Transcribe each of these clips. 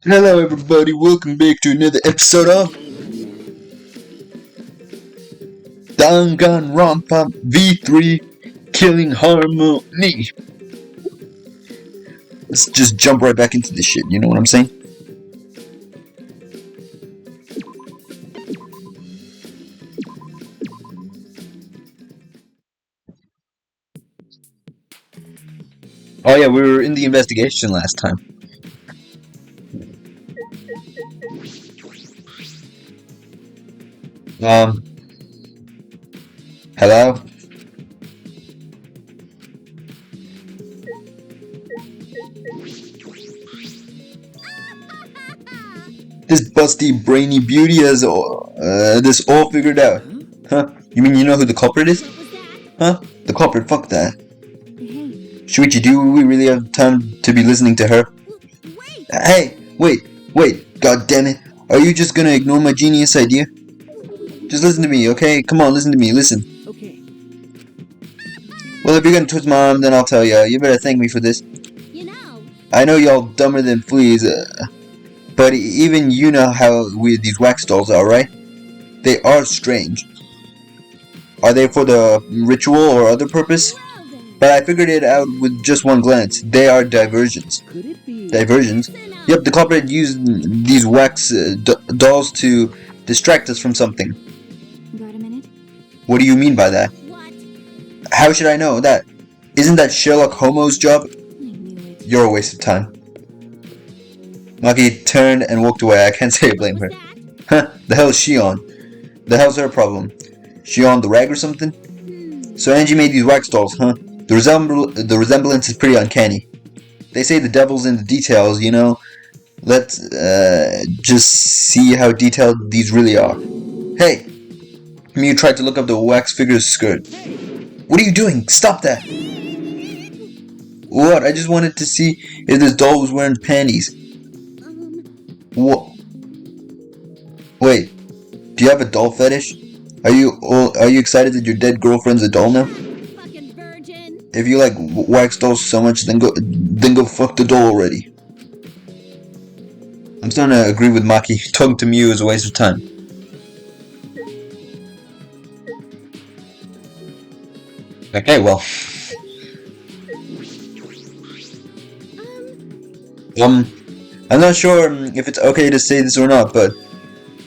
Hello everybody, welcome back to another episode of Danganronpa V3 Killing Harmony. Let's just jump right back into this shit, you know what I'm saying? Oh yeah, we were in the investigation last time. Hello? This busty brainy beauty has this all figured out. Huh? You mean you know who the culprit is? Huh? The culprit, fuck that. Shuichi, do we really have time to be listening to her? Hey, wait, god damn it. Are you just gonna ignore my genius idea? Just listen to me, okay? Come on, listen to me, listen. Okay. Well, if you're gonna twist my arm, then I'll tell ya. You better thank me for this. You know. I know y'all dumber than fleas, but even you know how weird these wax dolls are, right? They are strange. Are they for the ritual or other purpose? But I figured it out with just one glance. They are diversions. Could it be? Diversions? Yep, the culprit used these wax dolls to distract us from something. Got a minute? What do you mean by that? What? How should I know that? Isn't that Sherlock Holmes' job? I knew it. You're a waste of time. Maki turned and walked away. I can't say I blame her. Huh, the hell is she on? The hell's her problem? She on the rag or something? So Angie made these wax dolls, huh? The resemblance is pretty uncanny. They say the devil's in the details, you know? Let's just see how detailed these really are. Hey! You tried to look up the wax figure's skirt. What are you doing? Stop that! What? I just wanted to see if this doll was wearing panties. What? Wait, do you have a doll fetish? Are you excited that your dead girlfriend's a doll now? Fucking virgin. If you like wax dolls so much, then go fuck the doll already. I'm starting to agree with Maki. Talking to Mew is a waste of time. Okay, well. I'm not sure if it's okay to say this or not, but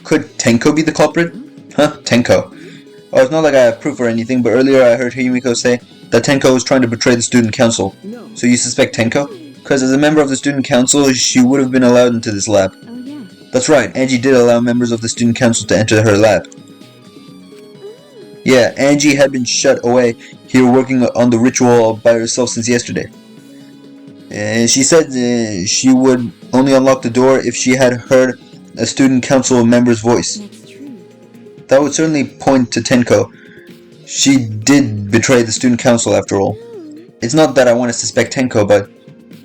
could Tenko be the culprit? Huh? Tenko. Oh, it's not like I have proof or anything, but earlier I heard Himiko say that Tenko was trying to betray the student council. No. So you suspect Tenko? Because as a member of the student council, she would have been allowed into this lab. Oh yeah. That's right, Angie did allow members of the student council to enter her lab. Yeah, Angie had been shut away here working on the ritual by herself since yesterday. And she said she would only unlock the door if she had heard a student council member's voice. That's true. That would certainly point to Tenko. She did betray the student council after all. It's not that I want to suspect Tenko, but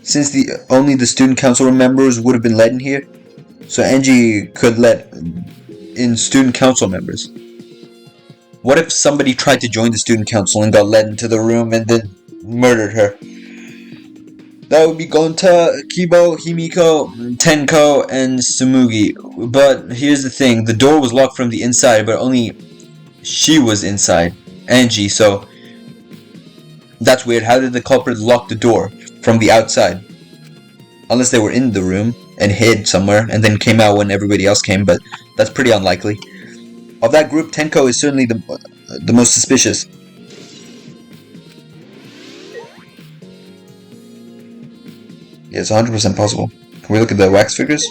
since only the student council members would have been let in here, so Angie could let in student council members. What if somebody tried to join the student council and got let into the room and then murdered her? That would be Gonta, Kibo, Himiko, Tenko, and Sumugi. But here's the thing, the door was locked from the inside, but only she was inside, Angie, so that's weird. How did the culprit lock the door from the outside? Unless they were in the room and hid somewhere and then came out when everybody else came, but that's pretty unlikely. Of that group, Tenko is certainly the most suspicious. Yeah, it's 100% possible. Can we look at the wax figures?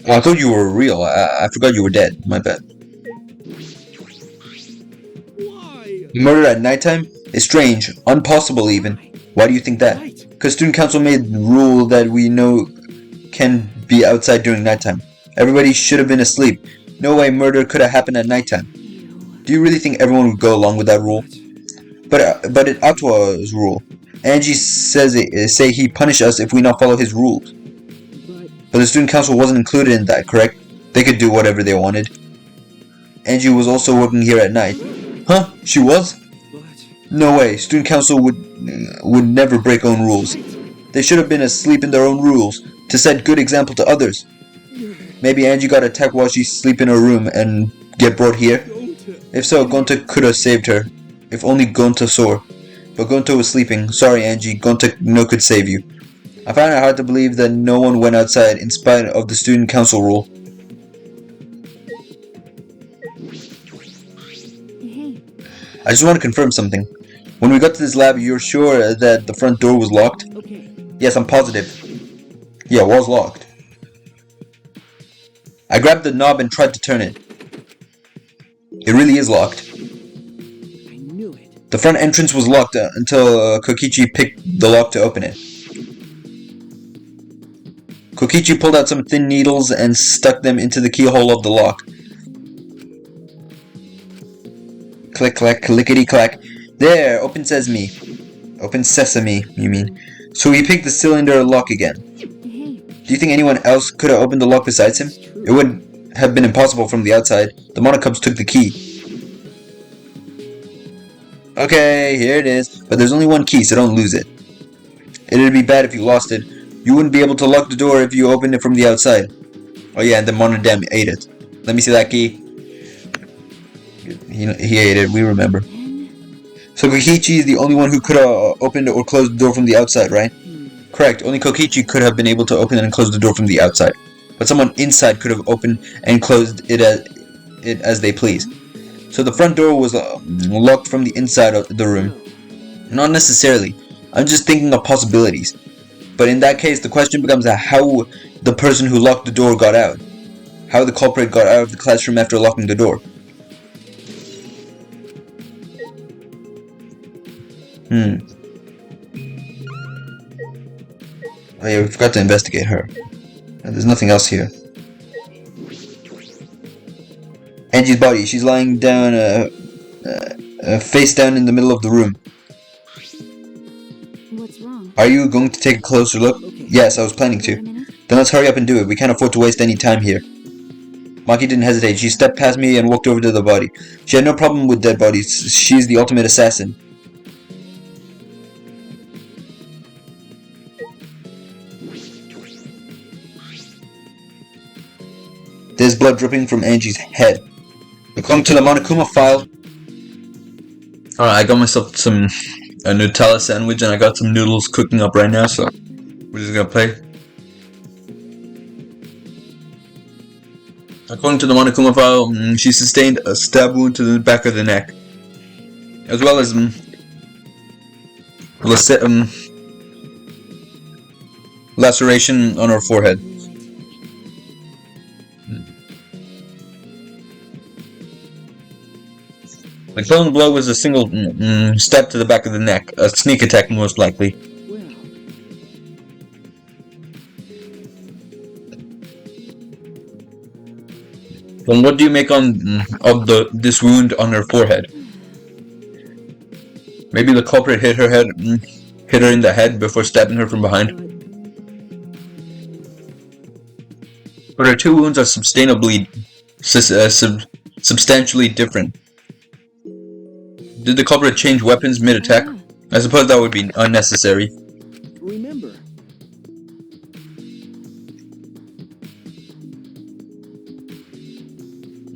Oh, I thought you were real. I forgot you were dead. My bad. Why? Murder at nighttime is strange, impossible even. Why do you think that? Because student council made the rule that we know can be outside during nighttime. Everybody should have been asleep. No way murder could have happened at nighttime. Do you really think everyone would go along with that rule? But it Atwa's rule. Angie say he punish us if we not follow his rules. But the student council wasn't included in that, correct? They could do whatever they wanted. Angie was also working here at night. Huh? She was? But No way. Student council would never break own rules. They should have been asleep in their own rules to set good example to others. Maybe Angie got attacked while she sleep in her room and get brought here. If so, Gonta could have saved her. If only Gonta saw. But Gonta was sleeping. Sorry, Angie. Gonta no could save you. I find it hard to believe that no one went outside in spite of the student council rule. Hey. I just want to confirm something. When we got to this lab, you're sure that the front door was locked? Okay. Yes, I'm positive. Yeah, it was locked. I grabbed the knob and tried to turn it. It really is locked. I knew it. The front entrance was locked until Kokichi picked the lock to open it. Kokichi pulled out some thin needles and stuck them into the keyhole of the lock. Click, clack, clickety, clack. There, open sesame. Open sesame, you mean. So he picked the cylinder lock again. Hey. Do you think anyone else could have opened the lock besides him? It would have been impossible from the outside. The Monocubs took the key. Okay, here it is. But there's only one key, so don't lose it. It'd be bad if you lost it. You wouldn't be able to lock the door if you opened it from the outside. Oh yeah, and the Monodam ate it. Let me see that key. He ate it, we remember. So Kokichi is the only one who could have opened or closed the door from the outside, right? Correct, only Kokichi could have been able to open and close the door from the outside. But someone inside could have opened and closed it as they please. So the front door was locked from the inside of the room. Not necessarily. I'm just thinking of possibilities. But in that case, the question becomes how the person who locked the door got out. How the culprit got out of the classroom after locking the door. Oh yeah, we forgot to investigate her. There's nothing else here. Angie's body. She's lying down, face down in the middle of the room. What's wrong? Are you going to take a closer look? Okay. Yes, I was planning to. Then let's hurry up and do it. We can't afford to waste any time here. Maki didn't hesitate. She stepped past me and walked over to the body. She had no problem with dead bodies. She's the ultimate assassin. There's blood dripping from Angie's head. According to the Monokuma file... Alright, I got myself a Nutella sandwich and I got some noodles cooking up right now, so we're just gonna play. According to the Monokuma file, she sustained a stab wound to the back of the neck, as well as laceration on her forehead. The killing blow was a single stab to the back of the neck, a sneak attack most likely. Then what do you make of this wound on her forehead? Maybe the culprit hit her in the head before stabbing her from behind. But her two wounds are substantially different. Did the culprit change weapons mid-attack? I suppose that would be unnecessary. Remember.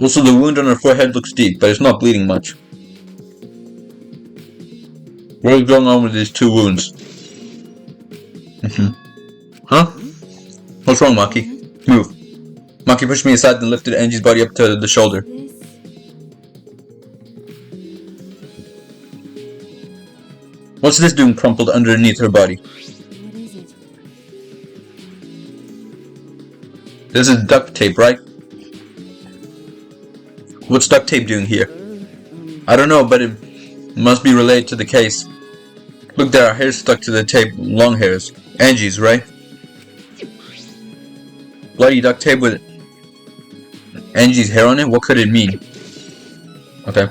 Also, the wound on her forehead looks deep, but it's not bleeding much. What is going on with these two wounds? Huh? What's wrong, Maki? Move. Maki pushed me aside and lifted Angie's body up to the shoulder. What's this doing crumpled underneath her body? What is it? This is duct tape, right? What's duct tape doing here? I don't know, but it must be related to the case. Look, there are hairs stuck to the tape, long hairs. Angie's, right? Bloody duct tape with Angie's hair on it? What could it mean? Okay.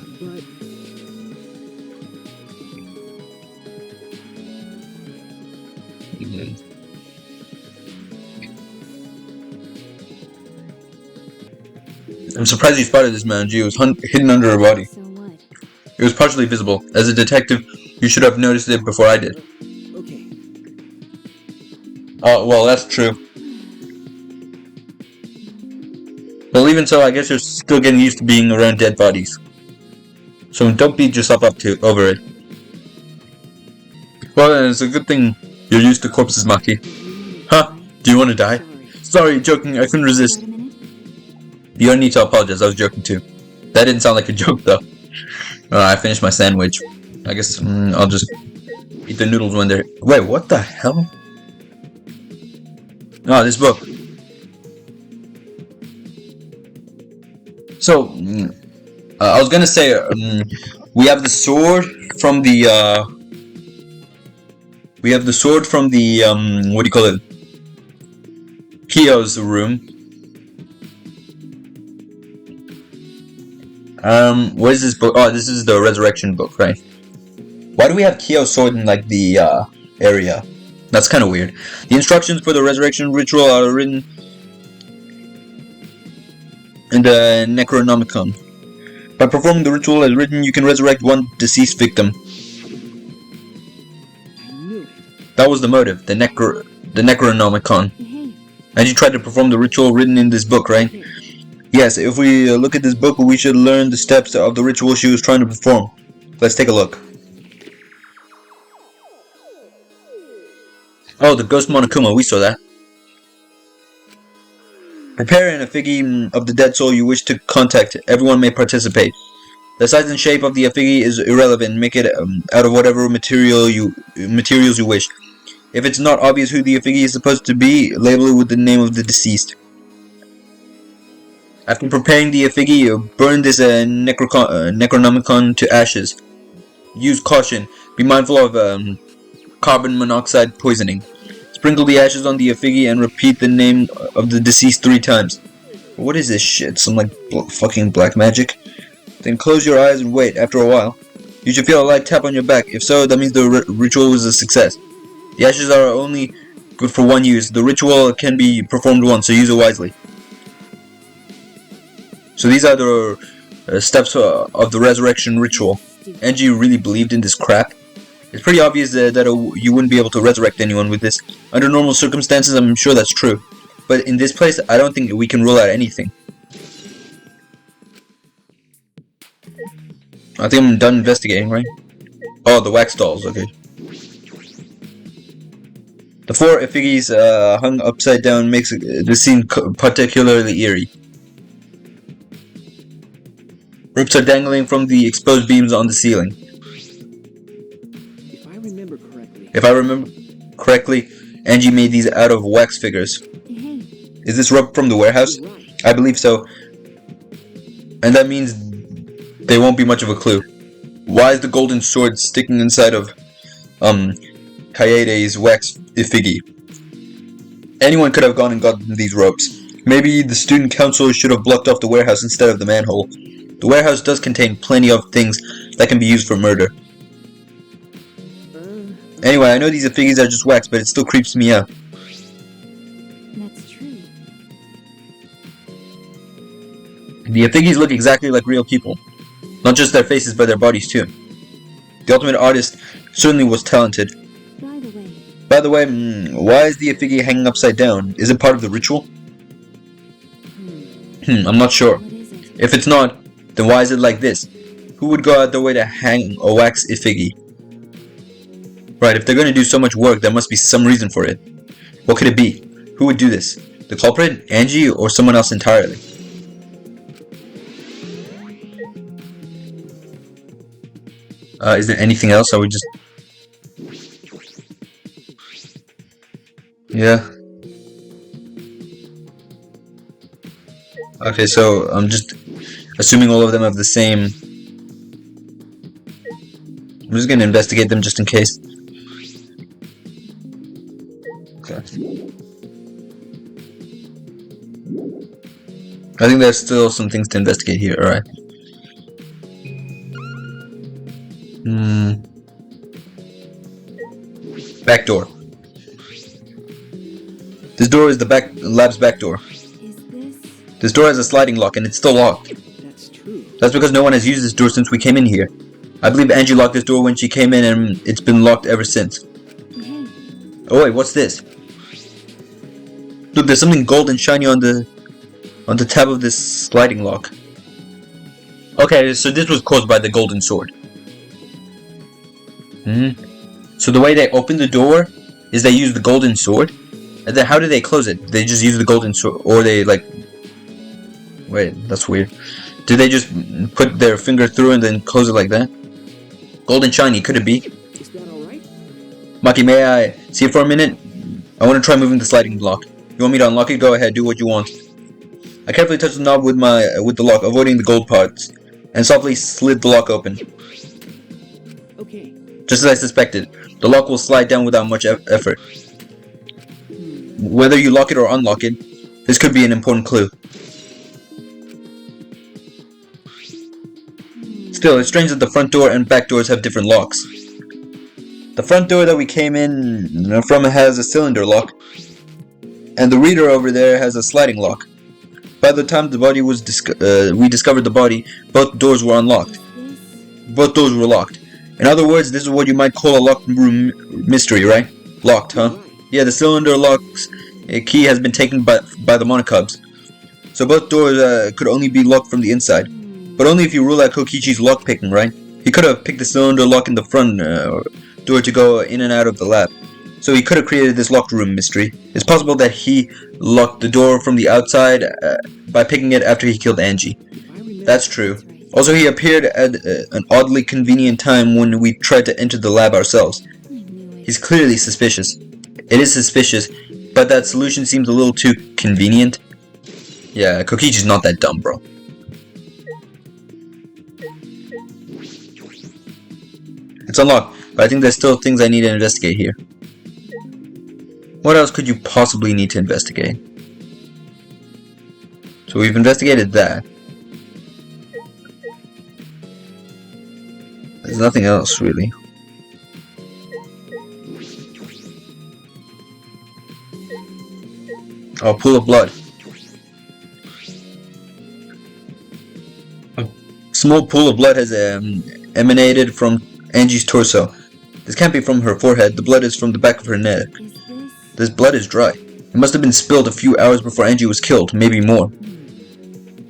I'm surprised you spotted this, man. She was hidden under her body. So what? It It was partially visible. As a detective, you should have noticed it before I did. Okay. Oh, well, that's true. Well, even so, I guess you're still getting used to being around dead bodies. So don't beat yourself up over it. Well, it's a good thing you're used to corpses, Maki. Huh? Do you want to die? Sorry, joking, I couldn't resist. Wait a minute. You don't need to apologize, I was joking too. That didn't sound like a joke though. I finished my sandwich. I guess I'll just eat the noodles when they're... Wait, what the hell? Oh, this book. So, I was gonna say, we have the sword from the, what do you call it? Kyo's room. What is this book? Oh, this is the resurrection book, right? Why do we have Kyo's sword in, like, the, area? That's kind of weird. The instructions for the resurrection ritual are written in the Necronomicon. By performing the ritual as written, you can resurrect one deceased victim. I knew it. That was the motive, the Necronomicon. Hey. And you tried to perform the ritual written in this book, right? Yes, if we look at this book, we should learn the steps of the ritual she was trying to perform. Let's take a look. Oh, the Ghost Monokuma, we saw that. Prepare an effigy of the dead soul you wish to contact. Everyone may participate. The size and shape of the effigy is irrelevant. Make it out of whatever materials you wish. If it's not obvious who the effigy is supposed to be, label it with the name of the deceased. After preparing the effigy, burn this Necronomicon to ashes. Use caution. Be mindful of carbon monoxide poisoning. Sprinkle the ashes on the effigy and repeat the name of the deceased 3 times. What is this shit? Some like fucking black magic? Then close your eyes and wait. After a while, you should feel a light tap on your back. If so, that means the ritual was a success. The ashes are only good for 1 use. The ritual can be performed once, so use it wisely. So these are the steps of the resurrection ritual. Angie really believed in this crap. It's pretty obvious that you wouldn't be able to resurrect anyone with this. Under normal circumstances, I'm sure that's true. But in this place, I don't think we can rule out anything. I think I'm done investigating, right? Oh, the wax dolls, okay. The 4 effigies hung upside down makes the scene particularly eerie. Ropes are dangling from the exposed beams on the ceiling. If I remember correctly, Angie made these out of wax figures. Hey. Is this rope from the warehouse? I believe so. And that means they won't be much of a clue. Why is the golden sword sticking inside of Kaede's wax effigy? Anyone could have gone and gotten these ropes. Maybe the student council should have blocked off the warehouse instead of the manhole. The warehouse does contain plenty of things that can be used for murder. Anyway, I know these effigies are just wax, but it still creeps me out. That's true. The effigies look exactly like real people. Not just their faces, but their bodies too. The ultimate artist certainly was talented. By the way, why is the effigy hanging upside down? Is it part of the ritual? I'm not sure. If it's not, then why is it like this? Who would go out their way to hang a wax effigy? Right, if they're going to do so much work, there must be some reason for it. What could it be? Who would do this? The culprit, Angie, or someone else entirely? Is there anything else? Are we just... Yeah. Okay, so I'm just assuming all of them have the same... I'm just going to investigate them just in case. Okay. I think there's still some things to investigate here, alright. Back door. This door is the lab's back door. This door has a sliding lock and it's still locked. That's true. That's because no one has used this door since we came in here. I believe Angie locked this door when she came in and it's been locked ever since. Hey, Oh wait, what's this? Look, there's something gold and shiny on the tab of this sliding lock. Okay, so this was caused by the golden sword. So the way they open the door is they use the golden sword? And then how do they close it? They just use the golden sword, or they like... Wait, that's weird. Do they just put their finger through and then close it like that? Gold and shiny, could it be? is that alright? Maki, may I see it for a minute? I want to try moving the sliding block. You want me to unlock it? Go ahead, do what you want. I carefully touched the knob with the lock, avoiding the gold parts, and softly slid the lock open. Okay. Just as I suspected, the lock will slide down without much effort. Whether you lock it or unlock it, this could be an important clue. Still, it's strange that the front door and back doors have different locks. The front door that we came in from has a cylinder lock, and the reader over there has a sliding lock. By the time the body was we discovered the body, both doors were unlocked. Both doors were locked. In other words, this is what you might call a locked room mystery, right? Locked, huh? Yeah, the cylinder lock's key has been taken by the Monocubs. So both doors could only be locked from the inside. But only if you rule out Kokichi's lock picking, right? He could have picked the cylinder lock in the front door to go in and out of the lab. So he could have created this locked room mystery. It's possible that he locked the door from the outside by picking it after he killed Angie. That's true. Also, he appeared at an oddly convenient time when we tried to enter the lab ourselves. He's clearly suspicious. It is suspicious, but that solution seems a little too convenient. Yeah, Kokichi's not that dumb, bro. It's unlocked, but I think there's still things I need to investigate here. What else could you possibly need to investigate? So we've investigated that. There's nothing else, really. Oh, pool of blood. A small pool of blood has emanated from Angie's torso. This can't be from her forehead. The blood is from the back of her neck. This blood is dry. It must have been spilled a few hours before Angie was killed, maybe more.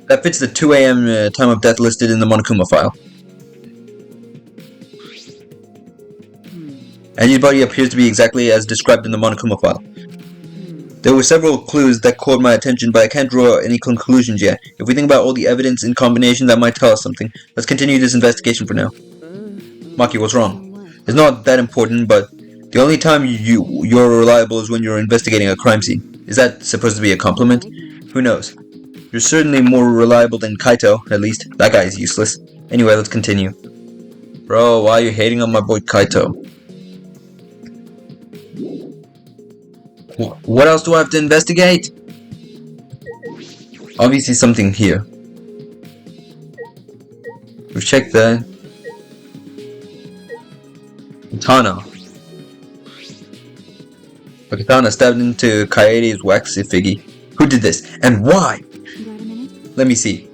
That fits the 2 a.m. Time of death listed in the Monokuma file. Angie's body appears to be exactly as described in the Monokuma file. There were several clues that caught my attention, but I can't draw any conclusions yet. If we think about all the evidence in combination, that might tell us something. Let's continue this investigation for now. Maki, what's wrong? It's not that important, but the only time you're reliable is when you're investigating a crime scene. Is that supposed to be a compliment? Who knows? You're certainly more reliable than Kaito, at least. That guy is useless. Anyway, let's continue. Bro, why are you hating on my boy Kaito? What else do I have to investigate? Obviously something here. We've checked that. Katana. A katana stabbed into Kaede's wax effigy. Who did this? And why? You got a minute? Let me see.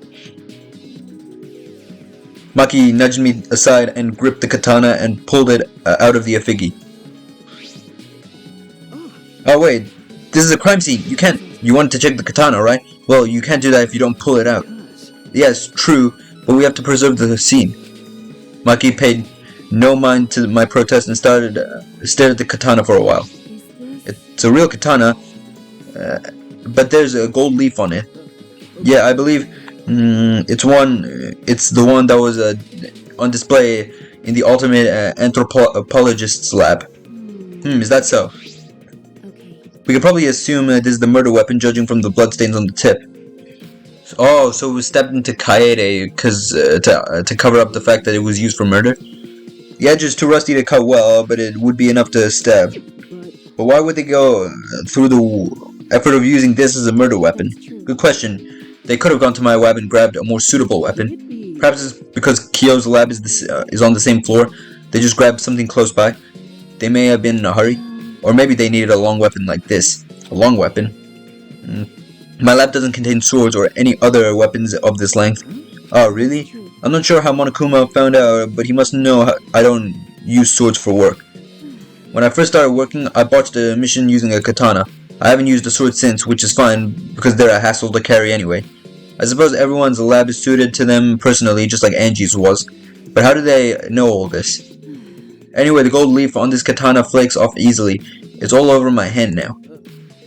Maki nudged me aside and gripped the katana and pulled it out of the effigy. Oh wait, this is a crime scene. You wanted to check the katana, right? Well, you can't do that if you don't pull it out. Yes, true, but we have to preserve the scene. Maki paid no mind to my protest and stared at the katana for a while. It's a real katana, but there's a gold leaf on it. Yeah, I believe it's the one that was on display in the ultimate anthropologist's lab. Is that so? We could probably assume this is the murder weapon, judging from the bloodstains on the tip. Oh, so it was stabbed into Kaede to cover up the fact that it was used for murder? The edge is too rusty to cut well, but it would be enough to stab. But why would they go through the effort of using this as a murder weapon? Good question. They could have gone to my lab and grabbed a more suitable weapon. Perhaps it's because Kyo's lab is on the same floor. They just grabbed something close by. They may have been in a hurry. Or maybe they needed a long weapon like this. A long weapon? My lab doesn't contain swords or any other weapons of this length. Oh, really? I'm not sure how Monokuma found out, but he must know I don't use swords for work. When I first started working, I botched a mission using a katana. I haven't used a sword since, which is fine, because they're a hassle to carry anyway. I suppose everyone's lab is suited to them personally, just like Angie's was. But how do they know all this? Anyway, the gold leaf on this katana flakes off easily. It's all over my hand now.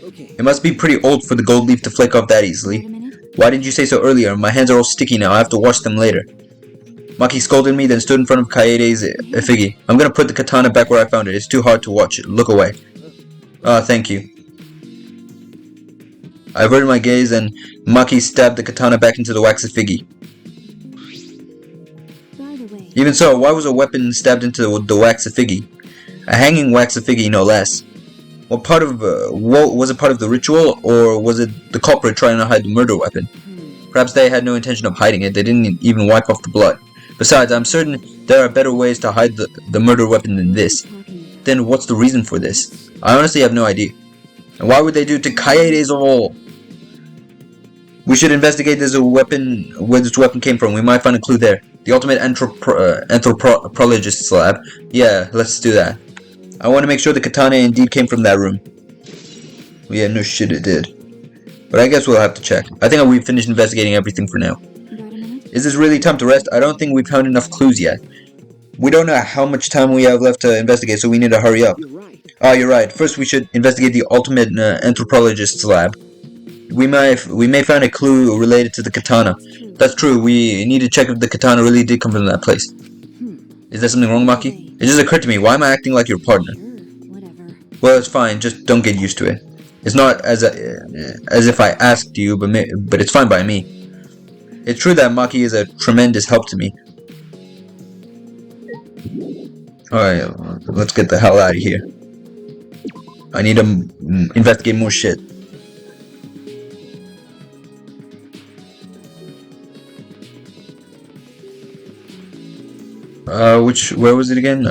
Okay. It must be pretty old for the gold leaf to flake off that easily. Wait a minute. Why didn't you say so earlier? My hands are all sticky now, I have to wash them later. Maki scolded me, then stood in front of Kaede's effigy. I'm gonna put the katana back where I found it. It's too hard to watch. Look away. Thank you. I averted my gaze and Maki stabbed the katana back into the wax effigy. By the way. Even so, why was a weapon stabbed into the wax effigy? A hanging wax effigy, no less. What was it part of the ritual, or was it the culprit trying to hide the murder weapon? Perhaps they had no intention of hiding it. They didn't even wipe off the blood. Besides, I'm certain there are better ways to hide the murder weapon than this. Then what's the reason for this? I honestly have no idea. And why would they do it to Kaede's of all? We should investigate where this weapon came from. We might find a clue there. The ultimate anthropologist's lab. Yeah, let's do that. I want to make sure the katana indeed came from that room. Well, yeah, no shit it did. But I guess we'll have to check. I think we've finished investigating everything for now. Is this really time to rest? I don't think we've found enough clues yet. We don't know how much time we have left to investigate, so we need to hurry up. You're right. You're right. First, we should investigate the ultimate anthropologist's lab. We may find a clue related to the katana. That's true. We need to check if the katana really did come from that place. Is there something wrong, Maki? It just occurred to me. Why am I acting like your partner? Whatever. Well, it's fine. Just don't get used to it. It's not as if I asked you, but it's fine by me. It's true that Maki is a tremendous help to me. Alright, let's get the hell out of here. I need to investigate more shit. Where was it again?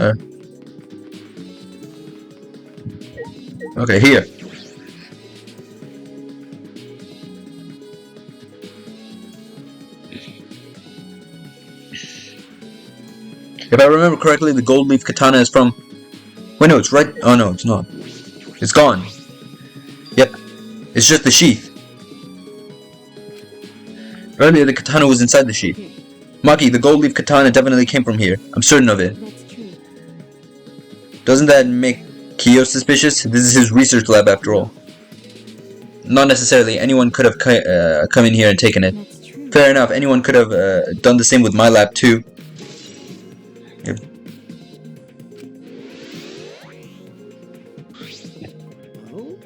Okay, here. If I remember correctly, the gold leaf katana is from... Wait, no, it's right... Oh, no, it's not. It's gone. Yep. It's just the sheath. Earlier, the katana was inside the sheath. Maki, the gold leaf katana definitely came from here. I'm certain of it. That's true. Doesn't that make Kyo suspicious? This is his research lab after all. Not necessarily. Anyone could have come in here and taken it. That's true. Fair enough. Anyone could have done the same with my lab too. Yep.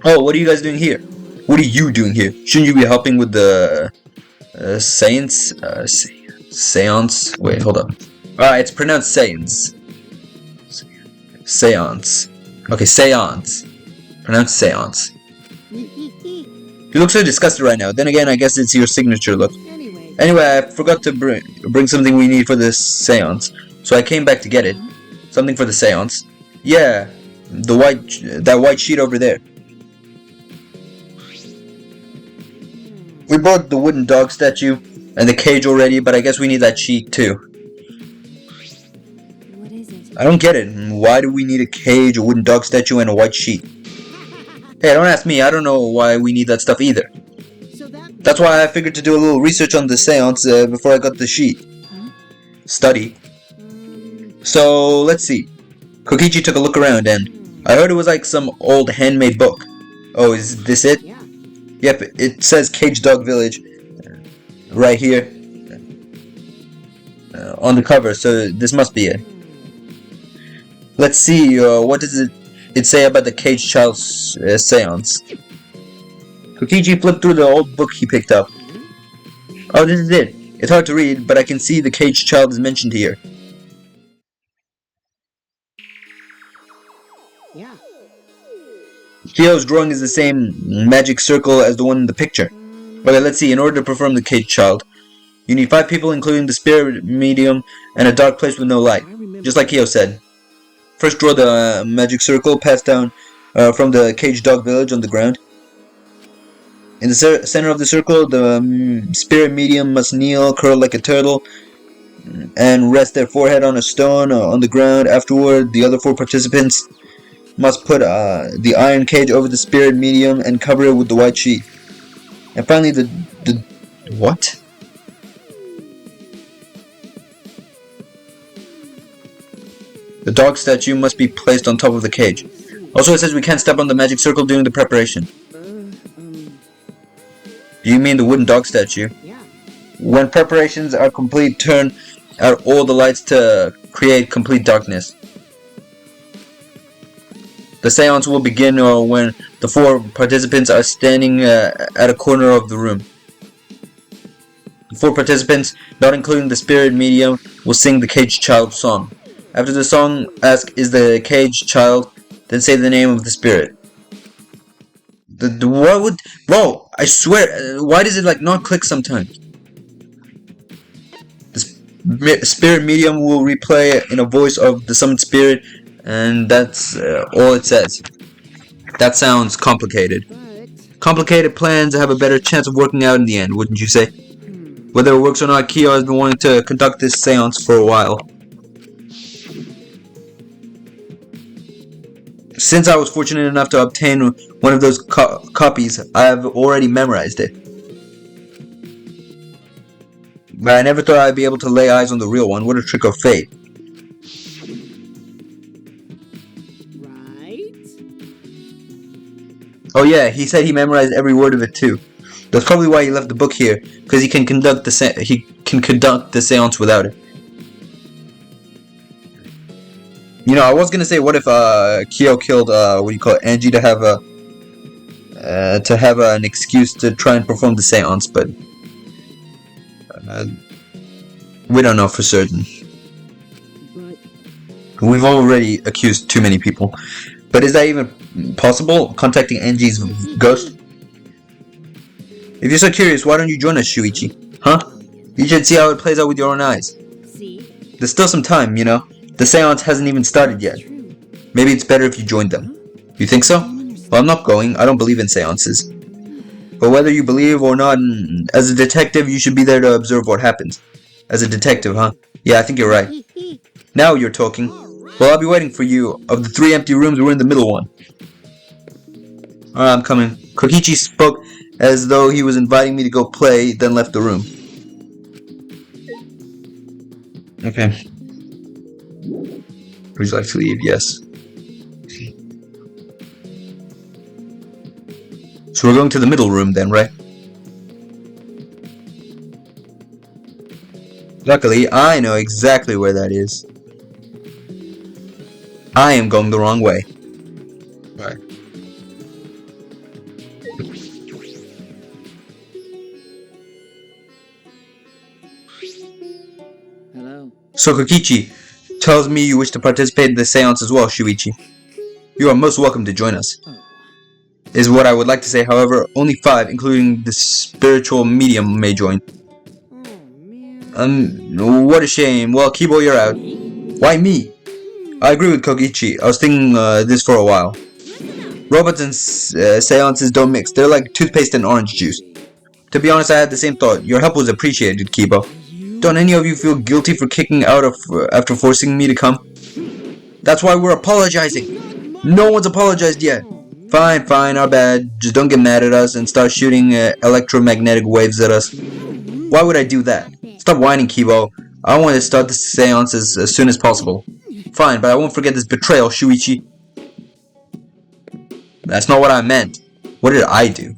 Oh, what are you guys doing here? What are you doing here? Shouldn't you be helping with the seance? Seance? Wait, hold up. Alright, it's pronounced seance. Seance. Okay, seance. Pronounced seance. You look so disgusted right now. Then again, I guess it's your signature look. Anyway, I forgot to bring something we need for this seance. So I came back to get it. Something for the seance. Yeah, that white sheet over there. We brought the wooden dog statue and the cage already, but I guess we need that sheet too. What is it? I don't get it. Why do we need a cage, a wooden dog statue, and a white sheet? Hey, don't ask me. I don't know why we need that stuff either. So That's why I figured to do a little research on the seance before I got the sheet. Study. So, let's see. Kokichi took a look around and I heard it was like some old handmade book. Oh, is this it? Yeah. Yep, it says Cage Dog Village right here on the cover, so this must be it. Let's see, what does it say about the Cage Child's seance? Kokichi flipped through the old book he picked up. Oh, this is it. It's hard to read, but I can see the Cage Child is mentioned here. Yeah. Kyo's drawing is the same magic circle as the one in the picture. Okay, let's see. In order to perform the Cage Child, you need 5 people, including the spirit medium and a dark place with no light. Just like Kyo said. First, draw the magic circle passed down from the Cage Dog Village on the ground. In the center of the circle, the spirit medium must kneel, curled like a turtle. and rest their forehead on a stone on the ground. Afterward, the other 4 participants must put the iron cage over the spirit medium and cover it with the white sheet. And finally, the what? The dog statue must be placed on top of the cage. Also, it says we can't step on the magic circle during the preparation. Do you mean the wooden dog statue? Yeah. When preparations are complete, turn out all the lights to create complete darkness. The seance will begin when the 4 participants are standing at a corner of the room. The 4 participants, not including the spirit medium, will sing the caged child song. After the song, ask, "Is the caged child?" Then say the name of the spirit. What would... Bro, I swear, why does it like not click sometimes? The spirit medium will replay in a voice of the summoned spirit, and that's all it says. That sounds complicated. But Complicated plans have a better chance of working out in the end, wouldn't you say? Whether it works or not, Kyo has been wanting to conduct this seance for a while. Since I was fortunate enough to obtain one of those copies, I have already memorized it. But I never thought I'd be able to lay eyes on the real one. What a trick of fate. right? Oh yeah, he said he memorized every word of it too. That's probably why he left the book here, because he can conduct the seance without it. You know, I was gonna say, what if Kyo killed Angie to have an excuse to try and perform the seance, but we don't know for certain. But We've already accused too many people. But is that even possible? Contacting Angie's ghost? If you're so curious, why don't you join us, Shuichi? Huh? You should see how it plays out with your own eyes. see, There's still some time, you know? The seance hasn't even started yet. true. Maybe it's better if you joined them. You think so? Well, I'm not going. I don't believe in seances. But whether you believe or not, as a detective, you should be there to observe what happens. As a detective, huh? Yeah, I think you're right. Now you're talking. Well, I'll be waiting for you. Of the 3 empty rooms, we're in the middle one. Alright, I'm coming. Kokichi spoke as though he was inviting me to go play, then left the room. Okay. Would you like to leave? Yes. So we're going to the middle room then, right? Luckily, I know exactly where that is. I am going the wrong way. Right. Hello. So Kokichi tells me you wish to participate in the seance as well, Shuichi. You are most welcome to join us. Oh. Is what I would like to say, however, only 5, including the spiritual medium, may join. Oh man. What a shame. Well, Kibo, you're out. Why me? I agree with Kokichi. I was thinking this for a while. Robots and seances don't mix. They're like toothpaste and orange juice. To be honest, I had the same thought. Your help was appreciated, Kibo. Don't any of you feel guilty for kicking out after forcing me to come? That's why we're apologizing. No one's apologized yet. Fine, fine, our bad. Just don't get mad at us and start shooting electromagnetic waves at us. Why would I do that? Stop whining, Kibo. I want to start the seance as soon as possible. Fine, but I won't forget this betrayal, Shuichi. That's not what I meant. What did I do?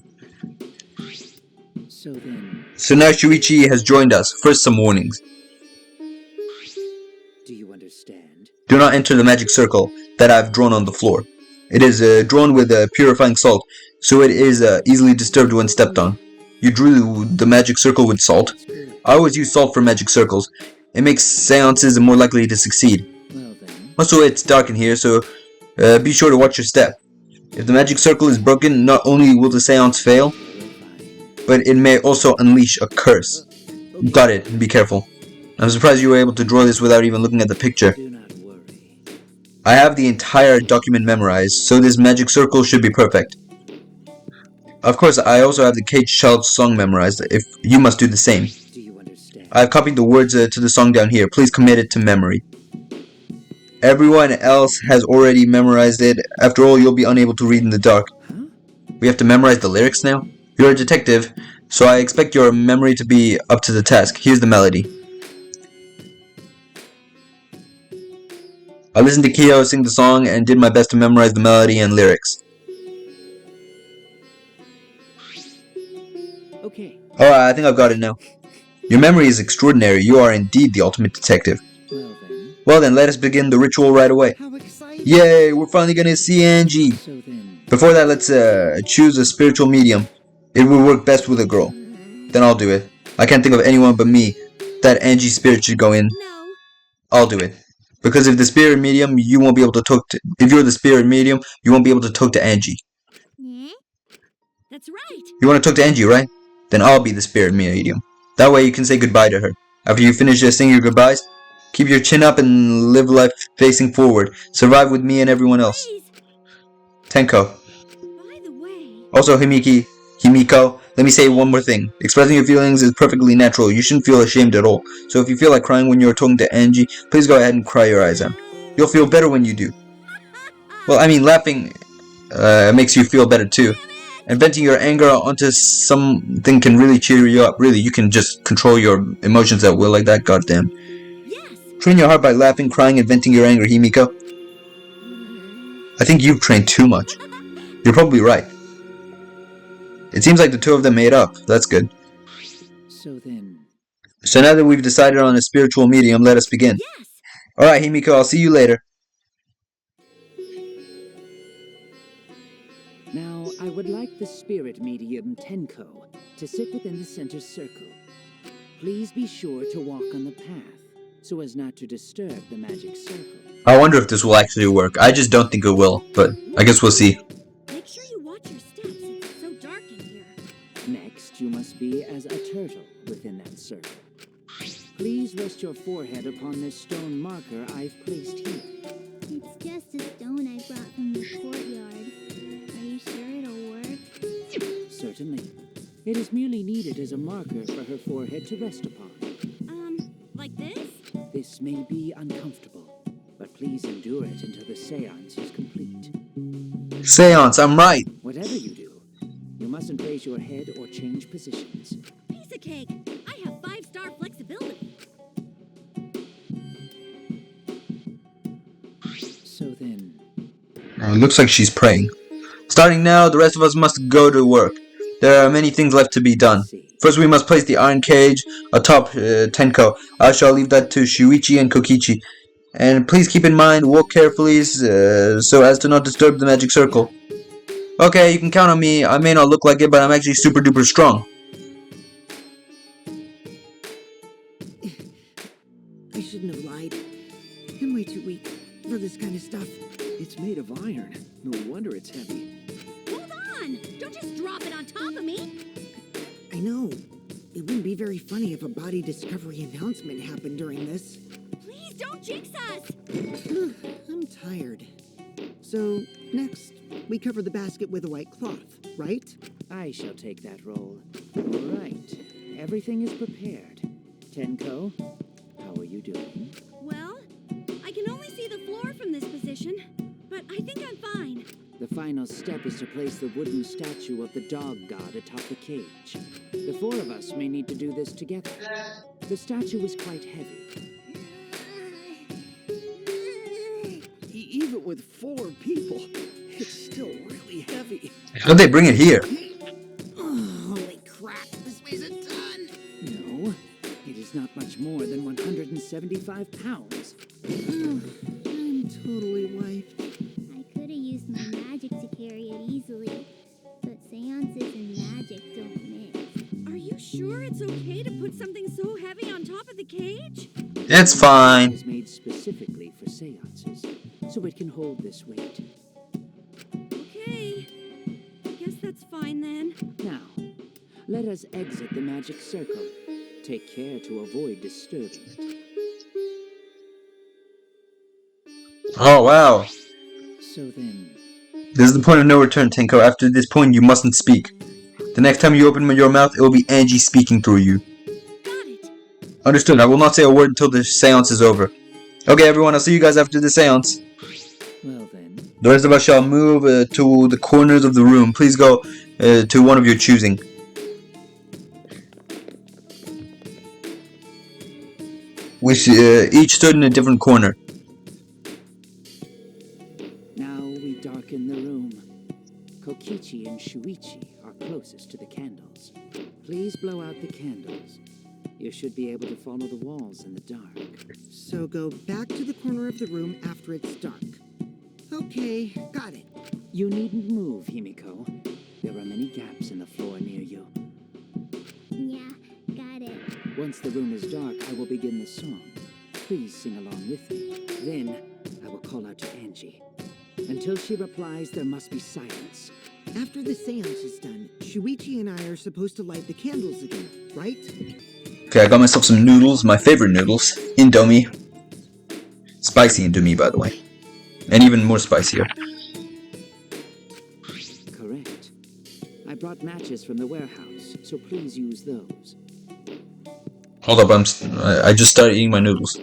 So then, So now Shuichi has joined us. First, some warnings. do you understand? Do not enter the magic circle that I've drawn on the floor. It is drawn with purifying salt, so it is easily disturbed when stepped on. You drew the magic circle with salt. I always use salt for magic circles. It makes seances more likely to succeed. Well then. Also, it's dark in here, so be sure to watch your step. If the magic circle is broken, not only will the seance fail, but it may also unleash a curse. Got it, be careful. I'm surprised you were able to draw this without even looking at the picture. Do not worry. I have the entire document memorized, so this magic circle should be perfect. Of course, I also have the caged child song memorized, if you must do the same. Do you understand? I've copied the words to the song down here. Please commit it to memory. Everyone else has already memorized it. After all, you'll be unable to read in the dark. Huh? We have to memorize the lyrics now? You're a detective, so I expect your memory to be up to the task. Here's the melody. I listened to Kyo sing the song and did my best to memorize the melody and lyrics. Okay. Alright, I think I've got it now. Your memory is extraordinary. You are indeed the ultimate detective. Well then, let us begin the ritual right away. How exciting! Yay, we're finally gonna see Angie. So then, Before that, let's choose a spiritual medium. It will work best with a girl. Then I'll do it. I can't think of anyone but me. That Angie spirit should go in. No. I'll do it. Because if the spirit medium, you won't be able to talk to. If you're the spirit medium, you won't be able to talk to Angie. Yeah? That's right. You want to talk to Angie, right? Then I'll be the spirit medium. That way you can say goodbye to her. After you finish saying your goodbyes, keep your chin up and live life facing forward. Survive with me and everyone else. Please. Tenko. By the way. Also, Himiko, let me say one more thing. Expressing your feelings is perfectly natural. You shouldn't feel ashamed at all. So if you feel like crying when you're talking to Angie, please go ahead and cry your eyes out. You'll feel better when you do. Well, I mean, laughing makes you feel better too. And venting your anger onto something can really cheer you up. Really, you can just control your emotions at will like that. Goddamn. Yes. Train your heart by laughing, crying, and venting your anger, Himiko. I think you've trained too much. You're probably right. It seems like the two of them made up. That's good. So then. So now that we've decided on a spiritual medium, let us begin. Yes. Alright, Himiko, I'll see you later. Now, I would like the spirit medium Tenko to sit within the center circle. Please be sure to walk on the path, so as not to disturb the magic circle. I wonder if this will actually work. I just don't think it will, but I guess we'll see. Make sure you watch your steps. It's so dark in here. Next, you must be as a turtle within that circle. Please rest your forehead upon this stone marker I've placed here. It's just a stone I brought from the courtyard. Are you sure it'll work? Certainly. It is merely needed as a marker for her forehead to rest upon. Like this? This may be uncomfortable, but please endure it until the seance is complete. Seance, I'm right! Whatever you do, you mustn't raise your head or change positions. Piece of cake. I have 5-star flexibility. So then, It looks like she's praying. Starting now, the rest of us must go to work. There are many things left to be done. First, we must place the iron cage atop Tenko. I shall leave that to Shuichi and Kokichi. And please keep in mind, walk carefully so as to not disturb the magic circle. Okay, you can count on me. I may not look like it, but I'm actually super duper strong. I shouldn't have lied. I'm way too weak for this kind of stuff. it's made of iron. No wonder it's heavy. Hold on! Don't just drop it on top of me! I know. It wouldn't be very funny if a body discovery announcement happened during this. Please don't jinx us! I'm tired. So, next, we cover the basket with a white cloth, right? I shall take that role. All right. Everything is prepared. Tenko, how are you doing? Well, I can only see the floor from this position, but I think I'm fine. The final step is to place the wooden statue of the dog god atop the cage. The four of us may need to do this together. The statue is quite heavy. Even with 4 people, it's still really heavy. How'd they bring it here? Oh, holy crap, this weighs a ton! No, it is not much more than 175 pounds. I'm totally wiped. I could have used my magic to carry it easily, but seances and magic don't mix. Are you sure it's okay to put something so heavy on top of the cage? It's It fine. is made specifically for seances, so it can hold this weight. Okay. Guess that's fine then. Now, let us exit the magic circle. Take care to avoid disturbing it. Oh, wow. So then, This is the point of no return, Tenko. After this point, you mustn't speak. The next time you open your mouth, it will be Angie speaking through you. Got it. Understood. I will not say a word until the seance is over. Okay, everyone, I'll see you guys after the seance. Well then, The rest of us shall move to the corners of the room. Please go to one of your choosing. We each stood in a different corner. now we darken the room. Kokichi and Shuichi are closest to the candles. Please blow out the candles. You should be able to follow the walls in the dark. So go back to the corner of the room after it's dark. Okay, got it. You needn't move, Himiko. There are many gaps in the floor near you. Yeah, got it. Once the room is dark, I will begin the song. Please sing along with me. Then, I will call out to Angie. Until she replies, there must be silence. After the seance is done, Shuichi and I are supposed to light the candles again, right? Okay, I got myself some noodles, my favorite noodles. Indomie. Spicy Indomie, by the way. And even more spicier. Correct. I brought matches from the warehouse, so please use those. Hold up, I just started eating my noodles.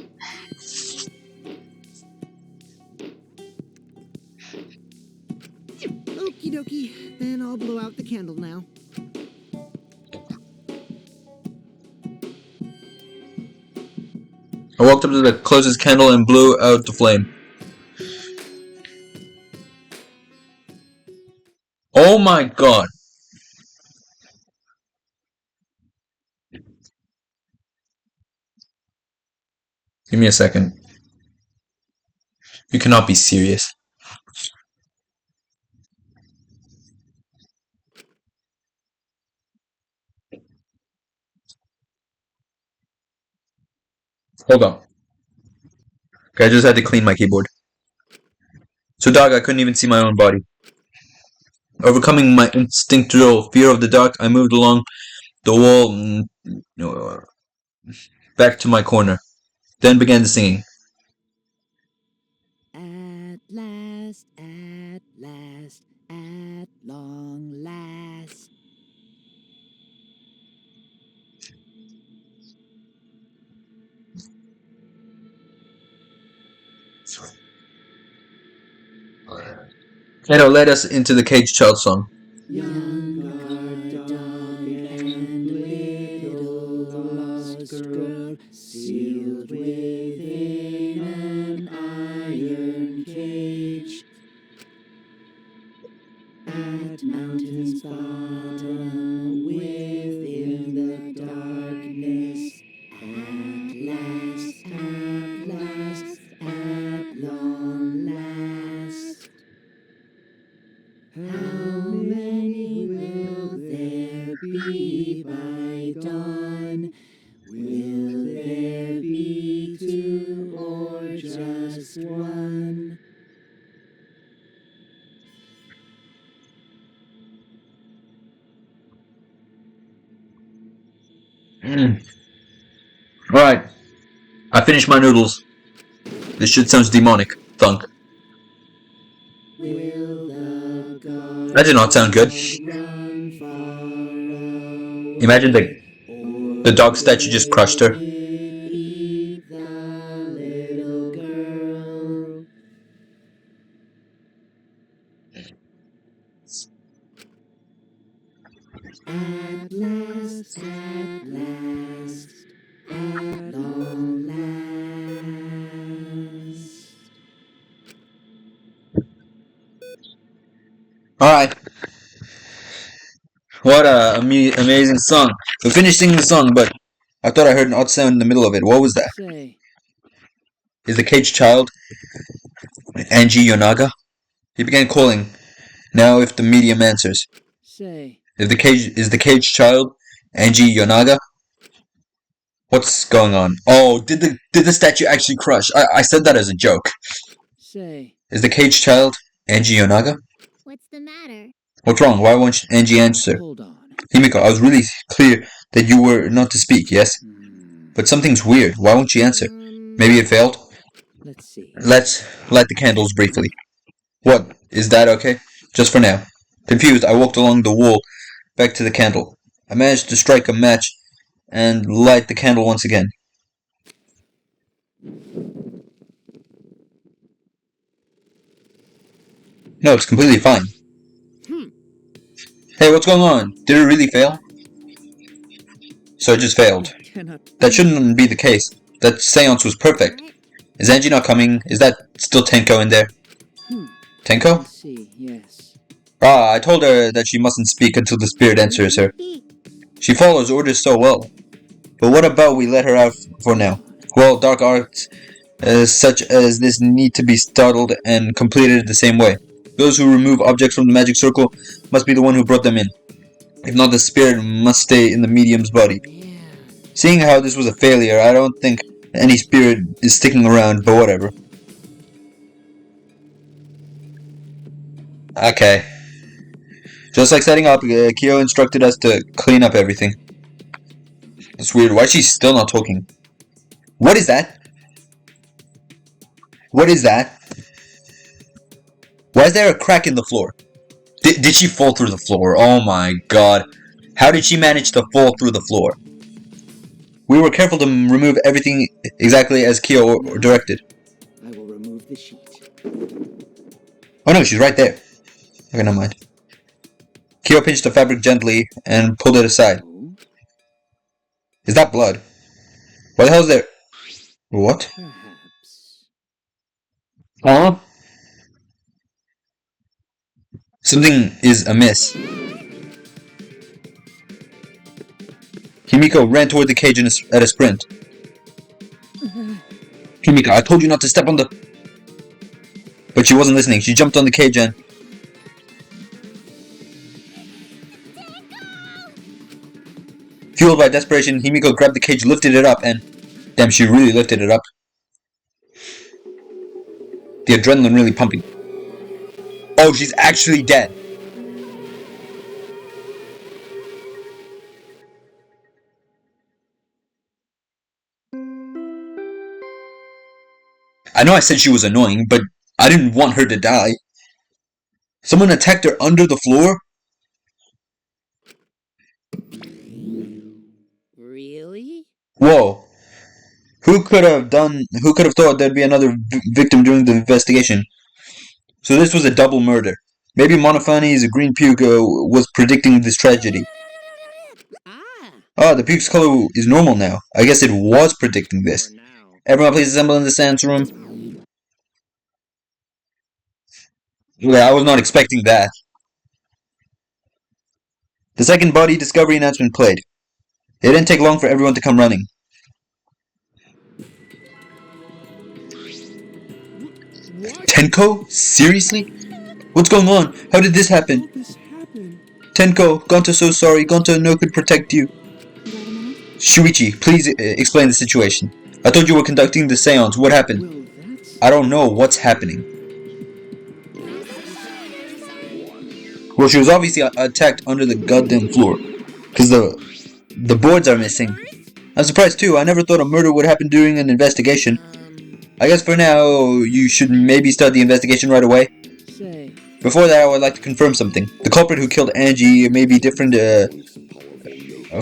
Okie dokie, then I'll blow out the candle now. I walked up to the closest candle and blew out the flame. Oh my god! Give me a second. You cannot be serious. Hold on. Okay, I just had to clean my keyboard. So dog, I couldn't even see my own body. Overcoming my instinctual fear of the dark, I moved along the wall back to my corner. Then began the singing. At last, at long last. And it led us into the Cage Child song. Young guard dog and little lost girl, sealed within an iron cage. At mountain's bottom, within the darkness, at last, at long last. How many will there be by dawn? Will there be two or just one? Alright. I finished my noodles. This shit sounds demonic. Thunk. That did not sound good. Imagine the dog statue just crushed her. At last, at long last. Alright. What a amazing song. We finished singing the song, but I thought I heard an odd sound in the middle of it. What was that? Say, Is the caged child Angie Yonaga? He began calling. Now if the medium answers. say. Is the caged child Angie Yonaga? What's going on? Oh, did the statue actually crush? I said that as a joke. Say. Is the caged child Angie Yonaga? What's the matter? What's wrong? Why won't Angie answer? Hold on. Himiko, I was really clear that you were not to speak, yes? But something's weird. Why won't she answer? Maybe it failed? Let's see. Let's light the candles briefly. What? Is that okay? Just for now. Confused, I walked along the wall back to the candle. I managed to strike a match and light the candle once again. No, it's completely fine. Hey, what's going on? Did it really fail? So it just failed. That shouldn't be the case. That seance was perfect. Is Angie not coming? Is that still Tenko in there? Tenko? Let's see, yes. Ah, I told her that she mustn't speak until the spirit answers her. She follows orders so well. But what about we let her out for now? Well, dark arts such as this need to be startled and completed the same way. Those who remove objects from the magic circle must be the one who brought them in. If not, the spirit must stay in the medium's body. Seeing how this was a failure, I don't think any spirit is sticking around, but whatever. Okay. Just like setting up, Kyo instructed us to clean up everything. It's weird. Why is she still not talking? What is that? What is that? Why is there a crack in the floor? Did she fall through the floor? Oh my god. How did she manage to fall through the floor? We were careful to remove everything exactly as Kyo directed. I will remove the sheet. Oh no, she's right there. Okay, never mind. Kyo pinched the fabric gently and pulled it aside. Is that blood? What the hell is there? What? Perhaps. Huh? Something is amiss. Himiko ran toward the cage at a sprint. Himiko, I told you not to step on the... But she wasn't listening. She jumped on the cage and... Fueled by desperation, Himiko grabbed the cage, lifted it up, and... Damn, she really lifted it up. The adrenaline really pumping. Oh, she's actually dead. I know I said she was annoying, but I didn't want her to die. Someone attacked her under the floor? Really? Whoa. Who could have thought there'd be another victim during the investigation? So this was a double murder. Maybe Monofani's green puke was predicting this tragedy. Ah, the puke's color is normal now. I guess it was predicting this. Everyone please assemble in the seance room. Yeah, I was not expecting that. The second body discovery announcement played. It didn't take long for everyone to come running. Tenko? Seriously? What's going on? How did this happen? Tenko, Gonto's so sorry. Gonto no could protect you. Shuichi, please explain the situation. I thought you were conducting the seance. What happened? I don't know what's happening. Well, she was obviously attacked under the goddamn floor. Because the boards are missing. I'm surprised too. I never thought a murder would happen during an investigation. I guess for now, you should maybe start the investigation right away. Before that, I would like to confirm something. The culprit who killed Angie may be different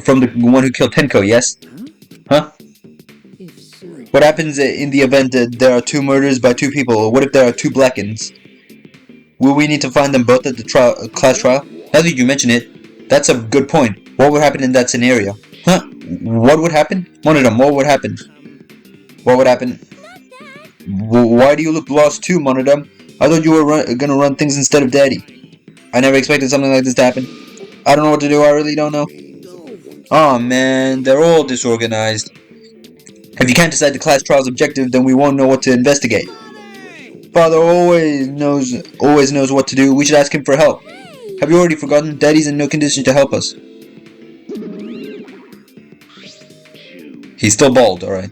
from the one who killed Tenko, yes? Huh? What happens in the event that there are two murders by two people? What if there are two Blackens? Will we need to find them both at the class trial? Now that you mention it, that's a good point. What would happen in that scenario? Huh? What would happen? Monodam, what would happen? What would happen? Why do you look lost too, Monodam? I thought you were gonna run things instead of Daddy. I never expected something like this to happen. I don't know what to do, I really don't know. Aw, man, they're all disorganized. If you can't decide the class trial's objective, then we won't know what to investigate. Father always knows what to do. We should ask him for help. Have you already forgotten? Daddy's in no condition to help us. He's still bald, alright.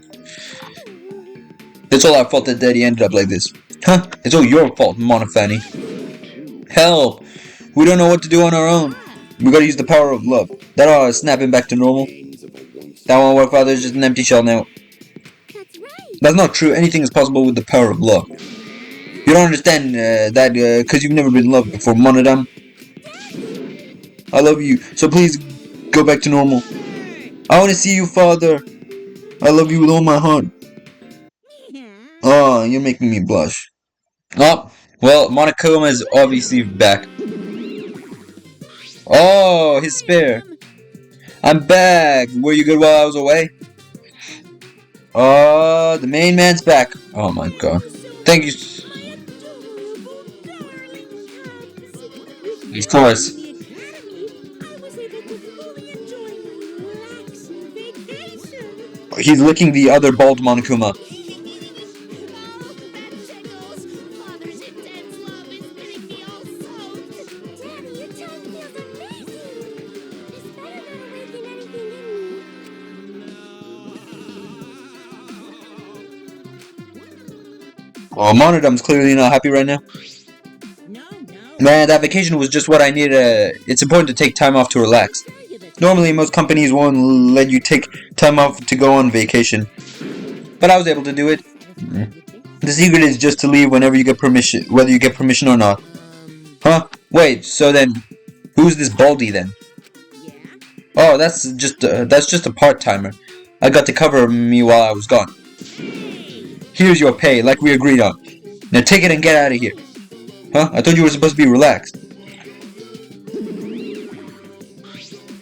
It's all our fault that Daddy ended up like this. Huh? It's all your fault, Monofani. Help! We don't know what to do on our own. We gotta use the power of love. That ought to snap him back to normal. That won't work, Father. It's just an empty shell now. That's not true. Anything is possible with the power of love. You don't understand that because you've never been loved before, Monodam. I love you, so please go back to normal. I want to see you, Father. I love you with all my heart. Oh, you're making me blush. Oh, well, Monokuma is obviously back. Oh, his spare. I'm back. Were you good while I was away? Oh, the main man's back. Oh my god. Thank you. Of course. He's licking the other bald Monokuma. Oh, Monodom's clearly not happy right now. Man, that vacation was just what I needed. It's important to take time off to relax. Normally, most companies won't let you take time off to go on vacation. But I was able to do it. The secret is just to leave whenever you get permission, whether you get permission or not. Huh? Wait, so then, who's this Baldy then? Oh, that's just a part-timer. I got to cover me while I was gone. Here's your pay, like we agreed on. Now take it and get out of here. Huh? I thought you were supposed to be relaxed.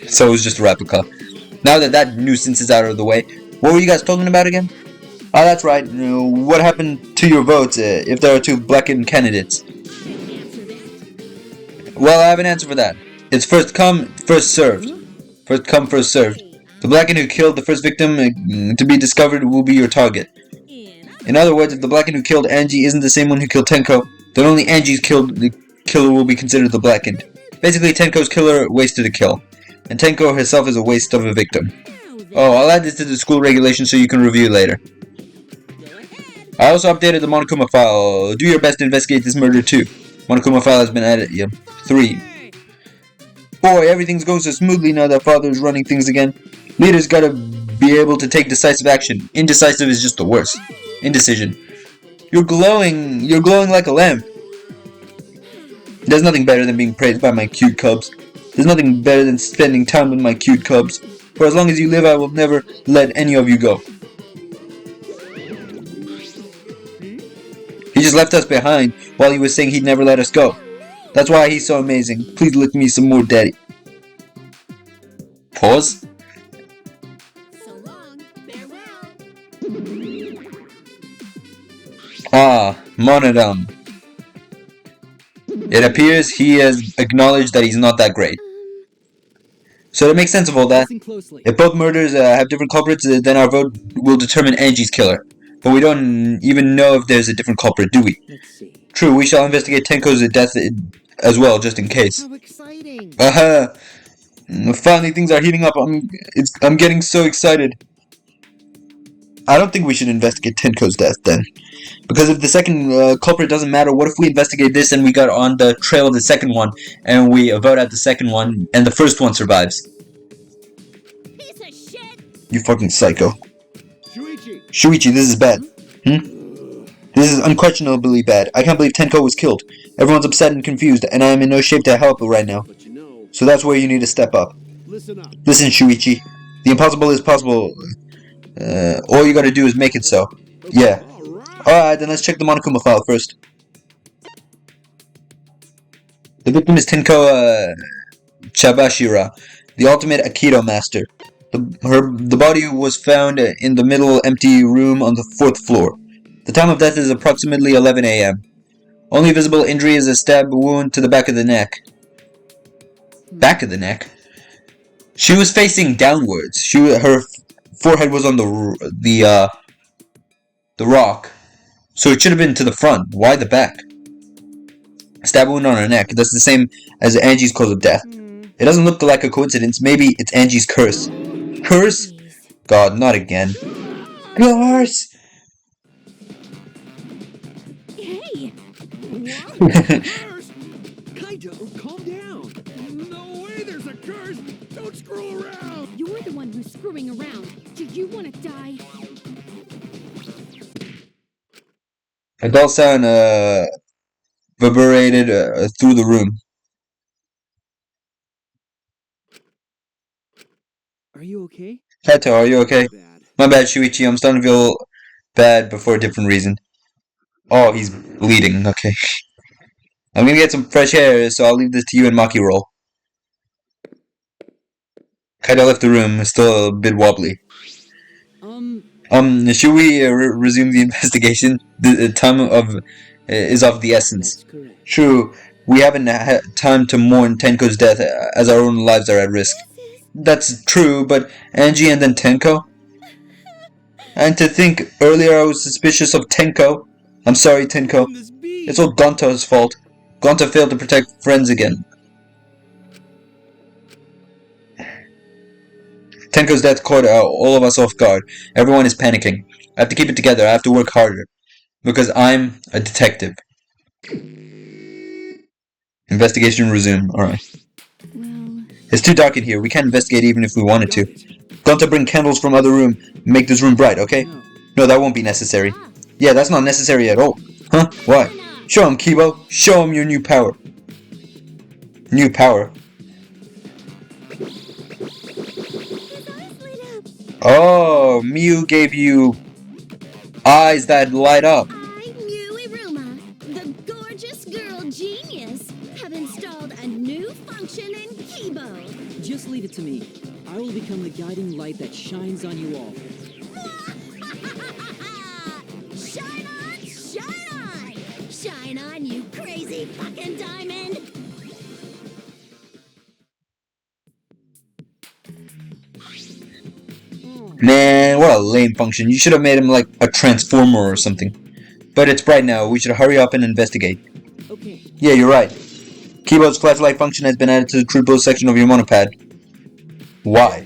So it was just a replica. Now that that nuisance is out of the way, what were you guys talking about again? Oh, that's right. What happened to your votes if there are two blackened candidates? Well, I have an answer for that. It's first come, first served. First come, first served. The blackened who killed the first victim to be discovered will be your target. In other words, if the blackened who killed Angie isn't the same one who killed Tenko, then only Angie's the killer will be considered the blackened. Basically, Tenko's killer wasted a kill, and Tenko herself is a waste of a victim. Oh, I'll add this to the school regulations so you can review later. I also updated the Monokuma file. Do your best to investigate this murder too. Monokuma file has been added. Yeah. 3. Boy, everything's going so smoothly now that father is running things again. Leaders gotta be able to take decisive action. Indecisive is just the worst. Indecision. You're glowing like a lamp. There's nothing better than being praised by my cute cubs. There's nothing better than spending time with my cute cubs. For as long as you live, I will never let any of you go. He just left us behind while he was saying he'd never let us go. That's why he's so amazing. Please lick me some more, Daddy. Pause. So long, farewell. Ah, Monodam. It appears he has acknowledged that he's not that great. So to make sense of all that, if both murders have different culprits, then our vote will determine Angie's killer. But we don't even know if there's a different culprit, do we? Let's see. True, we shall investigate Tenko's death as well, just in case. How exciting! Aha! Finally, things are heating up. I'm getting so excited. I don't think we should investigate Tenko's death then. Because if the second culprit doesn't matter, what if we investigate this and we got on the trail of the second one, and we vote out the second one, and the first one survives? Piece of shit. You fucking psycho. Shuichi! Shuichi, this is bad. This is unquestionably bad. I can't believe Tenko was killed. Everyone's upset and confused, and I am in no shape to help right now. But you know, So that's where you need to step up. listen up. Listen, Shuichi. The impossible is possible. All you gotta do is make it so. Yeah. Alright, then let's check the Monokuma file first. The victim is Tenko Chabashira, the ultimate Aikido master. The body was found in the middle empty room on the 4th floor. The time of death is approximately 11 a.m. Only visible injury is a stab wound to the back of the neck. Back of the neck? She was facing downwards. Her forehead was on the rock. So it should have been to the front. Why the back? Stab wound on her neck. That's the same as Angie's cause of death. It doesn't look like a coincidence. Maybe it's Angie's curse. Curse? God, not again. Curse! Hey. Curse! Kaito, calm down. No way there's a curse. Don't screw around. You're the one who's screwing around. Do you want to die? A dull sound vibrated through the room. Are you okay? Kaito, are you okay? Bad. My bad, Shuichi. I'm starting to feel bad, but for a different reason. Oh, he's bleeding. Okay. I'm gonna get some fresh air, so I'll leave this to you and Maki roll. Kaido left the room, still a bit wobbly. Should we resume the investigation? The time is of the essence. That's correct. True, we haven't had time to mourn Tenko's death as our own lives are at risk. That's true, but Angie and then Tenko? And to think earlier I was suspicious of Tenko. I'm sorry, Tenko. Can this be? It's all Gonta's fault. Gonta failed to protect friends again. Tenko's death caught all of us off guard. Everyone is panicking. I have to keep it together. I have to work harder. Because I'm a detective. Investigation resumed. Alright. Well, It's too dark in here. We can't investigate even if we wanted to. Gonta, bring candles from other room. Make this room bright, okay? No. No, that won't be necessary. Yeah, that's not necessary at all. Huh? Why? Show him, Kibo. Show him your new power. New power. Oh, Miu gave you eyes that light up. I, Muiruma, the gorgeous girl genius, have installed a new function in Kibo. Just leave it to me. I will become the guiding light that shines on you all. Shine on, shine on! Shine on, you crazy fucking diamond! Man, what a lame function. You should have made him like a transformer or something. But it's bright now. We should hurry up and investigate. Okay. Yeah, you're right. Kibo's flashlight function has been added to the true build section of your monopad. Why?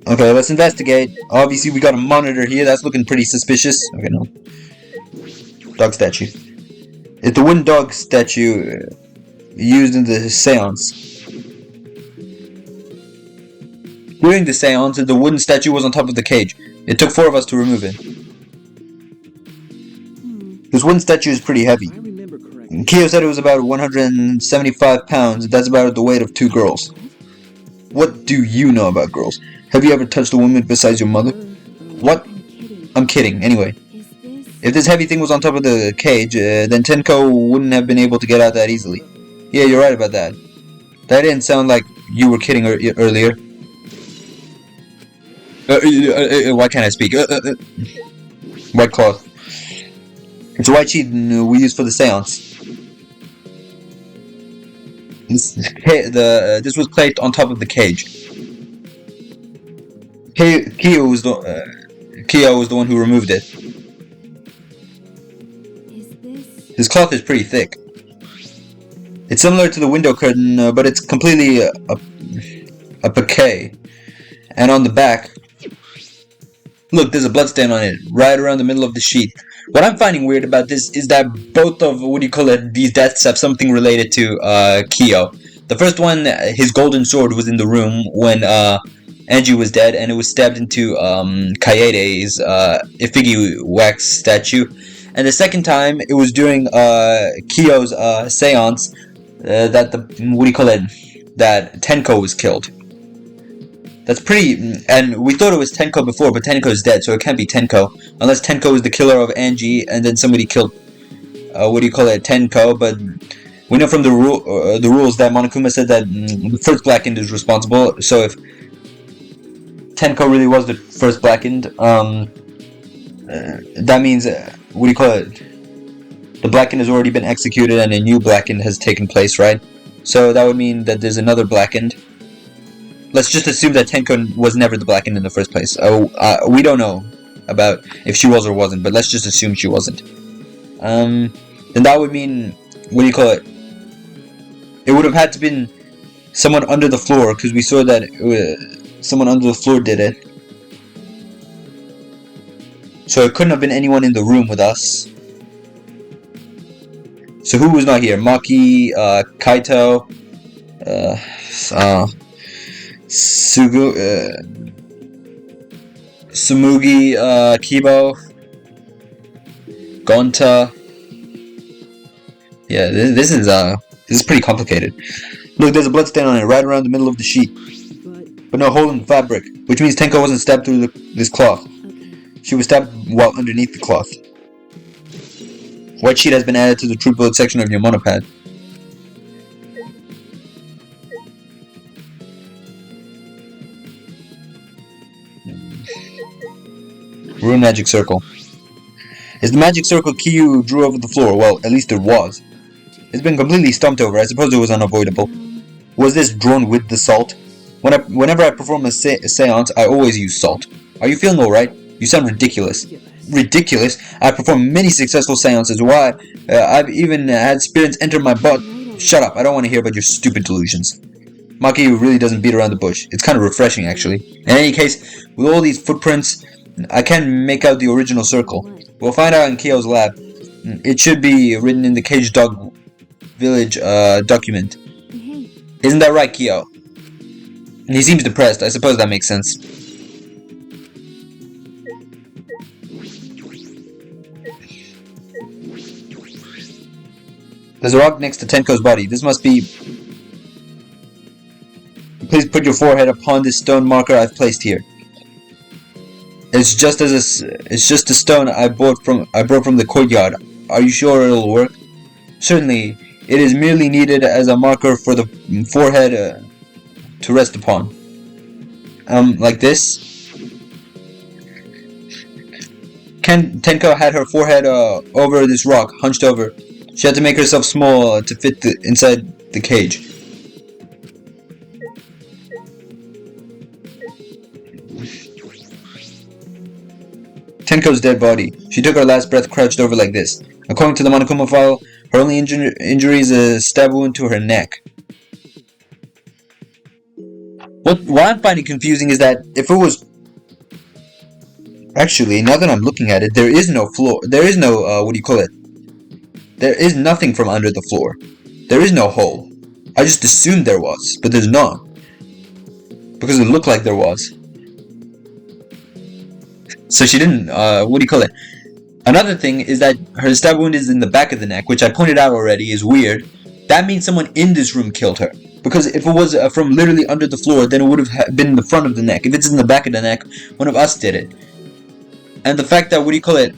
Okay, let's investigate. Obviously, we got a monitor here. That's looking pretty suspicious. Okay, no. Dog statue. It's the wooden dog statue used in the seance. During the seance, the wooden statue was on top of the cage. It took 4 of us to remove it. This wooden statue is pretty heavy. I remember correctly. Kyo said it was about 175 pounds. That's about the weight of 2 girls. What do you know about girls? Have you ever touched a woman besides your mother? What? I'm kidding. I'm kidding. Anyway, Is this... if this heavy thing was on top of the cage, then Tenko wouldn't have been able to get out that easily. Yeah, you're right about that. That didn't sound like you were kidding earlier. Why can't I speak? White cloth. It's a white sheet we use for the seance. This was placed on top of the cage. Kyo was the one who removed it. Is this... This cloth is pretty thick. It's similar to the window curtain, but it's completely a paquet. And on the back, look, there's a bloodstain on it, right around the middle of the sheet. What I'm finding weird about this is that both of, these deaths have something related to Kyo. The first one, his golden sword was in the room when Angie was dead, and it was stabbed into Kaede's Ifigi wax statue. And the second time, it was during Kyo's seance that that Tenko was killed. That's pretty, and we thought it was Tenko before, but Tenko's dead, so it can't be Tenko. Unless Tenko is the killer of Angie, and then somebody killed, Tenko, but we know from the rules that Monokuma said that the first Blackened is responsible, so if Tenko really was the first Blackened, that means, the Blackened has already been executed and a new Blackened has taken place, right? So that would mean that there's another Blackened. Let's just assume that Tenko was never the Blackened in the first place. We don't know about if she was or wasn't, but let's just assume she wasn't. Then that would mean, it would have had to been someone under the floor, because we saw that someone under the floor did it. So it couldn't have been anyone in the room with us. So who was not here? Maki, Kaito, Sumugi, Kibo, Gonta. Yeah, this is pretty complicated. Look, there's a bloodstain on it right around the middle of the sheet, but no hole in the fabric, which means Tenko wasn't stabbed through this cloth. Okay. She was stabbed while underneath the cloth. White sheet has been added to the true bullet section of your monopad. Rune magic circle. Is the magic circle Kyu drew over the floor? Well, at least it was. It's been completely stomped over. I suppose it was unavoidable. Was this drawn with the salt? Whenever I perform a seance, I always use salt. Are you feeling alright? You sound ridiculous. Ridiculous? I've performed many successful seances. Why? I've even had spirits enter my butt. Shut up. I don't want to hear about your stupid delusions. Maki really doesn't beat around the bush. It's kind of refreshing, actually. In any case, with all these footprints, I can't make out the original circle. We'll find out in Kyo's lab. It should be written in the Cage Dog Village document. Isn't that right, Kyo? He seems depressed. I suppose that makes sense. There's a rock next to Tenko's body. This must be... Please put your forehead upon this stone marker I've placed here. It's just a stone I brought from the courtyard. Are you sure it'll work? Certainly. It is merely needed as a marker for the forehead to rest upon. Like this. Tenko had her forehead over this rock, hunched over. She had to make herself small to fit inside the cage. Tenko's dead body. She took her last breath crouched over like this. According to the Monokuma file, her only injury is a stab wound to her neck. What I'm finding confusing is that if it was... Actually, now that I'm looking at it, there is no floor. There is no, what do you call it? There is nothing from under the floor. There is no hole. I just assumed there was, but there's not. Because it looked like there was. So she didn't, what do you call it? Another thing is that her stab wound is in the back of the neck, which I pointed out already is weird. That means someone in this room killed her. Because if it was from literally under the floor, then it would have been in the front of the neck. If it's in the back of the neck, one of us did it. And the fact that, what do you call it?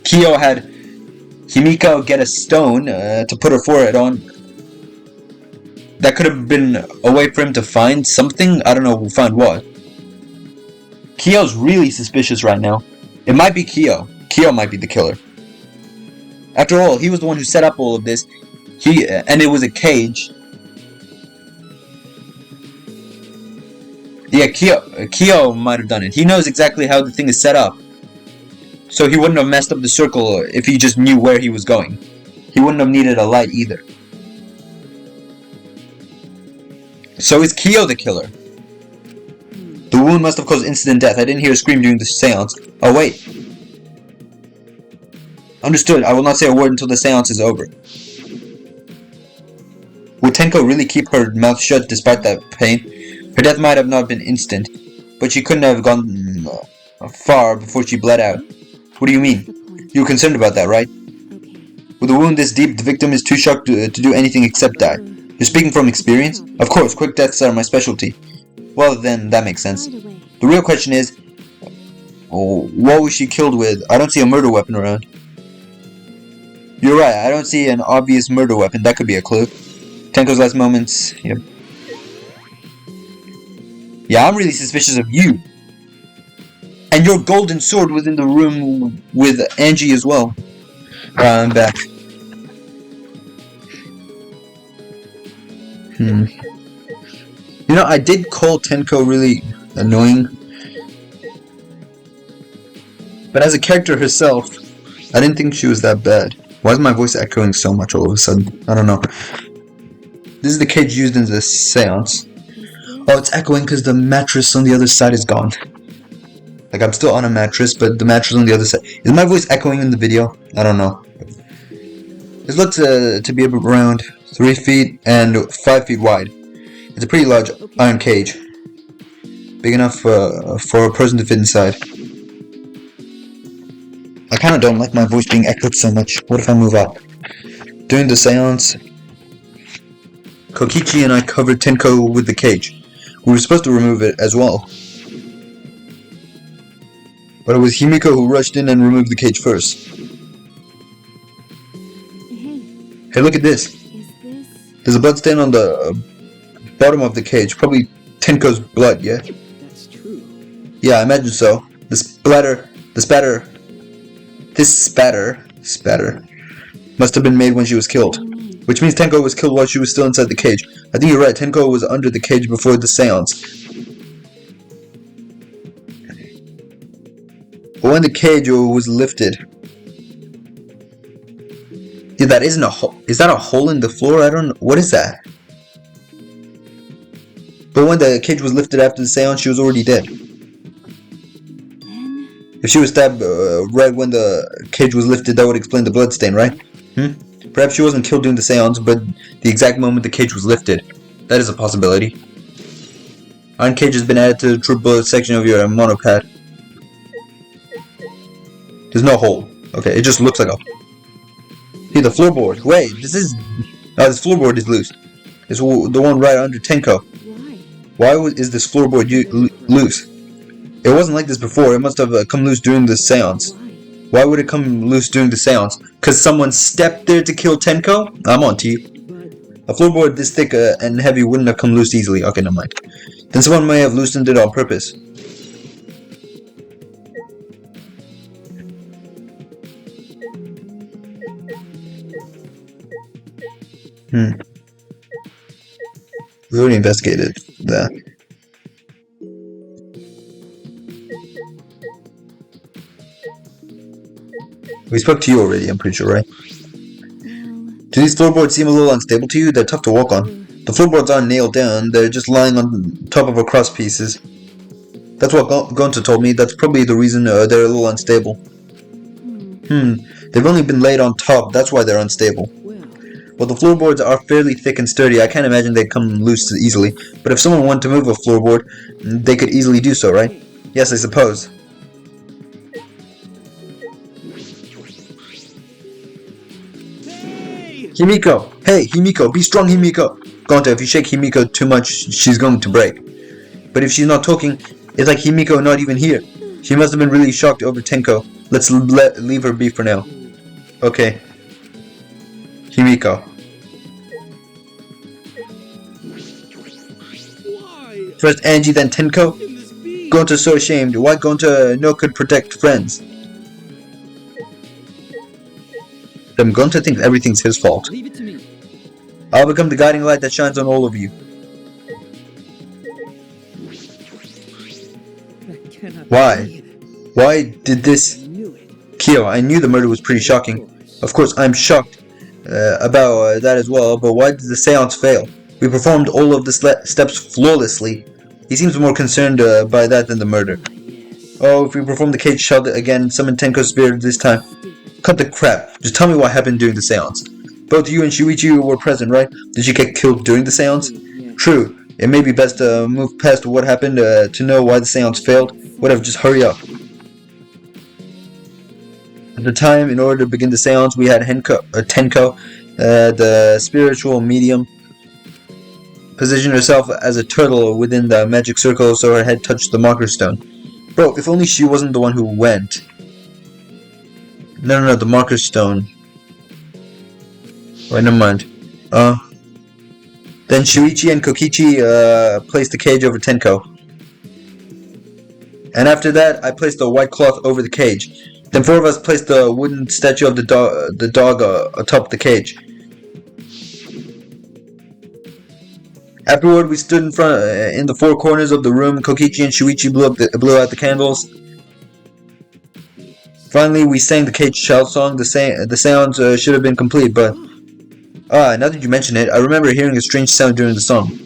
Kyo had Himiko get a stone to put her forehead on. That could have been a way for him to find something. I don't know who found what. Kyo's really suspicious right now. It might be Kyo. Kyo might be the killer. After all, he was the one who set up all of this. And it was a cage. Yeah, Kyo might have done it. He knows exactly how the thing is set up. So he wouldn't have messed up the circle if he just knew where he was going. He wouldn't have needed a light either. So is Kyo the killer? The wound must have caused instant death. I didn't hear a scream during the seance. Oh wait. Understood. I will not say a word until the seance is over. Would Tenko really keep her mouth shut despite that pain? Her death might have not been instant, but she couldn't have gone far before she bled out. What do you mean? You were concerned about that, right? With a wound this deep, the victim is too shocked to do anything except die. You're speaking from experience? Of course, quick deaths are my specialty. Well, then, that makes sense. The real question is, what was she killed with? I don't see a murder weapon around. You're right, I don't see an obvious murder weapon. That could be a clue. Tenko's last moments, yep. Yeah, I'm really suspicious of you. And your golden sword was in the room with Angie as well. I'm back. You know, I did call Tenko really annoying. But as a character herself, I didn't think she was that bad. Why is my voice echoing so much all of a sudden? I don't know. This is the cage used in the seance. Oh, it's echoing because the mattress on the other side is gone. Like, I'm still on a mattress, but the mattress on the other side. Is my voice echoing in the video? I don't know. This looks to be around 3 feet and 5 feet wide. It's a pretty large iron cage. Big enough for a person to fit inside. I kind of don't like my voice being echoed so much. What if I move up? During the seance, Kokichi and I covered Tenko with the cage. We were supposed to remove it as well. But it was Himiko who rushed in and removed the cage first. Hey, look at this. Is this... There's a blood stain on the bottom of the cage. Probably Tenko's blood, yeah? That's true. Yeah, I imagine so. This spatter must have been made when she was killed. What do you mean? Which means Tenko was killed while she was still inside the cage. I think you're right, Tenko was under the cage before the seance. But when the cage was lifted... Yeah, that isn't a hole. Is that a hole in the floor? I don't know. What is that? But when the cage was lifted after the seance, she was already dead. Then... If she was stabbed right when the cage was lifted, that would explain the bloodstain, right? Perhaps she wasn't killed during the seance, but the exact moment the cage was lifted. That is a possibility. Iron cage has been added to the true bullet section of your monopad. There's no hole. Okay, it just looks like a... Hey, the floorboard. Wait, this this floorboard is loose. It's the one right under Tenko. Why? Why is this floorboard loose? It wasn't like this before. It must have come loose during the seance. Why? Why would it come loose during the seance? Because someone stepped there to kill Tenko? I'm on to you. But A floorboard this thick and heavy wouldn't have come loose easily. Okay, never mind. Then someone may have loosened it on purpose. We already investigated that. We spoke to you already, I'm pretty sure, right? Well... Do these floorboards seem a little unstable to you? They're tough to walk on. The floorboards aren't nailed down, they're just lying on top of a cross pieces. That's what Gonta told me. That's probably the reason they're a little unstable. They've only been laid on top, that's why they're unstable. Well, the floorboards are fairly thick and sturdy. I can't imagine they'd come loose easily. But if someone wanted to move a floorboard, they could easily do so, right? Yes, I suppose. Himiko! Hey, Himiko! Be strong, Himiko! Gonta, if you shake Himiko too much, she's going to break. But if she's not talking, it's like Himiko not even here. She must have been really shocked over Tenko. Let's leave her be for now. Okay. Himiko. Why? First Angie, then Tenko? Can this be? Gonta's so ashamed. Why Gonta no could protect friends? Then Gonta thinks everything's his fault. leave it to me. I'll become the guiding light that shines on all of you. That cannot Why? be. Why did this... I knew it. Kyo, I knew the murder was pretty shocking. Of course, I'm shocked about that as well, but why did the seance fail? We performed all of the steps flawlessly. He seems more concerned by that than the murder. Yes. Oh, if we perform the cage shot again, summon Tenko's spirit this time. Cut the crap. Just tell me what happened during the seance. Both you and Shuichi were present, right? Did you get killed during the seance? Yeah. True. It may be best to move past what happened to know why the seance failed. Whatever, just hurry up. At the time, in order to begin the seance, we had Tenko, the spiritual medium, position herself as a turtle within the magic circle so her head touched the marker stone. Bro, if only she wasn't the one who went. No, the marker stone. Wait, never mind. Then Shuichi and Kokichi placed the cage over Tenko. And after that, I placed the white cloth over the cage. Then four of us placed the wooden statue of the dog atop the cage. Afterward, we stood in the four corners of the room. Kokichi and Shuichi blew out the candles. Finally, we sang the cage child song. The sounds should have been complete, but now that you mention it, I remember hearing a strange sound during the song.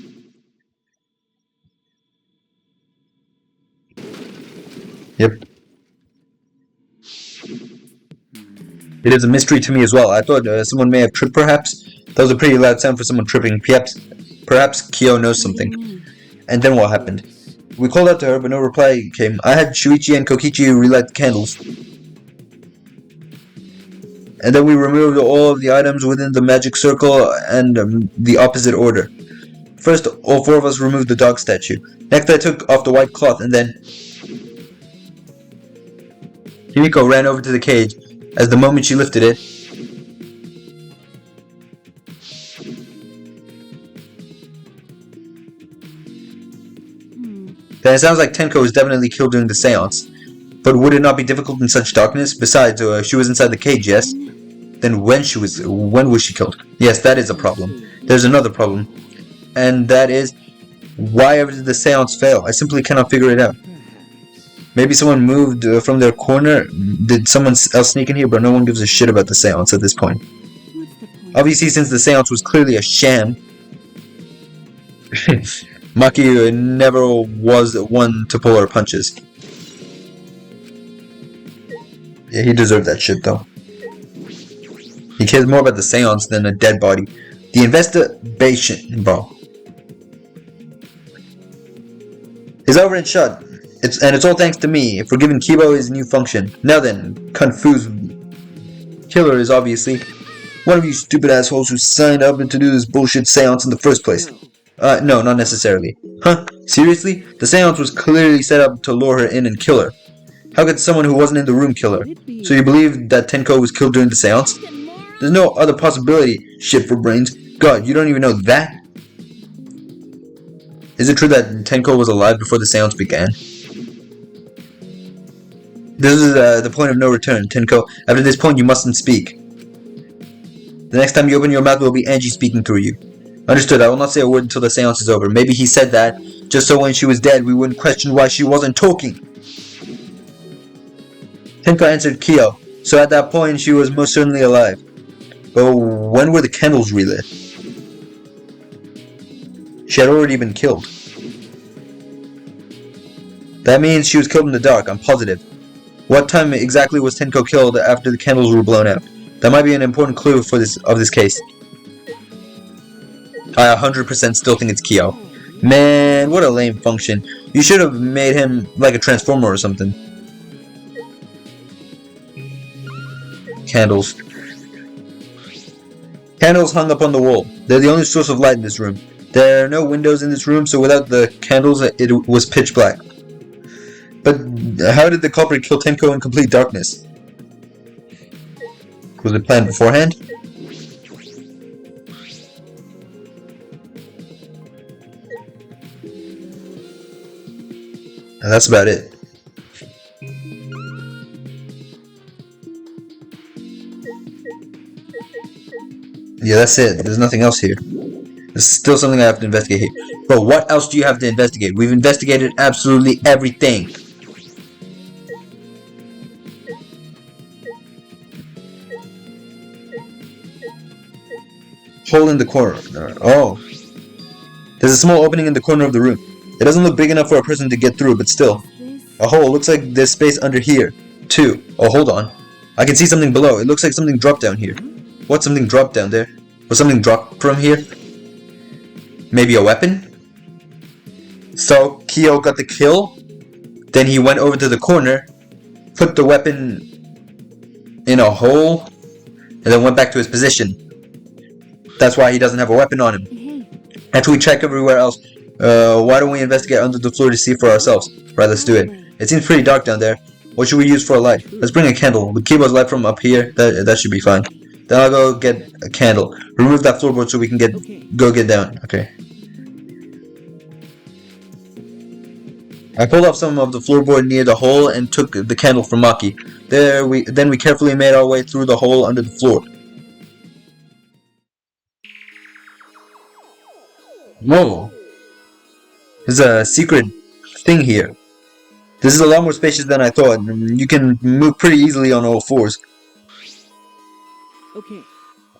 Yep. It is a mystery to me as well. I thought someone may have tripped, perhaps. That was a pretty loud sound for someone tripping. Perhaps Kyo knows something. And then what happened? We called out to her, but no reply came. I had Shuichi and Kokichi relight the candles. And then we removed all of the items within the magic circle and the opposite order. First, all four of us removed the dog statue. Next, I took off the white cloth, and then Himiko ran over to the cage. As the moment she lifted it, then it sounds like Tenko was definitely killed during the seance. But would it not be difficult in such darkness? Besides, she was inside the cage, yes? Then when was she killed? Yes, that is a problem. There's another problem. And that is, why ever did the seance fail? I simply cannot figure it out. Maybe someone moved from their corner? Did someone else sneak in here? But no one gives a shit about the seance at this point. Obviously, since the seance was clearly a sham, Maki never was one to pull her punches. Yeah, he deserved that shit though. He cares more about the seance than a dead body. The investigation, bro, is over and shut. It's all thanks to me for giving Kibo his new function. Now then, Kung Fu's killer is obviously one of you stupid assholes who signed up to do this bullshit seance in the first place. No, not necessarily. Huh? Seriously? The seance was clearly set up to lure her in and kill her. How could someone who wasn't in the room kill her? So you believe that Tenko was killed during the seance? There's no other possibility. Shit for brains. God, you don't even know that? Is it true that Tenko was alive before the seance began? This is the point of no return, Tenko. After this point, you mustn't speak. The next time you open your mouth, it will be Angie speaking through you. Understood, I will not say a word until the seance is over. Maybe he said that, just so when she was dead, we wouldn't question why she wasn't talking. Tenko answered Kyo, so at that point, she was most certainly alive. But when were the candles relit? She had already been killed. That means she was killed in the dark, I'm positive. What time exactly was Tenko killed after the candles were blown out? That might be an important clue for this case. I 100% still think it's Kyo. Man, what a lame function. You should have made him like a transformer or something. Candles. Candles hung up on the wall. They're the only source of light in this room. There are no windows in this room, so without the candles, it was pitch black. But how did the culprit kill Tenko in complete darkness? Was it planned beforehand? And that's about it. Yeah, that's it. There's nothing else here. There's still something I have to investigate here. Bro, what else do you have to investigate? We've investigated absolutely everything. Hole in the corner. Oh. There's a small opening in the corner of the room. It doesn't look big enough for a person to get through, but still. A hole. Looks like there's space under here, too. Oh, hold on. I can see something below. It looks like something dropped down here. What? Something dropped down there? Was something dropped from here? Maybe a weapon? So, Kyo got the kill. Then he went over to the corner, put the weapon in a hole, and then went back to his position. That's why he doesn't have a weapon on him. After we check everywhere else, why don't we investigate under the floor to see for ourselves? Right, let's do it. It seems pretty dark down there. What should we use for a light? Let's bring a candle. With Kibo's light from up here, that should be fine. Then I'll go get a candle. Remove that floorboard so we can go get down. Okay. I pulled off some of the floorboard near the hole and took the candle from Maki. Then we carefully made our way through the hole under the floor. Whoa. There's a secret thing here. This is a lot more spacious than I thought. You can move pretty easily on all fours. Okay.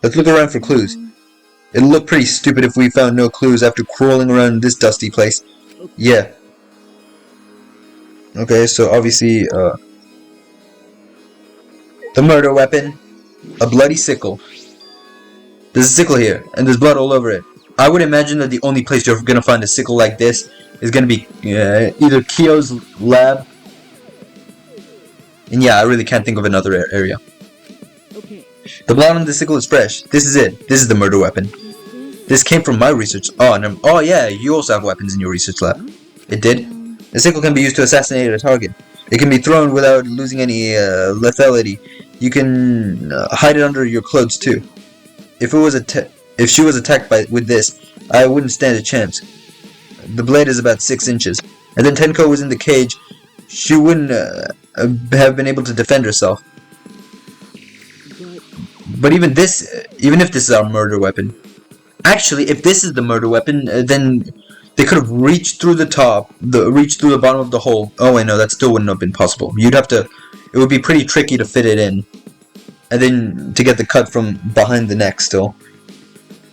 Let's look around for clues. It'll look pretty stupid if we found no clues after crawling around this dusty place. Yeah. Okay, so obviously, the murder weapon, a bloody sickle. There's a sickle here, and there's blood all over it. I would imagine that the only place you're gonna find a sickle like this is gonna be either Kyo's lab, and yeah, I really can't think of another area. Okay. The blood on the sickle is fresh. This is it. This is the murder weapon. This came from my research. Oh yeah, you also have weapons in your research lab. It did. The sickle can be used to assassinate a target. It can be thrown without losing any lethality. You can hide it under your clothes too. If she was attacked with this, I wouldn't stand a chance. The blade is about 6 inches. and then Tenko was in the cage, she wouldn't have been able to defend herself. But even if this is our murder weapon, actually, if this is the murder weapon, then they could have reached through the bottom of the hole. Oh wait, no, that still wouldn't have been possible. It would be pretty tricky to fit it in, and then to get the cut from behind the neck still.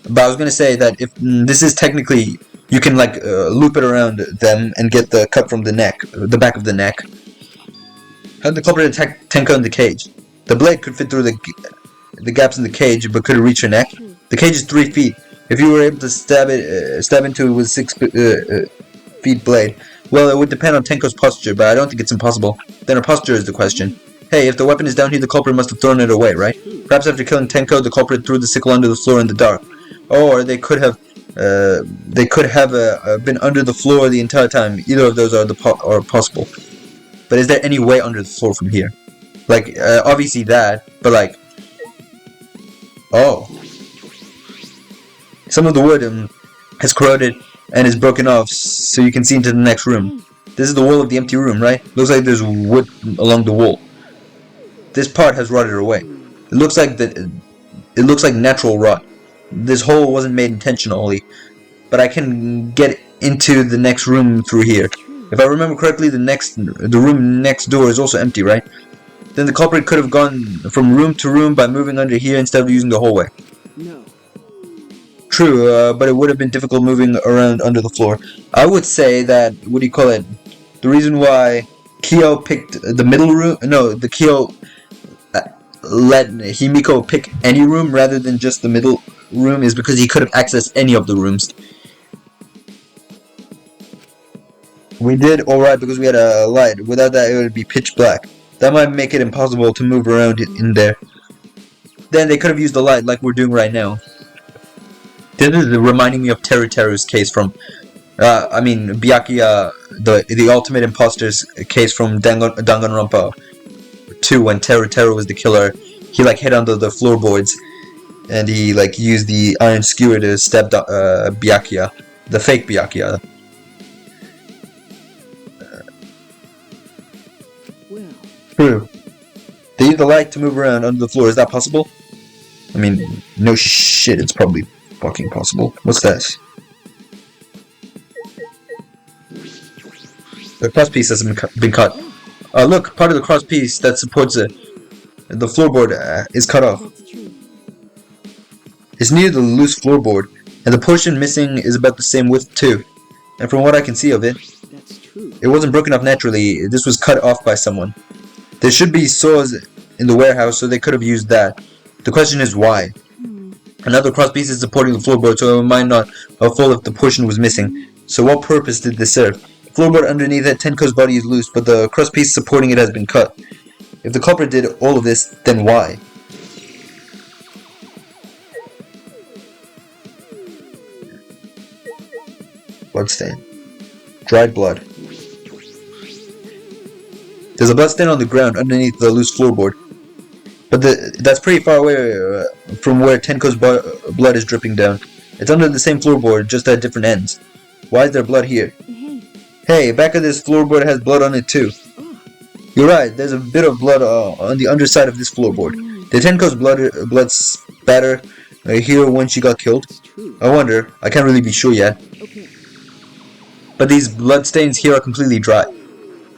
But I was gonna say that if this is technically, you can like loop it around them and get the cut from the neck, the back of the neck. How did the culprit attack Tenko in the cage? The blade could fit through the gaps in the cage, but could it reach her neck? The cage is 3 feet. If you were able to stab into it with 6 feet blade, well, it would depend on Tenko's posture, but I don't think it's impossible. Then her posture is the question. Hey, if the weapon is down here, the culprit must have thrown it away, right? Perhaps after killing Tenko, the culprit threw the sickle under the floor in the dark. Or they could have been under the floor the entire time. Either of those are possible. But is there any way under the floor from here? Like, obviously that, but like... Oh. Some of the wood has corroded and is broken off, so you can see into the next room. This is the wall of the empty room, right? Looks like there's wood along the wall. This part has rotted away. It looks like natural rot. This hole wasn't made intentionally, but I can get into the next room through here. If I remember correctly, the room next door is also empty, right? Then the culprit could have gone from room to room by moving under here instead of using the hallway. No. True, but it would have been difficult moving around under the floor. I would say that, the reason why Kyo picked the middle room, the Kyo let Himiko pick any room rather than just the middle room is because he could have accessed any of the rooms. We did alright because we had a light. Without that, it would be pitch black. That might make it impossible to move around in there. Then they could have used the light like we're doing right now. This is reminding me of Teru's case from, Byakuya, the ultimate imposter's case from Danganronpa 2 when Teru was the killer. He like hid under the floorboards and he like used the iron skewer to stab Byakuya, the fake Byakuya. True. They use the light to move around under the floor. Is that possible? I mean, no shit, it's probably fucking possible. What's this? The cross piece has been cut. Look, part of the cross piece that supports the floorboard is cut off. It's near the loose floorboard, and the portion missing is about the same width too. And from what I can see of it, it wasn't broken off naturally. This was cut off by someone. There should be saws in the warehouse, so they could have used that. The question is why. Another cross piece is supporting the floorboard, so it might not have fallen if the portion was missing. So what purpose did this serve? The floorboard underneath it, Tenko's body is loose, but the cross piece supporting it has been cut. If the culprit did all of this, then why? Bloodstain. Dried blood. There's a bloodstain on the ground underneath the loose floorboard. But that's pretty far away from where Tenko's blood is dripping down. It's under the same floorboard, just at different ends. Why is there blood here? Hey, back of this floorboard has blood on it too. You're right, there's a bit of blood on the underside of this floorboard. Did Tenko's blood spatter here when she got killed? I wonder. I can't really be sure yet. But these blood stains here are completely dry.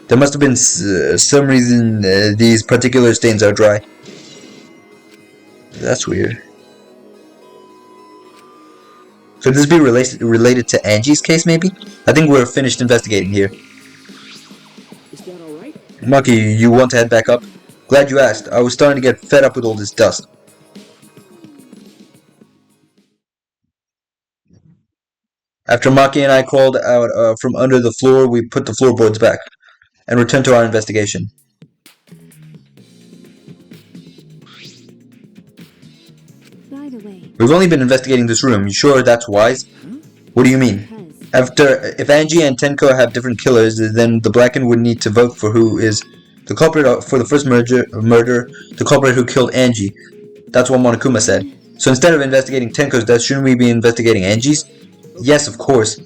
There must have been some reason these particular stains are dry. That's weird. Could this be related to Angie's case, maybe? I think we're finished investigating here. Is that alright? Maki, you want to head back up? Glad you asked. I was starting to get fed up with all this dust. After Maki and I crawled out from under the floor, we put the floorboards back and returned to our investigation. By the way, We've only been investigating this room. You sure that's wise? What do you mean? If Angie and Tenko have different killers, then the Blacken would need to vote for who is the culprit for the first murder, the culprit who killed Angie. That's what Monokuma said. So instead of investigating Tenko's death, shouldn't we be investigating Angie's? Yes, of course.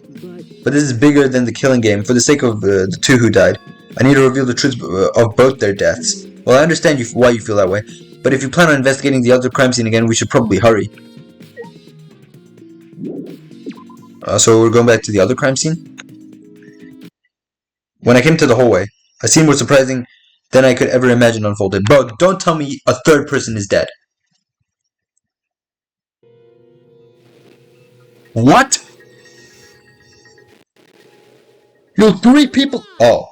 But but this is bigger than the killing game. For the sake of the two who died, I need to reveal the truth of both their deaths. Well, I understand why you feel that way, but if you plan on investigating the other crime scene again, we should probably hurry. So we're going back to the other crime scene? When I came to the hallway, a scene more surprising than I could ever imagine unfolded. Bro, don't tell me a third person is dead. What? Yo, 3 people? Oh.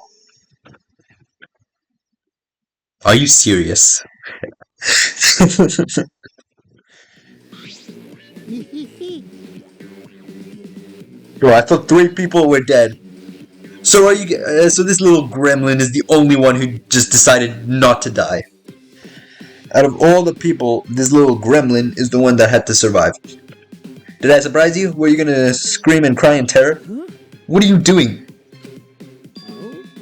Are you serious? Bro, I thought 3 people were dead. So are you? So this little gremlin is the only one who just decided not to die. Out of all the people, this little gremlin is the one that had to survive. Did I surprise you? Were you gonna scream and cry in terror? What are you doing?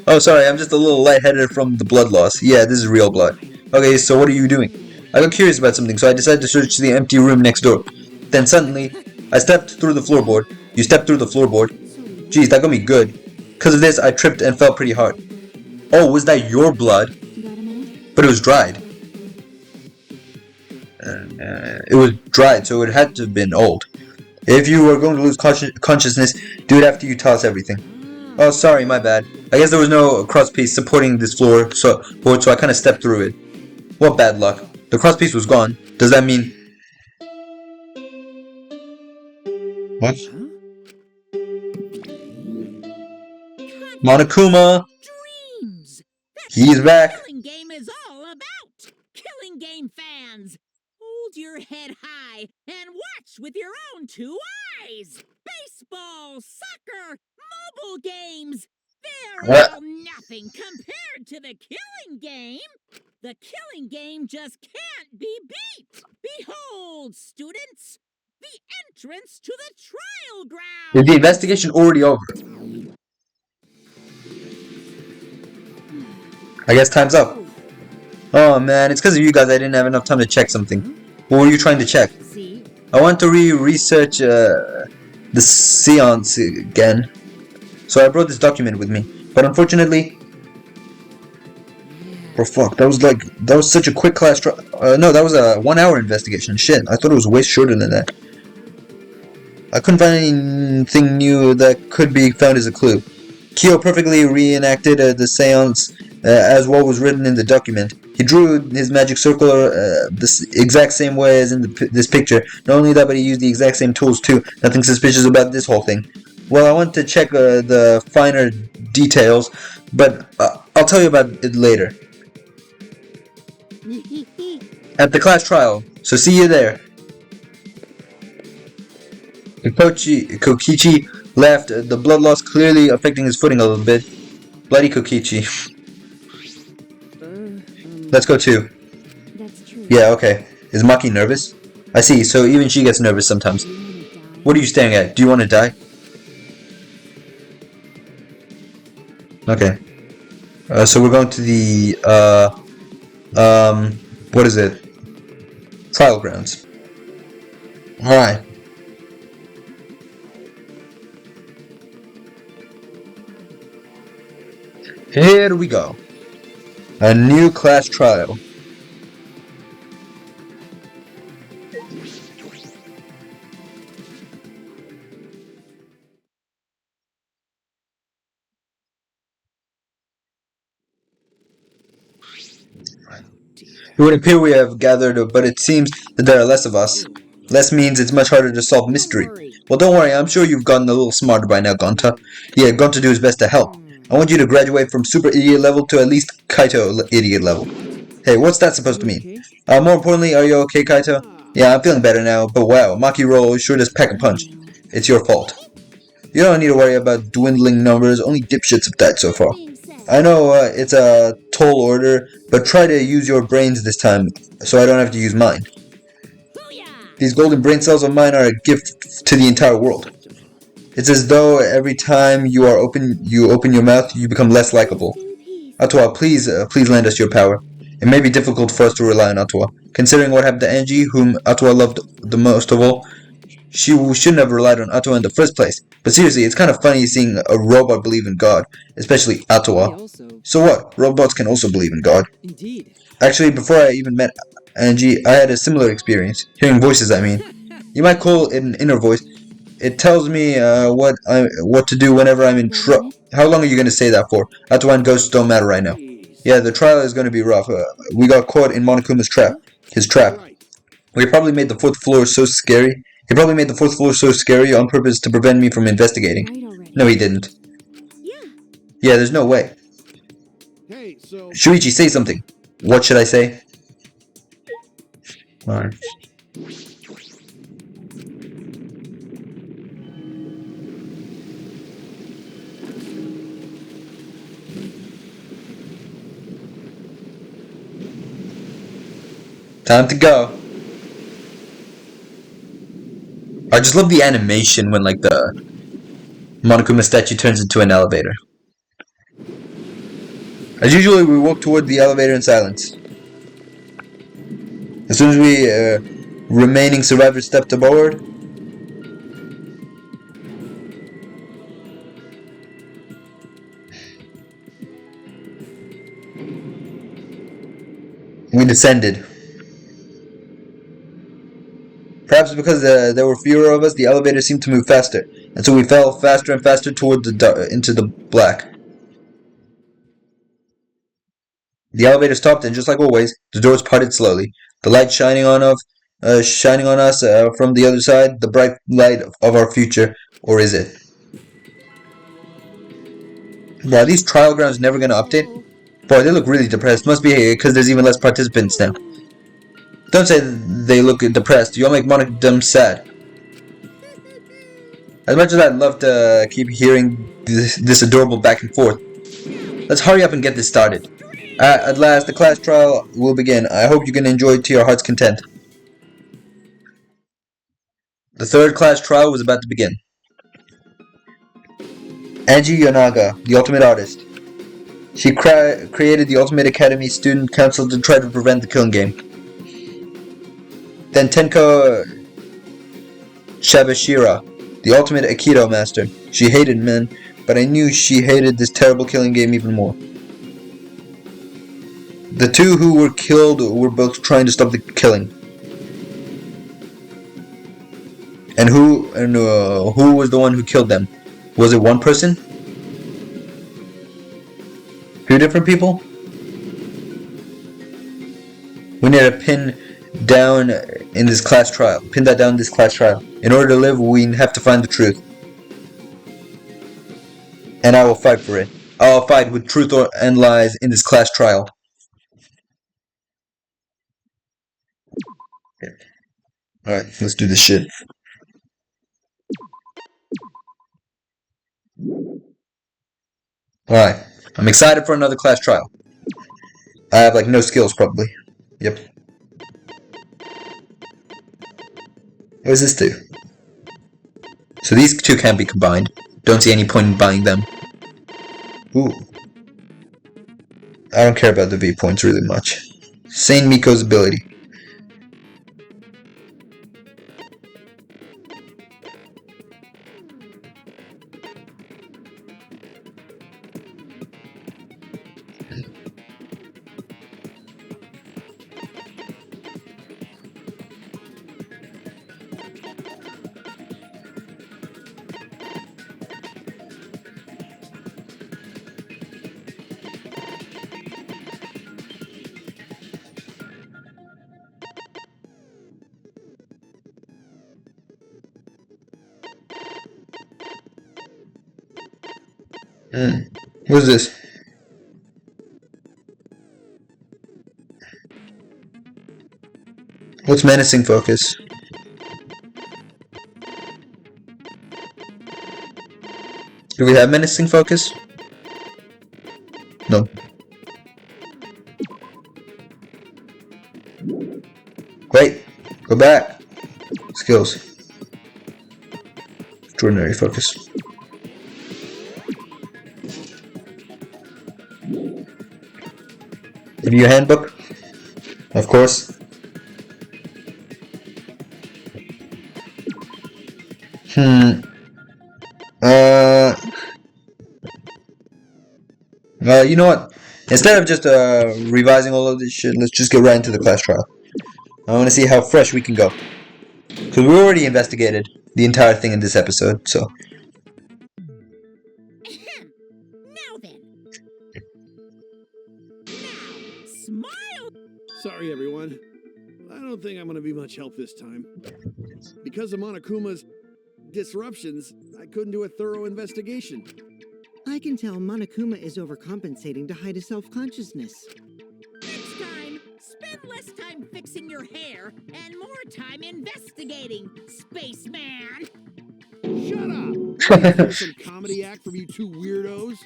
Oh, sorry, I'm just a little lightheaded from the blood loss. Yeah, this is real blood. Okay, so what are you doing? I got curious about something, so I decided to search the empty room next door. Then suddenly, I stepped through the floorboard. You stepped through the floorboard? Jeez, that got me good. Because of this, I tripped and fell pretty hard. Oh, was that your blood? But it was dried. It was dried, so it had to have been old. If you were going to lose consciousness, do it after you toss everything. Oh, sorry, my bad. I guess there was no crosspiece supporting this floor, so I kind of stepped through it. What bad luck. The crosspiece was gone. Does that mean... What? Monokuma! Dreams! He's back! Killing Game is all about! Killing Game fans! Hold your head high and watch with your own 2 eyes! Baseball, soccer, mobile games! They're What? all nothing compared to the Killing Game! The Killing Game just can't be beat! Behold, students! The entrance to the trial ground! Is the investigation already over? I guess time's up. Oh man, it's because of you guys I didn't have enough time to check something. What were you trying to check? See? I want to research the seance again. So I brought this document with me. But unfortunately... Oh fuck, that was such a quick class trial. No, that was a 1-hour investigation. Shit, I thought it was way shorter than that. I couldn't find anything new that could be found as a clue. Kyo perfectly reenacted the seance as what was written in the document. He drew his magic circle the exact same way as in this picture. Not only that, but he used the exact same tools too. Nothing suspicious about this whole thing. Well, I want to check the finer details, but I'll tell you about it later. At the class trial, so see you there. Kokichi left, the blood loss clearly affecting his footing a little bit. Bloody Kokichi. Let's go too. That's true. Yeah, okay. Is Maki nervous? I see, so even she gets nervous sometimes. What are you staring at? Do you want to die? Okay. So we're going to the, what is it? Trial grounds. Alright. Here we go. A new class trial. It would appear we have gathered, but it seems that there are less of us. Less means it's much harder to solve mystery. Well, don't worry, I'm sure you've gotten a little smarter by now, Gonta. Yeah, Gonta do his best to help. I want you to graduate from super idiot level to at least Kaito idiot level. Hey, what's that supposed to mean? More importantly, are you okay, Kaito? Yeah, I'm feeling better now, but wow, Maki Roll sure does pack a punch. It's your fault. You don't need to worry about dwindling numbers, only dipshits have died so far. I know it's a tall order, but try to use your brains this time, so I don't have to use mine. These golden brain cells of mine are a gift to the entire world. It's as though every time you open your mouth, you become less likable. Atawa, please lend us your power. It may be difficult for us to rely on Atawa. Considering what happened to Angie, whom Atawa loved the most of all, she shouldn't have relied on Atawa in the first place. But seriously, it's kind of funny seeing a robot believe in God, especially I Atawa. also. So what? Robots can also believe in God. Indeed. Actually, before I even met Angie, I had a similar experience. Hearing voices, I mean. You might call it an inner voice. It tells me what to do whenever I'm in Wait a trouble. minute. How long are you going to say that for? Atawa and ghosts don't matter right now. Jeez. Yeah, the trial is going to be rough. We got caught in Monokuma's trap. His trap. Right. We probably made the fourth floor so scary. He probably made the fourth floor so scary on purpose to prevent me from investigating. Right already. No, he didn't. Yeah. Yeah, there's no way. Hey, so Shuichi, say something. What should I say? Alright. Time to go. I just love the animation when like the Monokuma statue turns into an elevator. As usual, we walk toward the elevator in silence. As soon as we remaining survivors stepped aboard, we descended. Perhaps because there were fewer of us, the elevator seemed to move faster, and so we fell faster and faster toward into the black. The elevator stopped, and just like always, the doors parted slowly. The light shining on us from the other side, the bright light of our future, or is it? Bro, are these trial grounds never gonna update? Boy, they look really depressed. Must be because there's even less participants now. Don't say they look depressed. You'll make them sad. As much as I'd love to keep hearing this adorable back and forth, let's hurry up and get this started. At last, the class trial will begin. I hope you can enjoy it to your heart's content. The third class trial was about to begin. Angie Yonaga, the ultimate artist. She created the Ultimate Academy Student Council to try to prevent the killing game. Then Tenko Shabashira, the Ultimate Aikido Master. She hated men, but I knew she hated this terrible killing game even more. The two who were killed were both trying to stop the killing. And who was the one who killed them? Was it one person? Two different people? We need to pin down in this class trial. Pin that down in this class trial. In order to live, we have to find the truth. And I will fight for it. I'll fight with truth and lies in this class trial. Alright, let's do this shit. Alright, I'm excited for another class trial. I have like no skills probably. Yep. What does this do? So these two can't be combined. Don't see any point in buying them. Ooh. I don't care about the V points really much. Saint Miko's ability. What's this? What's menacing focus? Do we have menacing focus? No. Wait. Go back. Skills. Extraordinary focus. Review handbook. Of course. You know what? Instead of just revising all of this shit, let's just get right into the class trial. I want to see how fresh we can go. Because we already investigated the entire thing in this episode, so. Ahem. Now then. Now, smile. Sorry, everyone. I don't think I'm gonna be much help this time. Because of Monokuma's disruptions, I couldn't do a thorough investigation. I can tell Monokuma is overcompensating to hide his self-consciousness. Next time, spend less time fixing your hair and more time investigating, spaceman. Shut up! Is there some comedy act from you two weirdos?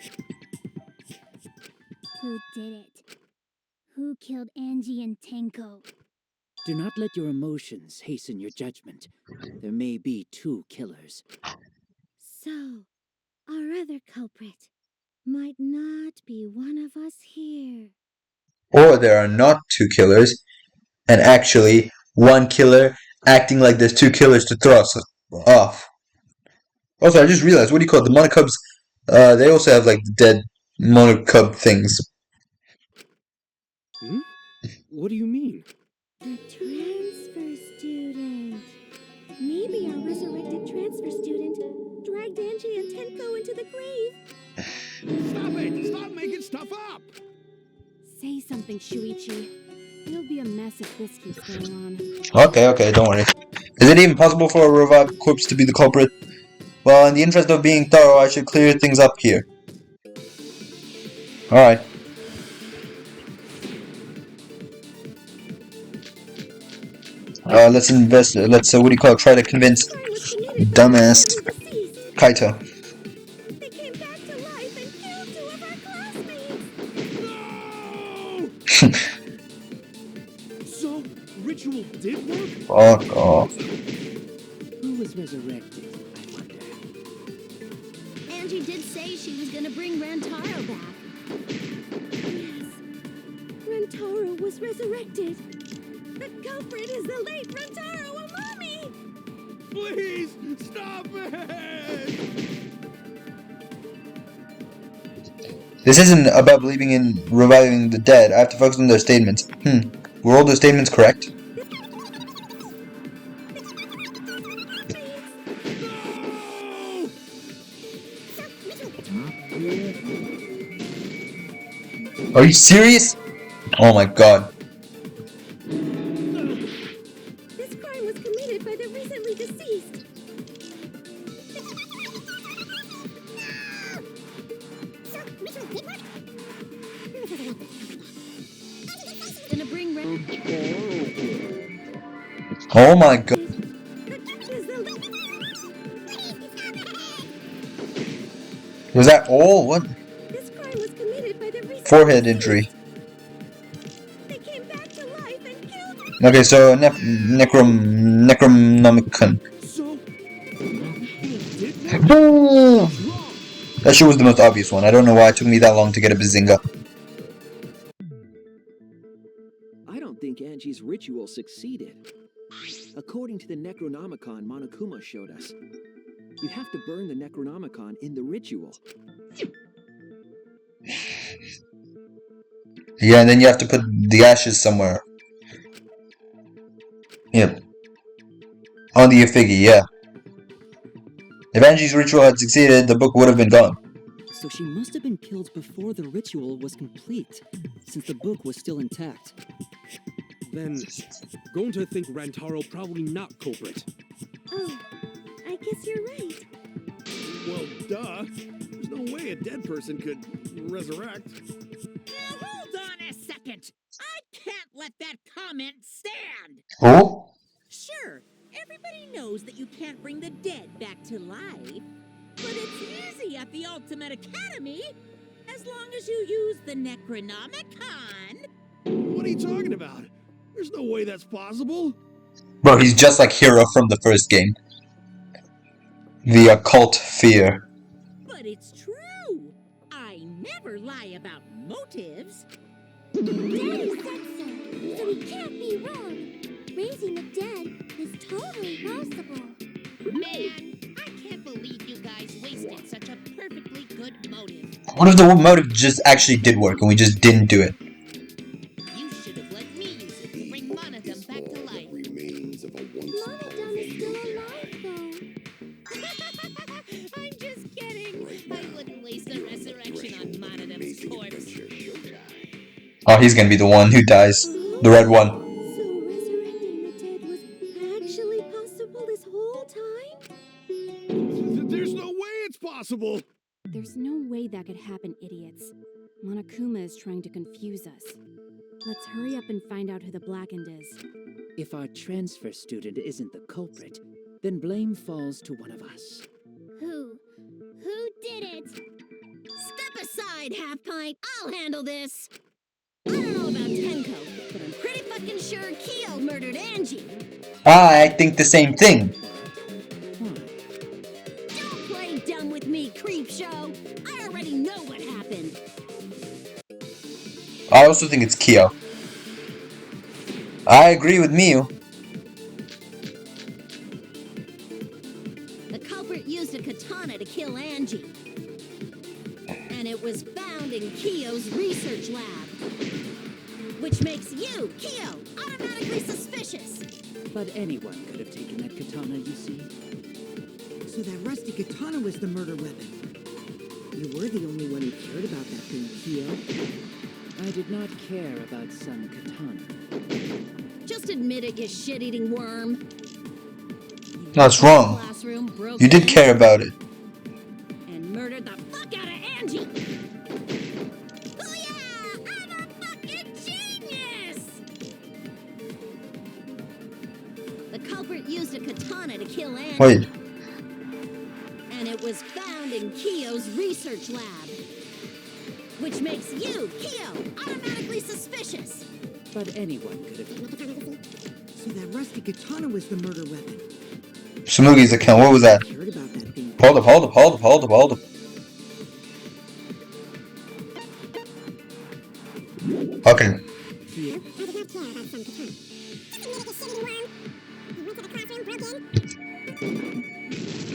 Who did it? Who killed Angie and Tenko? Do not let your emotions hasten your judgment. There may be two killers. So, our other culprit might not be one of us here. Or there are not two killers, and actually one killer acting like there's two killers to throw us off. Also, I just realized, what do you call it? The Monocubs, they also have like the dead Monocub things. Hmm? What do you mean? The transfer student. Maybe our resurrected transfer student dragged Angie and Tenko into the grave. Stop it! Stop making stuff up! Say something, Shuichi. It'll be a mess if this keeps going on. Okay, don't worry. Is it even possible for a revived corpse to be the culprit? Well, in the interest of being thorough, I should clear things up here. Alright. Let's invest. Let's what do you call it? Try to convince dumbass Kaito. They came back to life and killed 2 of our classmates. No! So, ritual did work? Fuck off. Who was resurrected, I wonder? Angie did say she was gonna bring Rantaro back. Yes, Rantaro was resurrected. The culprit is the late Rantaro Amami! Please, stop it! This isn't about believing in reviving the dead. I have to focus on their statements. Were all those statements correct? Are you serious? Oh my god. This crime was committed by the recently deceased. Gonna bring Oh my god. Was that all? What? This crime was committed by the recently Forehead injury. They came back to life and killed. Okay, so Necronomicon. So, That shit was the most obvious one. I don't know why it took me that long to get a Bazinga. I don't think Angie's ritual succeeded. According to the Necronomicon Monokuma showed us, you have to burn the Necronomicon in the ritual. Yeah, and then you have to put the ashes somewhere. Yep. On the Yafigi, yeah. If Angie's ritual had succeeded, the book would have been gone. So she must have been killed before the ritual was complete, since the book was still intact. then, going to think Rantaro probably not culprit. Oh, I guess you're right. Well, duh. There's no way a dead person could resurrect. Now hold on a second. I can't let that comment stand. Who? Sure, everybody knows that you can't bring the dead back to life. But it's easy at the Ultimate Academy, as long as you use the Necronomicon. What are you talking about? There's no way that's possible. Bro, he's just like Hero from the first game. The occult fear. But it's true. I never lie about motives. Daddy said so, so he can't be wrong. Raising the dead is totally possible. Man, I can't believe you guys wasted such a perfectly good motive. What if the motive just actually did work and we just didn't do it? You should have let me use it to bring Monodum back to life. Monodum is still alive, though. I'm just kidding. I wouldn't waste a resurrection on Monodum's corpse. Oh, he's gonna be the one who dies. The red one. So resurrecting the dead was actually possible this whole time? There's no way it's possible. There's no way that could happen, idiots. Monokuma is trying to confuse us. Let's hurry up and find out who the Blackened is. If our transfer student isn't the culprit, then blame falls to one of us. Who did it? Step aside, Half Pint. I'll handle this. I don't know about Tenko, but I'm pretty fucking sure Kyo murdered Angie. I think the same thing. Why? Don't play dumb with me, Creepshow. I already know what happened. I also think it's Kyo. I agree with Miu. The culprit used a katana to kill Angie. And it was found in Kyo's research lab. Which makes you, Kyo, automatically suspicious. But anyone could have taken that katana, you see. So that rusty katana was the murder weapon. You were the only one who cared about that thing, Kyo. I did not care about some katana. Just admit it, you shit-eating worm. That's wrong. Classroom, broke You did in, care about it. and murdered the fuck out of Angie. Oh yeah, I'm a fucking genius. The culprit used a katana to kill Angie. Wait. And it was found in Kyo's research lab. Which makes you, Kyo, automatically suspicious. But anyone could have. So that rusty katana was the murder weapon. Samugi's account, what was that? Cared about that thing. Hold up. Okay.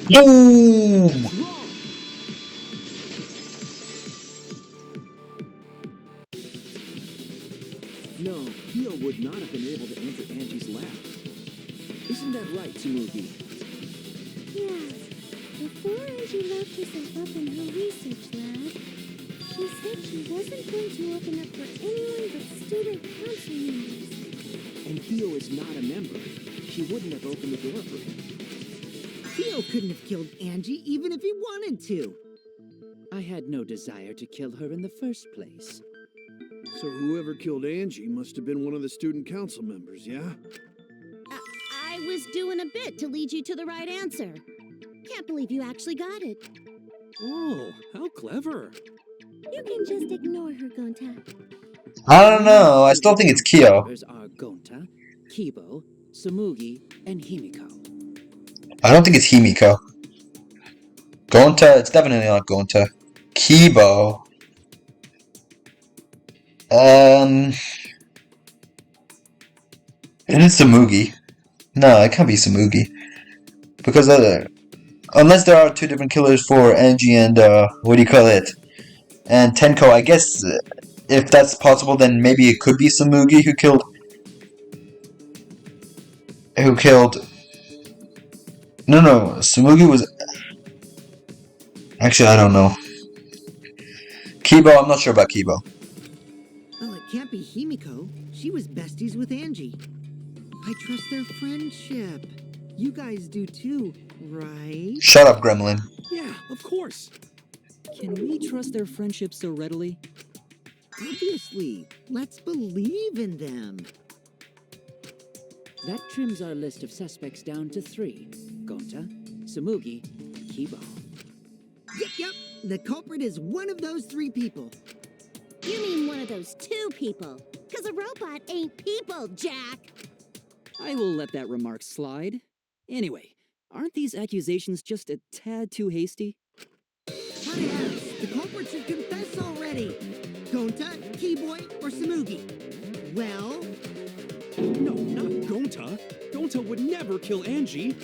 Boom! No, Kyo would not have been able to enter Angie's lab. Isn't that right, Tsumugi? Yeah. Before Angie locked herself up in her research lab, she said she wasn't going to open up for anyone but student council members. And Kyo is not a member. She wouldn't have opened the door for him. Kyo couldn't have killed Angie even if he wanted to. I had no desire to kill her in the first place. So whoever killed Angie must have been one of the student council members, yeah? I was doing a bit to lead you to the right answer. Can't believe you actually got it. Oh, how clever. You can just ignore her, Gonta. I don't know. I still think it's Kyo. Members are Gonta, Kibo, Samugi, and Himiko. I don't think it's Himiko. Gonta, it's definitely not Gonta. Kibo. It is Samugi. No, it can't be Samugi. Because unless there are two different killers for Angie and what do you call it? And Tenko, I guess if that's possible, then maybe it could be Samugi who killed. No, Samugi was. Actually, I don't know. Kibo, I'm not sure about Kibo. Well, it can't be Himiko. She was besties with Angie. I trust their friendship. You guys do too, right? Shut up, Gremlin. Yeah, of course. Can we trust their friendship so readily? Obviously. Let's believe in them. That trims our list of suspects down to 3. Gonta, Samugi, Kibo. Yep. The culprit is one of those 3 people. You mean one of those 2 people? Because a robot ain't people, Jack. I will let that remark slide. Anyway, aren't these accusations just a tad too hasty? My ass, the culprit should confess already. Gonta, Keyboy, or Samugi? Well, No, not Gonta. Gonta would never kill Angie.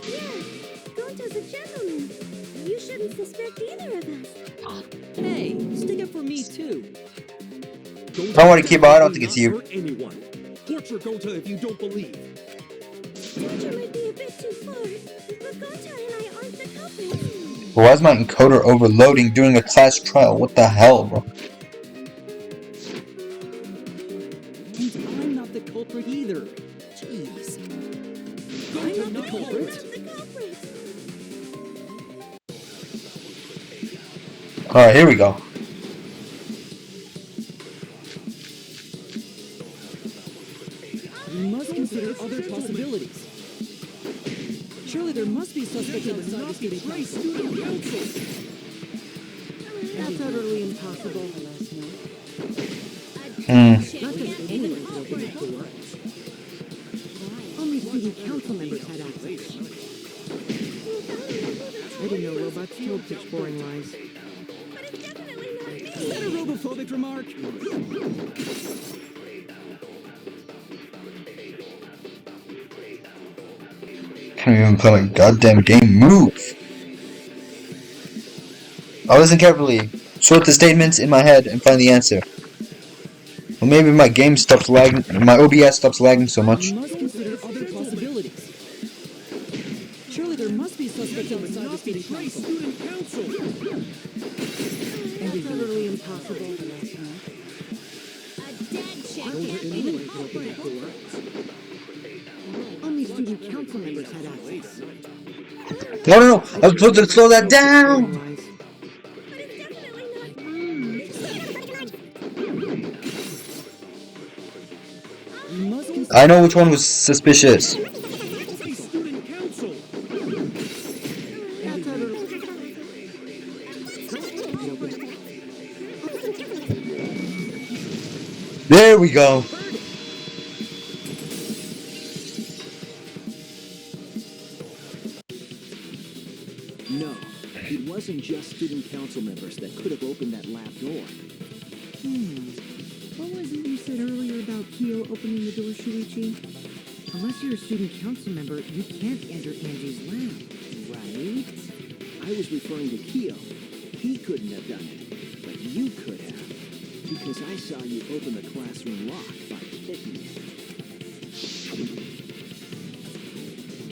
Yeah, Gonta act as a gentleman. You shouldn't suspect either of us. Hey, stick up for me too. Don't worry, Kiba, I don't think it's you. Hurt anyone. Torture Gota if you don't believe. Torture might be a bit too far, but Gota and I aren't the culprits. Why is my encoder overloading during a class trial? What the hell, bro? And I'm not the culprit either. Jeez. I'm not the culprit. Alright, here we go. We must consider other possibilities. Surely there must be suspects outside the student council. That's utterly impossible. Hmm. Not just anyone could open that door. Only student council members had access. I didn't know robots told such boring lies. Is that a robophobic remark? Can't even play my goddamn game. Move! I listen carefully, sort the statements in my head, and find the answer. Well, maybe my game stops lagging. My OBS stops lagging so much. We must consider other possibilities. Surely there must be suspects outside the student council. That's utterly impossible. Only student council members had access. No! I was supposed to slow that down! I know which one was suspicious. There we go. No, it wasn't just student council members that could have opened that lab door. What was it you said earlier about Kyo opening the door, Shuichi? Unless you're a student council member, you can't enter Angie's lab, right? I was referring to Kyo. He couldn't have done it, but you could have. Because I saw you open the classroom lock by picking it.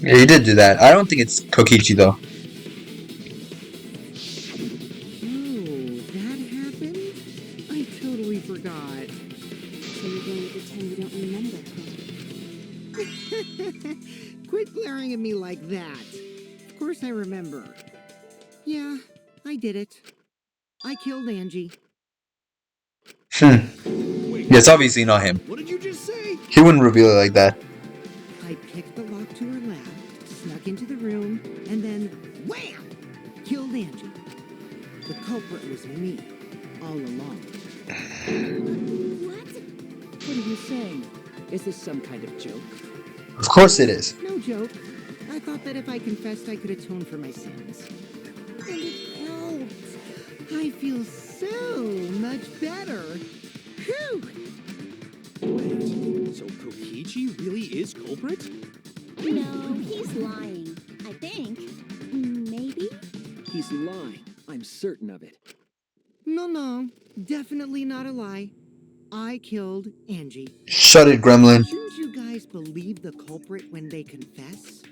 Yeah, you did do that. I don't think it's Kokichi though. Oh, that happened? I totally forgot. So you're going to pretend you don't remember, huh? Quit glaring at me like that. Of course I remember. Yeah, I did it. I killed Angie. Yes, obviously not him. What did you just say? He wouldn't reveal it like that. I picked the lock to her lab, snuck into the room, and then wham! Killed Angie. The culprit was me, all along. What? What are you saying? Is this some kind of joke? Of course it is. No joke. I thought that if I confessed, I could atone for my sins. And it helped. I feel so much better. Whew! Wait, so Kokichi really is culprit? No, he's lying. I think. Maybe? He's lying. I'm certain of it. No, definitely not a lie. I killed Angie. Shut it, Gremlin. Shouldn't you guys believe the culprit when they confess?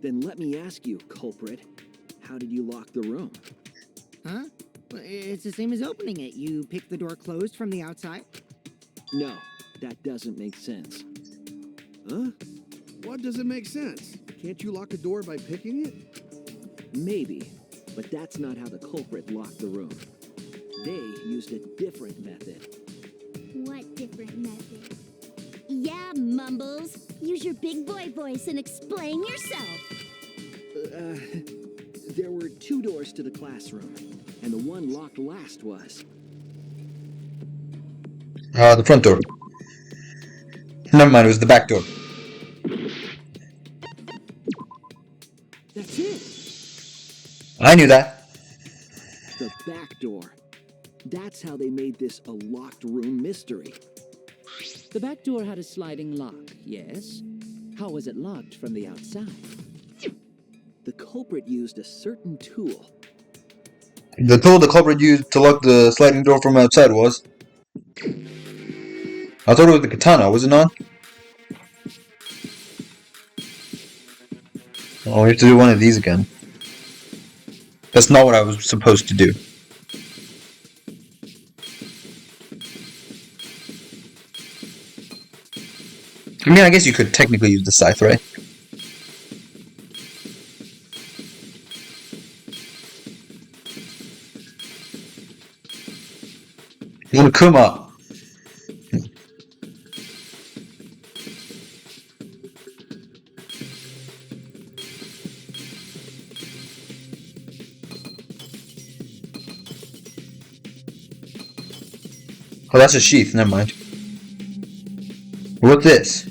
Then let me ask you, culprit, how did you lock the room? Huh? It's the same as opening it. You pick the door closed from the outside. No, that doesn't make sense. Huh? What doesn't make sense? Can't you lock a door by picking it? Maybe, but that's not how the culprit locked the room. They used a different method. What different method? Yeah, Mumbles. Use your big boy voice and explain yourself. There were 2 doors to the classroom, and the one locked last was. The front door. Never mind, it was the back door. That's it! I knew that. The back door. That's how they made this a locked room mystery. The back door had a sliding lock, yes? How was it locked from the outside? The culprit used a certain tool. The tool the culprit used to lock the sliding door from outside was... I thought it was the katana, was it not? Oh, we have to do one of these again. That's not what I was supposed to do. I mean, I guess you could technically use the scythe, right? Kuma. Oh, that's a sheath, never mind. What's this?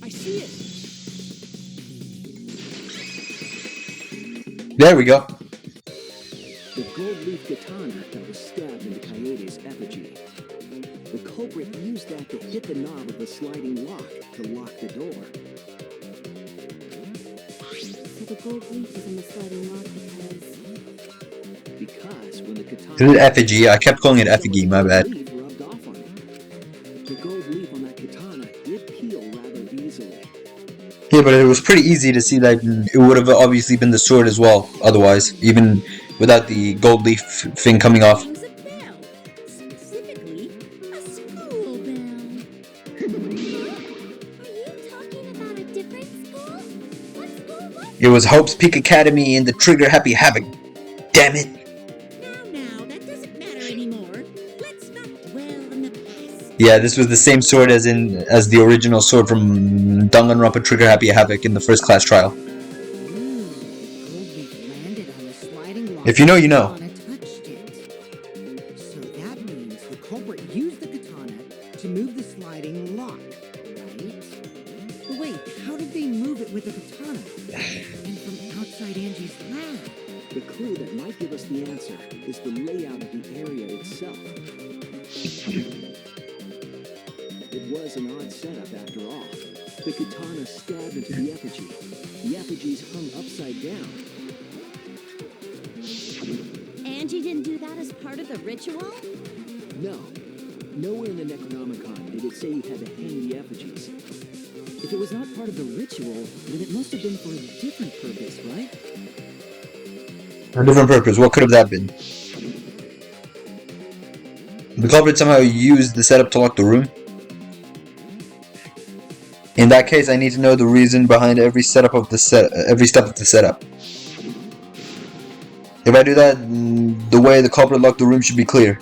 I see it. There we go. The gold leaf katana that was stabbed into Coyote's effigy. The culprit used that to hit the knob of the sliding lock to lock the door. So the gold leaf is in the sliding lock Because when the katana... This is effigy. I kept calling it effigy, my bad. The leaf rubbed off on it. The gold leaf on that katana did peel rather easily. Yeah, but it was pretty easy to see that it would have obviously been the sword as well, otherwise, even without the gold leaf thing coming off. Rings a bell. Specifically, a school bell. Are you talking about a different school? What school was It was Hope's Peak Academy in the Trigger Happy Havoc. Damn it. Now, that doesn't matter anymore. Let's not dwell in the past. Yeah, this was the same sword as the original sword from Danganronpa Trigger Happy Havoc in the first class trial. Gold leaf landed on the sliding lock. If you know, you know. Katana touched it. So that means the culprit used the katana to move the sliding lock, right? But wait, how did they move it with the katana? And from outside Angie's lab? The clue that might give us the answer is the layout of the area itself. It was an odd setup after all. The katana stabbed into the effigy. The effigies hung upside down. Angie didn't do that as part of the ritual? No. Nowhere in the Necronomicon did it say you had to hang the effigies. If it was not part of the ritual, then it must have been for a different purpose, right? For a different purpose, what could have that been? The culprit somehow used the setup to lock the room? In that case, I need to know the reason behind every step of the setup. If I do that, the way the culprit locked the room should be clear.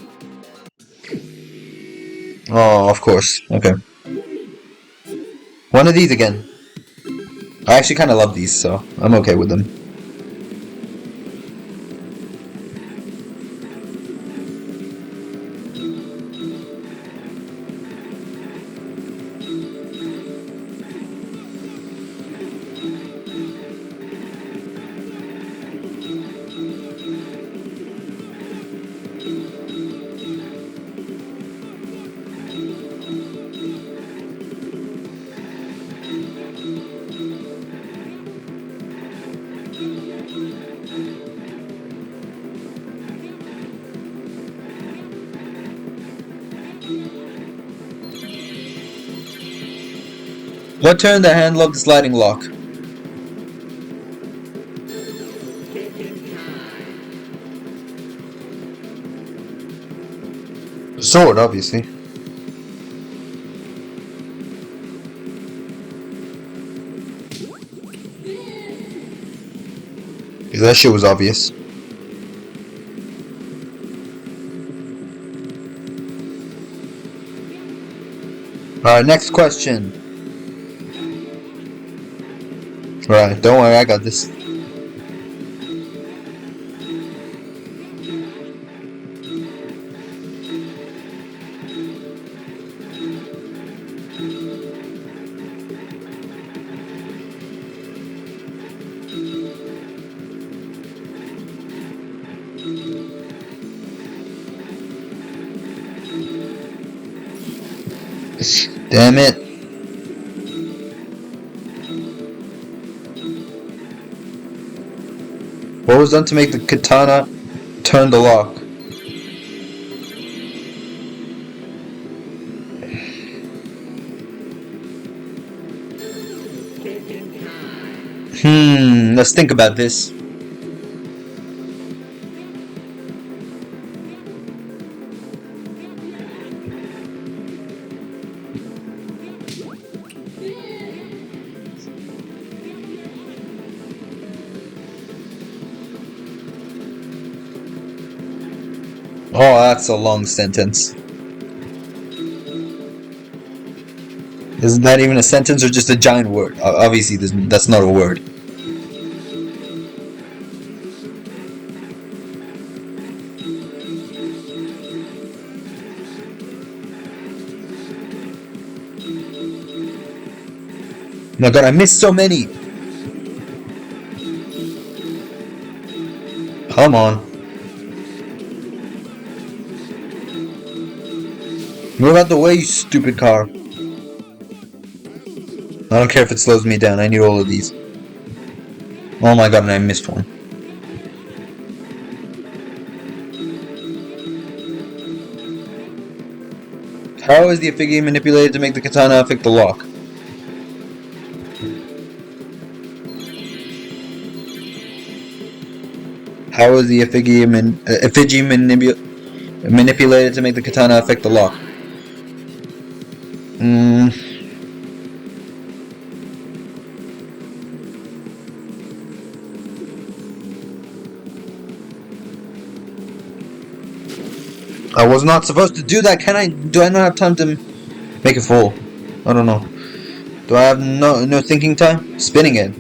Oh, of course. Okay. One of these again. I actually kind of love these, so I'm okay with them. What turned the handle of the sliding lock? The sword, obviously. Yeah, that shit was obvious. Alright, next question. Right, don't worry, I got this. Damn it. What was done to make the katana turn the lock? Let's think about this. Oh, that's a long sentence. Isn't that even a sentence or just a giant word? Obviously, that's not a word. My god, I missed so many! Come on. Move out the way, you stupid car. I don't care if it slows me down, I need all of these. Oh my god, and I missed one. How is the effigy manipulated to make the katana affect the lock? How is the effigy manipulated to make the katana affect the lock? I was not supposed to do that. Do I not have time to make it full? I don't know. Do I have no thinking time? Spinning it.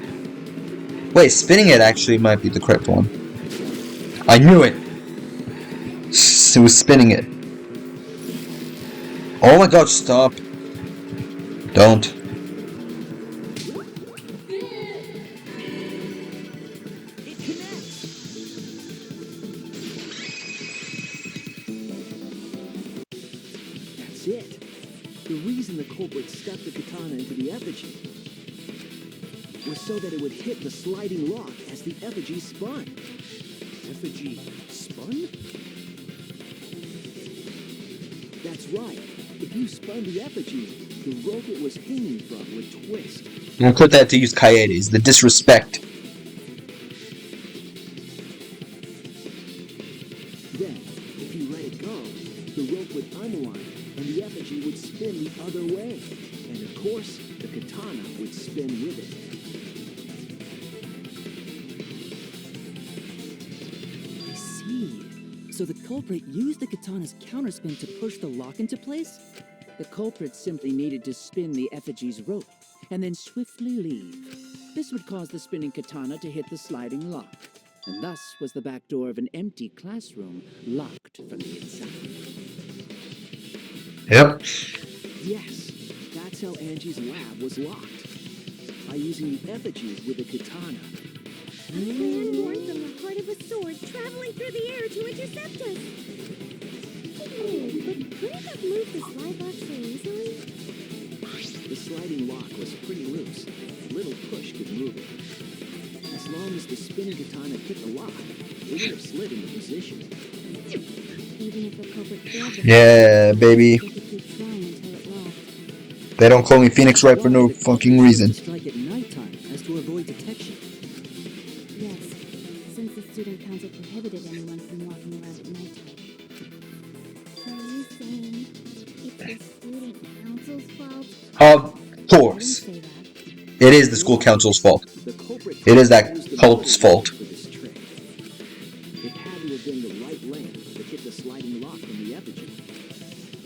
Wait, spinning it actually might be the correct one. I knew it. It was spinning it. Oh my god, stop. Don't. That's it. The reason the culprit stuck the katana into the effigy was so that it would hit the sliding lock as the effigy spun. Effigy spun? That's right. If you spun the effigy, the rope it was hanging from would twist. I'm gonna put that to use Kaedes. The disrespect. Then, if you let it go, the rope would unwind and the effigy would spin the other way. And of course, the katana would spin with it. I see. So the culprit used the katana's counterspin to push the lock into place? The culprit simply needed to spin the effigy's rope and then swiftly leave. This would cause the spinning katana to hit the sliding lock, and thus was the back door of an empty classroom locked from the inside. Yep. Yes, that's how Angie's lab was locked. By using the effigies with the katana. A man born from the heart of a sword traveling through the air to intercept us. Oh, but could it have moved the slide lock so easily? The sliding lock was pretty loose. A little push could move it. As long as the spinning katana hit the lock, it would have slid into position. Even if the culprit failed to Yeah, baby. they could keep trying until it locked. They don't call me Phoenix Wright for no The culprit fucking chose reason. to strike at nighttime as to avoid detection. Yes, since the student council prohibited anyone from walking around at nighttime. Are you saying it's the student council's fault? Of I didn't course. say that. It is the school council's fault. The culprit It is that used the cult's metal fault. for this trick. It had to have been the right length to hit the sliding lock from the effigy.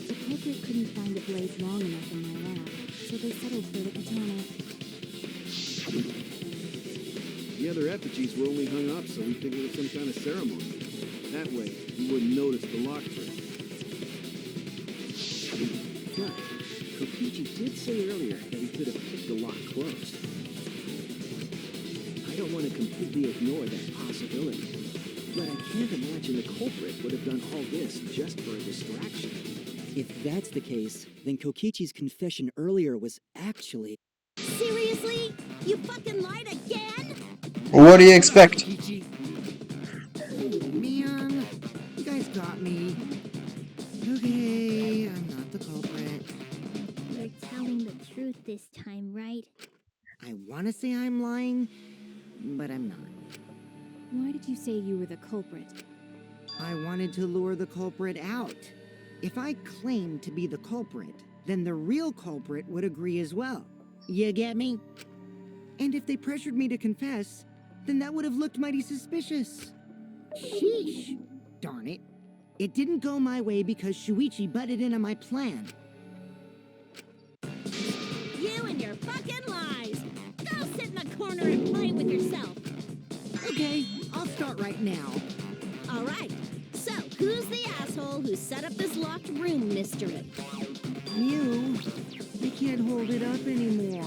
The culprit couldn't find a blade long enough in my lab, so they settled for the katana. The other effigies were only hung up so we think it was some kind of ceremony. That way, you wouldn't notice the lock trick. But Kokichi did say earlier that he could have picked the lock closed. I don't want to completely ignore that possibility, but I can't imagine the culprit would have done all this just for a distraction. If that's the case, then Kokichi's confession earlier was actually... Seriously? You fucking lied again? What do you expect? Kokichi. Oh, man. You guys got me. Okay, I'm not the culprit. You're telling the truth this time, right? I want to say I'm lying, but I'm not. Why did you say you were the culprit? I wanted to lure the culprit out. If I claimed to be the culprit, then the real culprit would agree as well. You get me? And if they pressured me to confess, then that would have looked mighty suspicious. Sheesh. Darn it. It didn't go my way because Shuichi butted in on my plan. You and your fucking lies! Go sit in the corner and play with yourself! Okay, I'll start right now. Alright, so who's the asshole who set up this locked room mystery? You, I can't hold it up anymore.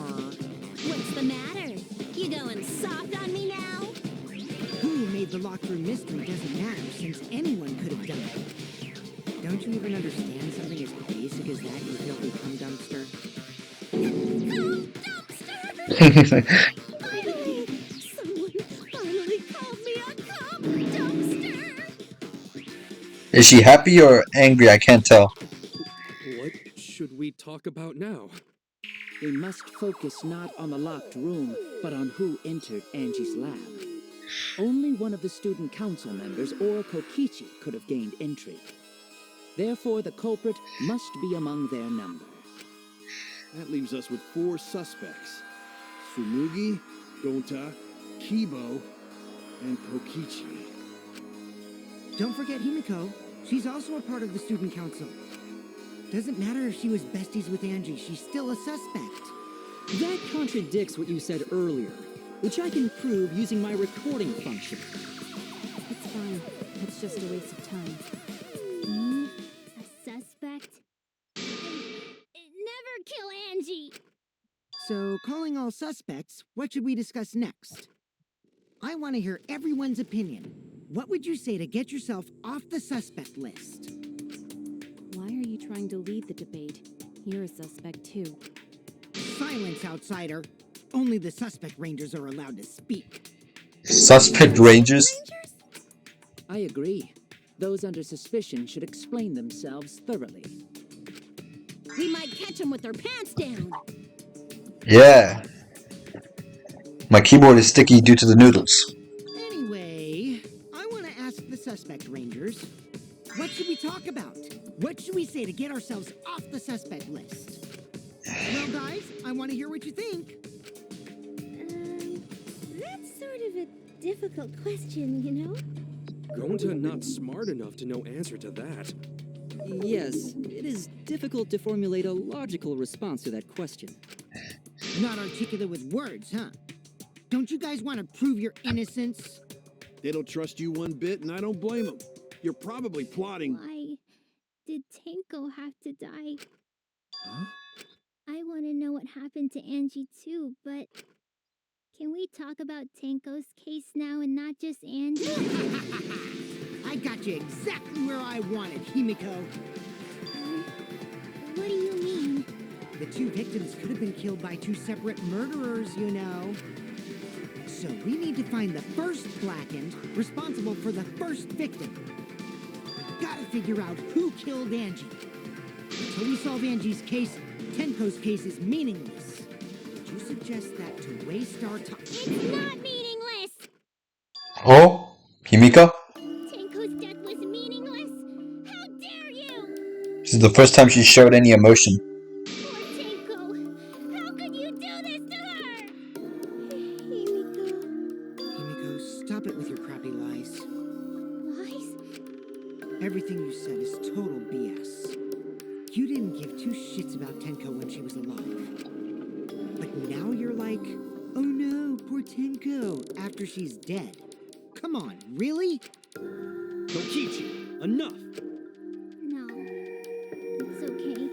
What's the matter? You going soft on me now? Who made the locked room mystery doesn't matter since anyone could have done it. Don't you even understand something as basic as that, you filthy cum dumpster? Cum dumpster! Someone finally called me a cum dumpster! Is she happy or angry? I can't tell. What should we talk about now? We must focus not on the locked room, but on who entered Angie's lab. Only one of the student council members or Kokichi could have gained entry. Therefore, the culprit must be among their number. That leaves us with 4 suspects. Tsumugi, Gonta, Kibo, and Kokichi. Don't forget Himiko. She's also a part of the student council. Doesn't matter if she was besties with Angie, she's still a suspect. That contradicts what you said earlier, which I can prove using my recording function. It's fine. It's just a waste of time. Me? A suspect? Never kill Angie! So, calling all suspects, what should we discuss next? I want to hear everyone's opinion. What would you say to get yourself off the suspect list? Why are you trying to lead the debate? You're a suspect too. Silence, outsider. Only the suspect rangers are allowed to speak. Suspect Rangers? I agree. Those under suspicion should explain themselves thoroughly. We might catch them with their pants down! Yeah. My keyboard is sticky due to the noodles. Anyway, I want to ask the suspect rangers, what should we talk about? What should we say to get ourselves off the suspect list? Well, guys, I want to hear what you think. That's sort of a difficult question, you know? Gonta not smart enough to know answer to that. Yes, it is difficult to formulate a logical response to that question. Not articulate with words, huh? Don't you guys want to prove your innocence? They don't trust you one bit, and I don't blame them. You're probably plotting. Why did Tenko have to die? Huh? I want to know what happened to Angie too, but can we talk about Tenko's case now and not just Angie? I got you exactly where I wanted, Himiko. What do you mean? The 2 victims could have been killed by 2 separate murderers, you know. So we need to find the first blackened responsible for the first victim. Gotta figure out who killed Angie. Until we solve Angie's case, Tenko's case is meaningless. Would you suggest that to waste our time? It's not meaningless! Oh? Himiko? Tenko's death was meaningless? How dare you! This is the first time she showed any emotion. Poor Tenko! How could you do this to her? Himiko. Himiko, stop it with your crappy lies. Lies? Everything you said is total BS. You didn't give 2 shits about Tenko when she was alive. But now you're like, oh no, poor Tenko, after she's dead. Come on, really? Kokichi, enough! No. It's okay.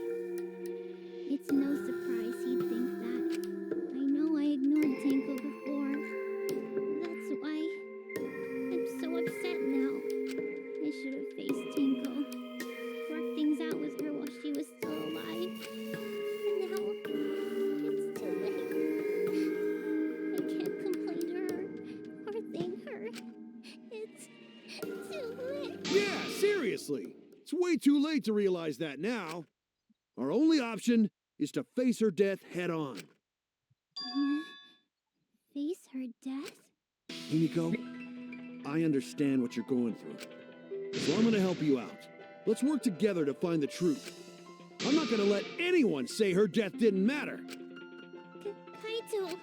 It's no surprise he'd think that. I know I ignored Tenko before. That's why I'm so upset now. I should have faced Tenko. Worked things out with her while she It's too late. Yeah, seriously. It's way too late to realize that now. Our only option is to face her death head on. Face her death? Himiko, I understand what you're going through. So I'm gonna help you out. Let's work together to find the truth. I'm not gonna let anyone say her death didn't matter. Kaito.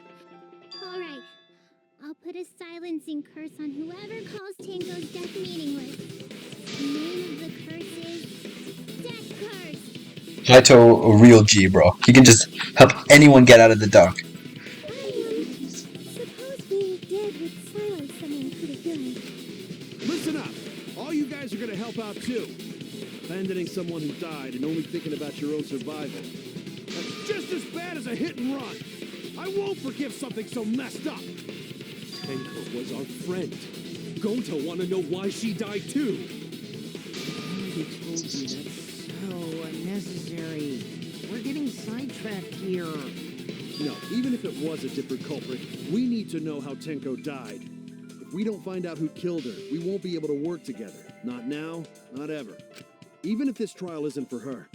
Alright. I'll put a silencing curse on whoever calls Tango's death meaningless. The name of the curse is Death Curse. Kaito, a real G, bro. He can just help anyone get out of the dark. Suppose being dead would silence someone pretty good. Listen up. All you guys are gonna help out too. Abandoning someone who died and only thinking about your own survival. That's just as bad as a hit and run. I won't forgive something so messed up. Tenko was our friend. Gonta want to know why she died too. I told you that's so unnecessary. We're getting sidetracked here. No, even if it was a different culprit, we need to know how Tenko died. If we don't find out who killed her, we won't be able to work together. Not now, not ever. Even if this trial isn't for her,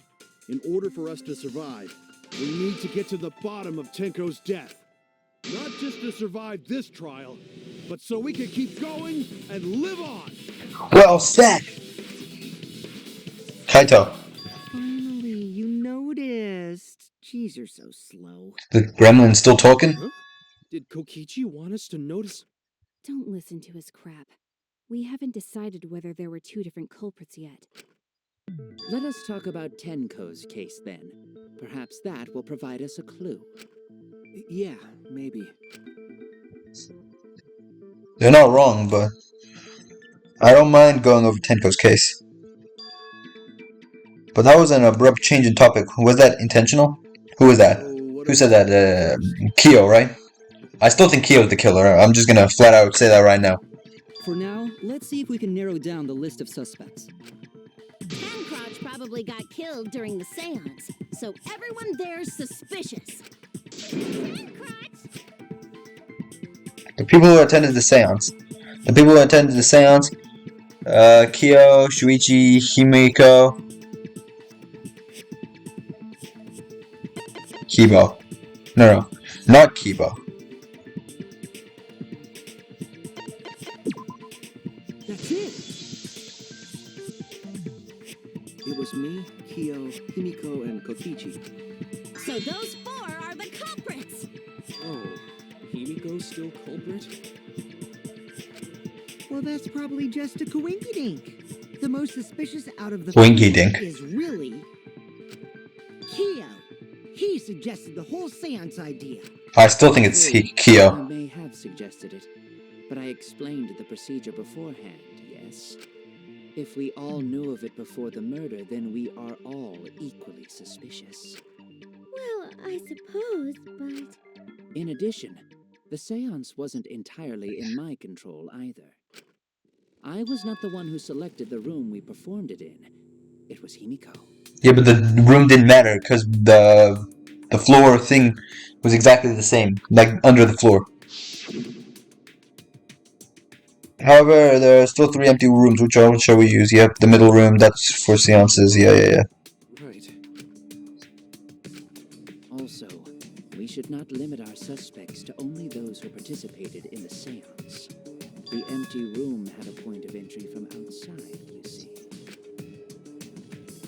in order for us to survive, we need to get to the bottom of Tenko's death. Not just to survive this trial, but so we can keep going and live on. Well said! Kaito, Finally, you noticed. Jeez, you're so slow. the gremlin's still talking? Huh? Did Kokichi want us to notice? Don't listen to his crap. We haven't decided whether there were two different culprits yet. Let us talk about Tenko's case then. Perhaps that will provide us a clue. Yeah, maybe. They're not wrong, but I don't mind going over Tenko's case. But that was an abrupt change in topic. Was that intentional? Who was that? Who said that? Kyo, right? I still think Kyo's the killer. I'm just gonna flat out say that right now. For now, let's see if we can narrow down the list of suspects. Pancrouch probably got killed during the seance, so everyone there's suspicious. Pancrouch! The people who attended the seance. Kyo, Shuichi, Himiko, Kibo. No, not Kibo. That's it. It was me, Kyo, Himiko, and Kokichi. So those four are the culprits! Oh, Himiko's still culprit? Well, that's probably just a coinky-dink. The most suspicious out of the Coinky-dink. is really Kyo. He suggested the whole seance idea. I still think it's I Kyo. may have suggested it, but I explained the procedure beforehand, yes? If we all knew of it before the murder, then we are all equally suspicious. Well, I suppose, but... In addition, the seance wasn't entirely in my control either. I was not the one who selected the room we performed it in. It was Himiko. Yeah, but the room didn't matter because the floor thing was exactly the same, like under the floor. However, there are still 3 empty rooms. Which one shall we use? Yep, the middle room. That's for seances. Yeah. Right. Also, we should not limit our suspects to only those who participated in the seance. The empty room had a point of entry from outside, you see.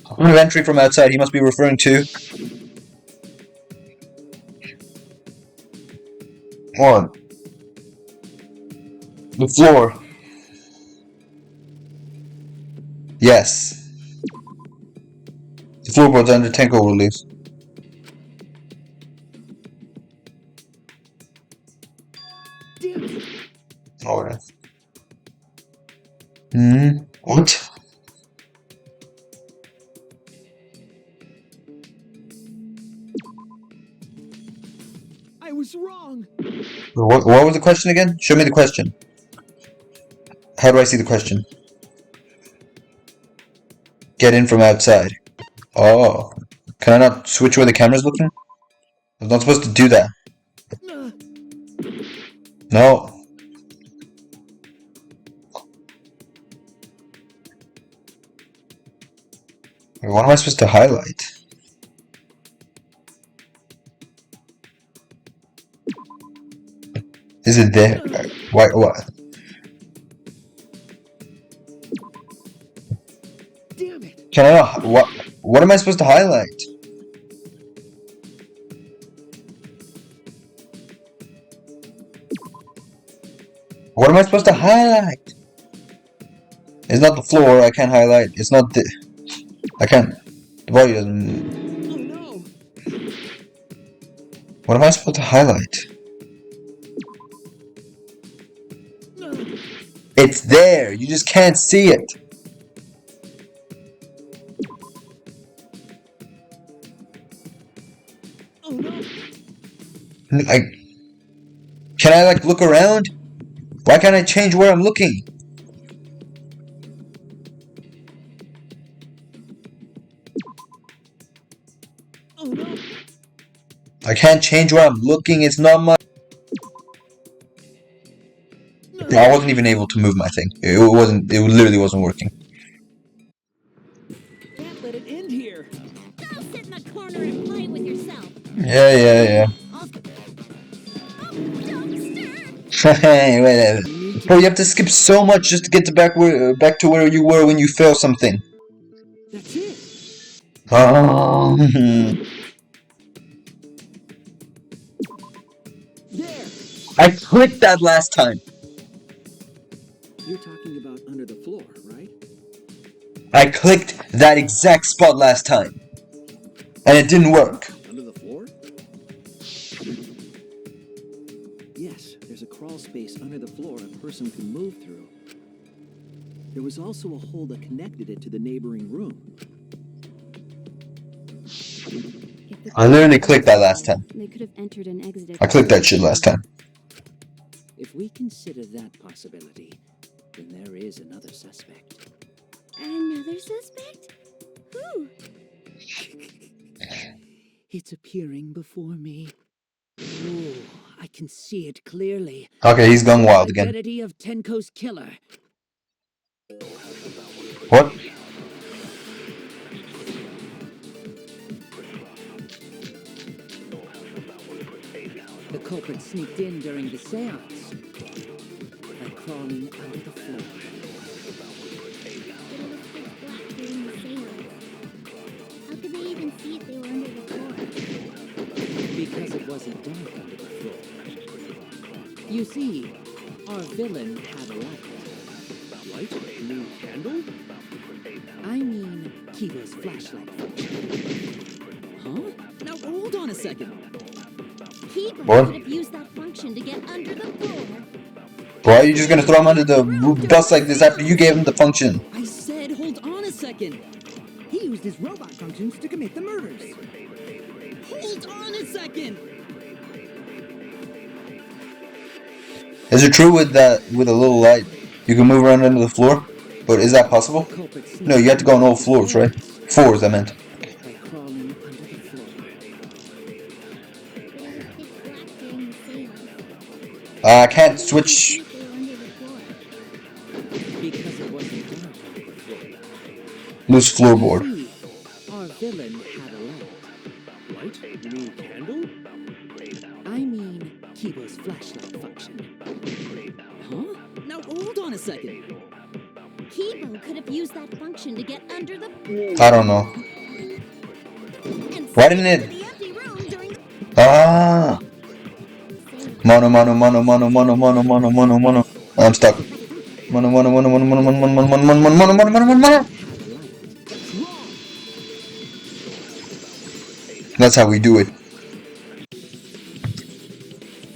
Point of entry from outside. He must be referring to 1. The floor. Yes. The floorboards under Tenko will leave. Damn it! Alright. What? I was wrong! What was the question again? Show me the question. How do I see the question? Get in from outside. Oh. Can I not switch where the camera's looking? I was not supposed to do that. No. What am I supposed to highlight? Is it there? Why? What? Damn it! Can I? What? What am I supposed to highlight? What am I supposed to highlight? It's not the floor. I can't highlight. It's not the. I can't. The body doesn't. Oh no! What am I supposed to highlight? It's there. You just can't see it. Oh no! Can I like look around? Why can't I change where I'm looking? Oh no! I can't change where I'm looking. It's not my. I wasn't even able to move my thing. It wasn't. It literally wasn't working. Can't let it end here. Go sit in the corner and play with yourself. Yeah. Dumpster! Hey, wait. Bro, you have to skip so much just to get to back to where you were when you failed something. That's it. There. I clicked that last time. You're talking about under the floor, right? I clicked that exact spot last time. And it didn't work. Under the floor? Yes, there's a crawl space under the floor a person can move through. There was also a hole that connected it to the neighboring room. I literally clicked that last time. They could have entered and exited. I clicked that shit last time. If we consider that possibility, then there is another suspect. Another suspect? Who? It's appearing before me. Oh, I can see it clearly. Okay, he's going wild again. Identity of Tenko's killer. What? The culprit sneaked in during the seance by crawling under the floor. But it was pitch black during the seance. How could they even see if they were under the floor? Because it wasn't dark under the floor. You see, our villain had a light. Light? New candle? I mean, Kiba's flashlight function. Huh? Now hold on a second. Kiba What? could have used that function to get under the floor. Why are you just gonna throw him under the bus like this after you gave him the function? I said hold on a second. He used his robot functions to commit the murders. Hold on a second. Is it true with a little light you can move around under the floor? But is that possible? No, you have to go on all floors, right? Floors, I meant. By crawling under the floor. But it was pitch black during the seance. I can't switch. They were under the floor. Because it wasn't dark under the floor. Loose floorboard. See, our villain had a light. Light? New candle? I mean, Kiba's flashlight function. Huh? Now hold on a second. Kibo could have used that function to get under the I don't know. and Why didn't it? the empty room during the Ah! seance. Mono. I'm stuck. Mono. That's how we do it.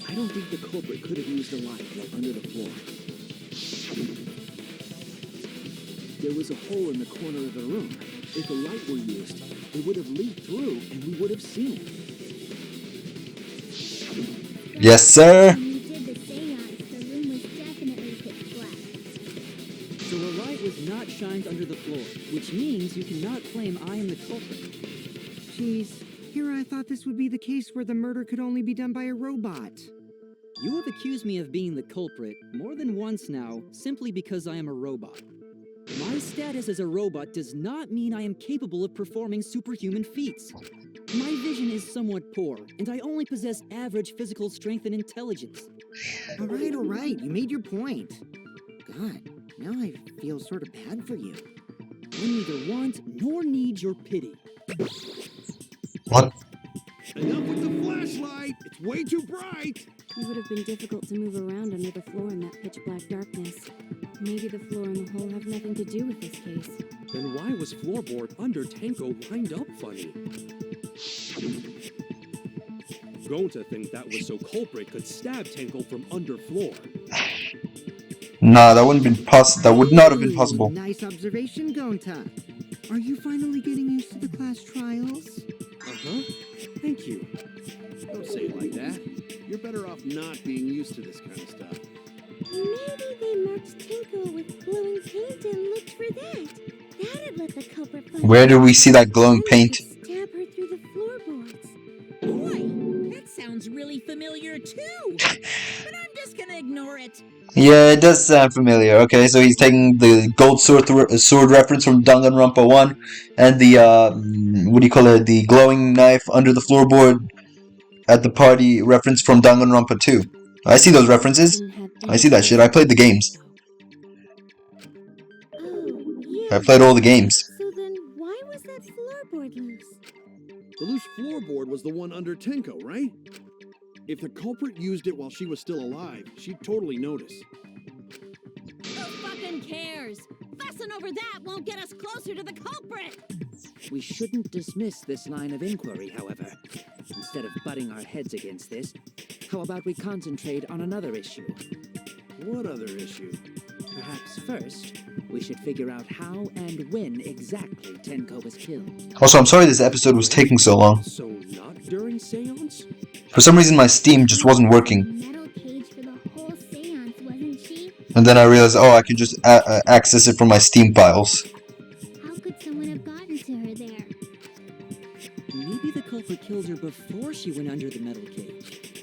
I don't think the culprit could have used a light while under the floor. There was a hole in the corner of the room. If a light were used, it would have leaked through and we would have seen it. Yes, sir. When you did the seance, the room was definitely pitch black. So a light was not shined under the floor, which means you cannot claim I am the culprit. Jeez, here I thought this would be the case where the murder could only be done by a robot. You have accused me of being the culprit more than once now, simply because I am a robot. My status as a robot does not mean I am capable of performing superhuman feats. My vision is somewhat poor, and I only possess average physical strength and intelligence. All right. You made your point. God, now I feel sort of bad for you. I neither want nor need your pity. What? Enough with the flashlight! It's way too bright! It would have been difficult to move around under the floor in that pitch black darkness. Maybe the floor and the hole have nothing to do with this case. Then why was floorboard under Tenko lined up funny? Going to think that was so culprit could stab Tenko from under floor. Nah, that wouldn't have been possible. That would not have been possible. Nice observation, Gonta. Are you finally getting used to the class trials? Uh-huh. Thank you. Don't say it like that. You're better off not being used to this kind of stuff. Maybe they marked Tinko with glowing paint and looked for that. That'd let the culprit find Where do we see that glowing paint? stab her through the floorboards. Boy, that sounds really familiar too. But I'm just gonna ignore it. Yeah, it does sound familiar. Okay, so he's taking the gold sword reference from Danganronpa 1 and the, what do you call it, the glowing knife under the floorboard at the party reference from Danganronpa 2. I see those references. I see that shit. I played the games. Oh, yeah. I played all the games. So then why was that floorboard loose? The loose floorboard was the one under Tenko, right? If the culprit used it while she was still alive, she'd totally notice. Who fucking cares? Fussing over that won't get us closer to the culprit. We shouldn't dismiss this line of inquiry, however. Instead of butting our heads against this, how about we concentrate on another issue? What other issue? Perhaps first, we should figure out how and when exactly Tenko was killed. Also, I'm sorry this episode was taking so long. So not during seance? For some reason, my Steam just wasn't working. Metal cage for the whole seance, wasn't she? And then I realized, oh, I can just access it from my Steam files. How could someone have gotten to her there? Maybe the culprit killed her before she went under the metal cage.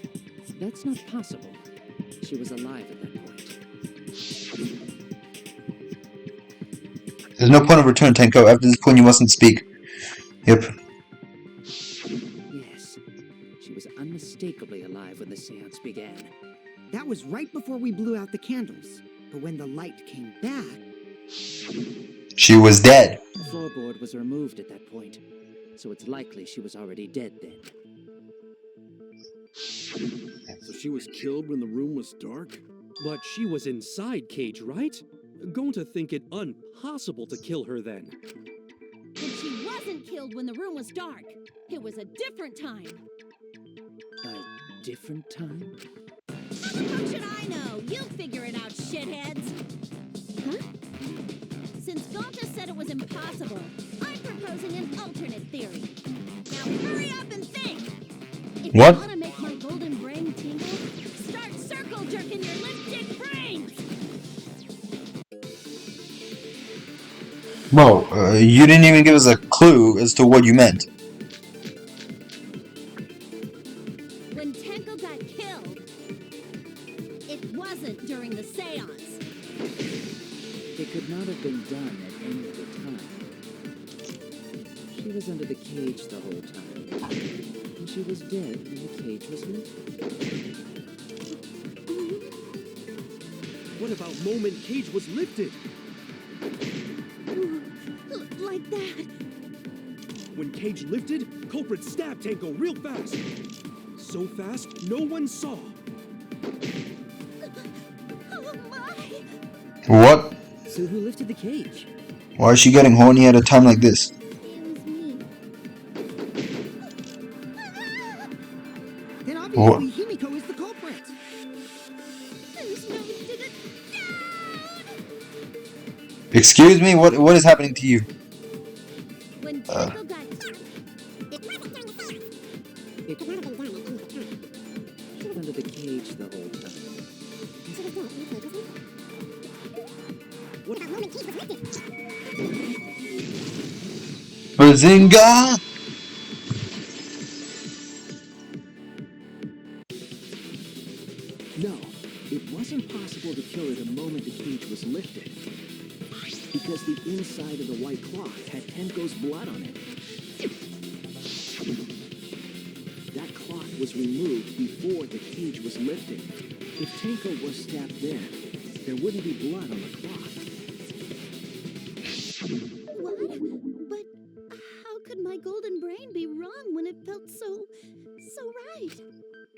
That's not possible. She was alive at that point. There's no point of return, Tenko. After this point, you mustn't speak. Yep. Yes, she was unmistakably alive when the seance began. That was right before we blew out the candles. But when the light came back... She was dead. The floorboard was removed at that point, so it's likely she was already dead then. So she was killed when the room was dark? But she was inside Cage, right? Going to think it impossible to kill her then. And she wasn't killed when the room was dark. It was a different time. A different time? How should I know? You figure it out, shitheads. Huh? Since Galta said it was impossible, I'm proposing an alternate theory. Now hurry up and think. If What? you want to make my golden brain tingle, start circle jerking your lipstick brains. Bro, you didn't even give us a clue as to what you meant. When Tenko got killed, it wasn't during the seance. It could not have been done at any other time. She was under the cage the whole time. And she was dead when the cage was lifted. What about moment Cage was lifted? Like that. When Cage lifted, culprit stabbed Tenko real fast. So fast, no one saw. Oh my. What? So who lifted the cage? Why is she getting horny at a time like this? It was me. Then What? obviously Himiko is the culprit. There's no did Excuse me? What is happening to you? When Tenko got She was under the cage the whole time. Bazinga! No, it wasn't possible to kill her the moment the cage was lifted. because the inside of the white cloth had Tenko's blood on it. That cloth was removed before the cage was lifted. If Tenko was stabbed then, there wouldn't be blood on the cloth. What? But how could my golden brain be wrong when it felt so right?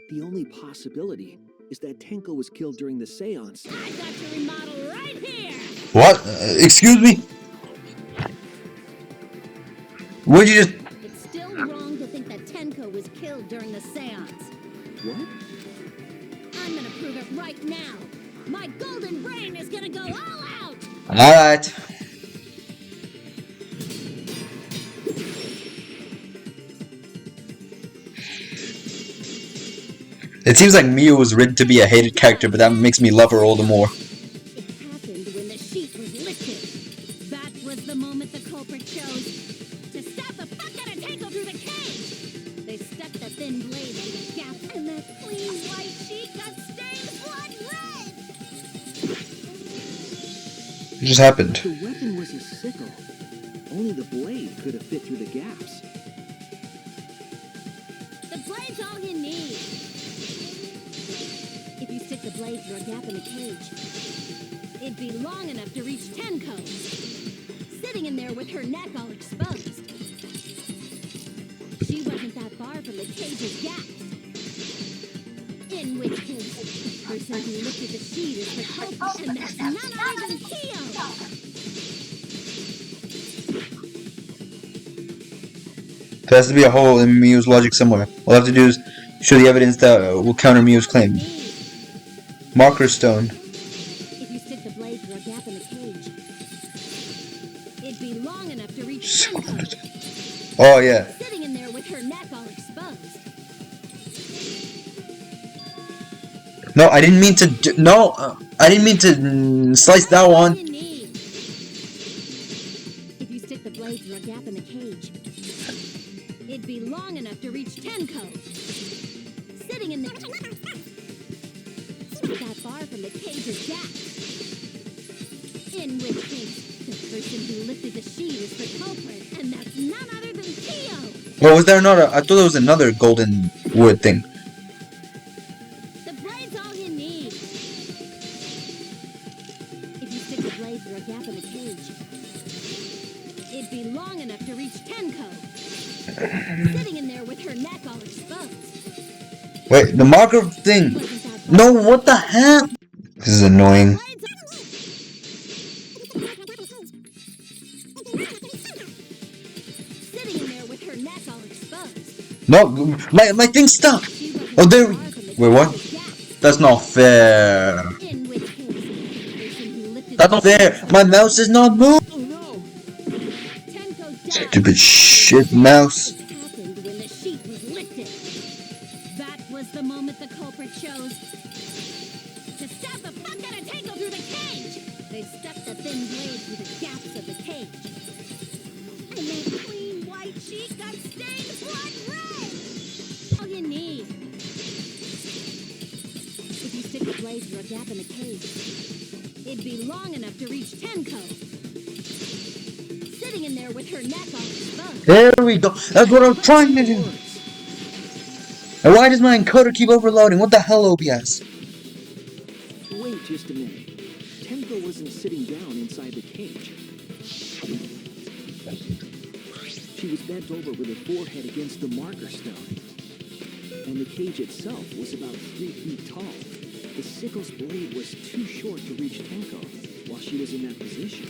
The only possibility is that Tenko was killed during the seance. I got your remodel right here. What? Excuse me? Would you just... It's still wrong to think that Tenko was killed during the seance. What? I'm gonna prove it right now. My golden brain is gonna go all out. Alright. It seems like Mia was written to be a hated character, but that makes me love her all the more. It happened when the sheet was lifted. That was the moment the culprit chose to stab the fuck out of Tenko through the cage. They stuck the thin blade in the gap, and that clean white sheet got stained blood red. What just happened? The weapon was a sickle. Only the blade could have fit through the gaps. The blade's all you need. If you stick the blade through a gap in the cage, it'd be long enough to reach Tenko, sitting in there with her neck all exposed. She wasn't that far from the cage's gaps. In which case, the person who lifted the sheet is the culprit, and that's none other than Kyo. There has to be a hole in Mio's logic somewhere. All I have to do is show the evidence that will counter Mio's claim. Marker stone. If you stick the blade through a gap in the cage, it'd be long enough to reach Tenko, Oh yeah. sitting in there with her neck all exposed. No, I didn't mean to. I didn't mean to slice that one. You need. If you stick the blade through a gap in the cage, it'd be long enough to reach Tenko, sitting in there. Not that far from the cage's gap. In which case, the person who lifted the sheet is the culprit, and that's none other than Kyo. Well, was there another? I thought there was another golden wood thing. The blade's all you need. If you stick the blade through a gap in the cage, it'd be long enough to reach Tenko, sitting in there with her neck all exposed. Wait, the marker thing. Wasn't that far. No, what the hell? This is annoying. Sitting in there with her neck all exposed. No, my thing stuck. She wasn't Oh, there. that far from the Wait, what? cage's gap. That's not fair. In which case, the person who lifted That's not the fair. My mouse is not moving. Oh no! Tenko died. Stupid shit mouse. What happened when the sheet was lifted? That was the moment the culprit chose to stab the fuck out of Tenko through the cage. They stuck the thin blade through the gaps of the cage, and that clean white sheet got stained blood red. All you need. If you stick the blade through a gap in the cage, it'd be long enough to reach Tenko, sitting in there with her neck all exposed. There we go. That's what I'm trying to do. And why does my encoder keep overloading? What the hell, OBS? Wait just a minute. Tenko wasn't sitting down inside the cage. She was bent over with her forehead against the marker stone. And the cage itself was about 3 feet tall. The sickle's blade was too short to reach Tenko while she was in that position.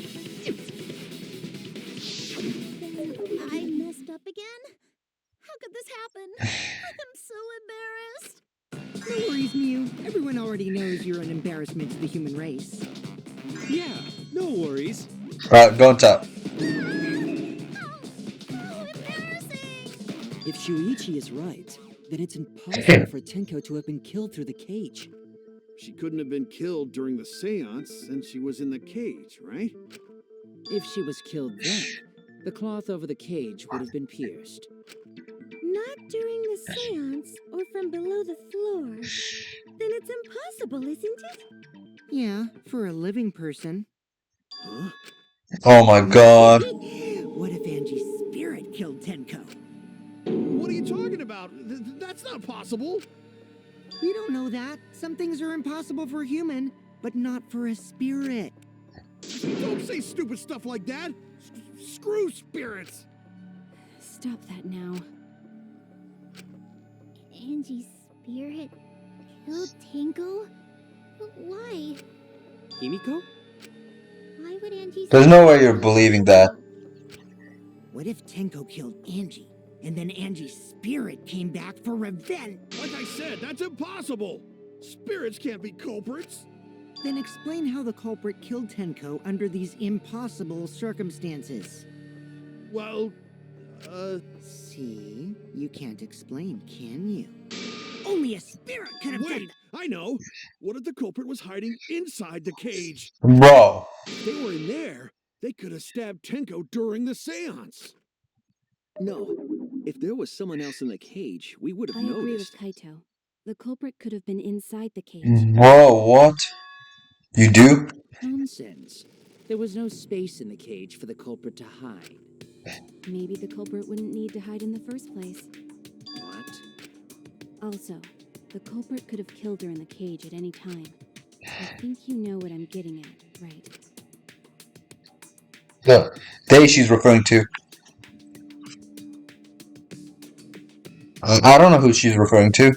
I messed up again? How could this happen? I'm so embarrassed. No worries, Mew. Everyone already knows you're an embarrassment to the human race. Yeah, no worries. Alright, go on top. Oh, embarrassing! If Shuichi is right, then it's impossible for Tenko to have been killed through the cage. She couldn't have been killed during the seance since she was in the cage, right? If she was killed then, the cloth over the cage would have been pierced. Not during the seance or from below the floor. Then it's impossible, isn't it? Yeah, for a living person. Huh? Oh my god. What if Angie's spirit killed Tenko? What are you talking about? That's not possible. You don't know that. Some things are impossible for a human, but not for a spirit. Don't say stupid stuff like that. Screw spirits. Stop that now. Angie's spirit killed Tenko? Why? Himiko? Why would Angie's There's no way you're kill believing Tenko? that. What if Tenko killed Angie, and then Angie's spirit came back for revenge? Like I said, that's impossible. Spirits can't be culprits. Then explain how the culprit killed Tenko under these impossible circumstances. Well, See? You can't explain, can you? Only a spirit could have done wait, I know. What if the culprit was hiding inside the cage? Bro. If they were in there, they could have stabbed Tenko during the seance. No. If there was someone else in the cage, we would I have agree noticed. with Kaito. The culprit could have been inside the cage. Whoa, what? You do? Nonsense. There was no space in the cage for the culprit to hide. Maybe the culprit wouldn't need to hide in the first place. What? Also, the culprit could have killed her in the cage at any time. I think you know what I'm getting at, right? The they she's referring to. I don't know who she's referring to.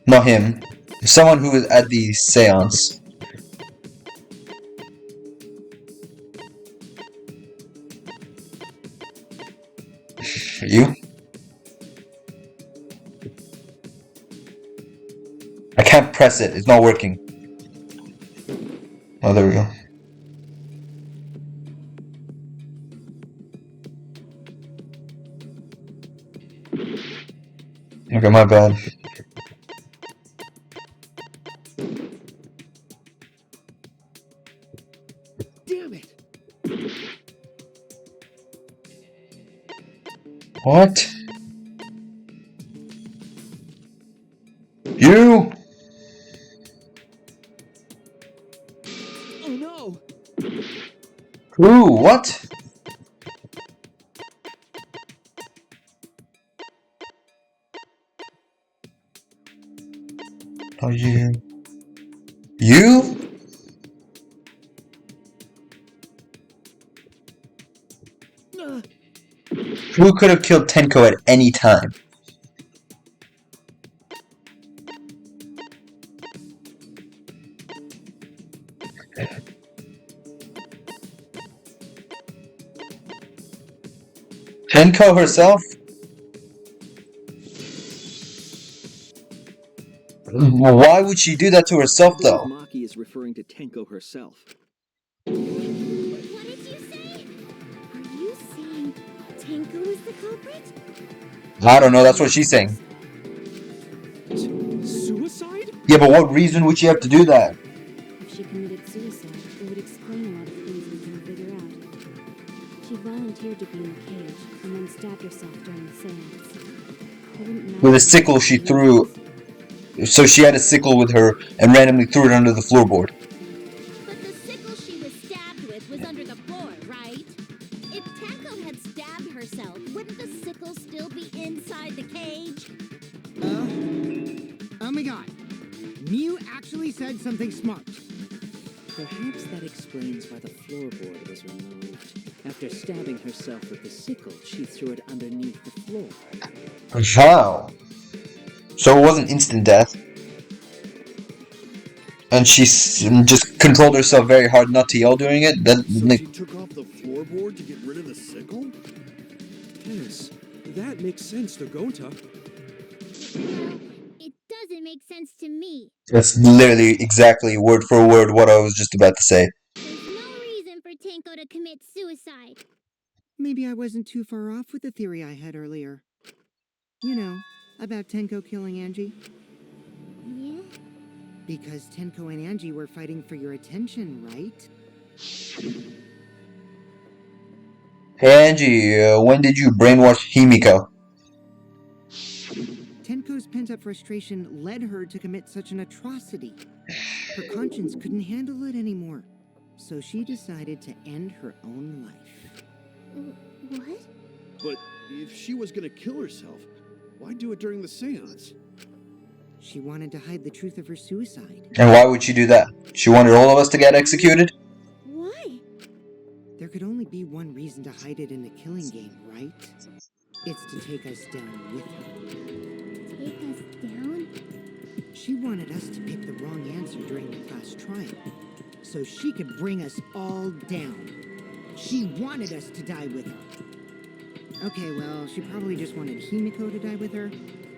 Not him. Someone who was at the seance. You? I can't press it. It's not working. Oh, there we go. Okay, my bad. Damn it! What? You? Oh no! Who? What? Are you? You? Who could have killed Tenko at any time? Tenko herself? Why would she do that to herself, I believe though? Maki is referring to Tenko herself. What did you say? Are you saying Tenko is the culprit? I don't know, that's what she's saying. Suicide? Yeah, but what reason would she have to do that? If she committed suicide, it would explain a lot of things we can figure out. She volunteered to be in the cage and then stabbed herself during the seance. It wouldn't matter With a if sickle she she threw. was. So she had a sickle with her and randomly threw it under the floorboard. But the sickle she was stabbed with was under the floor, right? If Tenko had stabbed herself, wouldn't the sickle still be inside the cage? Oh my god. Mew actually said something smart. Perhaps that explains why the floorboard was removed. After stabbing herself with the sickle, she threw it underneath the floor. How? So it wasn't instant death. And she just controlled herself very hard not to yell during it. So she took off the floorboard to get rid of the sickle? Yes, that makes sense to Gonta. It doesn't make sense to me. That's literally exactly word for word what I was just about to say. There's no reason for Tenko to commit suicide. Maybe I wasn't too far off with the theory I had earlier. You know, about Tenko killing Angie. Yeah? Because Tenko and Angie were fighting for your attention, right? Hey Angie, when did you brainwash Himiko? Tenko's pent-up frustration led her to commit such an atrocity. Her conscience couldn't handle it anymore. So she decided to end her own life. What? But if she was gonna kill herself, why do it during the seance? She wanted to hide the truth of her suicide. And why would she do that? She wanted all of us to get executed? Why? There could only be one reason to hide it in a killing game, right? It's to take us down with her. Take us down? She wanted us to pick the wrong answer during the class trial, so she could bring us all down. She wanted us to die with her. Okay, well, she probably just wanted Himiko to die with her,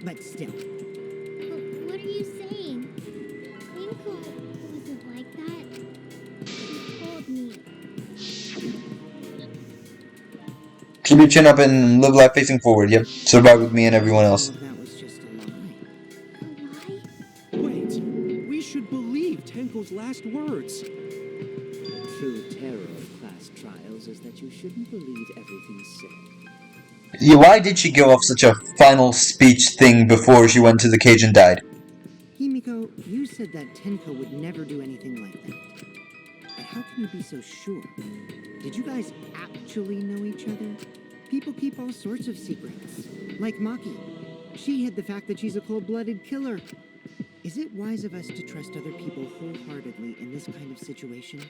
but still. What are you saying? Himiko wasn't like that. She told me. Keep your chin up and live life facing forward. Yep, survive with me and everyone else. Oh, that was just a lie. A lie? Wait, we should believe Tenko's last words. The true terror of class trials is that you shouldn't believe everything said. Yeah, why did she give off such a final speech thing before she went to the cage and died? Himiko, you said that Tenko would never do anything like that. But how can you be so sure? Did you guys actually know each other? People keep all sorts of secrets. Like Maki. She hid the fact that she's a cold-blooded killer. Is it wise of us to trust other people wholeheartedly in this kind of situation?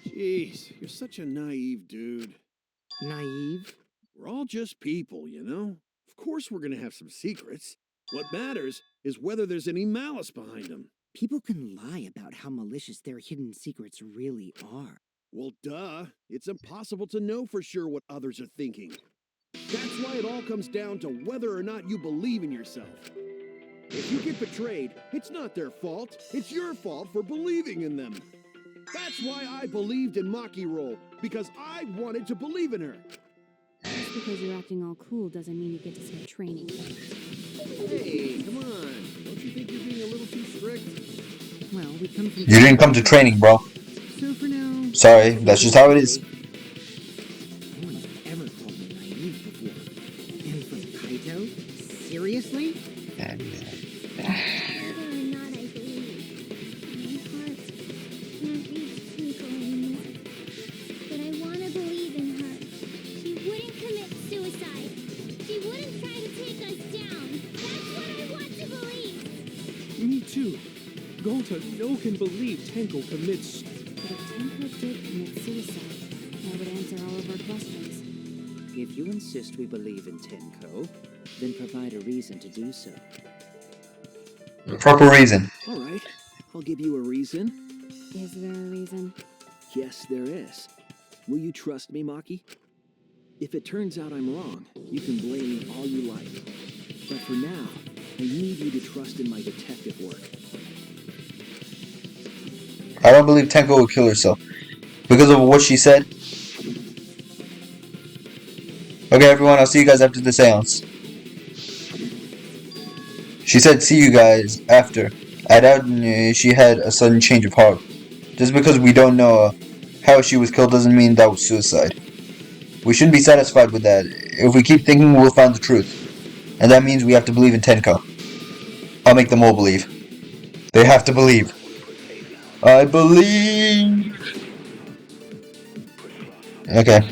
Jeez, you're such a naive dude. Naive? We're all just people, you know? Of course we're gonna have some secrets. What matters is whether there's any malice behind them. People can lie about how malicious their hidden secrets really are. Well, duh. It's impossible to know for sure what others are thinking. That's why it all comes down to whether or not you believe in yourself. If you get betrayed, it's not their fault. It's your fault for believing in them. That's why I believed in Maki Roll, because I wanted to believe in her. Just because you're acting all cool doesn't mean you get to skip training. Hey, come on. Don't you think you're being a little too strict? Well, we come from... You didn't come to training, bro. So for now... Sorry, that's just how it is. No one's ever called me naive before. And from Kaito? Seriously? Whether or not I believe, my heart can't reach Himiko anymore. But I want to believe in her. She wouldn't commit suicide. She wouldn't try to take us down. That's what I want to believe. Me too. Gota no can believe Tenko commits. But if Tenko did commit suicide, that would answer all of our questions. If you insist we believe in Tenko, then provide a reason to do so. Proper reason. All right, I'll give you a reason. Is there a reason? Yes, there is. Will you trust me, Maki? If it turns out I'm wrong, you can blame me all you like. But for now, I need you to trust in my detective work. I don't believe Tenko will kill herself. Because of what she said. Okay, everyone, I'll see you guys after the seance. She said see you guys after. I doubt she had a sudden change of heart. Just because we don't know how she was killed doesn't mean that was suicide. We shouldn't be satisfied with that. If we keep thinking, we'll find the truth. And that means we have to believe in Tenko. I'll make them all believe. They have to believe. I believe. Okay.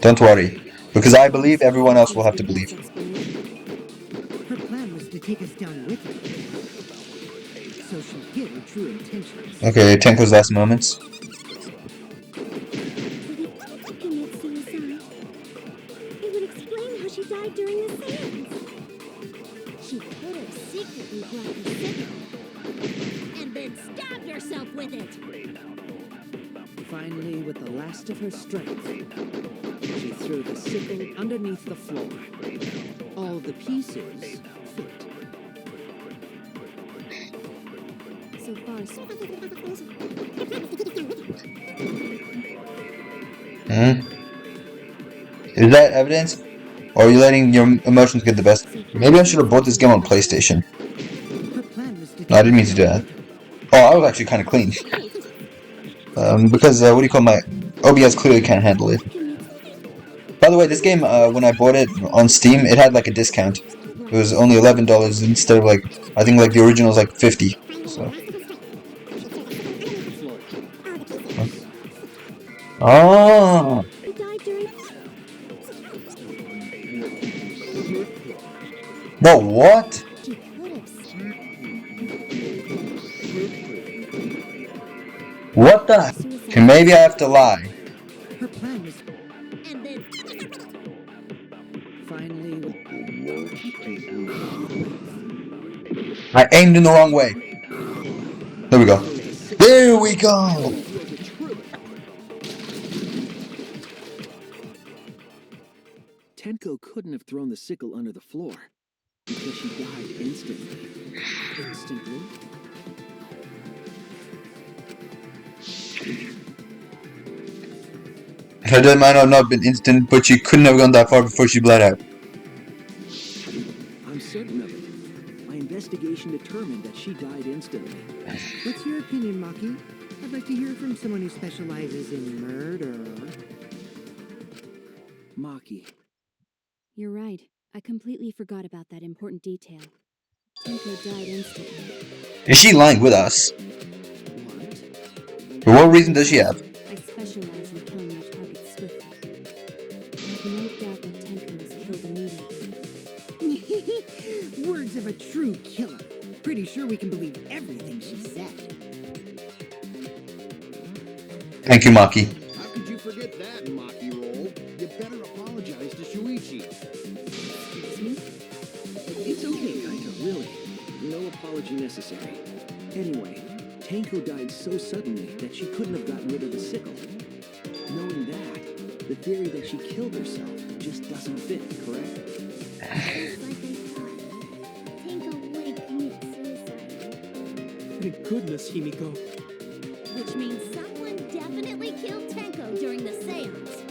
Don't worry. Because I believe, everyone else will have to believe. Her plan was to take us down with her. So she'll hid her true intentions. Okay, Tenko's last moments. Commit suicide. It would explain how she died during the seance. She could have secretly brought the sickle and then stabbed herself with it. Finally, with the last of her strength, she threw the sickle underneath the floor. All the pieces fit. So far, so Is that evidence? Or are you letting your emotions get the best? Maybe I should have bought this game on PlayStation. No, I didn't mean to do that. Oh, I was actually kind of clean. Because, what do you call my... OBS clearly can't handle it. By the way, this game, when I bought it on Steam, it had like a discount. It was only $11 instead of like... I think like the original was like $50. So... Oh. He died during... No, what? She could have... What the? Okay, maybe I have to lie. Her plan was And then Finally, I aimed in the wrong way. There we go. There we go! Tenko couldn't have thrown the sickle under the floor because she died instantly. Instantly? Her death might have not been instant, but she couldn't have gone that far before she bled out. I'm certain of it. My investigation determined that she died instantly. What's your opinion, Maki? I'd like to hear from someone who specializes in murder. Maki. You're right. I completely forgot about that important detail. Tenko died instantly. Is she lying with us? What? For what reason does she have? I specialize in killing my targets swiftly. I've no doubt that Tenko was killed immediately. Words of a true killer. Pretty sure we can believe everything she said. Thank you, Maki. How could you forget that, Maki Roll? You better apologize to Shuichi. It's okay, Kaito, really. No apology necessary. Anyway, Tenko died so suddenly that she couldn't have gotten rid of the sickle. Knowing that, the theory that she killed herself just doesn't fit, correct? Like I thought. Tenko would commit suicide. Thank goodness, Himiko. Which means someone definitely killed Tenko during the seance.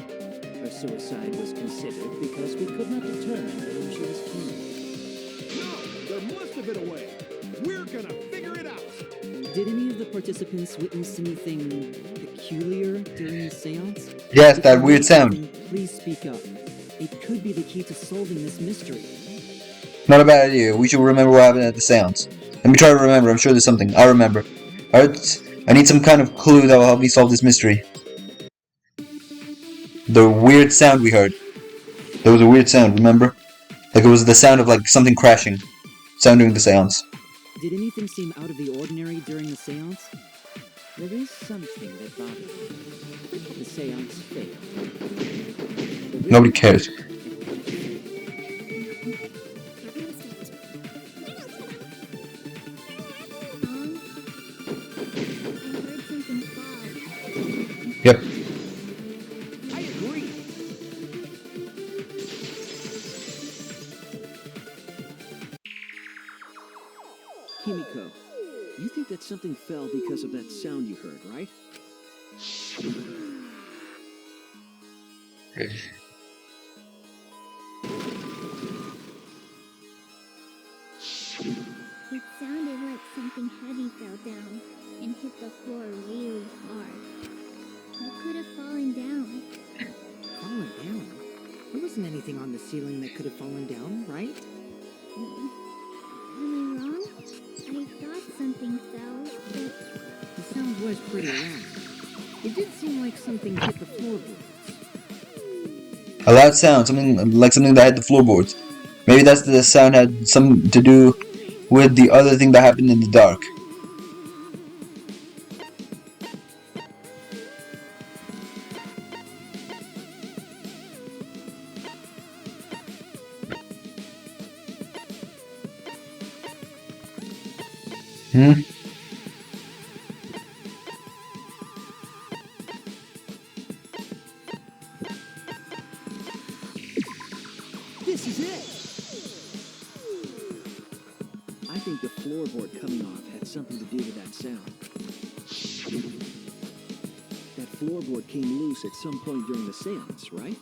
her suicide was considered because we could not determine whom she was killing. No, there must have been a way. We're gonna figure it out. Did any of the participants witness anything peculiar during the seance? Yes, If that you weird know sound. something, please speak up. It could be the key to solving this mystery. Not a bad idea. We should remember what happened at the seance. Let me try to remember. I'm sure there's something. I'll remember. Alright, I need some kind of clue that will help me solve this mystery. The weird sound we heard. There was a weird sound, remember? Like it was the sound of like something crashing. Sound during the seance. Did anything seem out of the ordinary during the seance? There is something that bothered me. The seance failed. Nobody cares. Yep. I agree. Himiko, you think that something fell because of that sound you heard, right? It sounded like something heavy fell down and hit the floor really hard. It could have fallen down. Fallen down? There wasn't anything on the ceiling that could have fallen down, right? Am I wrong? I thought something fell, but The sound was pretty loud. It did seem like something hit the floorboards. A loud sound, something that hit the floorboards. Maybe that's the sound had something to do with the other thing that happened in the dark. Hmm? This is it! I think the floorboard coming off had something to do with that sound. That floorboard came loose at some point during the seance, right?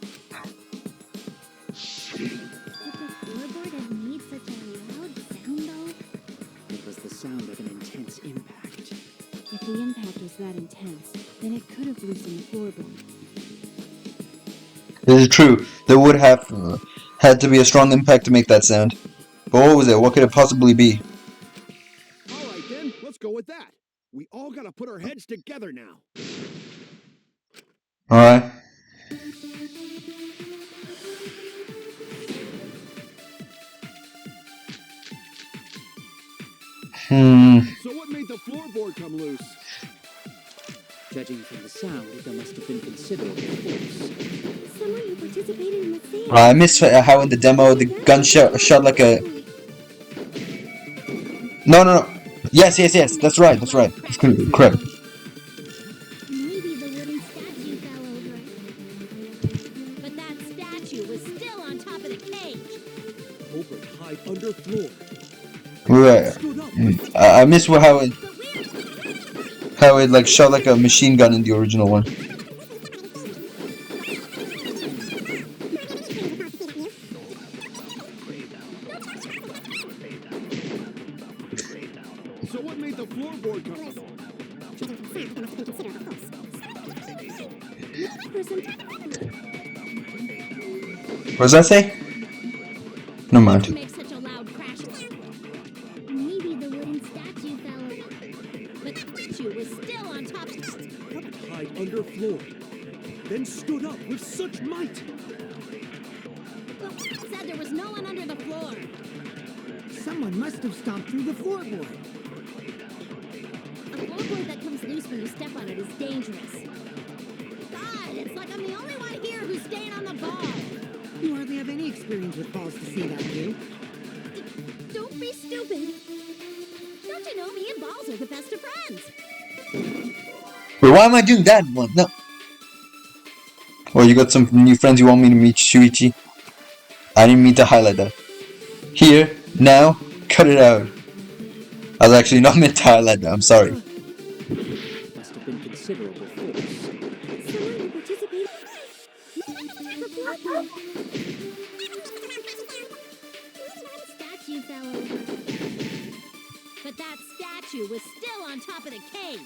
could the floorboard have made such a loud sound though? It was the sound of an intense impact. If the impact was that intense, then it could have loosened the floorboard. This is true. There would have had to be a strong impact to make that sound. But what was it? What could it possibly be? All right then, let's go with that. We all gotta put our heads together now. Alright. So what made the floorboard come loose? Judging from the sound, there must have been considerable force. Someone who participated in the seance. I missed how in the demo the gun shot like a... No. Yes, that's right. That's correct. Maybe the wooden statue fell over. But that statue was still on top of the cage. Culprit hide under floor. Right. I missed how it like shot like a machine gun in the original one. So what made the floorboard come loose? What does that say? No mind. Make such a loud crash. Maybe the wooden statue fell over. But the statue was still on top of it. Hide under floor. Then stood up with such might. Said there was no one under the floor. Someone must have stomped through the floorboard. A floorboard that comes loose when you step on it is dangerous. God, it's like I'm the only one here who's staying on the ball. You hardly have any experience with balls to say that, you. Don't be stupid. Don't you know me and balls are the best of friends? Wait, why am I doing that one? No. Well, you got some new friends you want me to meet, Shuichi? I didn't mean to highlight that. Here, now, cut it out. I was actually not meant to highlight that, I'm sorry. Must have been considerable force. Someone who participated. The floorboard. Statue fell over. But that statue was still on top of the cage.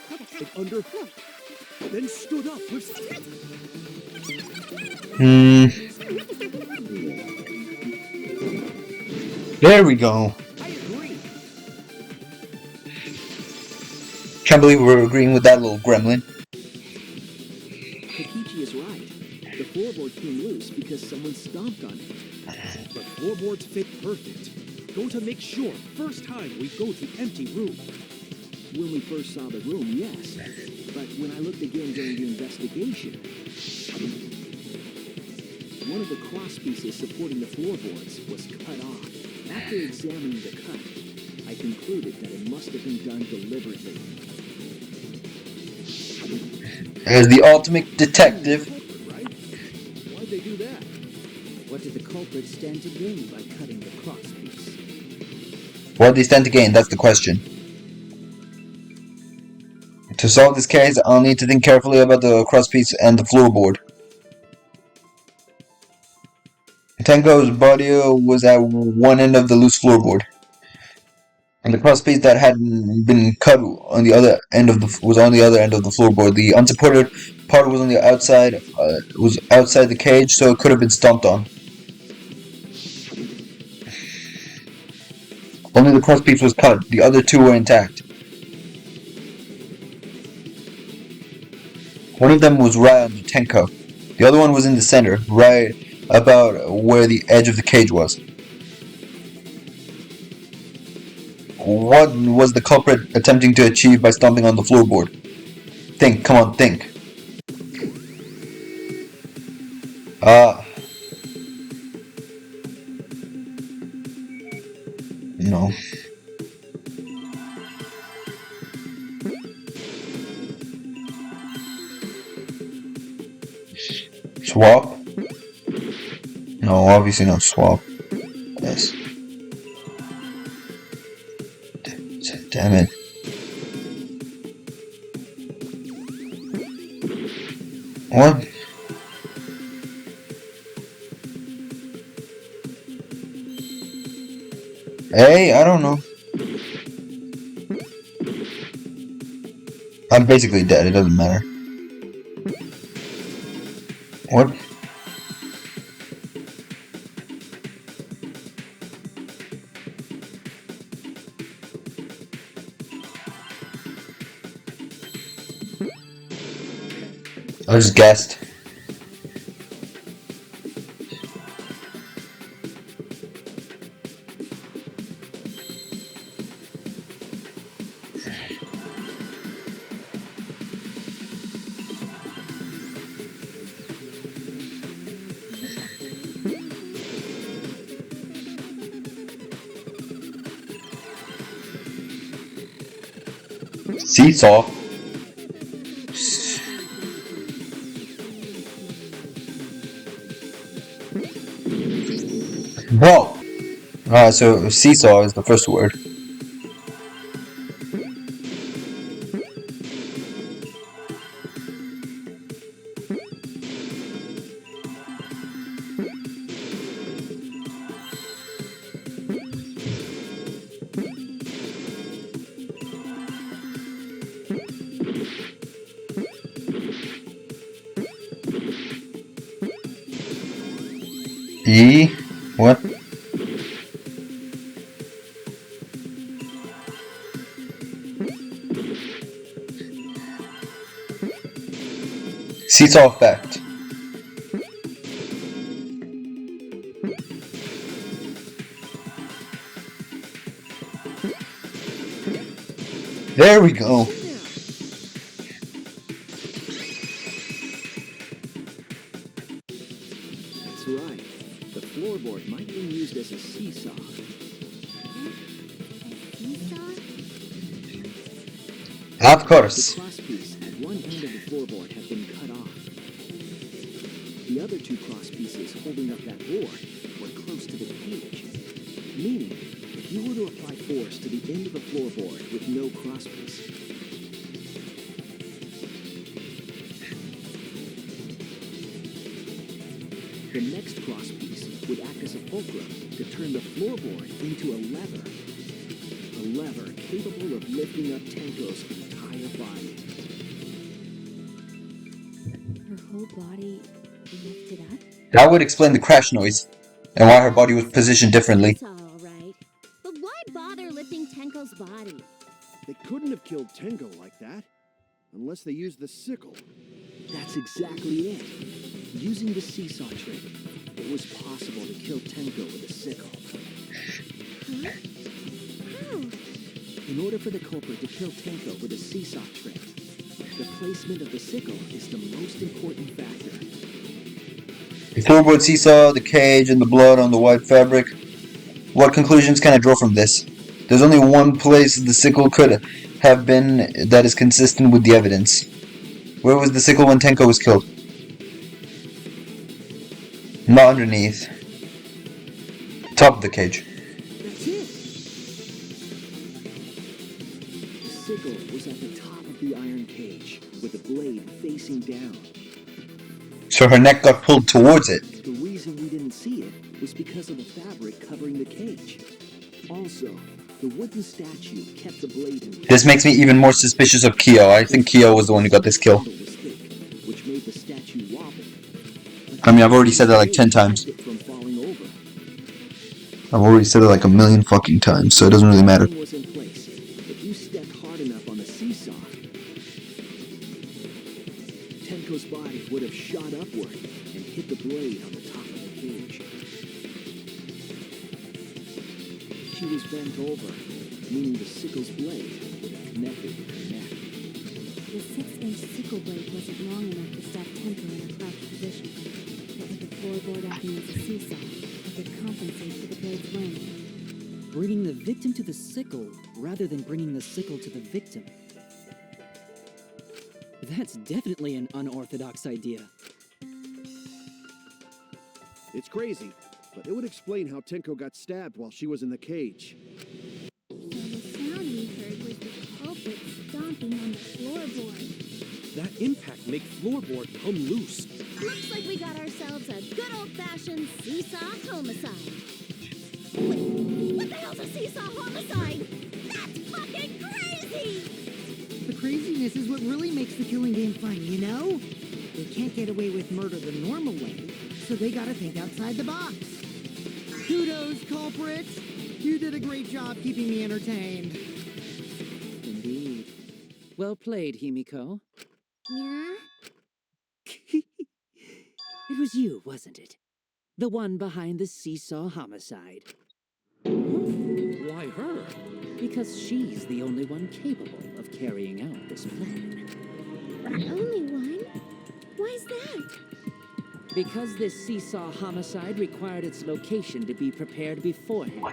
Hide under floor. Then stood up with... There we go. I agree. Can't believe we're agreeing with that little gremlin. Kokichi is right. The floorboard came loose because someone stomped on it. But floorboards fit perfect. Go to make sure. First time we go to empty room. When we first saw the room, yes. But when I looked again during the investigation, one of the cross pieces supporting the floorboards was cut off. After examining the cut, I concluded that it must have been done deliberately. As the ultimate detective. Right? Why'd they do that? What did the culprit stand to gain by cutting the cross piece? What do they stand to gain? That's the question. To solve this case, I'll need to think carefully about the crosspiece and the floorboard. Tenko's body was at one end of the loose floorboard, and the crosspiece that hadn't been cut on the other end of the floorboard. The unsupported part was on the outside, was outside the cage, so it could have been stomped on. Only the crosspiece was cut; the other two were intact. One of them was right under Tenko. The other one was in the center, right about where the edge of the cage was. What was the culprit attempting to achieve by stomping on the floorboard? Think, come on, think. No. Swap? No, obviously not swap. Yes. Damn it. What? Hey, I don't know. I'm basically dead, it doesn't matter. What? I just guessed. Seesaw. Whoa! So seesaw is the first word. E? What? Seesaw effect. There we go. That's right. The floorboard might have been used as a seesaw. Seesaw? Of The course. crosspiece at one end of the floorboard had been cut off. The other two crosspieces holding up that board were close to the cage. Meaning, if you were to apply force to the end of the floorboard with no crosspiece, the next crosspiece would act as a fulcrum to turn the floorboard into a lever. A lever capable of lifting up Tenko's entire body. Her whole body lifted up? That would explain the crash noise and why her body was positioned differently. Seesaw, all right. But why bother lifting Tenko's body? They couldn't have killed Tenko like that. Unless they used the sickle. That's exactly it. Using the seesaw trick, it was possible to kill Tenko with a sickle. Huh? How? In order for the culprit to kill Tenko with a seesaw trick, the placement of the sickle is the most important factor. The floorboard seesaw, the cage, and the blood on the white fabric. What conclusions can I draw from this? There's only one place the sickle could have been that is consistent with the evidence. Where was the sickle when Tenko was killed? Not underneath. Top of the cage. That's it! The sickle was at the top of the iron cage, with the blade facing down. So her neck got pulled towards it. The reason we didn't see it was because of the fabric covering the cage. Also, the wooden statue kept the blade in place. This makes me even more suspicious of Kyo. I think Kyo was the one who got this kill. The handle was thick, which made the statue wobble. I mean, I've already said that like 10 times. It from falling over. I've already said it like a million fucking times, so it doesn't really matter. Was in place. If you stepped hard enough on the seesaw, Tenko's body would have shot upward and hit the blade on the top of the cage. She was bent over, meaning the sickle's blade would have connected with her neck. The 6-inch sickle blade wasn't long enough to stop Tenko in a crouched position. But with the floorboard acting as a seesaw, it could compensate for the blade's length. Bringing the victim to the sickle rather than bringing the sickle to the victim. That's definitely an unorthodox idea. It's crazy, but it would explain how Tenko got stabbed while she was in the cage. So the sound we heard was the culprit stomping on the floorboard. That impact made floorboard come loose. Looks like we got ourselves a good old-fashioned seesaw homicide. Wait, what the hell's a seesaw homicide? That's fucking crazy! The craziness is what really makes the killing game fun, you know? They can't get away with murder the normal way, so they gotta think outside the box. Kudos, culprits! You did a great job keeping me entertained. Indeed. Well played, Himiko. Yeah? It was you, wasn't it? The one behind the seesaw homicide. Why her? Because she's the only one capable of carrying out this plan. Only one? Why's that? Because this seesaw homicide required its location to be prepared beforehand.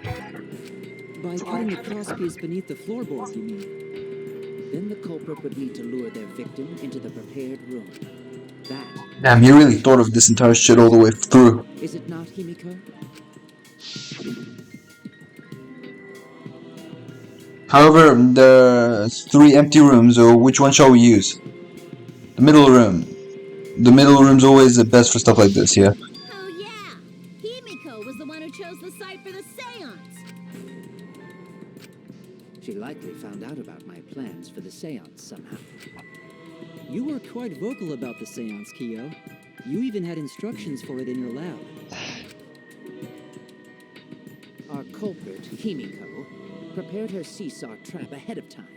By putting the crosspiece beneath the floorboard, you mean? Then the culprit would need to lure their victim into the prepared room. That, Damn, he really thought of this entire shit all the way through. is it not, Himiko? However, there are 3 empty rooms, so which one shall we use? The middle room. The middle room's always the best for stuff like this, yeah? Oh yeah! Himiko was the one who chose the site for the seance! She likely found out about my plans for the seance somehow. You were quite vocal about the seance, Kyo. You even had instructions for it in your lab. Our culprit, Himiko, prepared her seesaw trap ahead of time.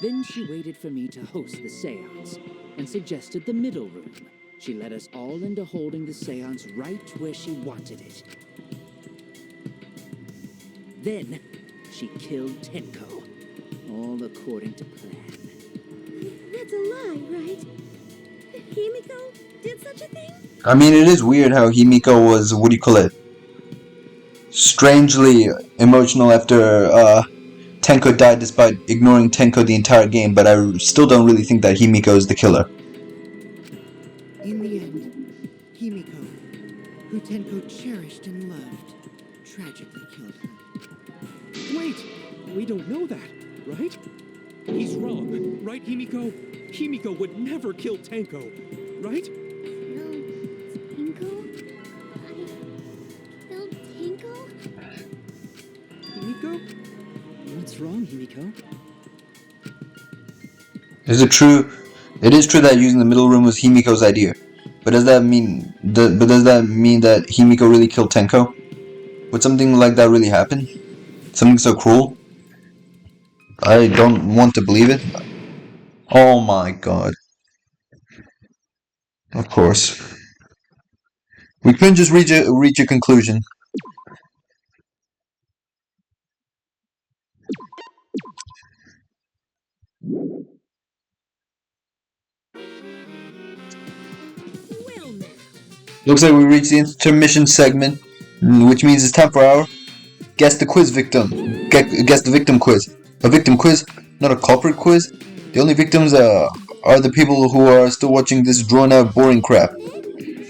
Then she waited for me to host the seance and suggested the middle room. She led us all into holding the seance right where she wanted it. Then she killed Tenko, all according to plan. That's a lie, right? Himiko did such a thing? I mean, it is weird how Himiko was, what do you call it? Strangely emotional after Tenko died despite ignoring Tenko the entire game, but I still don't really think that Himiko is the killer. In the end, Himiko, who Tenko cherished and loved, tragically killed her. Wait! We don't know that, right? He's wrong, right, Himiko? Himiko would never kill Tenko, right? No. Tinko? I killed Tinko? Himiko? What's wrong, Himiko? Is it true? It is true that using the middle room was Himiko's idea, but does that mean that Himiko really killed Tenko? Would something like that really happen? Something so cruel? I don't want to believe it. Oh my god. Of course. We couldn't just reach a conclusion. Well now. Looks like we reached the intermission segment, which means it's time for our guess the quiz victim. Guess the victim quiz. A victim quiz, not a culprit quiz. The only victims are the people who are still watching this drawn out boring crap.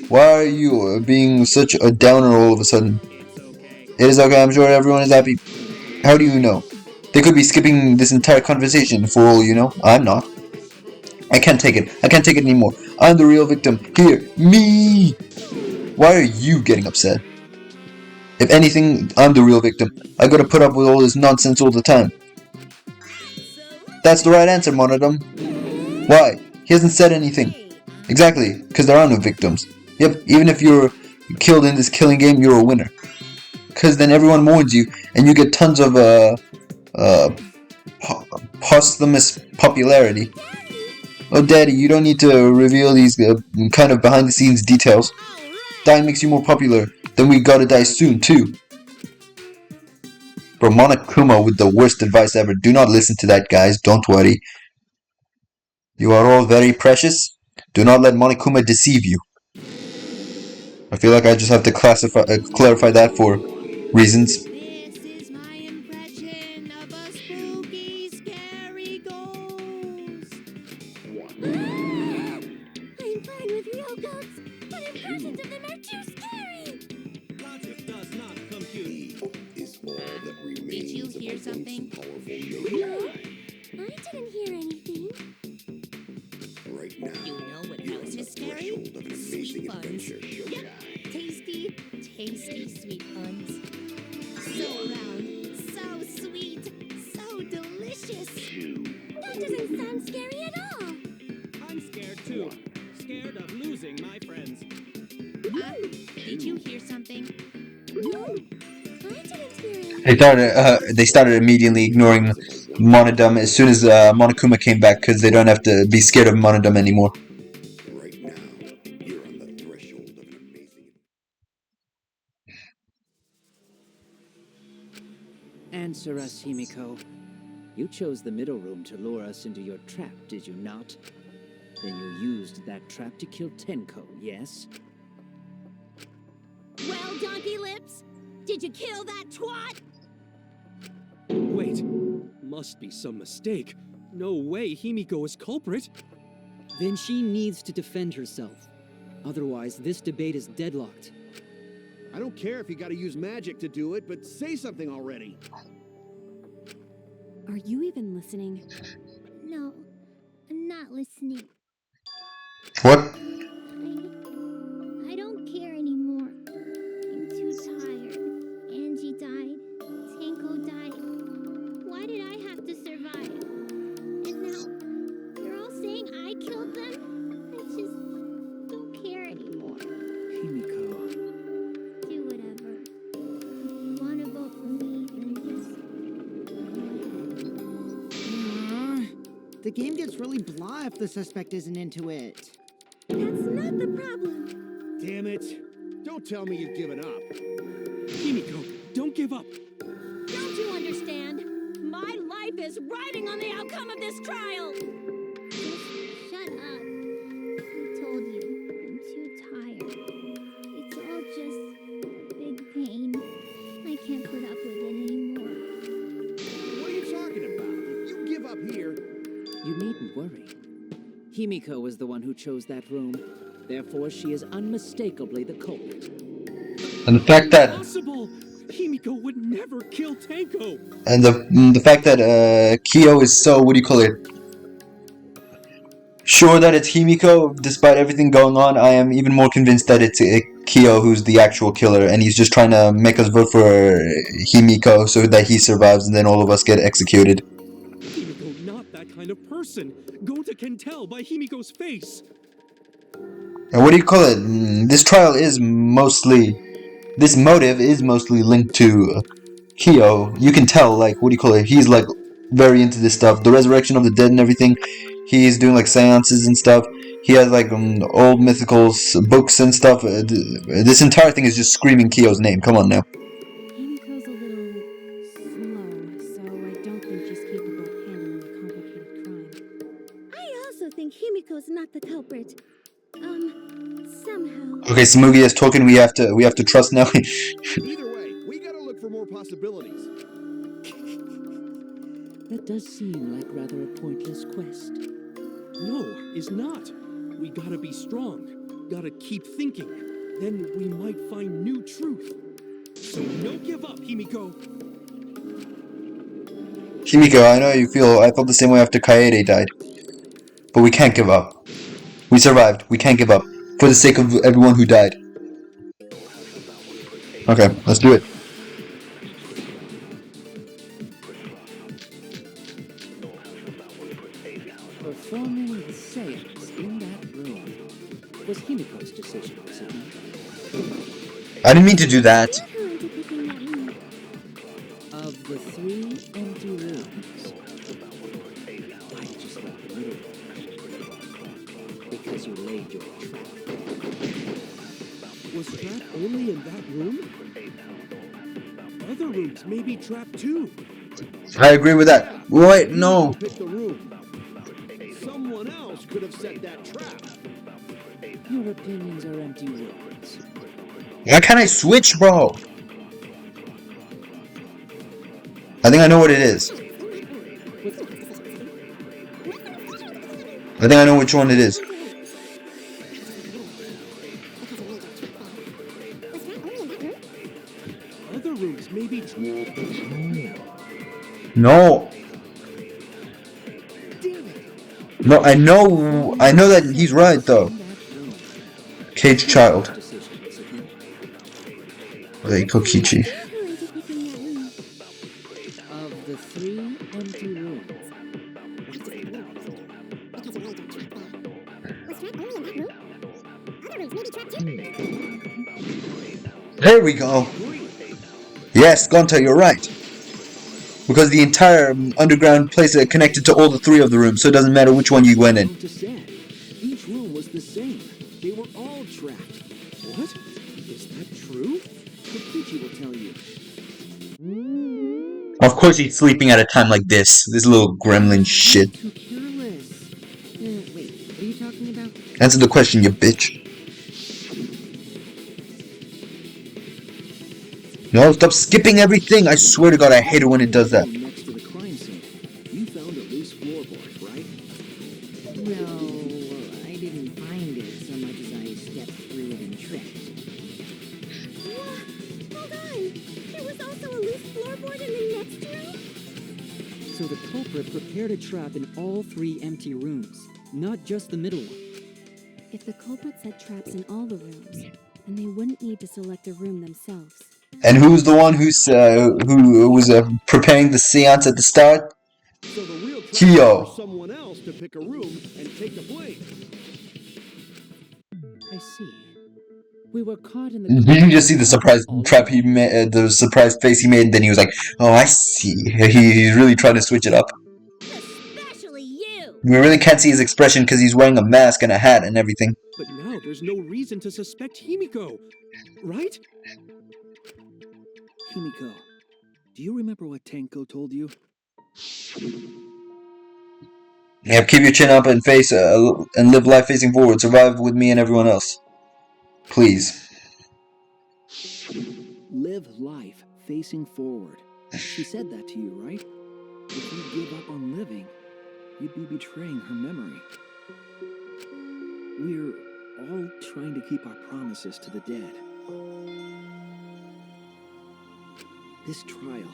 Why are you being such a downer all of a sudden? It is okay, I'm sure everyone is happy. How do you know? They could be skipping this entire conversation for all you know. I'm not. I can't take it. I can't take it anymore. I'm the real victim. Here, me! Why are you getting upset? If anything, I'm the real victim. I gotta put up with all this nonsense all the time. That's the right answer, Monodum. Why? He hasn't said anything. Exactly, because there are no victims. Yep, even if you're killed in this killing game, you're a winner. Because then everyone mourns you, and you get tons of, posthumous popularity. Oh, Daddy, you don't need to reveal these kind of behind-the-scenes details. Dying makes you more popular. Then we gotta die soon, too. Bro, Monokuma with the worst advice ever. Do not listen to that, guys. Don't worry. You are all very precious. Do not let Monokuma deceive you. I feel like I just have to clarify that for reasons. This is my impression of a spooky, scary ghost. I'm fine with real ghosts, but impressions of them are too scary. Logic does not compute. Did you hear something? No, I didn't hear anything. You know what else is scary? Sweet buns. Yep. Tasty, tasty sweet buns. So round, so sweet, so delicious. That doesn't sound scary at all. I'm scared too. Scared of losing my friends. Did you hear something? No, I didn't hear anything. They started immediately ignoring Monodum as soon as Monokuma came back because they don't have to be scared of Monodum anymore. Right now, you're on the threshold of an Answer us, Himiko. You chose the middle room to lure us into your trap, did you not? Then you used that trap to kill Tenko, yes? Well, Donkey Lips, did you kill that twat? Wait, must be some mistake. No way Himiko is culprit. Then she needs to defend herself. Otherwise, this debate is deadlocked. I don't care if you gotta use magic to do it, but say something already. Are you even listening? No, I'm not listening. What? I don't care anymore. I'm too tired. Angie died. Tanko died. Why did I have to survive? And now you're all saying I killed them? I just don't care anymore. Himiko. Do whatever. If you want to vote for me, then just The game gets really blah if the suspect isn't into it. That's not the problem. Damn it. Don't tell me you've given up. Himiko, don't give up. Don't you understand? My life is riding on the outcome of this trial. Just shut up. I told you, I'm too tired. It's all just big pain. I can't put up with it anymore. What are you talking about? If you give up here, You needn't worry. Himiko was the one who chose that room. Therefore, she is unmistakably the culprit. And the fact that Impossible! Himiko would never kill Tanko! and the fact that Kyo is so, what do you call it? Sure that it's Himiko, despite everything going on, I am even more convinced that it's Kyo who's the actual killer, and he's just trying to make us vote for Himiko so that he survives, and then all of us get executed. Himiko, not that kind of person. Gonta can tell by Himiko's face. And what do you call it? This trial is mostly, this motive is mostly linked to Kyo. You can tell, like, what do you call it? He's like very into this stuff, the resurrection of the dead and everything. He's doing like seances and stuff. He has like old mythical books and stuff. This entire thing is just screaming Kyo's name. Come on now. Himiko's a little slow, so I don't think she's capable of handling a complicated crime. I also think Himiko's not the culprit. Somehow. Okay, Smoogie is talking. We have to trust now. either way, we gotta look for more possibilities. That does seem like rather a pointless quest. No, is not. We gotta be strong. Gotta keep thinking. Then we might find new truth. So no give up, Himiko. Himiko, I know how you feel. I felt the same way after Kaede died. But we can't give up. We survived. We can't give up. For the sake of everyone who died. Okay, let's do it. Performing the seance in that room was Himiko's decision, was it not? I didn't mean to do that. Of the 3 empty rooms, why did you select the middle one? Because you laid your trap. Was trap only in that room? Other rooms may be trapped too. I agree with that. Wait, no. Pick the room. Someone else could have set that trap. Your opinions are empty words. Why can't I switch, bro? I think I know what it is. I think I know which one it is. Other rooms may be No. No, I know that he's right though. Cage child. Like Kokichi. Of the 3 empty rooms, There we go. Yes, Gonta, you're right. Because the entire underground place is connected to all the 3 of the rooms, so it doesn't matter which one you went in. Gonta said. Each room was the same. They were all trapped. What? Is that true? Kokichi will tell you. Of course he's sleeping at a time like this. This little gremlin shit. Too careless. Wait, what are you talking about? Answer the question, you bitch. No, stop skipping everything. I swear to God, I hate it when it does that. Next to the crime scene, you found a loose floorboard, right? Well, I didn't find it so much as I stepped through it and tripped. Hold on! There was also a loose floorboard in the next room? So the culprit prepared a trap in all 3 empty rooms, not just the middle one. If the culprit set traps in all the rooms, then they wouldn't need to select a room themselves. And who's the one who was preparing the seance at the start? So the real trick is Kyo. for someone else to pick a room and take the blame. I see. We were caught in the. You can just see the surprise trap he made, the surprise face he made, and then he was like, "Oh, I see." He's really trying to switch it up. Especially you! We really can't see his expression because he's wearing a mask and a hat and everything. But now there's no reason to suspect Himiko, right? Himiko, do you remember what Tenko told you? Yeah, keep your chin up and face and live life facing forward. Survive with me and everyone else, please. Live life facing forward. She said that to you, right? If you give up on living, you'd be betraying her memory. We're all trying to keep our promises to the dead. This trial,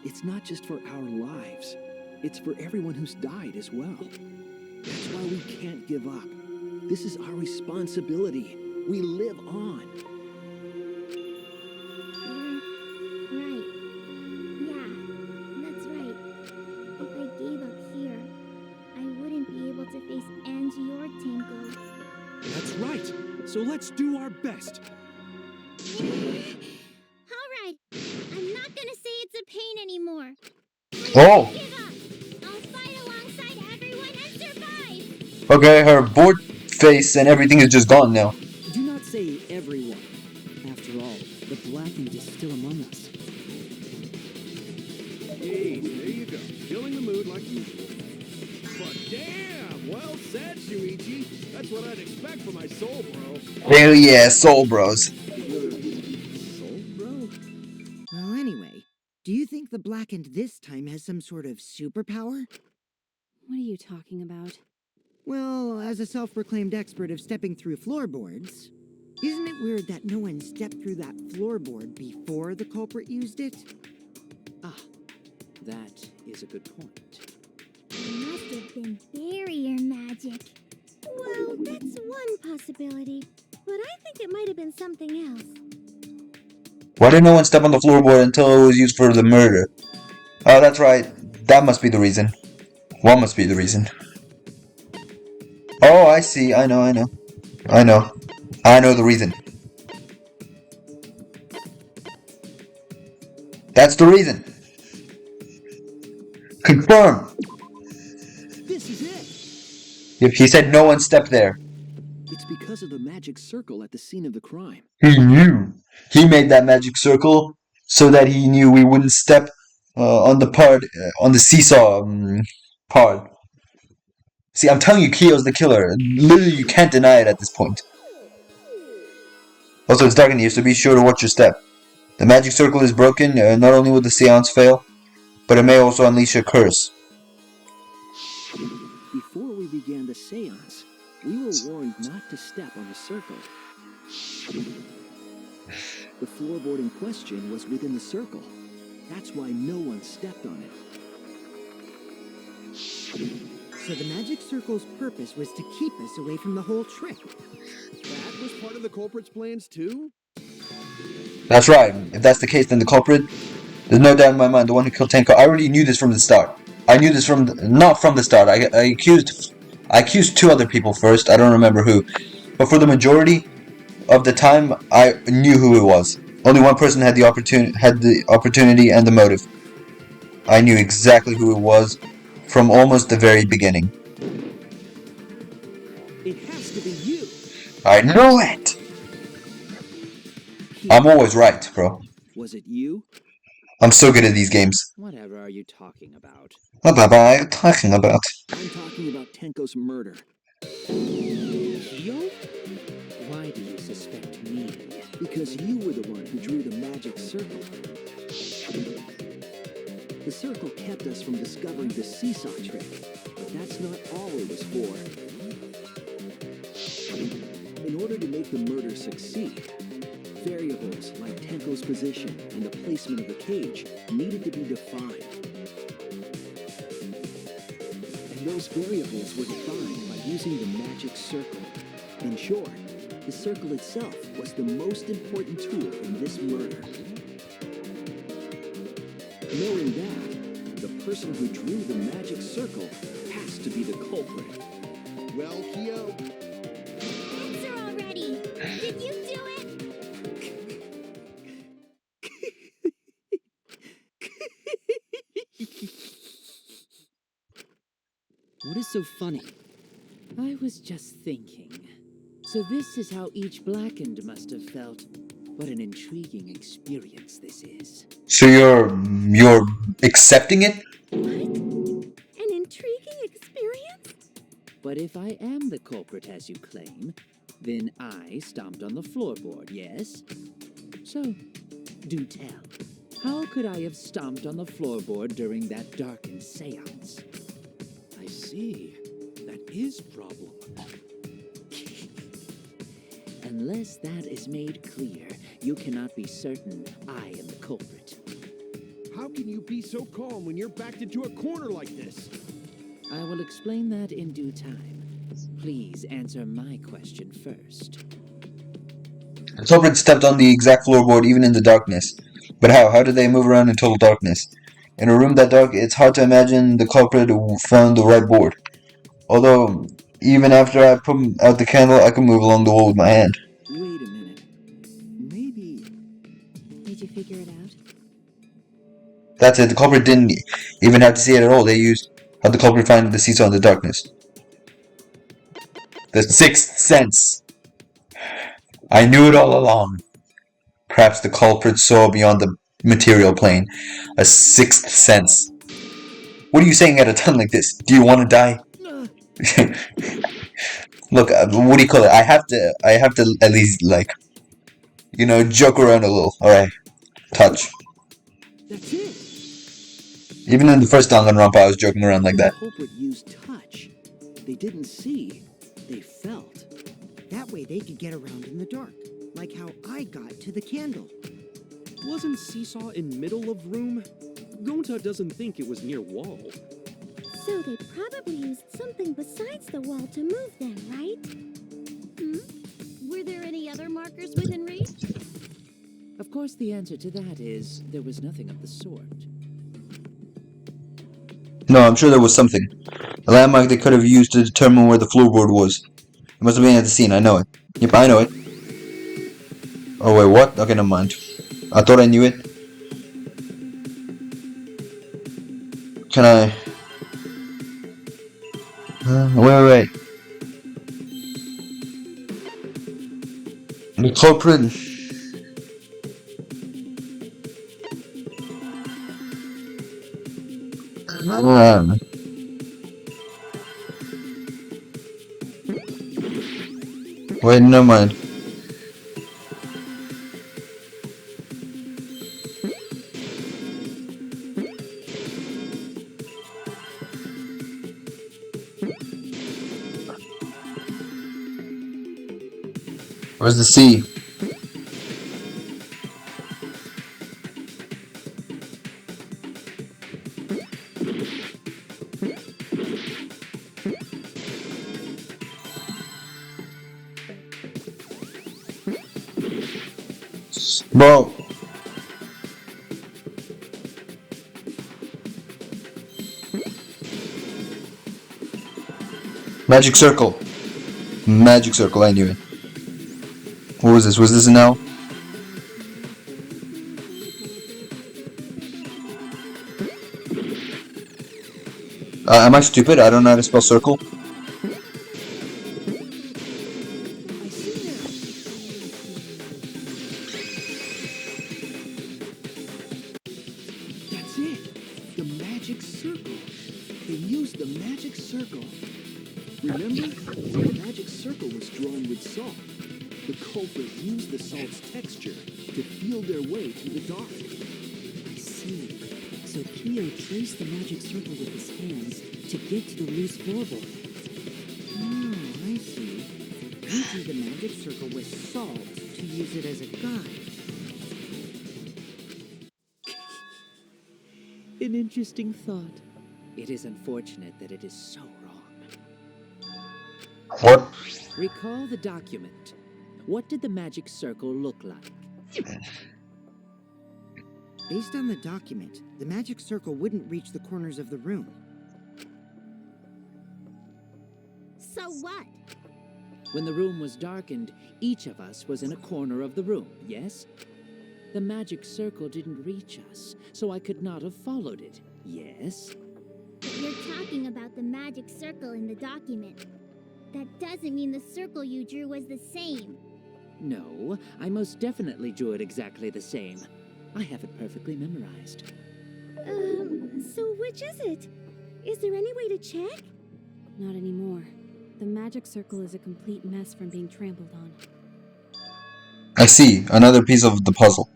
it's not just for our lives. It's for everyone who's died as well. That's why we can't give up. This is our responsibility. We live on. Right. Yeah, that's right. If I gave up here, I wouldn't be able to face Angie or Tenko. That's right. So let's do our best. Alright, I'm not gonna say it's a pain anymore. Oh, Give up! I'll fight alongside everyone and survive! okay. Her bored face and everything is just gone now. Do not say everyone. After all, the blackened is still among us. Hey, there you go. Killing the mood like usual. But damn, well said, Shuichi. That's what I'd expect from my soul bro. Hell yeah, soul bros. Soul bro? Well, anyway, do you think the blackened this time has some sort of superpower? What are you talking about? Well, as a self-proclaimed expert of stepping through floorboards, isn't it weird that no one stepped through that floorboard before the culprit used it? Ah, that is a good point. It must have been barrier magic. Well, that's one possibility. But I think it might have been something else. Why did no one step on the floorboard until it was used for the murder? Oh, that's right. That must be the reason. What must be the reason? Oh, I see. I know the reason. That's the reason. Confirm. This is it. If he said no one stepped there. It's because of the magic circle at the scene of the crime. He knew. He made that magic circle so that he knew we wouldn't step on the seesaw part. See, I'm telling you, Kyo's the killer. Literally, you can't deny it at this point. Also, it's dark in here, so be sure to watch your step. The magic circle is broken. Not only will the seance fail, but it may also unleash a curse. Before we began the seance, we were warned not to step on the circle. The floorboard in question was within the circle. That's why no one stepped on it. So the magic circle's purpose was to keep us away from the whole trick. That was part of the culprit's plans too? That's right. If that's the case, then the culprit, there's no doubt in my mind, the one who killed Tenko. I already knew this from the start. I knew this not from the start. I accused 2 other people first. I don't remember who. But for the majority of the time, I knew who it was. Only one person had the opportunity and the motive. I knew exactly who it was from almost the very beginning. It has to be you. I knew it! I'm always right, bro. Was it you? I'm so good at these games. Whatever are you talking about? What are you talking about? I'm talking about Tenko's murder. Kyo? Why do you suspect me? Because you were the one who drew the magic circle. The circle kept us from discovering the seesaw trick, but that's not all it was for. In order to make the murder succeed, variables like Tenko's position and the placement of the cage needed to be defined. And those variables were defined by using the magic circle. In short, the circle itself was the most important tool in this murder. Knowing that, the person who drew the magic circle has to be the culprit. Well, Kyo, Answer already! Did you do it? What is so funny? I was just thinking. So this is how each blackened must have felt. What an intriguing experience this is. So you're accepting it? What? An intriguing experience? But if I am the culprit as you claim, then I stomped on the floorboard, yes? So, do tell. How could I have stomped on the floorboard during that darkened seance? I see. That is problem. Unless that is made clear, you cannot be certain I am the culprit. how can you be so calm when you're backed into a corner like this? I will explain that in due time. Please answer my question first. The culprit stepped on the exact floorboard even in the darkness. But how? How did they move around in total darkness? In a room that dark, it's hard to imagine the culprit found the right board. Although, even after I put out the candle, I could move along the wall with my hand. Wait a minute. Maybe... Did you figure it out? That's it, the culprit didn't even have to see it at all. They used how the culprit found the seesaw in the darkness. The sixth sense. I knew it all along. Perhaps the culprit saw beyond the material plane. A sixth sense. What are you saying at a time like this? Do you want to die? Look, what do you call it? I have to at least, like, you know, joke around a little. Alright. Touch. That's it. Even in the first Danganronpa, I was joking around like that. The culprit used touch. They didn't see. They felt. That way they could get around in the dark, like how I got to the candle. Wasn't Seesaw in middle of room? Gonta doesn't think it was near wall. So they probably used something besides the wall to move them, right? Were there any other markers within reach? Of course, the answer to that is there was nothing of the sort. No, I'm sure there was something. A landmark they could have used to determine where the floorboard was. It must have been at the scene, I know it. Yep, I know it. Oh wait, what? Okay, never mind. I thought I knew it. Can I... wait. The culprit... Wait, never mind. Where's the sea? Bro. Magic circle. Magic circle, I knew it. What was this? Was this an L? Am I stupid? I don't know how to spell circle. Remember? The magic circle was drawn with salt. The culprit used the salt's texture to feel their way through the dark. I see. So Kyo traced the magic circle with his hands to get to the loose floorboard. Oh, I see. You drew the magic circle with salt to use it as a guide. An interesting thought. It is unfortunate that it is so wrong. What? Recall the document. What did the magic circle look like? Based on the document, the magic circle wouldn't reach the corners of the room. So what? When the room was darkened, each of us was in a corner of the room, yes? The magic circle didn't reach us, so I could not have followed it, yes? But you're talking about the magic circle in the document. That doesn't mean the circle you drew was the same. No, I most definitely drew it exactly the same. I have it perfectly memorized. So which is it? Is there any way to check? Not anymore. The magic circle is a complete mess from being trampled on. I see. Another piece of the puzzle.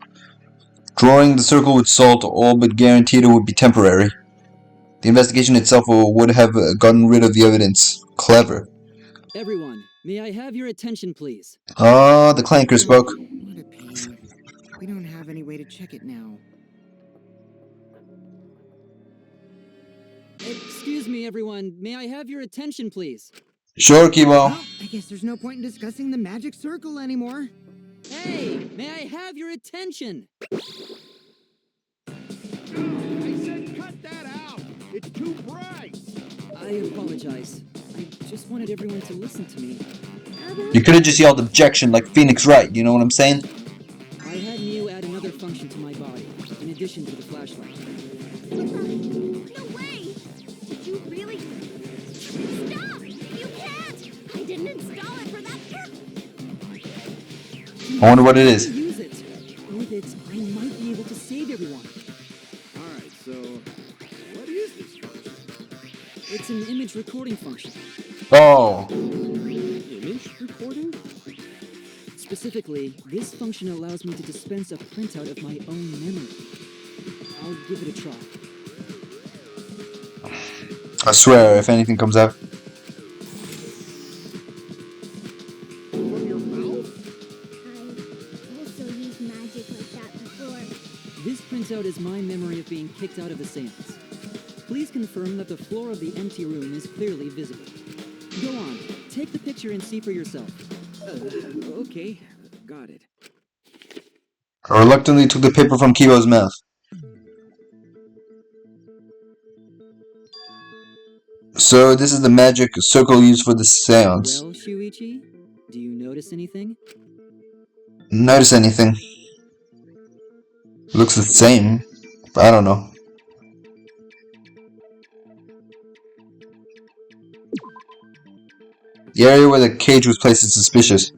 Drawing the circle with salt all but guaranteed it would be temporary. The investigation itself would have gotten rid of the evidence. Clever. Everyone, may I have your attention, please? Ah, the clanker spoke. What a pain. We don't have any way to check it now. Excuse me, everyone. May I have your attention, please? Sure, Kibo. Well, I guess there's no point in discussing the magic circle anymore. Hey, may I have your attention? I said cut that out! It's too bright! I apologize. I just wanted everyone to listen to me. You could have just yelled objection like Phoenix Wright, you know what I'm saying? I had Neo add another function to my body, in addition to the flashlight. No way! Did you really? Stop! You can't! I didn't install it for that purpose! I wonder what it is. Use it. With it, I might be able to save everyone. Alright, so what is this function? It's an image recording function. Oh. Image recording? Specifically, this function allows me to dispense a printout of my own memory. I'll give it a try. I swear, if anything comes out. From your mouth? I also used magic like that before. This printout is my memory of being kicked out of the seance. Please confirm that the floor of the empty room is clearly visible. Go on, take the picture and see for yourself. Okay, got it. I reluctantly took the paper from Kibo's mouth. So this is the magic circle used for the seance. Well, Shuichi, do you notice anything? Notice anything? Looks the same. I don't know. The area where the cage was placed is suspicious.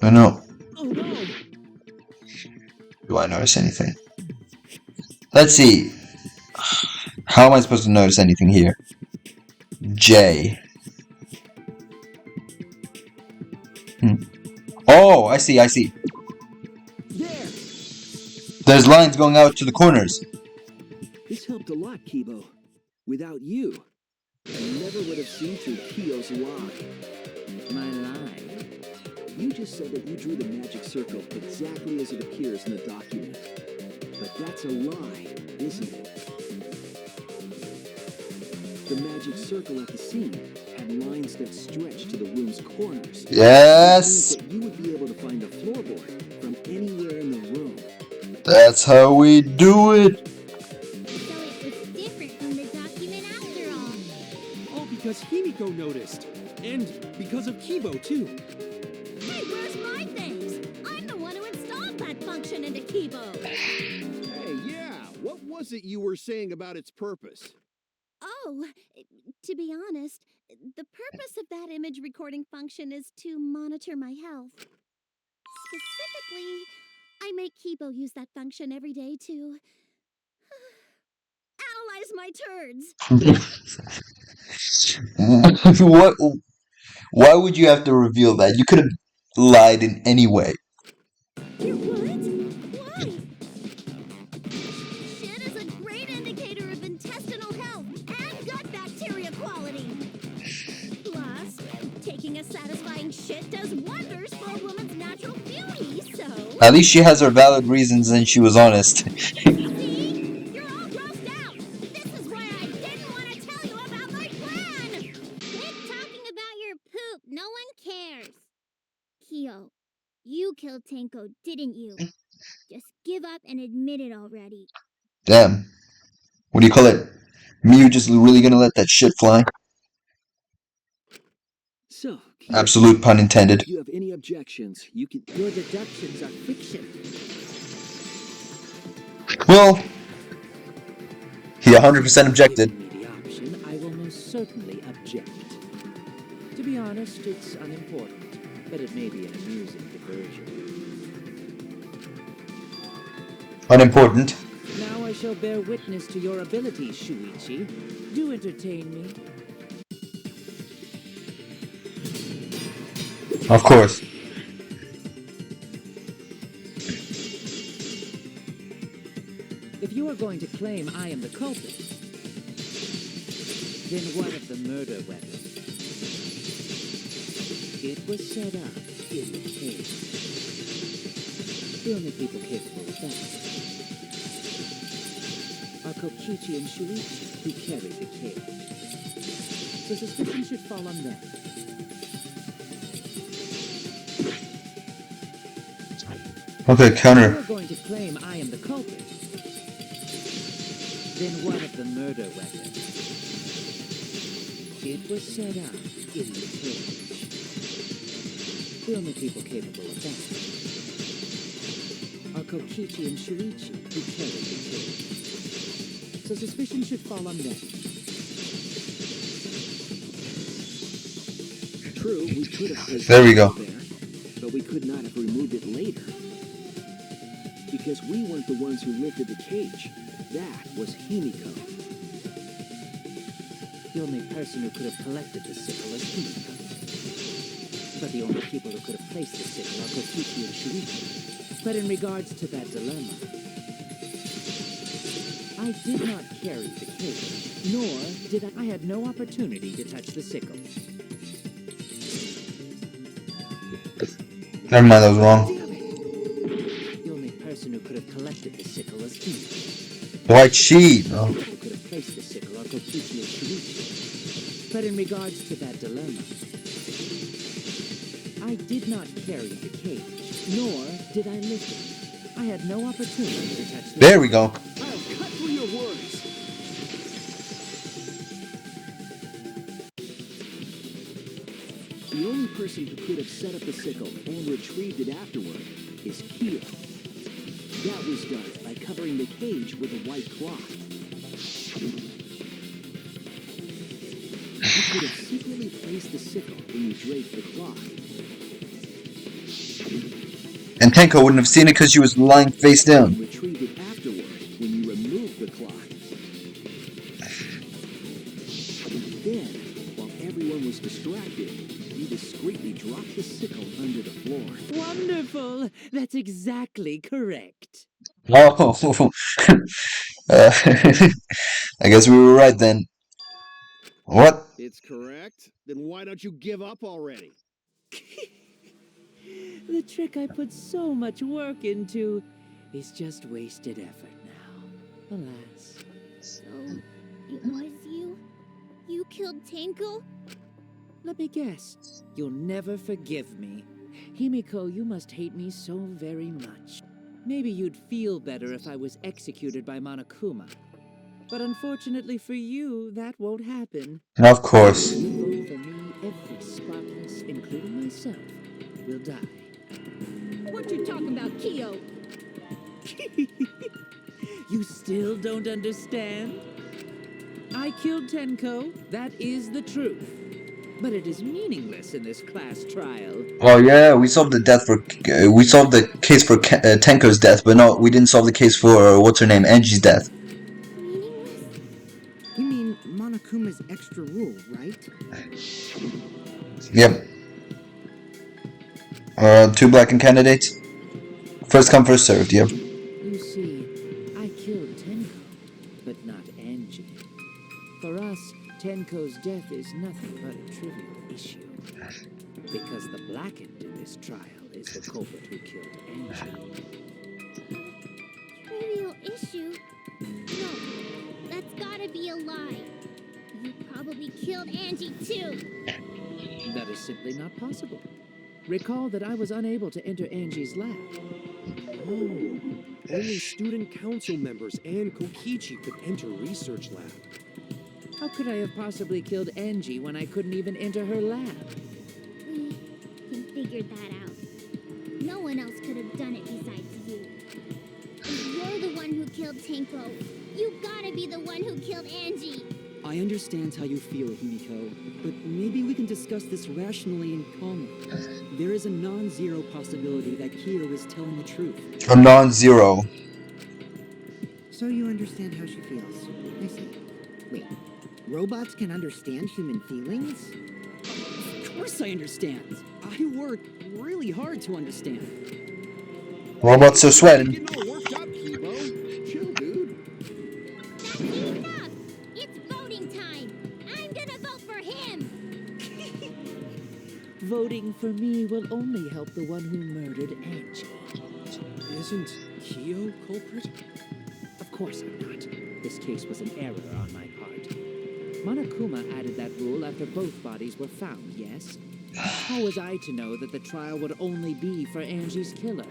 I know. Oh no! Do I notice anything? Let's see. How am I supposed to notice anything here? J. Oh, I see. There! There's lines going out to the corners. This helped a lot, Kibo. Without you, I never would have seen through Kyo's lie. My lie. You just said that you drew the magic circle exactly as it appears in the document. But that's a lie, isn't it? The magic circle at the scene had lines that stretched to the room's corners. Yes. That you would be able to find the floorboard from anywhere in the room. That's how we do it. So it's different from the document after all. Oh, because Himiko noticed. And because of Kibo, too. Hey, where's my things? I'm the one who installed that function into Kibo. Hey, yeah. What was it you were saying about its purpose? Oh, to be honest, the purpose of that image recording function is to monitor my health. Specifically, I make Kibo use that function every day to analyze my turds. What? Why would you have to reveal that? You could have lied in any way. You're what? Why? Shit is a great indicator of intestinal health and gut bacteria quality. Plus, taking a satisfying shit does wonders for a woman's natural beauty, so... At least she has her valid reasons and she was honest. See? You're all grossed out! This is why I didn't want to tell you about my plan! Quit talking about your poop. No one cares. Kyo, you killed Tenko, didn't you? Just give up and admit it already. Damn. What do you call it? Miyu just really gonna let that shit fly? So, Kyo, Absolute pun intended. if you have any objections, you can. Your deductions are fiction. Well, he 100% objected. Given me the option, I will most certainly object. To be honest, it's unimportant, but it may be an amusing diversion. Unimportant. Now I shall bear witness to your abilities, Shuichi. Do entertain me. Of course. If you are going to claim I am the culprit, then what of the murder weapon? It was set up in the cave. The only people capable of that are Kokichi and Shuichi, who carried the cage. So suspicion should fall on them. Okay, If you counter. are going to claim I am the culprit, then what of the murder weapon? It was set up in the cage. The only people capable of that are Kokichi and Shuichi, who carried the cage. So suspicion should fall on them. True, we could have placed There we it go. there, but we could not have removed it later. Because we weren't the ones who lifted the cage. That was Himiko. The only person who could have collected the sickle is Himiko. But the only people who could have placed the sickle are Kokichi and Shuichi. But in regards to that dilemma, I did not carry the cage, nor did I had no opportunity to touch the sickle. Never mind, that was wrong. The only person who could have collected the sickle is Himiko. Why cheat? No. Who could have placed the sickle are Kokichi and Shuichi. But in regards to that dilemma, I did not carry the cage, nor did I lift it. I had no opportunity to touch the There we go. I'll cut through your words. The only person who could have set up the sickle and retrieved it afterward is Kyo. That was done by covering the cage with a white cloth. You could have secretly placed the sickle when you draped the cloth. And Tenko wouldn't have seen it because she was lying face And down. retrieved it afterward when you removed the cloth. Then, while everyone was distracted, you discreetly dropped the sickle under the floor. Wonderful! That's exactly correct. Oh. uh, I guess we were right then. What? It's correct. Then why don't you give up already? The trick I put so much work into is just wasted effort now. Alas. So, it was you? You killed Tenko? Let me guess. You'll never forgive me. Himiko, you must hate me so very much. Maybe you'd feel better if I was executed by Monokuma. But unfortunately for you, that won't happen. Of course. You vote for me, every Spartans, including myself, will die. What you talking about, Kyo? You still don't understand? I killed Tenko, that is the truth. But it is meaningless in this class trial. Oh yeah, we solved we solved the case for Tenko's death, but no, we didn't solve the case for what's her name, Angie's death. You mean Monokuma Monokuma's extra rule, right? Yep. 2 blackened candidates. First come, first served, yep. You see, I killed Tenko, but not Angie. For us, Tenko's death is nothing but a trivial issue. Because the blackened in this trial is the culprit who killed Angie. Trivial issue? No, that's gotta be a lie. You probably killed Angie too. That is simply not possible. Recall that I was unable to enter Angie's lab. Oh, only student council members and Kokichi could enter research lab. How could I have possibly killed Angie when I couldn't even enter her lab? We can figure that out. No one else could have done it besides you. If you're the one who killed Tenko, you gotta be the one who killed Angie. I understand how you feel, Himiko, but maybe we can discuss this rationally and calmly. There is a non-zero possibility that Kyo is telling the truth. A non-zero. So you understand how she feels. I see. Wait, robots can understand human feelings? Of course I understand. I work really hard to understand. Robots are sweating. Getting all worked up, Kibo. Chill, dude. That's enough! It's voting time! I'm gonna vote for him! Voting for me will only help the one who murdered Angie. Isn't Kyo culprit? Of course I'm not. This case was an error on my part. Monokuma added that rule after both bodies were found, yes? How was I to know that the trial would only be for Angie's killer?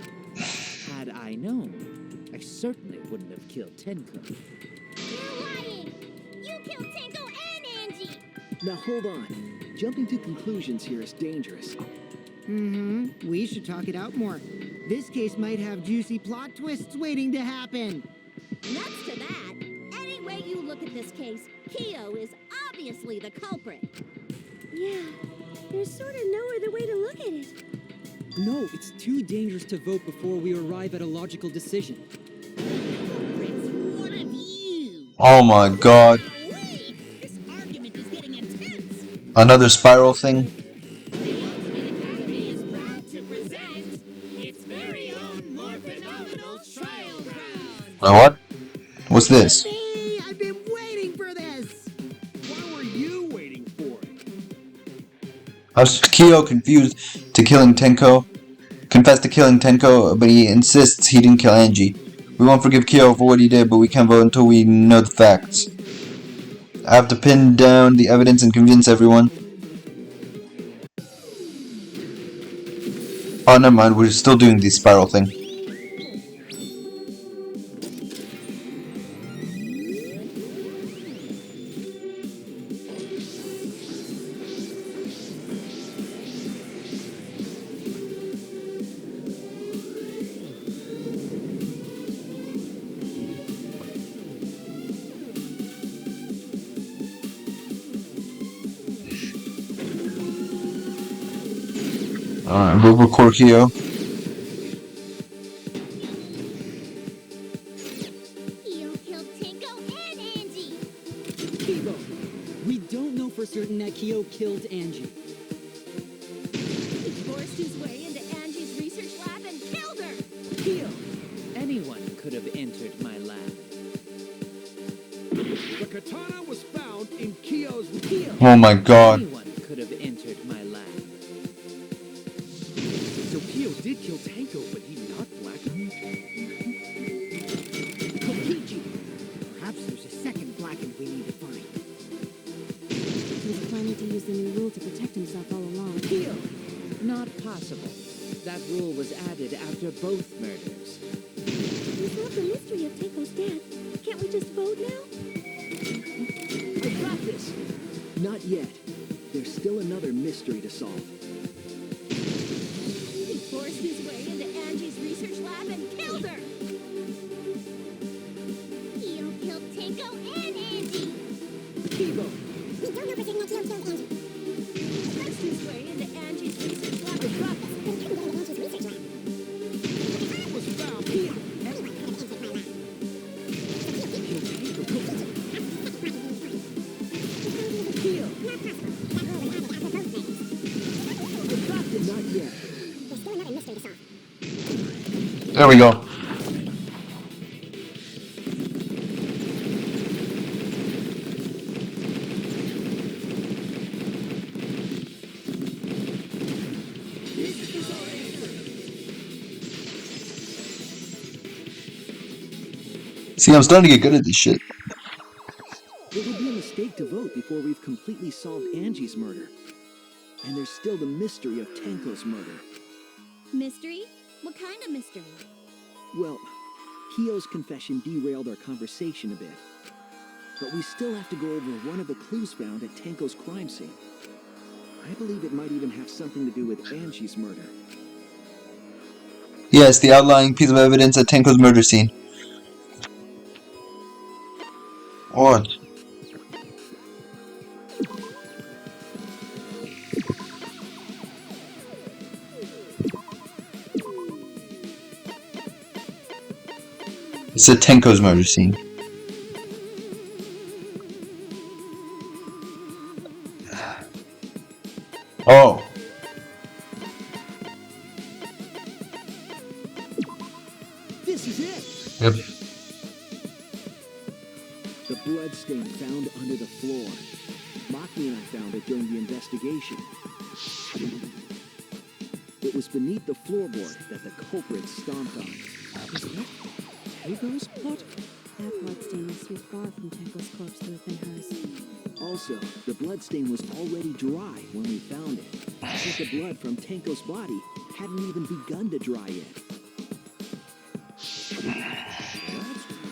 Had I known, I certainly wouldn't have killed Tenko. You're lying! You killed Tenko and Angie! Now hold on. Jumping to conclusions here is dangerous. Mm-hmm. We should talk it out more. This case might have juicy plot twists waiting to happen. Nuts to that. Any way you look at this case, Kyo is obviously the culprit. Yeah, there's sort of no other way to look at it. No, it's too dangerous to vote before we arrive at a logical decision. It's one of you. Oh my god. Wait, this argument is getting intense. Another spiral thing. The Ultimate Academy is proud to present its very own more phenomenal trial ground. What? What's this? Hey, I've been waiting for this! Why were you waiting for it? Kyo confused to killing Tenko. Confessed to killing Tenko, but he insists he didn't kill Angie. We won't forgive Kyo for what he did, but we can't vote until we know the facts. I have to pin down the evidence and convince everyone. Oh, never mind. We're still doing the spiral thing. Alright, we'll record Kyo. Kyo killed Tenko and Angie! Kibo, we don't know for certain that Kyo killed Angie. He forced his way into Angie's research lab and killed her. Kyo, anyone could have entered my lab. The katana was found in Kyo's... Kyo, Oh my god. anyone could have entered my lab. So Kyo did kill Tenko, but he not black. Kokichi! Perhaps there's a second blackened we need to find. He was planning to use the new rule to protect himself all along. Kyo, not possible. That rule was added after both murders. We solved the mystery of Tenko's death. Can't we just vote now? I got this! Not yet. There's still another mystery to solve. He forced his way into Angie's research lab and killed her. Kyo killed Tenko and Angie! Kibo, We don't know for certain that Kyo killed Angie. He forced his way into Angie's research lab and got We couldn't get into Angie's research lab. It was found. Kyo, Anyone could have entered my lab. killed Tenko. There we go. See, I'm starting to get good at this shit. It would be a mistake to vote before we've completely solved Angie's murder. And there's still the mystery of Tenko's murder. Mystery? What kind of mystery? Well, Kyo's confession derailed our conversation a bit. But we still have to go over one of the clues found at Tenko's crime scene. I believe it might even have something to do with Angie's murder. Yes, the outlying piece of evidence at Tenko's murder scene. What? It's at Tenko's murder scene. Oh. This is it! Yep. The bloodstain found under the floor. Maki and I found it during the investigation. It was beneath the floorboard that the culprit stomped on. Is that Tenko's blood? That bloodstain must be far from Tenko's corpse to have been hers. Also, the bloodstain was already dry when we found it. But the blood from Tenko's body hadn't even begun to dry yet. That's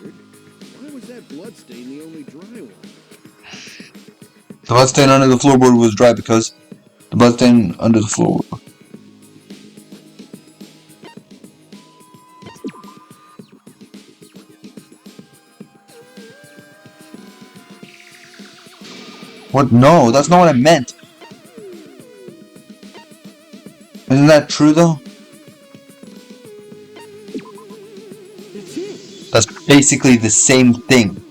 weird. Why was that bloodstain the only dry one? The bloodstain under the floorboard was dry because the bloodstain under the floor. What? No, that's not what I meant. Isn't that true though? That's it! That's basically the same thing.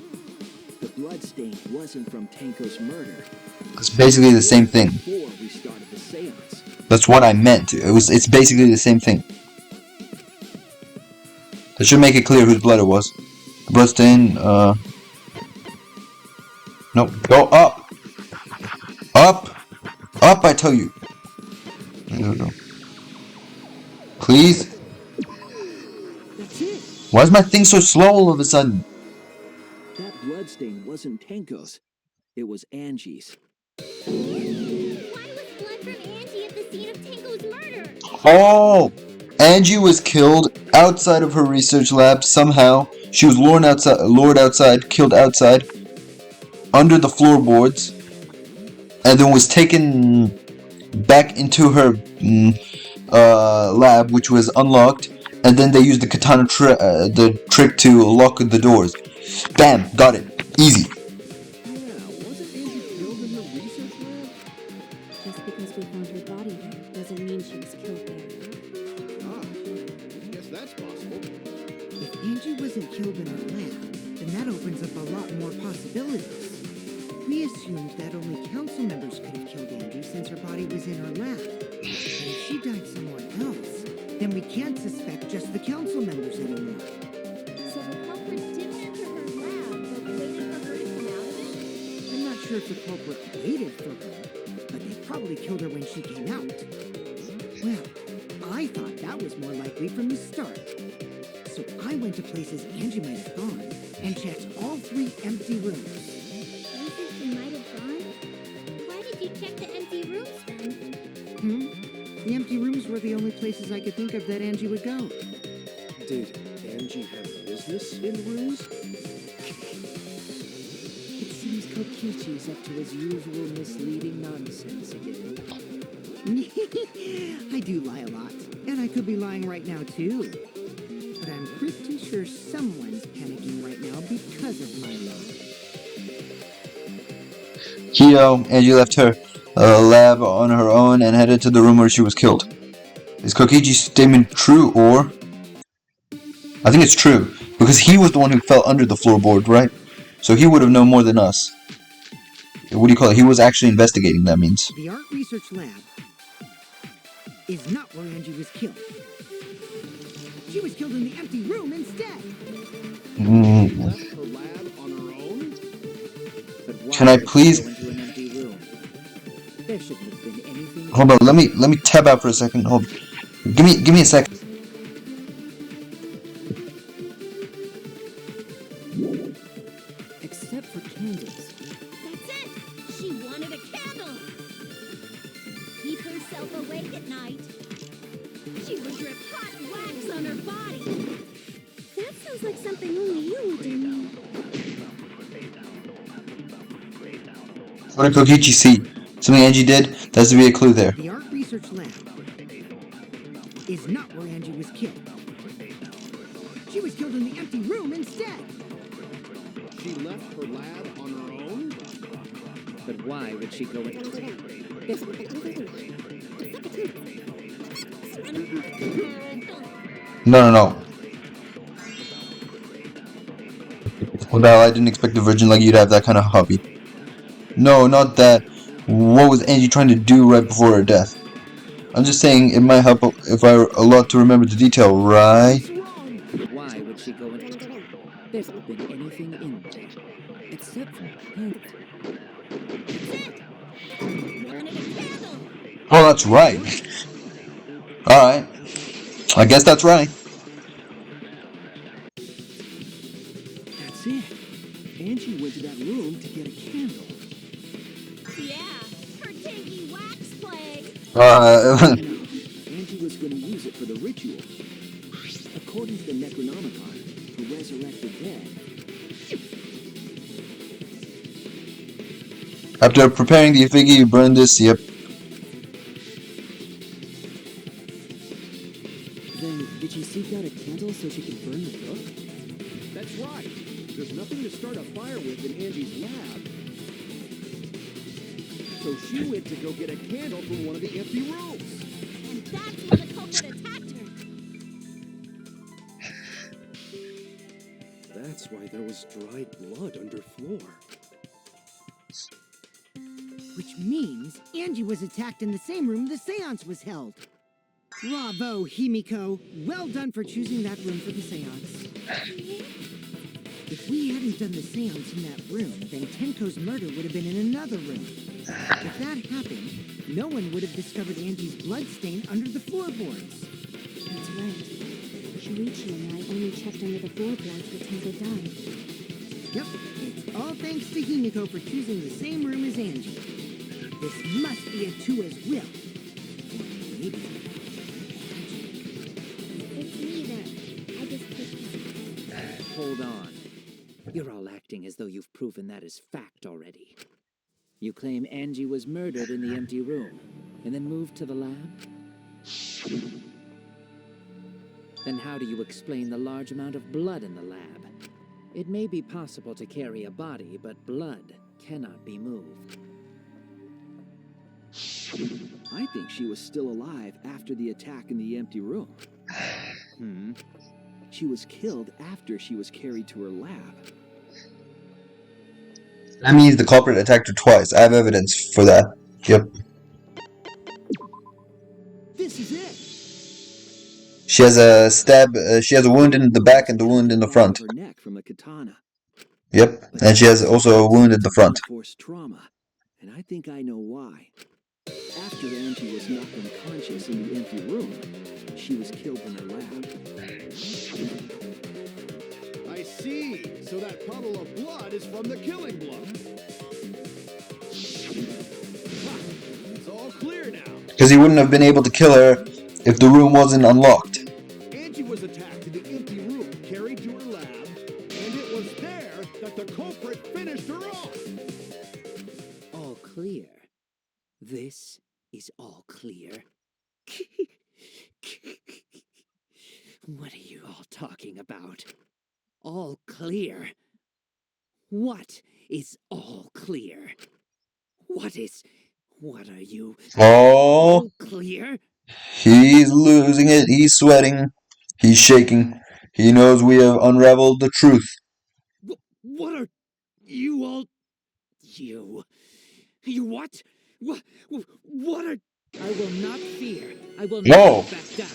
The bloodstain wasn't from Tenko's murder. It's basically the same thing. Before we started the seance. That's what I meant. It's basically the same thing. That should make it clear whose blood it was. The bloodstain, Nope, go up! Up! Up, I tell you! There we go. Please? That's it! Why is my thing so slow all of a sudden? That bloodstain wasn't Tenko's. It was Angie's. Why was blood from Angie at the scene of Tenko's murder? Oh! Angie was killed outside of her research lab somehow. She was lured outside, killed outside, under the floorboards, and then was taken back into her lab, which was unlocked, and then they used the katana the trick to lock the doors. Bam! Got it. Easy. Yeah, wasn't Angie killed in her research lab? Just because we found her body there doesn't mean she was killed there. Ah, I guess that's possible. If Angie wasn't killed in her lab, then that opens up a lot more possibilities. We assumed that only council members could have killed Angie since her body was in her lab. But if she died somewhere else, then we can't suspect just the council members anymore. So the culprit didn't enter her lab, but waited for her to come out of it? I'm not sure if the culprit waited for her, but they probably killed her when she came out. Well, I thought that was more likely from the start. So I went to places Angie might have gone and checked all 3 empty rooms. Places she might have gone? Why did you check the empty rooms then? The empty rooms were the only places I could think of that Angie would go. Did Angie have business in rooms? It seems Kokichi's up to his usual misleading nonsense again. I do lie a lot, and I could be lying right now too. But I'm pretty sure someone's panicking right now because of my lie. Kyo, Angie left her lab on her own and headed to the room where she was killed. Is Kokichi's statement true, or... I think it's true, because he was the one who fell under the floorboard, right? So he would have known more than us. What do you call it? He was actually investigating, that means. The art research lab is not where Angie was killed. She was killed in the empty room instead. She left her lab on her own? But why Can I would she please- go into an empty room? There shouldn't have been anything. Hold on, let me tab out for a second. Hold. Give me a sec. Except for candles. That's it! She wanted a candle! Keep herself awake at night. She would drip hot wax on her body. That sounds like something only you would do. What did Kokichi see? Something Angie did? There has to be a clue there. The art research lab is not where Angie was killed. She was killed in the empty room instead. She left her lab on her own? But why would she go into? No. Well, I didn't expect a virgin like you to have that kind of hobby. No, not that. What was Angie trying to do right before her death? I'm just saying it might help if I were a lot to remember the detail, right? Why would she go into? There's not been anything in there. Except for candles. Wanted a candle! Oh, that's right. Alright. I guess that's right. That's it. Angie went to that room to get a candle. Yeah, her tanky wax play. No, Angie was going to use it for the ritual. According to the Necronomicon, to resurrect the dead. After preparing the effigy, you burn this, yep. Then, did she seek out a candle so she could burn the book? That's right. There's nothing to start a fire with in Angie's lab. So she went to go get a candle from one of the empty rooms. And that's when the culprit attacked her. That's why there was dried blood under floor. Which means Angie was attacked in the same room the seance was held. Bravo, Himiko. Well done for choosing that room for the seance. If we hadn't done the seance in that room, then Tenko's murder would have been in another room. If that happened, no one would have discovered Angie's blood stain under the floorboards. That's right. Shuichi and I only checked under the floorboards where Tenko died. Yep, it's all thanks to Himiko for choosing the same room as Angie. This must be a Tua's will. Or maybe It's neither. I just picked one. Hold on. You're all acting as though you've proven that as fact already. You claim Angie was murdered in the empty room, and then moved to the lab? Then how do you explain the large amount of blood in the lab? It may be possible to carry a body, but blood cannot be moved. I think she was still alive after the attack in the empty room. She was killed after she was carried to her lab. That means the culprit attacked her twice. I have evidence for that. Yep. This is it. She has a stab, she has a wound in the back and the wound in the front. Her neck from a katana. Yep, and she has also a wound in the front. Forced trauma, and I think I know why. After Angie was knocked unconscious in the empty room, she was killed in her lab. I see. So that puddle of blood is from the killing blow. Ha! It's all clear now. Because he wouldn't have been able to kill her if the room wasn't unlocked. Angie was attacked in the empty room, carried to her lab, and it was there that the culprit finished her off. All clear. This is all clear. What are you all talking about? All clear? What is all clear? What are you? Oh, All clear? he's losing it. He's sweating. He's shaking. He knows we have unraveled the truth. What are you all? You. What? What are? I will not fear. I will No. not back down.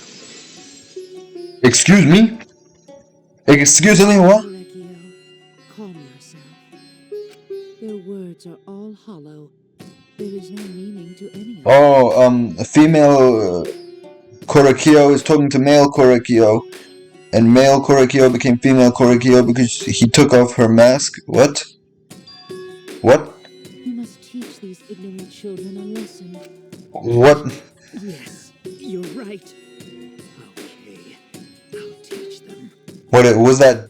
Excuse me? Excuse me, what? Korekio, calm yourself. Their words are all hollow. There is no meaning to any of them. Oh, a female Korekio is talking to male Korekio, and male Korekio became female Korekio because he took off her mask. What? What? You must teach these ignorant children a lesson. What? Yes, you're right. Okay, I'll teach them. What was that?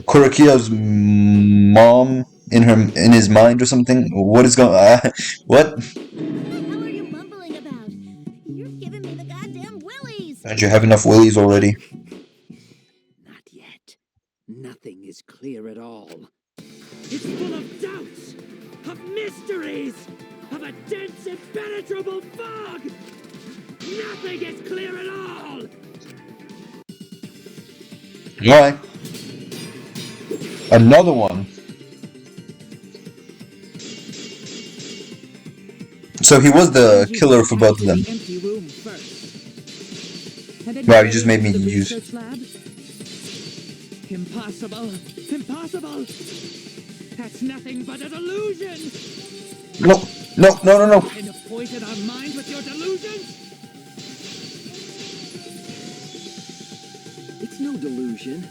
Korekio's mom in his mind or something? What is going? What? What the hell are you mumbling about? You're giving me the goddamn willies. Don't you have enough willies already? Not yet. Nothing is clear at all. It's full of doubts, of mysteries, of a dense, impenetrable fog. Nothing is clear at all. Why? Another one. So he was the killer for both of them. Empty room first. And then Wow, you just made me the use. research lab? Impossible! Impossible! That's nothing but a delusion! No, no, no, no, no. And poison our minds with your delusions? It's no delusion.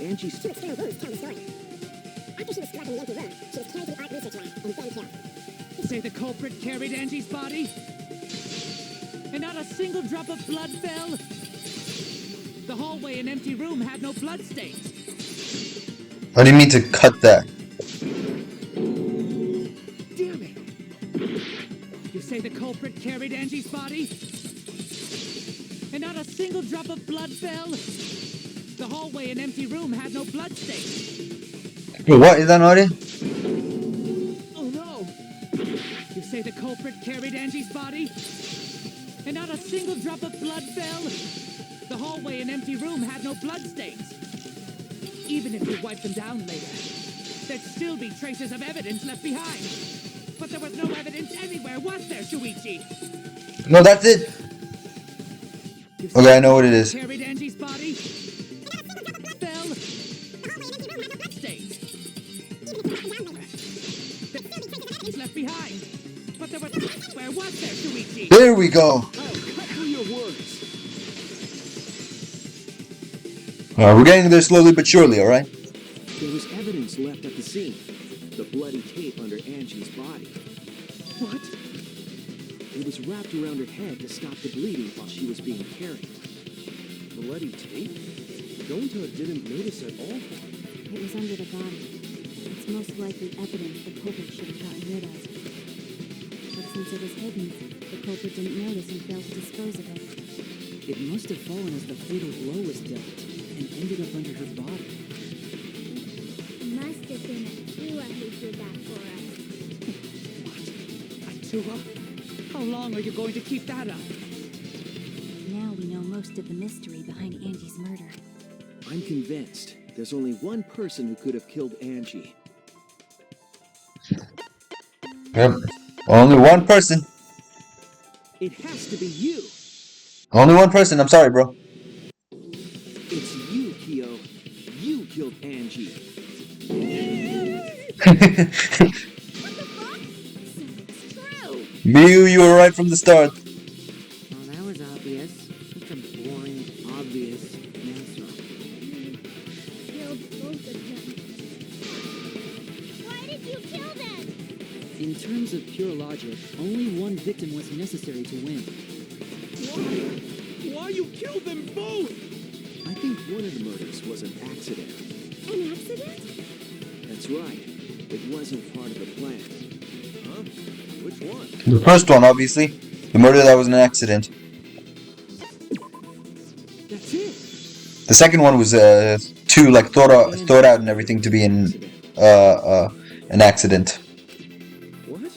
Angie's... Two external wounds tell the story. After she was struck in the empty room, she was carried to the art research lab and then killed. Say the culprit carried Angie's body? And not a single drop of blood fell? The hallway and empty room had no blood stains. I didn't mean to cut that. Damn it! You say the culprit carried Angie's body? And not a single drop of blood fell? The hallway and empty room had no blood stains. What is that, Naughty? Oh no! You say the culprit carried Angie's body? And not a single drop of blood fell? The hallway and empty room had no blood stains. Even if you wipe them down later, there'd still be traces of evidence left behind. But there was no evidence anywhere, was there, Shuichi? No, that's it. Okay, I know what it is. Carried Angie's body? Fell? Stains. It's left behind. But there was where was there, Shuichi? There we go. Oh, cut through your words. We're getting there slowly but surely, alright? There was evidence left at the scene. The bloody tape under Angie's body. What? It was wrapped around her head to stop the bleeding while she was being carried. Bloody tape? Gonta didn't notice at all. It was under the body. It's most likely evidence the culprit should have gotten rid of. But since it was hidden, the culprit didn't notice and failed to dispose of it. It must have fallen as the fatal blow was dealt and ended up under her body. Must have been a Tua who did that for us. Tua? How long are you going to keep that up? Now we know most of the mystery behind Angie's murder. I'm convinced there's only one person who could have killed Angie. Yep. Only one person. It has to be you. Only one person. I'm sorry, bro. It's you, Kyo. You killed Angie. What the fuck? It's true. Mew, you were right from the start. Well, that was obvious. Such a boring, obvious answer. Killed both of them. Why did you kill them? In terms of pure logic, only one victim was necessary to win. Why you killed them both? I think one of the murders was an accident. An accident? That's right. It wasn't part of the plan. Huh? Which one? The first one, obviously. The murder that was an accident. That's it. The second one was too like thought out and everything to be an accident. What?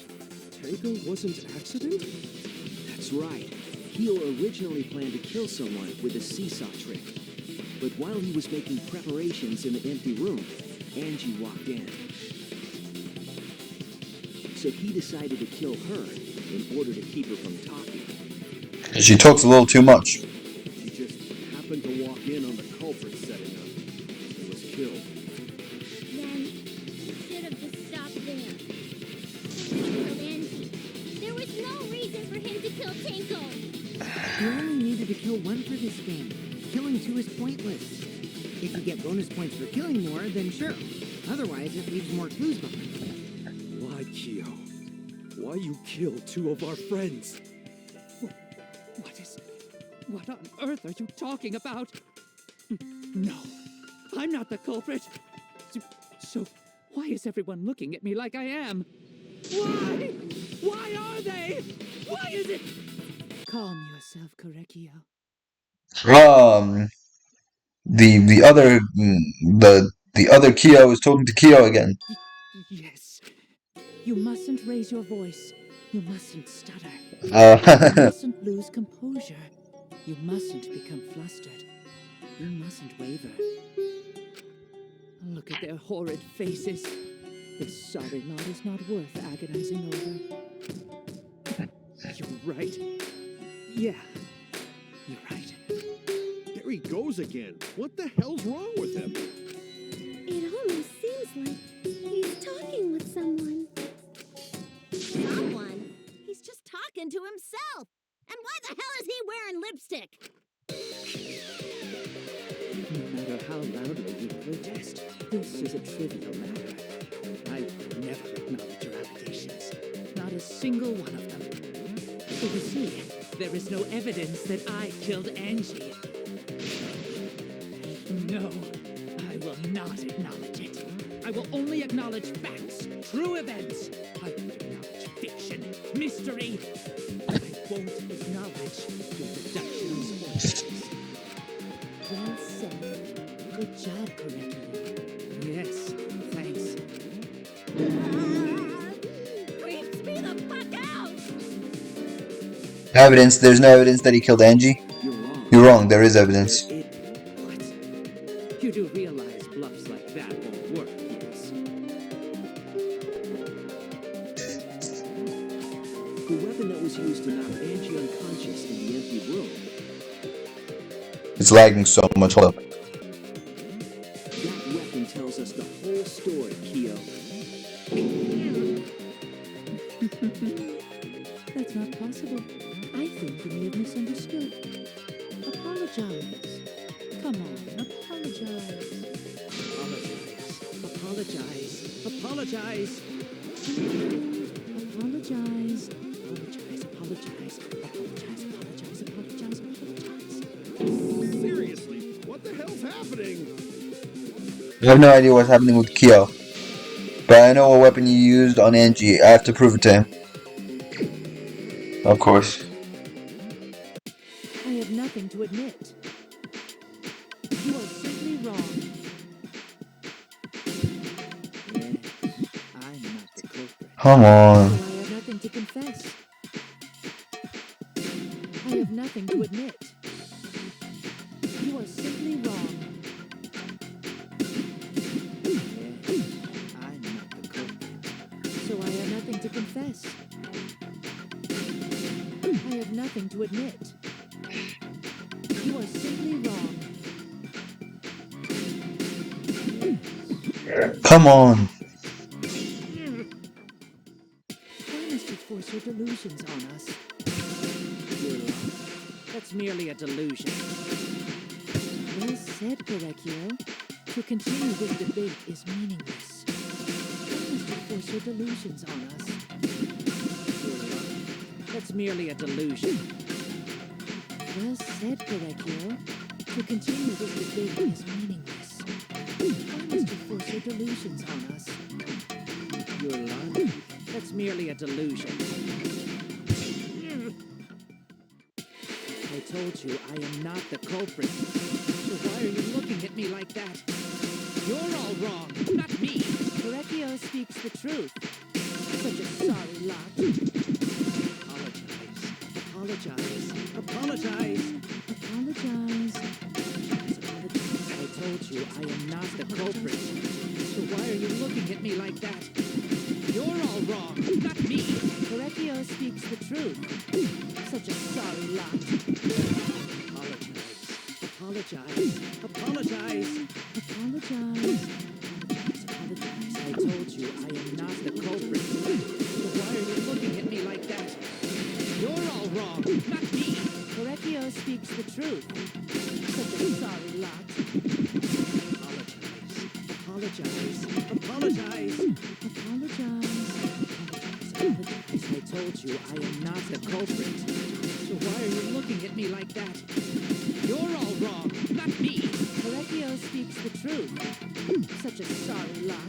Tango wasn't an accident? That's right. Kyo originally planned to kill someone with a seesaw trick. But while he was making preparations in the empty room, Angie walked in. So he decided to kill her in order to keep her from talking. She talks a little too much. She just begin on the culprit setting up. He was killed. Then you should have just stopped there. He killed Angie. There was no reason for him to kill Tenko. You only needed to kill one for this game. Killing two is pointless. If you get bonus points for killing more, then sure. Otherwise, it leaves more clues behind. Why, Kyo? Why you kill two of our friends? What on earth are you talking about? No, I'm not the culprit. So why is everyone looking at me like I am? Why? Why are they? Why is it? Calm yourself, Korekio. The other Kyo is talking to Kyo again. Yes. You mustn't raise your voice. You mustn't stutter. You mustn't lose composure. You mustn't become flustered. You mustn't waver. Look at their horrid faces. This sorry lot is not worth agonizing over. You're right. Yeah, you're right. There he goes again. What the hell's wrong with him? It almost seems like he's talking with someone. Someone? He's just talking to himself. And why the hell is he wearing lipstick? No matter how loudly you protest, this is a trivial matter. I never acknowledge your allegations. Not a single one of them. So you see, there is no evidence that I killed Angie. No, I will not acknowledge it. I will only acknowledge facts, true events. I won't acknowledge fiction, mystery. I won't acknowledge your deductions or theories. Well said. Good job, Korekio. Yes, thanks. Creeps me the fuck out! Evidence? There's no evidence that he killed Angie? You're wrong. You're wrong, there is evidence. What? You do realize bluffs like that won't work, yes? The weapon that was used to knock Angie unconscious in the empty room. It's lagging so much. Hold up. That weapon tells us the whole story, Kyo. That's not possible. I think you may have misunderstood. Apologize. Come on, apologize. Apologize. Apologize. Apologize. Apologize. Apologize. Apologize. Apologize. Apologize. Apologize. Apologize. Seriously, what the hell's happening? I have no idea what's happening with Kyo. But I know what weapon you used on Angie. I have to prove it to him. Of course. I have nothing to admit. You are simply wrong. Yeah, I'm not the culprit. Come So on. I have nothing to confess. I have nothing to admit. You are simply wrong. Yeah, I'm not the culprit. So I have nothing to confess. I have nothing to admit. You are simply wrong. Come on. Why must you force your delusions on us? You're wrong. That's merely a delusion. Well said, Korekio. To continue this debate is meaningless. Why must you force your delusions on us? You're wrong. That's merely a delusion. Well said, Korekio. To continue this debate is meaningless. Why must you force your delusions on us? You're lying. That's merely a delusion. I told you I am not the culprit. So why are you looking at me like that? You're all wrong, not me. Korekio speaks the truth. Such a sorry lot. Apologize. Apologize. Apologize. Apologize. I told you I am not the culprit. So why are you looking at me like that? You're all wrong, not me. Korekio speaks the truth. Such a sorry lot. Apologize. Apologize. Apologize. Apologize. Apologize. I told you I am not the culprit. So why are you looking at me like that? You're all wrong, not me. Correcchio speaks the truth. Such a sorry lot. Apologize. Apologize. Apologize. Apologize. I told you I am not the culprit. So why are you looking at me like that? You're all wrong, not me. Correcchio speaks the truth. Such a sorry lot.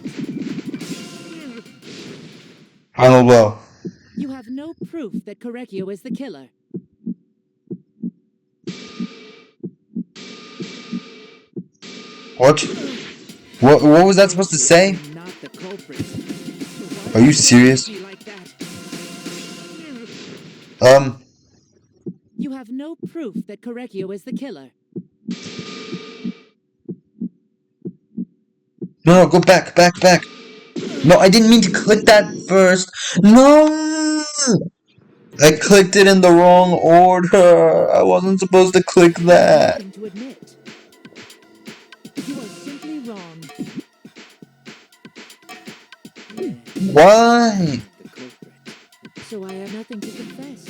Final blow. You have no proof that Correcchio is the killer. What? What was that supposed to say? I am not the culprit. So why Are you serious? looking at me like that? You have no proof that Correcchio is the killer. No, go back. No, I didn't mean to click that first. No! I clicked it in the wrong order. I wasn't supposed to click that. Nothing to admit. You are simply wrong. Why? The culprit. So I have nothing to confess.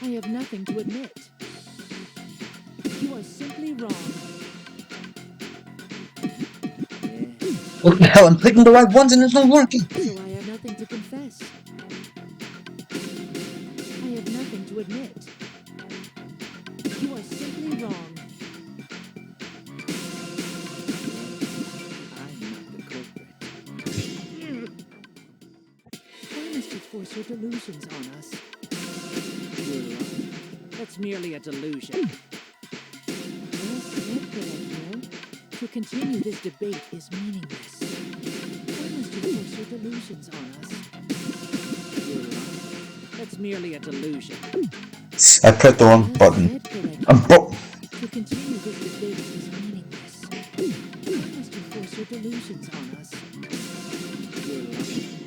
I have nothing to admit. You are simply wrong. What the hell? I'm clicking the right ones and it's not working. So I have nothing to confess. I have nothing to admit. You are simply wrong. I'm not the culprit. Why must you force your delusions on us? You're lying. That's merely a delusion. Well said, Correcchio. To continue this debate is meaningless. Why must you force your delusions on us? You're lying. That's merely a delusion. I pressed the wrong button. To continue this debate is meaningless. Why must you force your delusions on us? You're lying.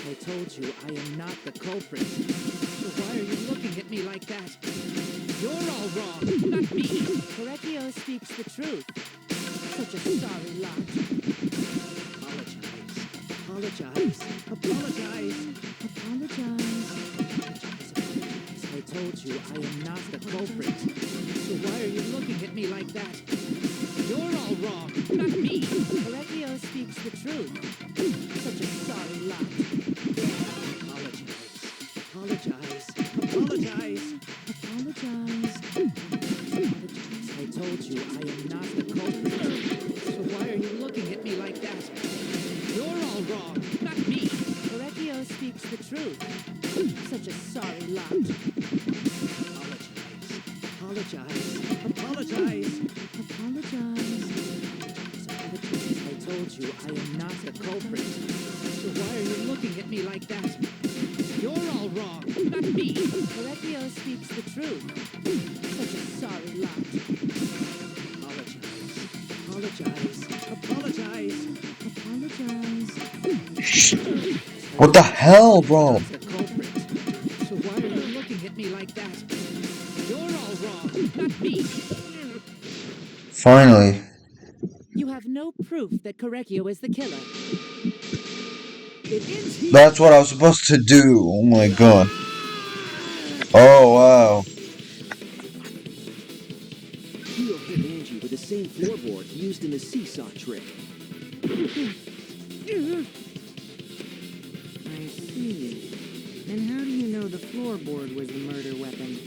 I told you I am not the culprit. So why are you looking at me like that? You're all wrong, not me. Correcchio speaks the truth. Such a sorry lot. Apologize. Apologize. Apologize. Apologize. I told you I am not the culprit. So why are you looking at me like that? You're all wrong, not me. Correcchio speaks the truth. Such a sorry lot. Apologize. Apologize. Apologize. Apologize. I told you I am not the culprit. So why are you looking at me like that? You're all wrong, not me. Correcchio speaks the truth. Such a sorry lot. Apologize. Apologize. Apologize. Apologize. I told you I am not the culprit. So why are you looking at me like that? You're all wrong, not me. Correcchio speaks the truth. Such a sorry lot. Apologize. Apologize. Apologize. Apologize. What the hell, bro? The culprit. So why are you looking at me like that? You're all wrong, not me. Finally. You have no proof that Correcchio is the killer. It ends here. That's what I was supposed to do. Oh my god. Oh wow. Keo hit Angie with the same floorboard used in the seesaw trick. I see. And how do you know the floorboard was the murder weapon?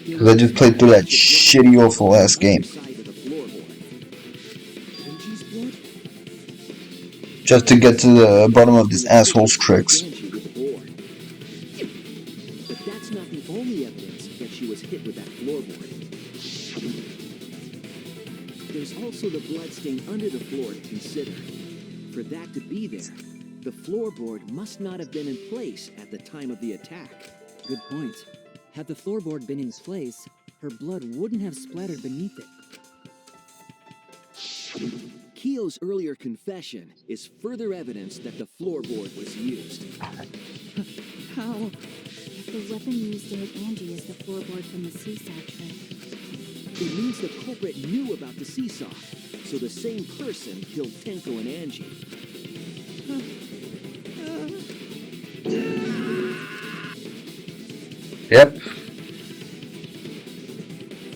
Because I just played through that shitty awful ass game. Angie's blood? Just to get to the bottom of this asshole's tricks. Angie with the board. But that's not the only evidence that she was hit with that floorboard. There's also the bloodstain under the floor to consider. For that to be there, the floorboard must not have been in place at the time of the attack. Good point. Had the floorboard been in place, her blood wouldn't have splattered beneath it. Keo's earlier confession is further evidence that the floorboard was used. How? The weapon used to hit Angie is the floorboard from the seesaw trick. It means the culprit knew about the seesaw, so the same person killed Tenko and Angie. Yep.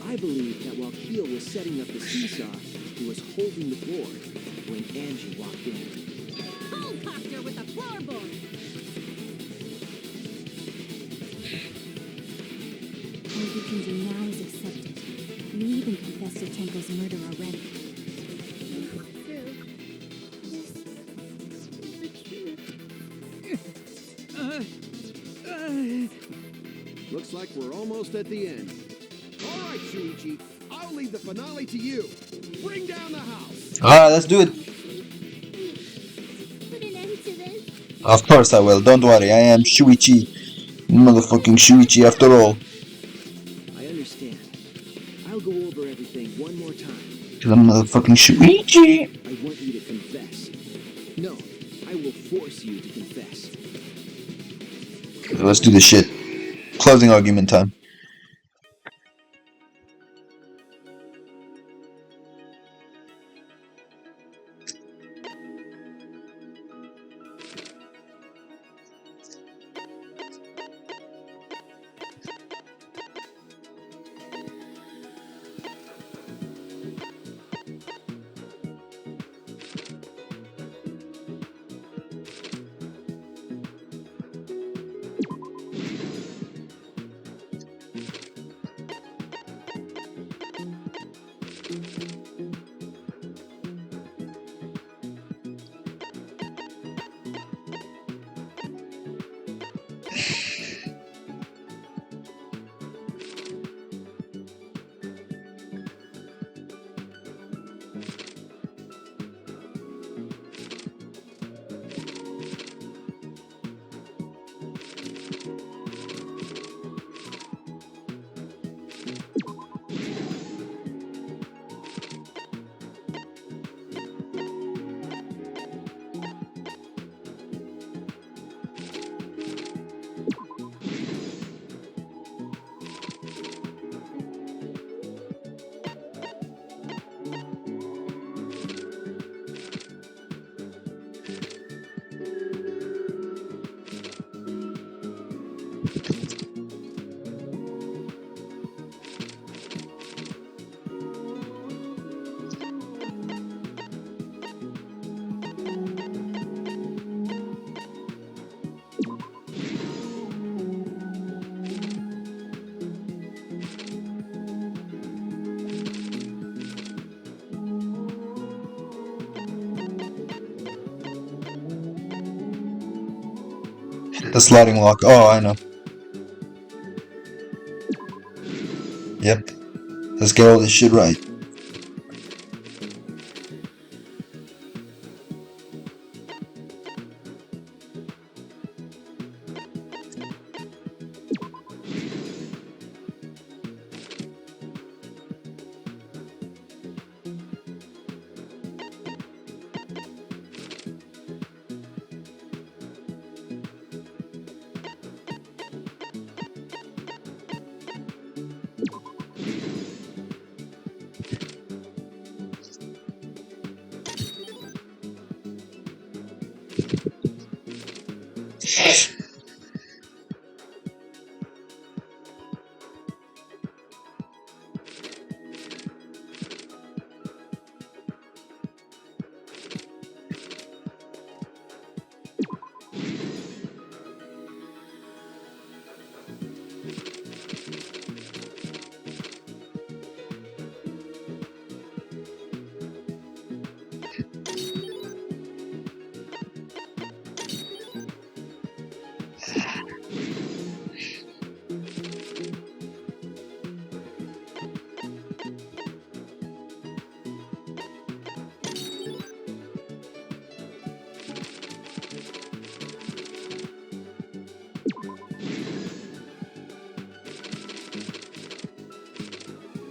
I believe that while Keel was setting up the seesaw, he was holding the board when Angie walked in. Helicopter with a floorboard. All you can do now is accept it. You even confessed to Tenko's murder already. Looks like we're almost at the end. All right, Shuichi, I'll leave the finale to you. Bring down the house. Alright, let's do it. Put an end to this. Of course I will. Don't worry. I am Shuichi. Motherfucking Shuichi after all. I understand. I'll go over everything one more time. The motherfucking Shuichi. I want you to confess. No, I will force you to confess. Let's do this shit. Closing argument time. The sliding lock. Oh, I know. Yep. Let's get all this shit right.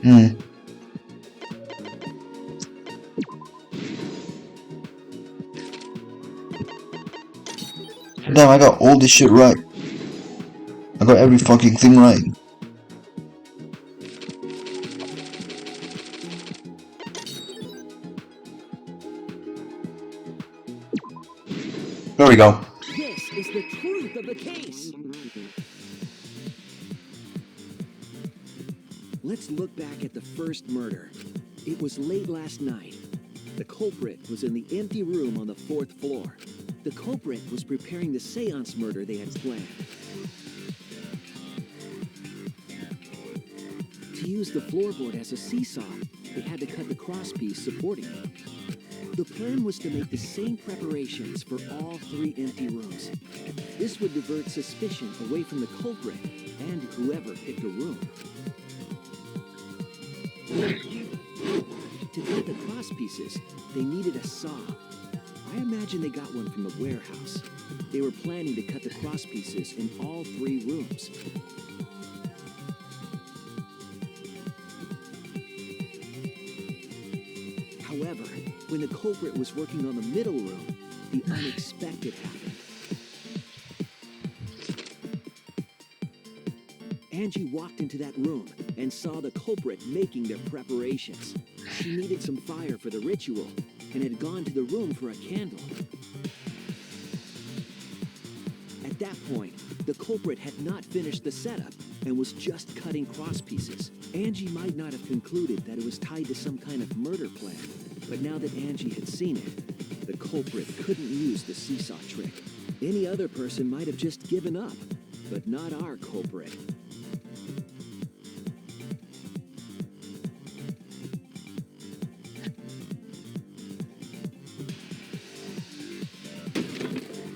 Hmm. Damn, I got all this shit right. I got got every fucking thing right. There we go. This is the truth of the case. Let's look back at the first murder. It was late last night. The culprit was in the empty room on the 4th floor. The culprit was preparing the seance murder they had planned. To use the floorboard as a seesaw, they had to cut the crosspiece supporting it. The plan was to make the same preparations for all 3 empty rooms. This would divert suspicion away from the culprit and whoever picked a room. To cut the crosspieces, they needed a saw. I imagine they got one from the warehouse. They were planning to cut the crosspieces in all 3 rooms. However, when the culprit was working on the middle room, the unexpected happened. Angie walked into that room and saw the culprit making their preparations. She needed some fire for the ritual and had gone to the room for a candle. At that point, the culprit had not finished the setup and was just cutting crosspieces. Angie might not have concluded that it was tied to some kind of murder plan, but now that Angie had seen it, the culprit couldn't use the seesaw trick. Any other person might have just given up, but not our culprit.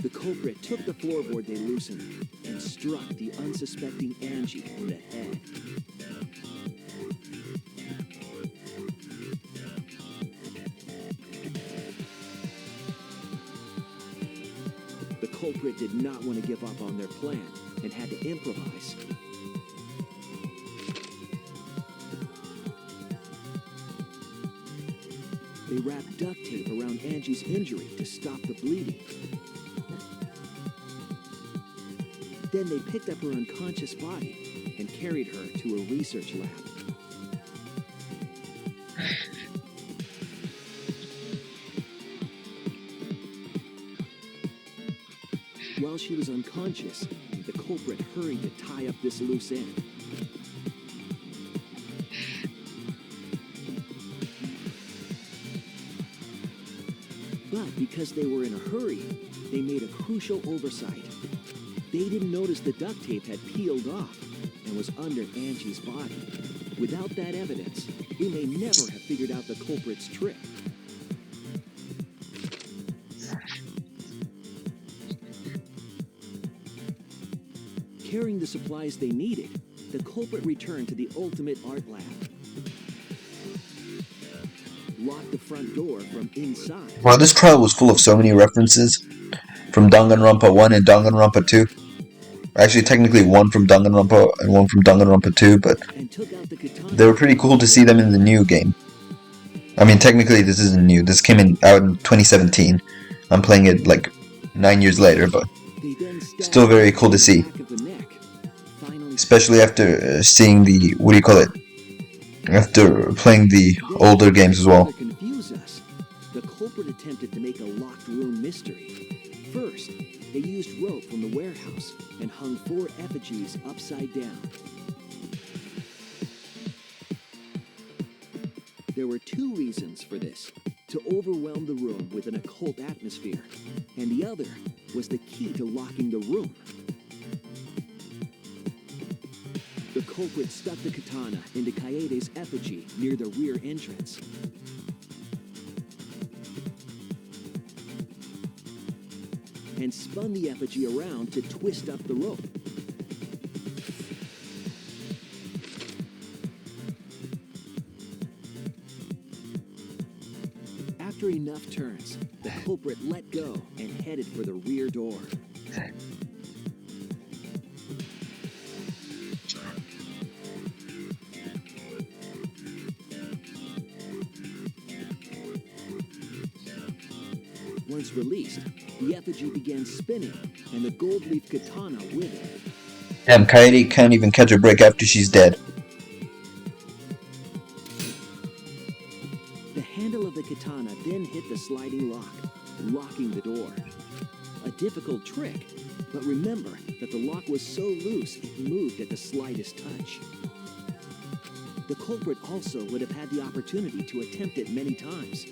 The culprit took the floorboard they loosened and struck the unsuspecting Angie in the head. The culprit did not want to give up on their plan and had to improvise. They wrapped duct tape around Angie's injury to stop the bleeding. Then they picked up her unconscious body and carried her to a research lab. While she was unconscious, the culprit hurried to tie up this loose end. But because they were in a hurry, they made a crucial oversight. They didn't notice the duct tape had peeled off and was under Angie's body. Without that evidence, we may never have figured out the culprit's trick. Carrying the supplies they needed, the culprit returned to the ultimate art lab. Locked the front door from inside. Wow, this trial was full of so many references from Danganronpa 1 and Danganronpa 2. Actually, technically one from Danganronpa and one from Danganronpa 2, but they were pretty cool to see them in the new game. I mean, technically this isn't new. This came out in 2017. I'm playing it like 9 years later, but still very cool to see. Especially after seeing the, what do you call it? After playing the older games as well. The culprit attempted to make a locked room mystery. First, they used rope from the warehouse and hung 4 effigies upside down. There were 2 reasons for this: to overwhelm the room with an occult atmosphere, and the other was the key to locking the room. The culprit stuck the katana into Kaede's effigy near the rear entrance. And spun the effigy around to twist up the rope. After enough turns, the culprit let go and headed for the rear door. Once released, the effigy began spinning, and the gold leaf katana with it. Damn, Coyote can't even catch a break after she's dead. The handle of the katana then hit the sliding lock, locking the door. A difficult trick, but remember that the lock was so loose it moved at the slightest touch. The culprit also would have had the opportunity to attempt it many times.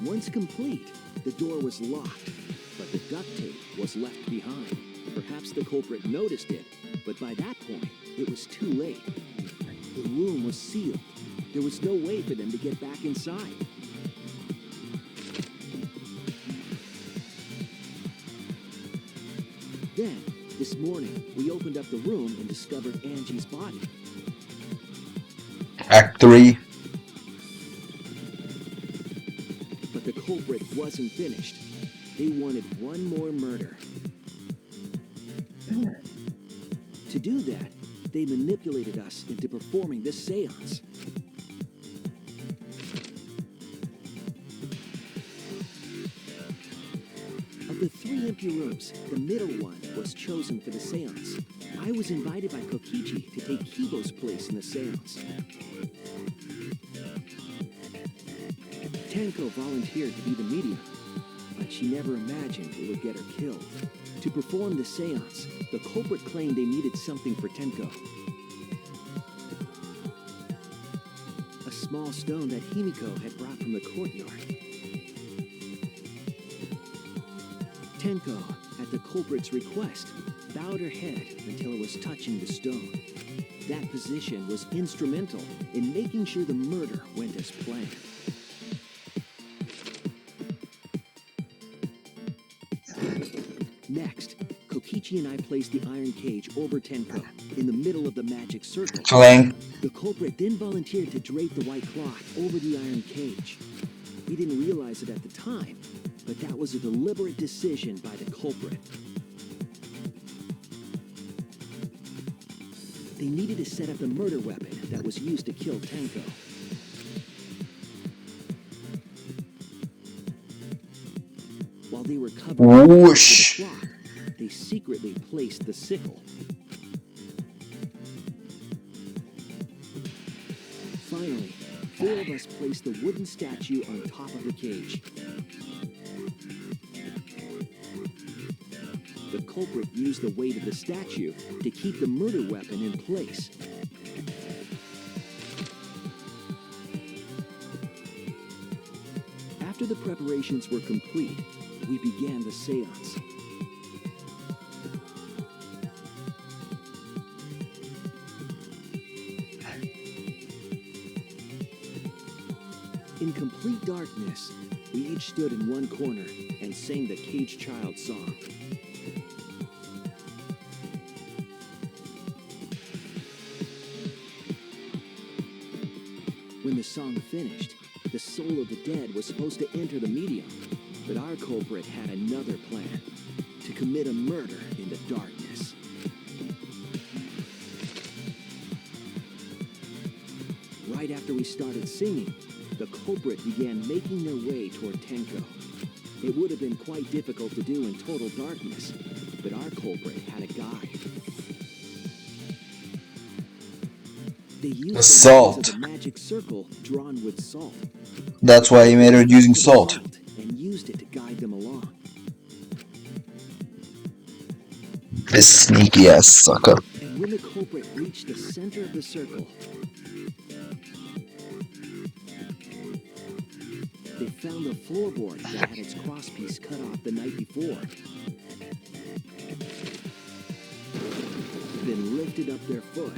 Once complete, the door was locked, but the duct tape was left behind. Perhaps the culprit noticed it, but by that point, it was too late. The room was sealed. There was no way for them to get back inside. Then, this morning, we opened up the room and discovered Angie's body. Act 3. But the culprit wasn't finished. They wanted one more murder. To do that, they manipulated us into performing this seance. Of the 3 empty rooms, the middle one was chosen for the seance. I was invited by Kokichi to take Kibo's place in the seance. Tenko volunteered to be the medium, but she never imagined it would get her killed. To perform the seance, the culprit claimed they needed something for Tenko. A small stone that Himiko had brought from the courtyard. Tenko, at the culprit's request, bowed her head until it was touching the stone. That position was instrumental in making sure the murder went as planned. Next, Kokichi and I placed the iron cage over Tenko in the middle of the magic circle. Clang. The culprit then volunteered to drape the white cloth over the iron cage. We didn't realize it at the time, but that was a deliberate decision by the culprit. They needed to set up the murder weapon that was used to kill Tenko. While they were covering Whoosh. the cloth, they secretly placed the sickle. Finally, 4 of us placed the wooden statue on top of the cage. The culprit used the weight of the statue to keep the murder weapon in place. After the preparations were complete, we began the seance. In complete darkness, we each stood in one corner and sang the Cage Child song. When the song finished, the soul of the dead was supposed to enter the medium, but our culprit had another plan, to commit a murder in the darkness. Right after we started singing, the culprit began making their way toward Tenko. It would have been quite difficult to do in total darkness, but our culprit had a guide. They used the Salt. lines of the magic circle drawn with salt. That's why he made her using salt. And used it to guide them along. This sneaky ass sucker. And when the culprit reached the center of the circle, they found a floorboard that had its crosspiece cut off the night before. Then lifted up their foot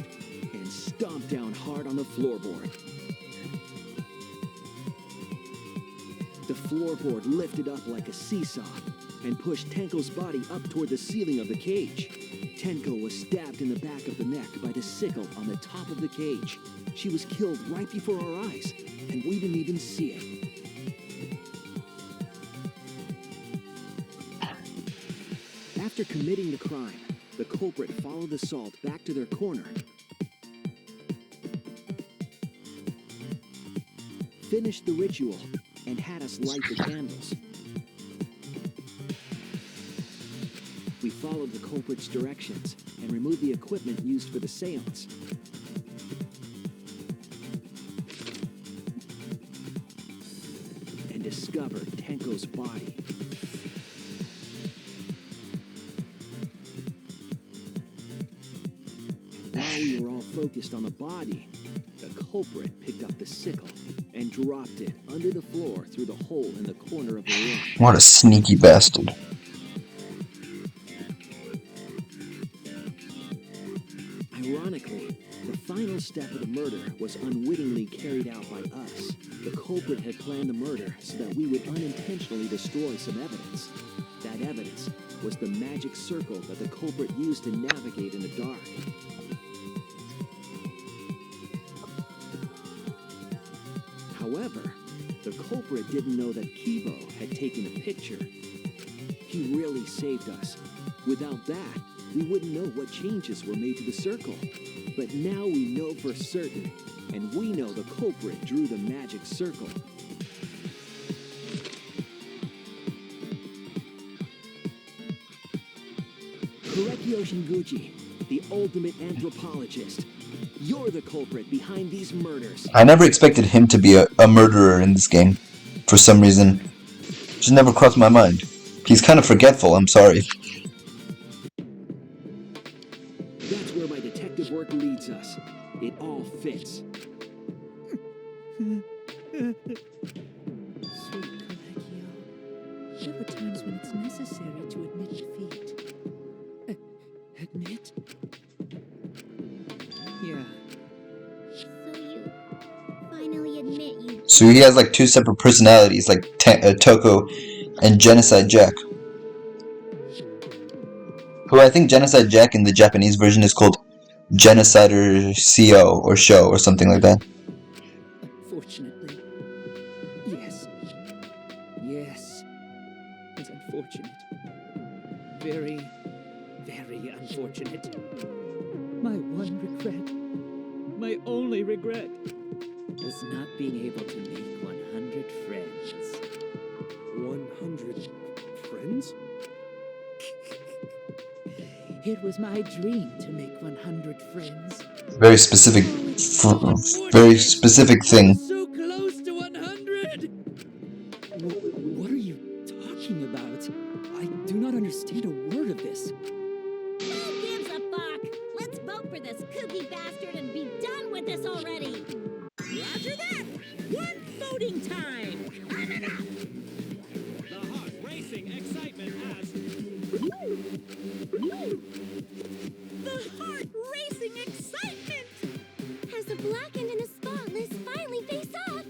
and stomped down hard on the floorboard. The floorboard lifted up like a seesaw and pushed Tenko's body up toward the ceiling of the cage. Tenko was stabbed in the back of the neck by the sickle on the top of the cage. She was killed right before our eyes, and we didn't even see it. After committing the crime, the culprit followed the salt back to their corner, finished the ritual, and had us light the candles. We followed the culprit's directions and removed the equipment used for the seance. And discovered Tenko's body. While we were all focused on the body, the culprit picked up the sickle and dropped it under the floor through the hole in the corner of the room. What a sneaky bastard. Ironically, the final step of the murder was unwittingly carried out by us. The culprit had planned the murder so that we would unintentionally destroy some evidence. That evidence was the magic circle that the culprit used to navigate in the dark. However, the culprit didn't know that Kibo had taken a picture. He really saved us. Without that, we wouldn't know what changes were made to the circle. But now we know for certain, and we know the culprit drew the magic circle. Korekio Shinguchi, the ultimate anthropologist. You're the culprit behind these murders. I never expected him to be a murderer in this game. For some reason. Just never crossed my mind. He's kind of forgetful, I'm sorry. That's where my detective work leads us. It all fits. Sweet Korekio. There were times when it's necessary to admit defeat. Admit? Yeah. So you finally admit you. So he has like two separate personalities, like Toko and Genocide Jack. Who I think Genocide Jack in the Japanese version is called Genocider CO or Show or something like that. Unfortunately. Yes. Yes. It's unfortunate. Very, very unfortunate. My one regret, my only regret, was not being able to make 100 friends. 100 friends? It was my dream to make 100 friends. Very specific, very specific thing. So close to 100! What are you talking about? I do not understand a word of this. Who gives a fuck? Let's vote for this kooky bastard and be done with this already. Roger that! One voting time! The heart racing excitement has... The heart racing excitement! Has the blackened and the spotless finally face off?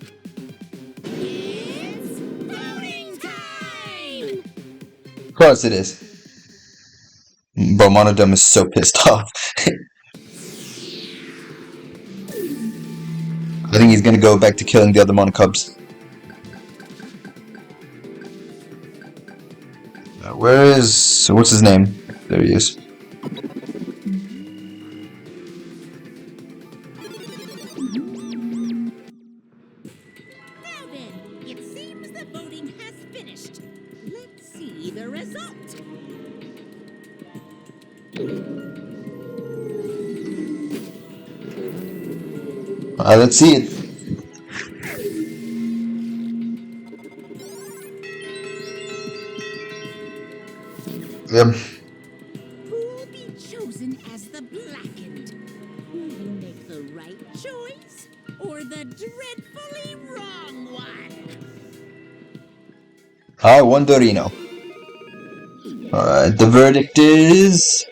It's voting time! Of course it is. Bro, Monodome is so pissed off. I think he's gonna go back to killing the other Monocubs. Where is... what's his name? There he is. Now then, it seems the voting has finished. Let's see the result. Let's see it. Who will be chosen as the blackened? Will you make the right choice or the dreadfully wrong one? I wonderino. Alright, the verdict is...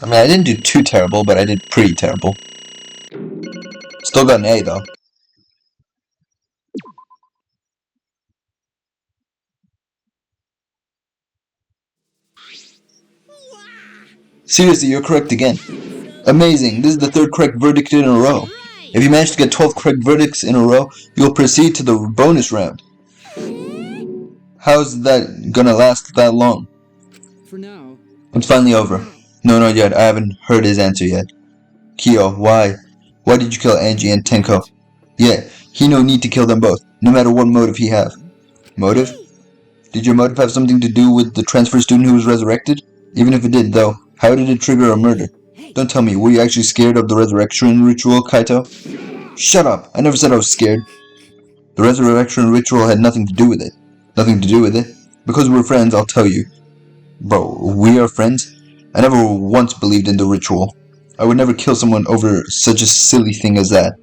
I mean, I didn't do too terrible, but I did pretty terrible. Still got an A, though. Seriously, you're correct again. Amazing, this is the third correct verdict in a row. Right! If you manage to get 12 correct verdicts in a row, you'll proceed to the bonus round. How's that gonna last that long? For now. It's finally over. No, not yet. I haven't heard his answer yet. Kyo, why? Why did you kill Angie and Tenko? Yeah, he no need to kill them both, no matter what motive he have. Motive? Did your motive have something to do with the transfer student who was resurrected? Even if it did, though, how did it trigger a murder? Don't tell me, were you actually scared of the resurrection ritual, Kaito? Shut up! I never said I was scared. The resurrection ritual had nothing to do with it. Nothing to do with it? Because we're friends, I'll tell you. Bro, we are friends? I never once believed in the ritual. I would never kill someone over such a silly thing as that.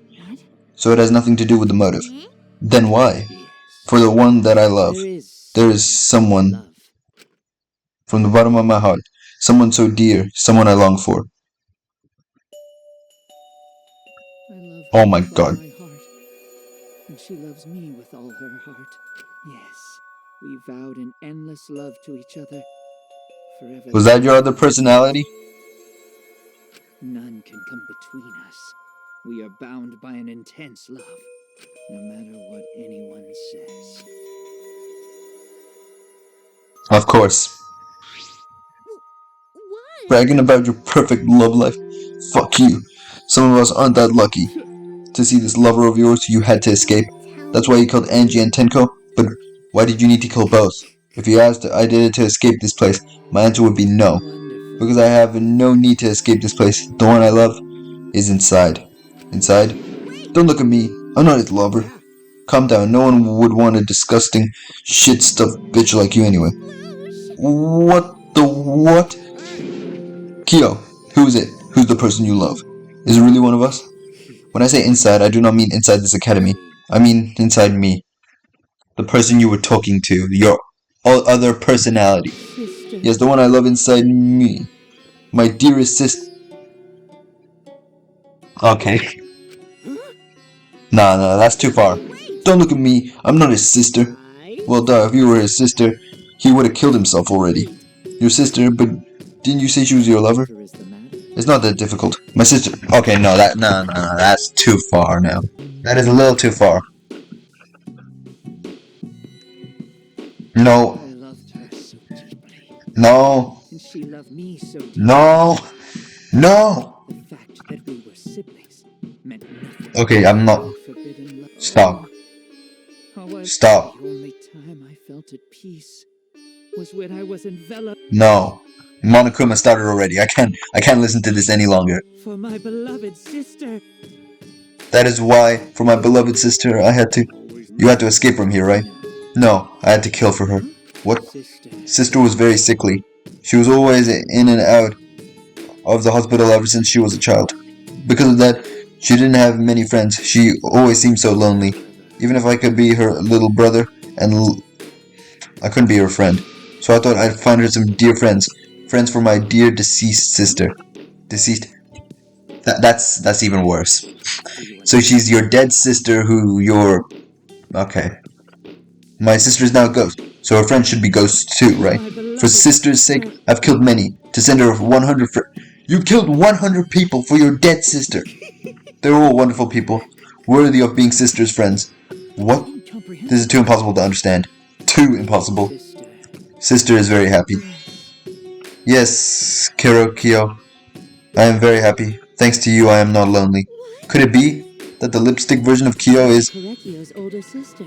So it has nothing to do with the motive. Then why? For the one that I love. There is someone from the bottom of my heart. Someone so dear. Someone I long for. Oh my god. And she loves me with all her heart. Yes, we vowed an endless love to each other. Forever. Was that your other personality? None can come between us. We are bound by an intense love, no matter what anyone says. Of course. What? Bragging about your perfect love life? Fuck you. Some of us aren't that lucky. To see this lover of yours, you had to escape. That's why you killed Angie and Tenko. But why did you need to kill both? If you asked, I did it to escape this place, my answer would be no. Because I have no need to escape this place. The one I love is inside. Inside? Don't look at me. I'm not his lover. Calm down. No one would want a disgusting, shit-stuffed bitch like you anyway. What the what? Kyo, who is it? Who's the person you love? Is it really one of us? When I say inside, I do not mean inside this academy. I mean inside me. The person you were talking to. Your other personality. Yes, the one I love inside me. My dearest sister. Okay. Nah, that's too far. Don't look at me. I'm not his sister. Well, duh, if you were his sister, he would have killed himself already. Your sister, but didn't you say she was your lover? It's not that difficult. My sister. Okay, no, that's too far now. That is a little too far. No. I loved her so deeply. No. And she loved me so deeply. No. No. The fact that we were siblings meant nothing. Okay, I'm not. Forbidden love. Stop. Stop. The only time I felt at peace was when I was enveloped. No. Monokuma started already. I can't listen to this any longer. For my beloved sister. That is why, for my beloved sister, you had to escape from here, right? No, I had to kill for her. What? Sister was very sickly. She was always in and out of the hospital ever since she was a child. Because of that, she didn't have many friends. She always seemed so lonely. Even if I could be her little brother, and I couldn't be her friend. So I thought I'd find her some dear friends. Friends for my dear deceased sister. Deceased? That's even worse. So she's your dead sister who you're... Okay. My sister is now a ghost, so her friends should be ghosts too, right? For sister's sake, I've killed many. To send her 100 You killed 100 people for your dead sister! They're all wonderful people, worthy of being sister's friends. What? This is too impossible to understand. Too impossible. Sister is very happy. Yes, Kyo. I am very happy. Thanks to you, I am not lonely. Could it be that the lipstick version of Kyo is... Korekio's older sister.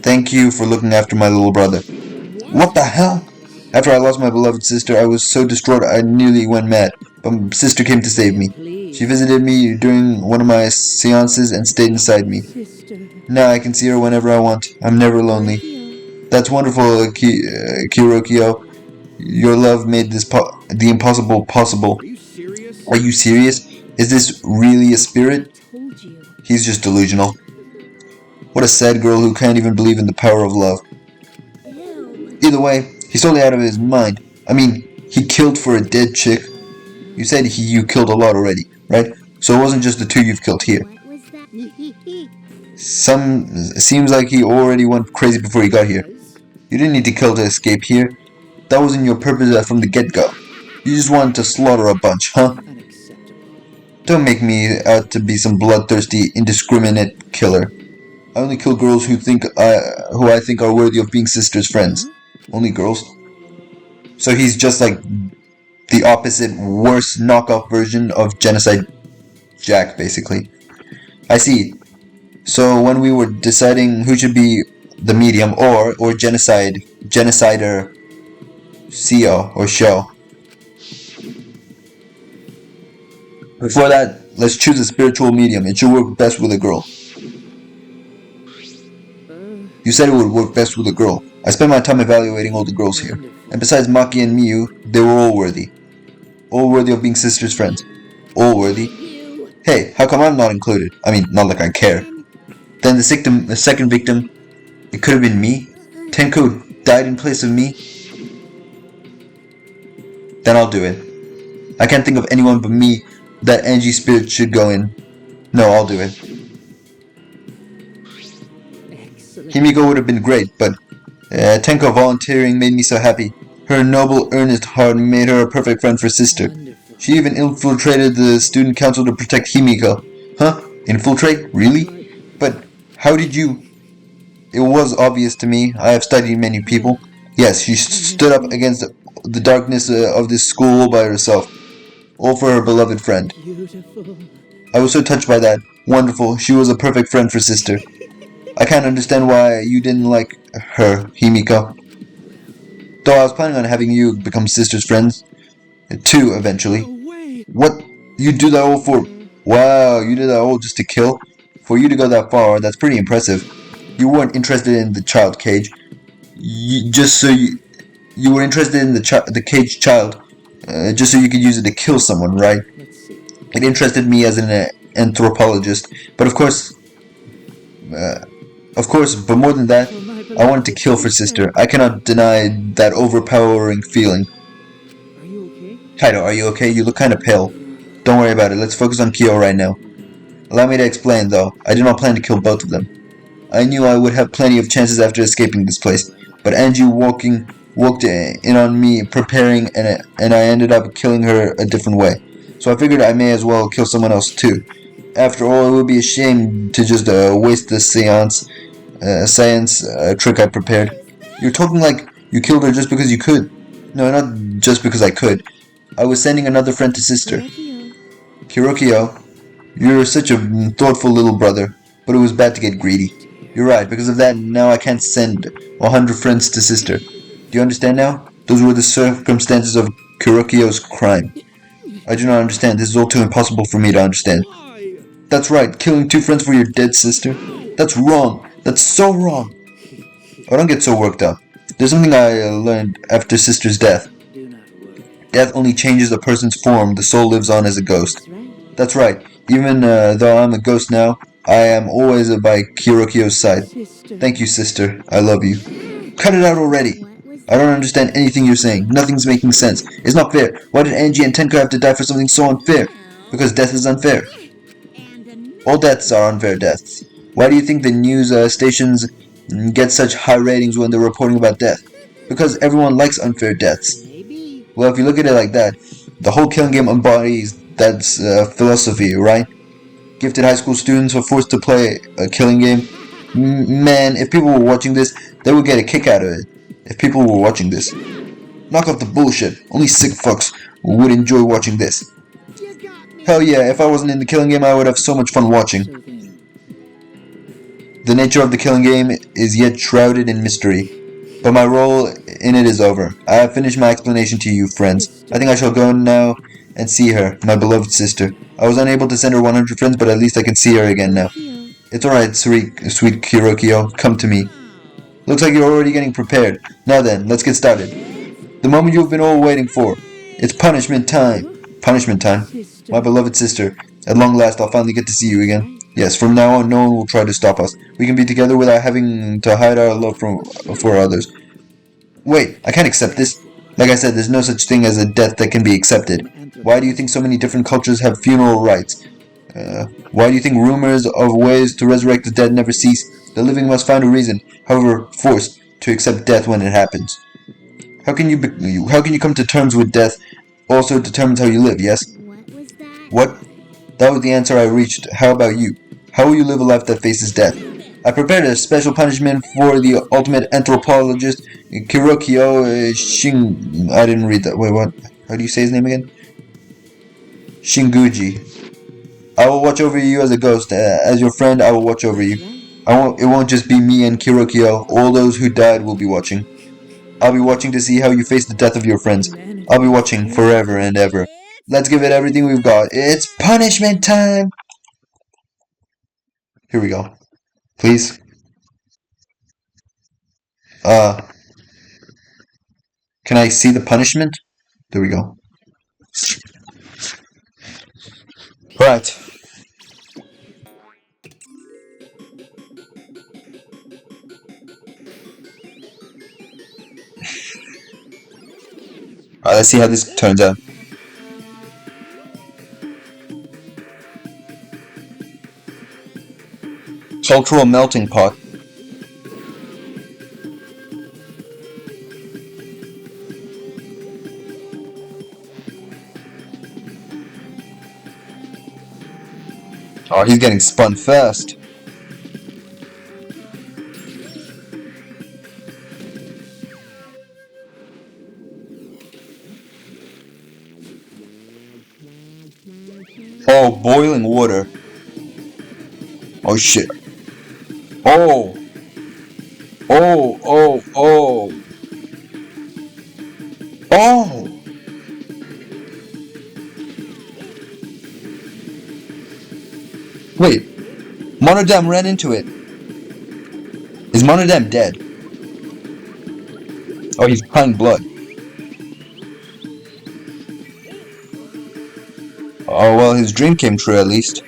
Thank you for looking after my little brother. What the hell? After I lost my beloved sister, I was so distraught I nearly went mad. But my sister came to save me. She visited me during one of my seances and stayed inside me. Now I can see her whenever I want. I'm never lonely. That's wonderful, Kyo. Your love made the impossible possible. Are you serious? Is this really a spirit? He's just delusional. What a sad girl who can't even believe in the power of love. Either way, he's totally out of his mind. I mean, he killed for a dead chick. You said you killed a lot already, right? So it wasn't just the two you've killed here. Seems like he already went crazy before he got here. You didn't need to kill to escape here. That wasn't your purpose from the get-go. You just wanted to slaughter a bunch, huh? Don't make me out to be some bloodthirsty, indiscriminate killer. I only kill girls who I think are worthy of being sisters' friends. Only girls. So he's just like the opposite, worse knockoff version of Genocide Jack, basically. I see. So when we were deciding who should be the medium or genocider CEO or show. Before that, let's choose a spiritual medium. It should work best with a girl. You said it would work best with a girl. I spent my time evaluating all the girls here. And besides Maki and Miyu, they were all worthy. All worthy of being sisters' friends. All worthy. Hey, how come I'm not included? I mean, not like I care. Then the second victim, it could have been me. Tenko died in place of me. Then I'll do it. I can't think of anyone but me that Angie spirit should go in. No, I'll do it. Himiko would have been great, but Tenko volunteering made me so happy. Her noble, earnest heart made her a perfect friend for sister. She even infiltrated the student council to protect Himiko. Huh? Infiltrate? Really? But how did you... It was obvious to me. I have studied many people. Yes, she stood up against the darkness of this school all by herself. All for her beloved friend. Beautiful. I was so touched by that. Wonderful. She was a perfect friend for sister. I can't understand why you didn't like her, Himiko. Though I was planning on having you become sister's friends. Too, eventually. What? You do that all for... Wow, you did that all just to kill? For you to go that far, that's pretty impressive. You weren't interested in the child cage. You were interested in the caged child. Just so you could use it to kill someone, right? It interested me as an anthropologist. But of course, but more than that, I wanted to kill for sister. I cannot deny that overpowering feeling. Are you okay? Kaido, are you okay? You look kinda pale. Don't worry about it, let's focus on Kyo right now. Allow me to explain, though. I did not plan to kill both of them. I knew I would have plenty of chances after escaping this place, but Angie walked in on me preparing, and I ended up killing her a different way. So I figured I may as well kill someone else too. After all, it would be a shame to just waste the science trick I prepared. You're talking like you killed her just because you could. No, not just because I could. I was sending another friend to sister. Kirokio, you're such a thoughtful little brother, but it was bad to get greedy. You're right, because of that, now I can't send 100 friends to sister. Do you understand now? Those were the circumstances of Kirokio's crime. I do not understand. This is all too impossible for me to understand. That's right, killing 2 friends for your dead sister? That's wrong. That's so wrong. Oh, don't get so worked up. There's something I learned after sister's death. Death only changes a person's form. The soul lives on as a ghost. That's right. Even though I'm a ghost now, I am always by Kirokio's side. Thank you, sister. I love you. Cut it out already. I don't understand anything you're saying. Nothing's making sense. It's not fair. Why did Angie and Tenko have to die for something so unfair? Because death is unfair. All deaths are unfair deaths. Why do you think the news stations get such high ratings when they're reporting about death? Because everyone likes unfair deaths. Well, if you look at it like that, the whole killing game embodies that philosophy, right? Gifted high school students are forced to play a killing game. Man, if people were watching this, they would get a kick out of it. If people were watching this. Knock off the bullshit. Only sick fucks would enjoy watching this. Hell yeah, if I wasn't in the killing game, I would have so much fun watching. The nature of the killing game is yet shrouded in mystery. But my role in it is over. I have finished my explanation to you, friends. I think I shall go now and see her, my beloved sister. I was unable to send her 100 friends, but at least I can see her again now. It's alright, sweet Kirokio. Come to me. Looks like you're already getting prepared. Now then, let's get started. The moment you've been all waiting for. It's punishment time. Punishment time? My beloved sister. At long last, I'll finally get to see you again. Yes, from now on, no one will try to stop us. We can be together without having to hide our love for others. Wait, I can't accept this. Like I said, there's no such thing as a death that can be accepted. Why do you think so many different cultures have funeral rites? Why do you think rumors of ways to resurrect the dead never cease? The living must find a reason, however forced, to accept death when it happens. How can you come to terms with death also determines how you live, yes? What was that? What? That was the answer I reached. How about you? How will you live a life that faces death? I prepared a special punishment for the ultimate anthropologist, Kirokio Shin... I didn't read that. Wait, what? How do you say his name again? Shinguji. I will watch over you as a ghost. As your friend, I will watch over you. It won't just be me and Kirokio. All those who died will be watching. I'll be watching to see how you face the death of your friends. I'll be watching forever and ever. Let's give it everything we've got. It's punishment time! Here we go. Please. Can I see the punishment? There we go. Right. Alright, let's see how this turns out. Cultural melting pot. Oh, he's getting spun fast. Oh, boiling water. Oh, shit. Oh! Oh, oh, oh! Oh! Wait. Monodam ran into it. Is Monodam dead? Oh, he's crying blood. Oh, well, his dream came true at least.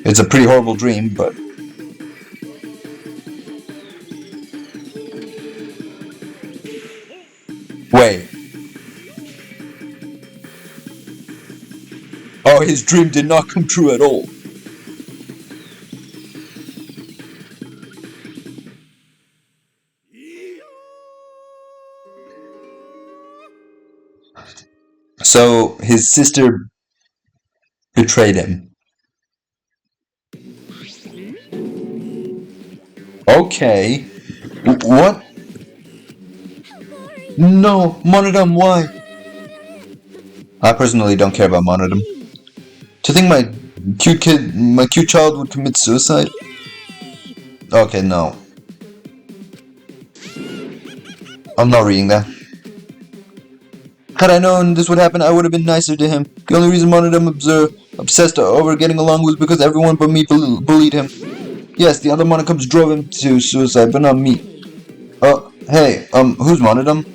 It's a pretty horrible dream, but... Wait. Oh, his dream did not come true at all. So, his sister betrayed him. Okay. What? No, Monodam, why? I personally don't care about Monodam. To think my cute child would commit suicide? Okay, no. I'm not reading that. Had I known this would happen, I would have been nicer to him. The only reason Monodam obsessed over getting along was because everyone but me bullied him. Yes, the other Monodams drove him to suicide, but not me. Hey, who's Monodam?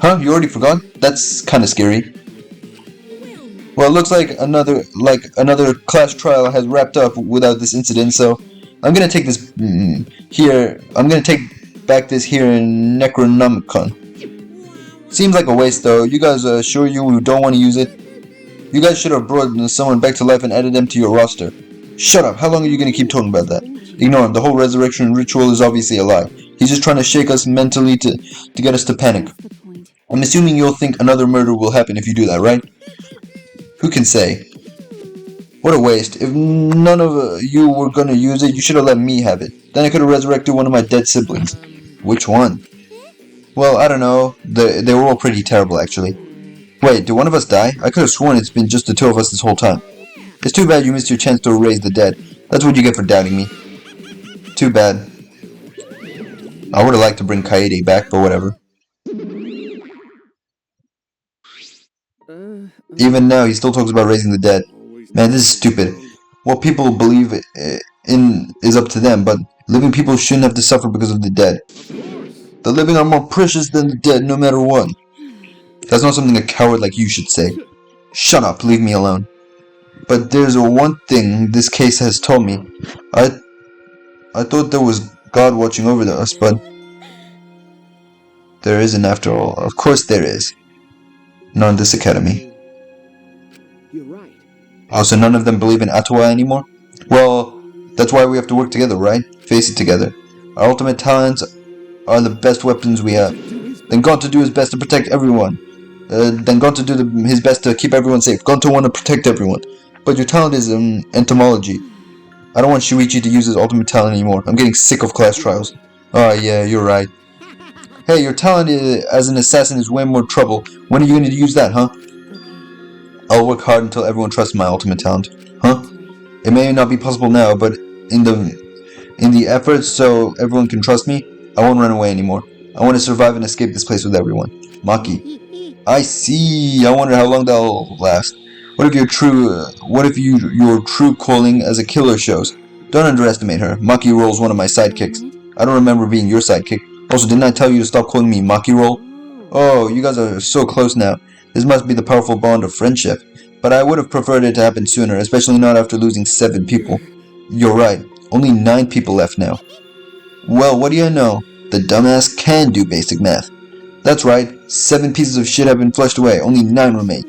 Huh? You already forgot? That's kinda scary. Well, it looks like another class trial has wrapped up without this incident, so I'm gonna take this here. I'm gonna take back this here in Necronomicon. Seems like a waste, though. You guys are sure you don't want to use it? You guys should have brought someone back to life and added them to your roster. Shut up. How long are you gonna keep talking about that? Ignore him. The whole resurrection ritual is obviously a lie. He's just trying to shake us mentally to get us to panic. I'm assuming you'll think another murder will happen if you do that, right? Who can say? What a waste. If none of you were gonna use it, you should have let me have it. Then I could have resurrected one of my dead siblings. Which one? Well, I don't know. They were all pretty terrible, actually. Wait, did one of us die? I could have sworn it's been just the two of us this whole time. It's too bad you missed your chance to erase the dead. That's what you get for doubting me. Too bad. I would have liked to bring Kaede back, but whatever. Even now, he still talks about raising the dead. Man, this is stupid. What people believe in is up to them, but living people shouldn't have to suffer because of the dead. The living are more precious than the dead, no matter what. That's not something a coward like you should say. Shut up, leave me alone. But there's one thing this case has taught me. I thought there was God watching over us, but there isn't after all. Of course there is. Not in this academy. You're right. Oh, so none of them believe in Atawa anymore? Well, that's why we have to work together, right? Face it together. Our ultimate talents are the best weapons we have. Then Gonto do his best to protect everyone. Then Gonto do his best to keep everyone safe. Gonto want to protect everyone. But your talent is entomology. I don't want Shuichi to use his ultimate talent anymore. I'm getting sick of class trials. Oh yeah, you're right. Hey, your talent as an assassin is way more trouble. When are you going to use that, huh? Okay, I'll work hard until everyone trusts my ultimate talent. Huh? that's right. It may not be possible now, but in the effort so everyone can trust me, I won't run away anymore. I want to survive and escape this place with everyone. Maki. I see. I wonder how long that'll last. What if your true calling as a killer shows? Don't underestimate her. Maki Roll's one of my sidekicks. I don't remember being your sidekick. Also, didn't I tell you to stop calling me Maki Roll? Oh, you guys are so close now. This must be the powerful bond of friendship. But I would have preferred it to happen sooner, especially not after losing 7 people. You're right. Only 9 people left now. Well, what do you know? The dumbass can do basic math. That's right. 7 pieces of shit have been flushed away. Only 9 remain.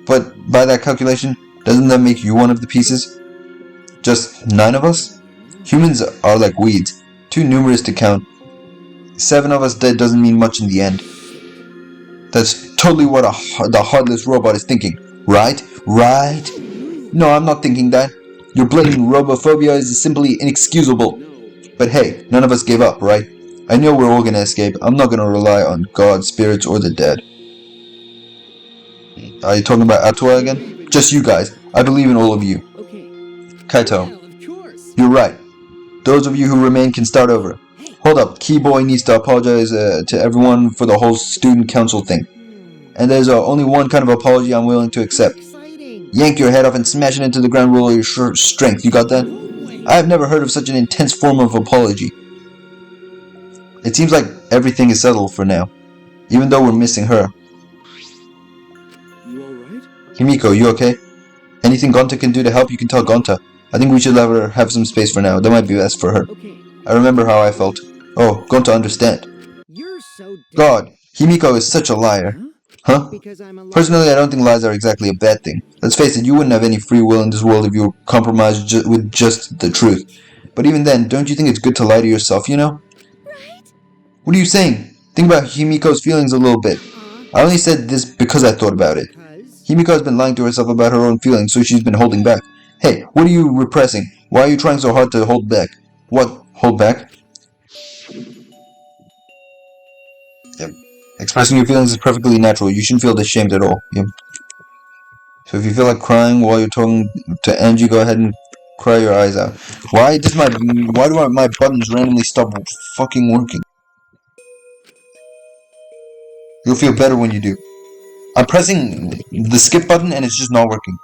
But by that calculation, doesn't that make you one of the pieces? Just 9 of us? Humans are like weeds. Too numerous to count. 7 of us dead doesn't mean much in the end. That's totally what the heartless robot is thinking. Right? Right? No, I'm not thinking that. Your blatant robophobia is simply inexcusable. But hey, none of us gave up, right? I know we're all gonna escape. I'm not gonna rely on God, spirits, or the dead. Are you talking about Atua again? Just you guys. I believe in all of you. Okay. Kaito, Well, of course. you're right. Those of you who remain can start over. Hold up, Keyboy needs to apologize to everyone for the whole student council thing. And there's only one kind of apology I'm willing to accept. Exciting. Yank your head off and smash it into the ground with all your strength. You got that? I have never heard of such an intense form of apology. It seems like everything is settled for now, even though we're missing her. You alright? Himiko, you okay? Anything Gonta can do to help, you can tell Gonta. I think we should let her have some space for now. That might be best for her. Okay. I remember how I felt. Oh, Gonta understand. You're so dead. God, Himiko is such a liar. Huh? Because I'm a liar. Personally, I don't think lies are exactly a bad thing. Let's face it, you wouldn't have any free will in this world if you were compromised with just the truth. But even then, don't you think it's good to lie to yourself, you know? Right? What are you saying? Think about Himiko's feelings a little bit. I only said this because I thought about it. Because Himiko has been lying to herself about her own feelings, so she's been holding back. Hey, what are you repressing? Why are you trying so hard to hold back? What? Hold back? Yep. Expressing your feelings is perfectly natural. You shouldn't feel ashamed at all. Yep. So if you feel like crying while you're talking to Angie, go ahead and cry your eyes out. Why do my buttons randomly stop fucking working? You'll feel better when you do. I'm pressing the skip button and it's just not working.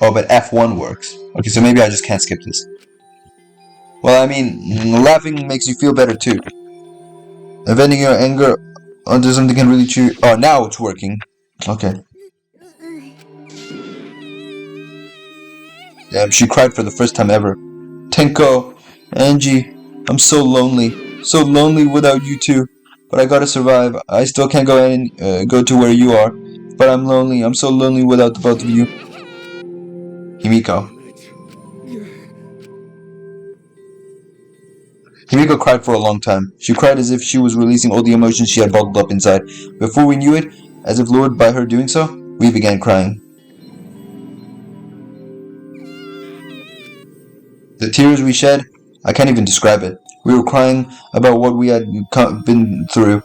Oh, but F1 works. Okay, so maybe I just can't skip this. Well, I mean, laughing makes you feel better too. And venting your anger onto something can really cheer. Oh, now it's working. Okay. Damn, she cried for the first time ever. Tenko, Angie, I'm so lonely. So lonely without you two. But I gotta survive. I still can't go to where you are. But I'm lonely. I'm so lonely without the both of you. Himiko. Himiko cried for a long time. She cried as if she was releasing all the emotions she had bottled up inside. Before we knew it, as if lured by her doing so, we began crying. The tears we shed, I can't even describe it. We were crying about what we had been through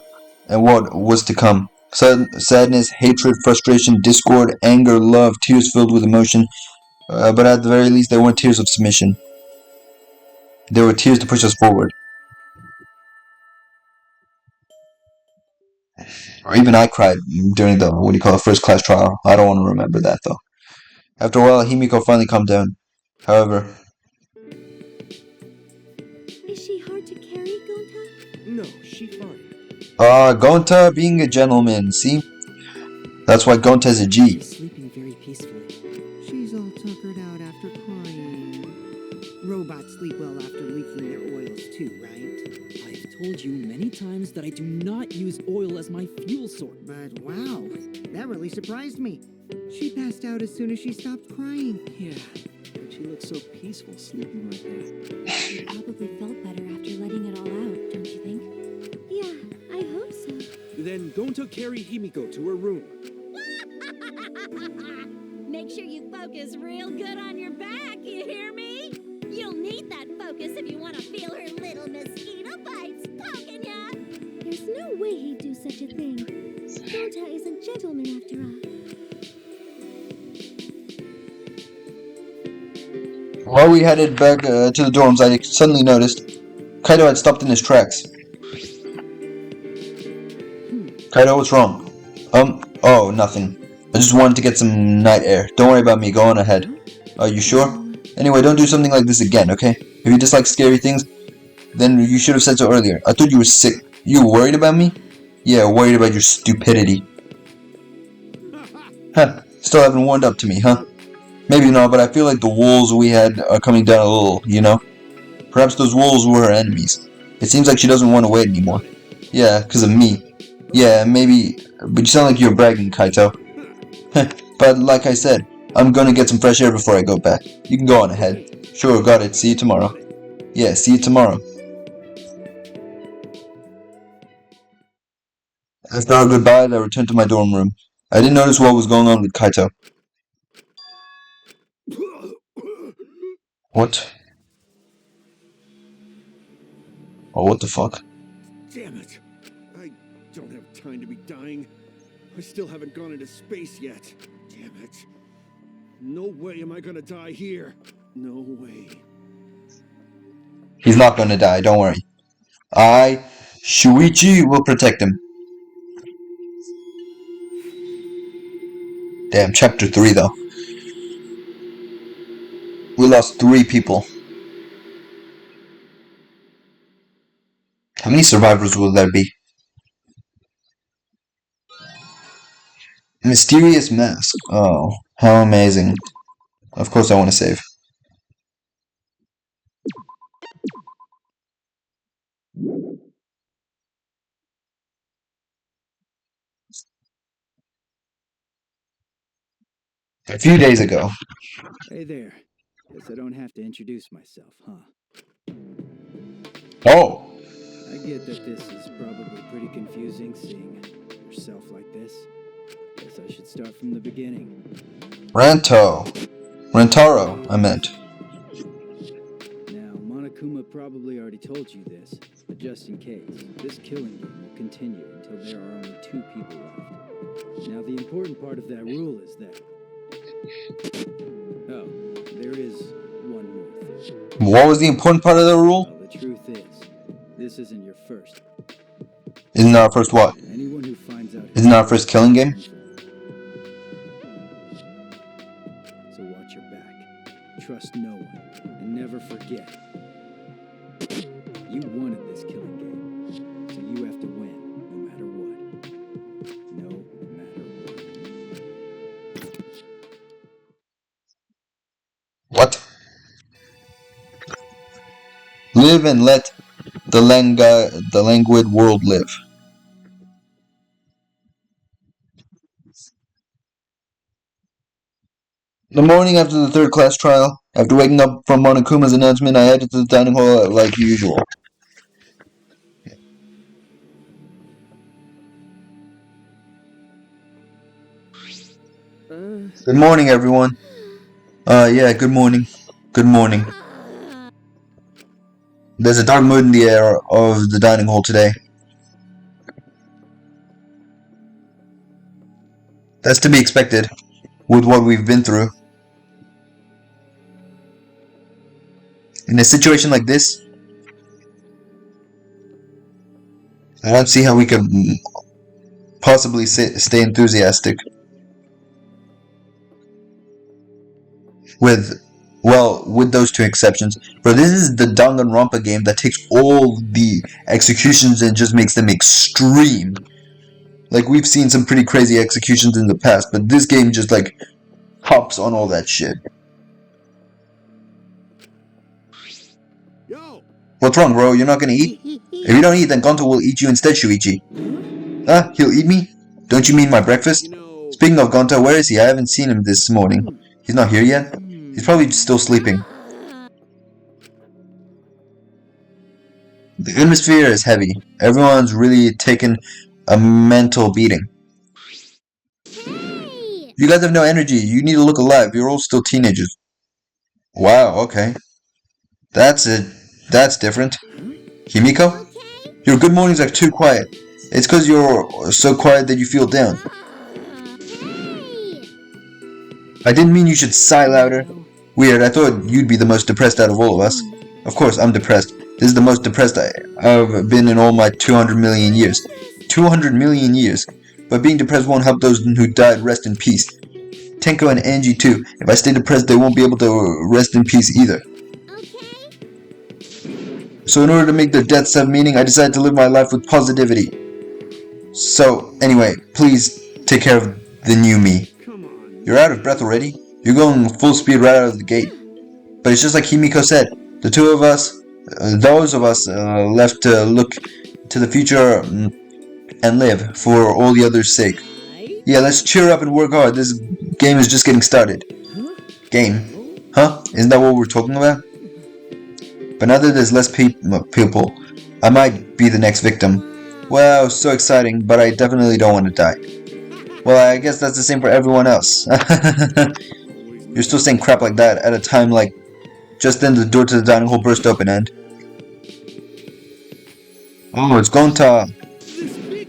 and what was to come. Sadness, hatred, frustration, discord, anger, love, tears filled with emotion. But at the very least, they weren't tears of submission. They were tears to push us forward. Or even I cried during the first class trial. I don't want to remember that though. After a while, Himiko finally calmed down. However, Is she hard to carry, Gonta? No, she fine. Gonta being a gentleman, see? That's why Gonta's a G. She's sleeping very peacefully. she's all tuckered out after crying. Robots sleep well after leaking their oils too, right? I've told you many times that I do not use oil as my fuel source. But wow, that really surprised me. She passed out as soon as she stopped crying. Yeah, but she looks so peaceful sleeping like that. She probably felt better after letting it all out, don't you think? Yeah, I hope so. Then Gonta carry Himiko to her room. focus real good on your back, you hear me? You'll need that focus if you want to feel her little mosquito bites poking ya. There's no way he'd do such a thing. Gonta is a gentleman after all. While we headed back to the dorms, I suddenly noticed Kaido had stopped in his tracks. Kaido, what's wrong? Oh, nothing. I just wanted to get some night air. Don't worry about me, go on ahead. Are you sure? Anyway, don't do something like this again, okay? If you dislike scary things, then you should have said so earlier. I thought you were sick. You worried about me? Yeah, worried about your stupidity. Huh, still haven't warmed up to me, huh? Maybe not, but I feel like the wolves we had are coming down a little, you know? Perhaps those wolves were her enemies. It seems like she doesn't want to wait anymore. Yeah, because of me. Yeah, maybe, but you sound like you're bragging, Kaito. But like I said, I'm gonna get some fresh air before I go back. You can go on ahead. Sure, got it. See you tomorrow. Yeah, see you tomorrow. After our goodbyes, I returned to my dorm room. I didn't notice what was going on with Kaito. What? Oh, what the fuck? Damn it! I don't have time to be dying. I still haven't gone into space yet. Damn it. No way am I gonna die here. No way. He's not gonna die, don't worry. Shuichi, will protect him. Damn, chapter 3 though. We lost 3 people. How many survivors will there be? Mysterious mask. Oh, how amazing. Of course I want to save. A few days ago. Hey there. Guess I don't have to introduce myself, huh? Oh! I get that this is probably pretty confusing seeing yourself like this. Guess I should start from the beginning. Rantaro, I meant. Now, Monokuma probably already told you this, but just in case, this killing game will continue until there are only 2 people left. Now, the important part of that rule is that... Oh, there is one more thing. What was the important part of the rule? Well, the truth is, this isn't your first. Isn't our first what? Anyone who finds out... Isn't our first killing game? So watch your back. Trust no one. And never forget. You wanted this killing game. So you have to win, no matter what. No matter what. What? Live and let the languid world live. The morning after the 3rd class trial, after waking up from Monokuma's announcement, I headed to the dining hall like usual. Good morning, everyone. Yeah, good morning. Good morning. There's a dark mood in the air of the dining hall today. That's to be expected, with what we've been through. In a situation like this, I don't see how we could possibly stay enthusiastic. With those 2 exceptions. But this is the Danganronpa game that takes all the executions and just makes them extreme. Like, we've seen some pretty crazy executions in the past, but this game just, like, hops on all that shit. Yo! What's wrong, bro? You're not gonna eat? If you don't eat, then Gonto will eat you instead, Shuichi. Huh? He'll eat me? Don't you mean my breakfast? Speaking of Gonto, where is he? I haven't seen him this morning. He's not here yet? He's probably still sleeping. The atmosphere is heavy. Everyone's really taken a mental beating. Hey! You guys have no energy. You need to look alive. You're all still teenagers. Wow, okay. That's it. That's different. Himiko? Your good mornings are too quiet. It's because you're so quiet that you feel down. I didn't mean you should sigh louder. Weird, I thought you'd be the most depressed out of all of us. Of course, I'm depressed. This is the most depressed I've been in all my 200 million years. 200 million years. But being depressed won't help those who died rest in peace. Tenko and Angie too. If I stay depressed, they won't be able to rest in peace either. So in order to make their deaths have meaning, I decided to live my life with positivity. So, anyway, please take care of the new me. You're out of breath already? You're going full speed right out of the gate. But it's just like Himiko said, the two of us, those of us left to look to the future and live for all the others' sake. Yeah, let's cheer up and work hard. This game is just getting started. Game? Huh? Isn't that what we're talking about? But now that there's less people, I might be the next victim. Wow, so exciting, but I definitely don't want to die. Well, I guess that's the same for everyone else. You're still saying crap like that at a time like... Just then the door to the dining hall burst open and... Oh, it's going to...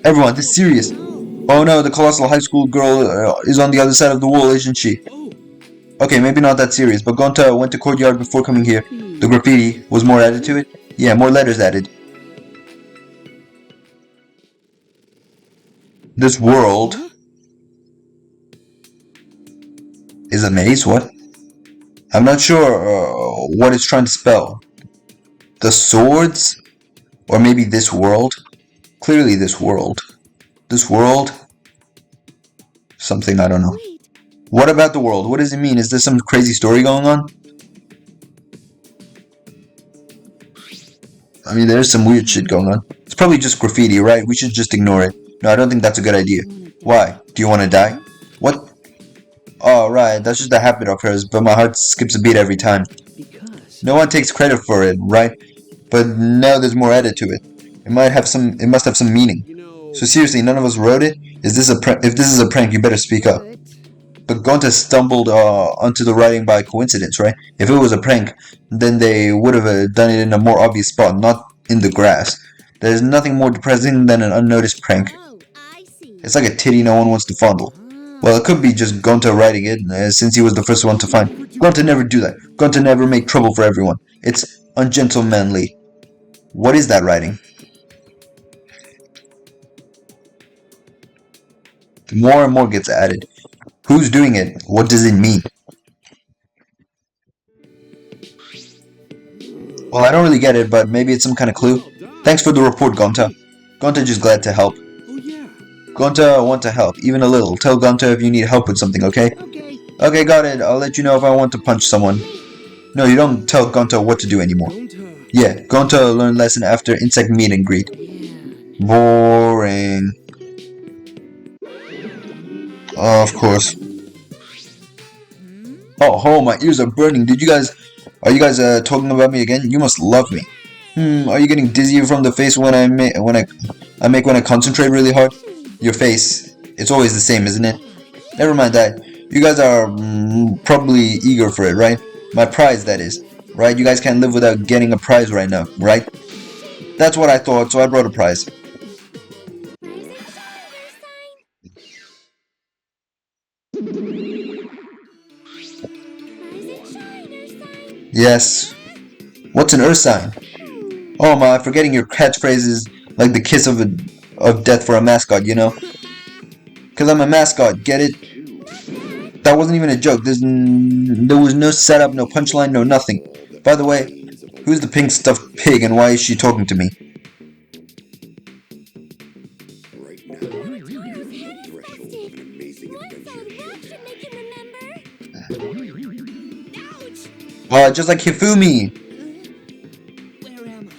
Everyone, this is serious. Oh no, the colossal high school girl is on the other side of the wall, isn't she? Okay, maybe not that serious, but Gonta went to courtyard before coming here. The graffiti was more added to it? Yeah, more letters added. This world is a maze? What? I'm not sure what it's trying to spell. The swords? Or maybe this world? Clearly this world. This world? Something I don't know. What about the world? What does it mean? Is there some crazy story going on? I mean, there's some weird shit going on. It's probably just graffiti, right? We should just ignore it. No, I don't think that's a good idea. Why? Do you want to die? What? Oh, right. That's just a habit of hers, but my heart skips a beat every time. No one takes credit for it, right? But now there's more added to it. It must have some meaning. So seriously, none of us wrote it? If this is a prank, you better speak up. But Gonta stumbled onto the writing by coincidence, right? If it was a prank, then they would have done it in a more obvious spot, not in the grass. There's nothing more depressing than an unnoticed prank. It's like a titty no one wants to fondle. Well, it could be just Gonta writing it, since he was the first one to find. Gonta never do that. Gonta never make trouble for everyone. It's ungentlemanly. What is that writing? More and more gets added. Who's doing it? What does it mean? Well, I don't really get it, but maybe it's some kind of clue. Thanks for the report, Gonta. Gonta just glad to help. Gonta want to help, even a little. Tell Gonta if you need help with something, okay? Okay, got it. I'll let you know if I want to punch someone. No, you don't tell Gonta what to do anymore. Yeah, Gonta learned lesson after insect meet and greet. Boring. Oh, of course. Oh, my ears are burning. Are you guys talking about me again? You must love me. Are you getting dizzy from the face when I make when I concentrate really hard? Your face, it's always the same, isn't it? Never mind that. You guys are probably eager for it, right? My prize, that is. Right? You guys can't live without getting a prize right now, right? That's what I thought, so I brought a prize. Yes. What's an earth sign? Oh my, forgetting your catchphrase is like the kiss of death for a mascot, you know? Cause I'm a mascot, get it? That wasn't even a joke. There was no setup, no punchline, no nothing. By the way, who's the pink stuffed pig and why is she talking to me? Just like Hifumi. Where am I?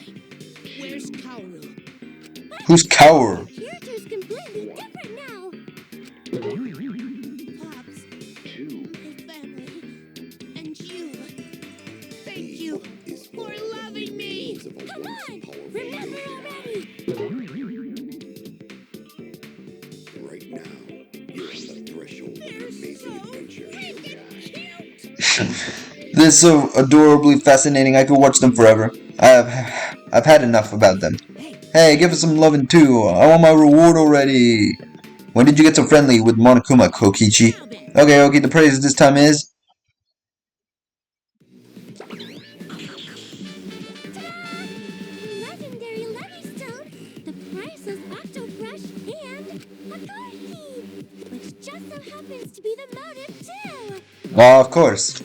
Where's Kaoru? Who's Kaoru? Character's completely different now. Pops, my family, and you. Thank you for loving me. Come on, remember already. Right now, you're on the threshold of an amazing They're so adorably fascinating, I could watch them forever. I've had enough about them. Hey, give us some loving too. I want my reward already. When did you get so friendly with Monokuma, Kokichi? Okay, the praise this time is... Legendary Levystone, the priceless Octobrush, and a card key, which just so happens to be the motive too. Oh, of course.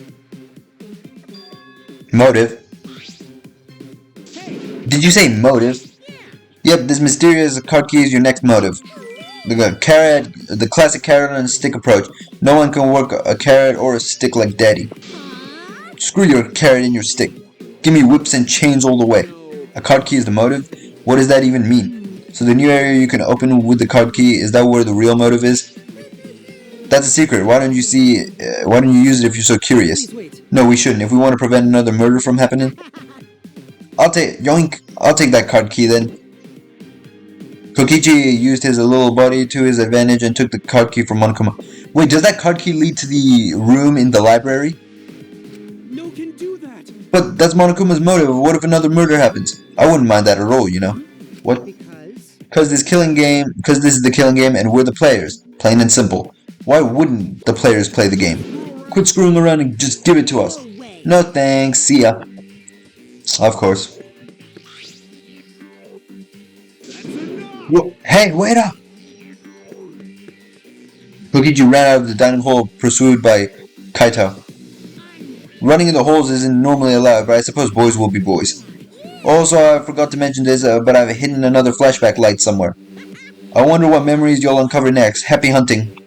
Motive? Did you say motive? Yep, this mysterious card key is your next motive. The classic carrot and stick approach. No one can work a carrot or a stick like Daddy. Screw your carrot and your stick. Give me whips and chains all the way. A card key is the motive? What does that even mean? So the new area you can open with the card key, is that where the real motive is? That's a secret. Why don't you use it if you're so curious? No, we shouldn't. If we want to prevent another murder from happening. I'll take that card key then. Kokichi used his little body to his advantage and took the card key from Monokuma. Wait, does that card key lead to the room in the library? No can do that. But that's Monokuma's motive. What if another murder happens? I wouldn't mind that at all, you know. What? Because this is the killing game and we're the players. Plain and simple. Why wouldn't the players play the game? Quit screwing around and just give it to us. No thanks, see ya. Of course. Whoa. Hey, wait up! Kokichi ran out of the dining hall pursued by Kaito. Running in the halls isn't normally allowed, but I suppose boys will be boys. Also, I forgot to mention this, but I've hidden another flashback light somewhere. I wonder what memories you'll uncover next. Happy hunting.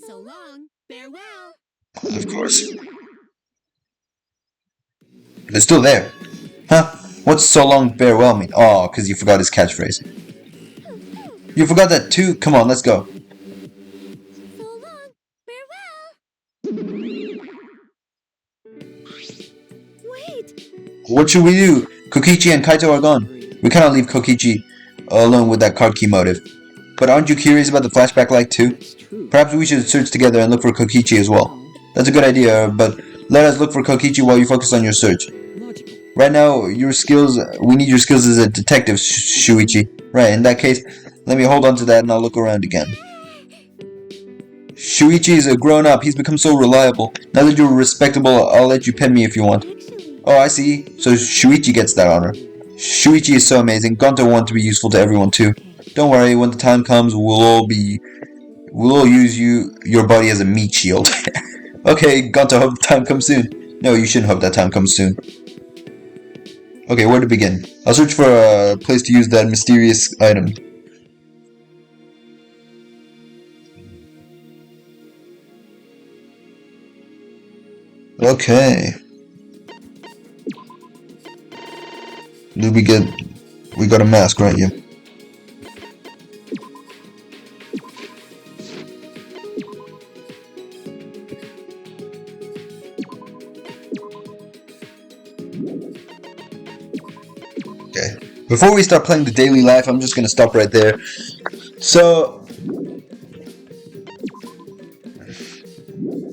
So long. Farewell. Of course. They're still there. Huh? What's so long farewell mean? Oh, because you forgot his catchphrase. You forgot that too? Come on, let's go. So long. Farewell. Wait. What should we do? Kokichi and Kaito are gone. We cannot leave Kokichi alone with that card key motive. But aren't you curious about the flashback light too? Perhaps we should search together and look for Kokichi as well. That's a good idea, but let us look for Kokichi while you focus on your search. Right now, we need your skills as a detective, Shuichi. Right, in that case, let me hold on to that and I'll look around again. Shuichi is a grown-up. He's become so reliable. Now that you're respectable, I'll let you pet me if you want. Oh, I see. So Shuichi gets that honor. Shuichi is so amazing. Gonto wants to be useful to everyone too. Don't worry, when the time comes, we'll all use your body as a meat shield. Okay, Gonto, hope the time comes soon. No, you shouldn't hope that time comes soon. Okay, where to begin? I'll search for a place to use that mysterious item. Okay. We got a mask, right? Yeah. Okay. Before we start playing the daily life, I'm just gonna stop right there. So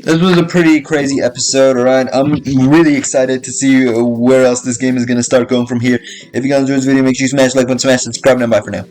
this was a pretty crazy episode, alright? I'm really excited to see where else this game is gonna start going from here. If you guys enjoyed this video, make sure you smash the like button, smash subscribe, and bye for now.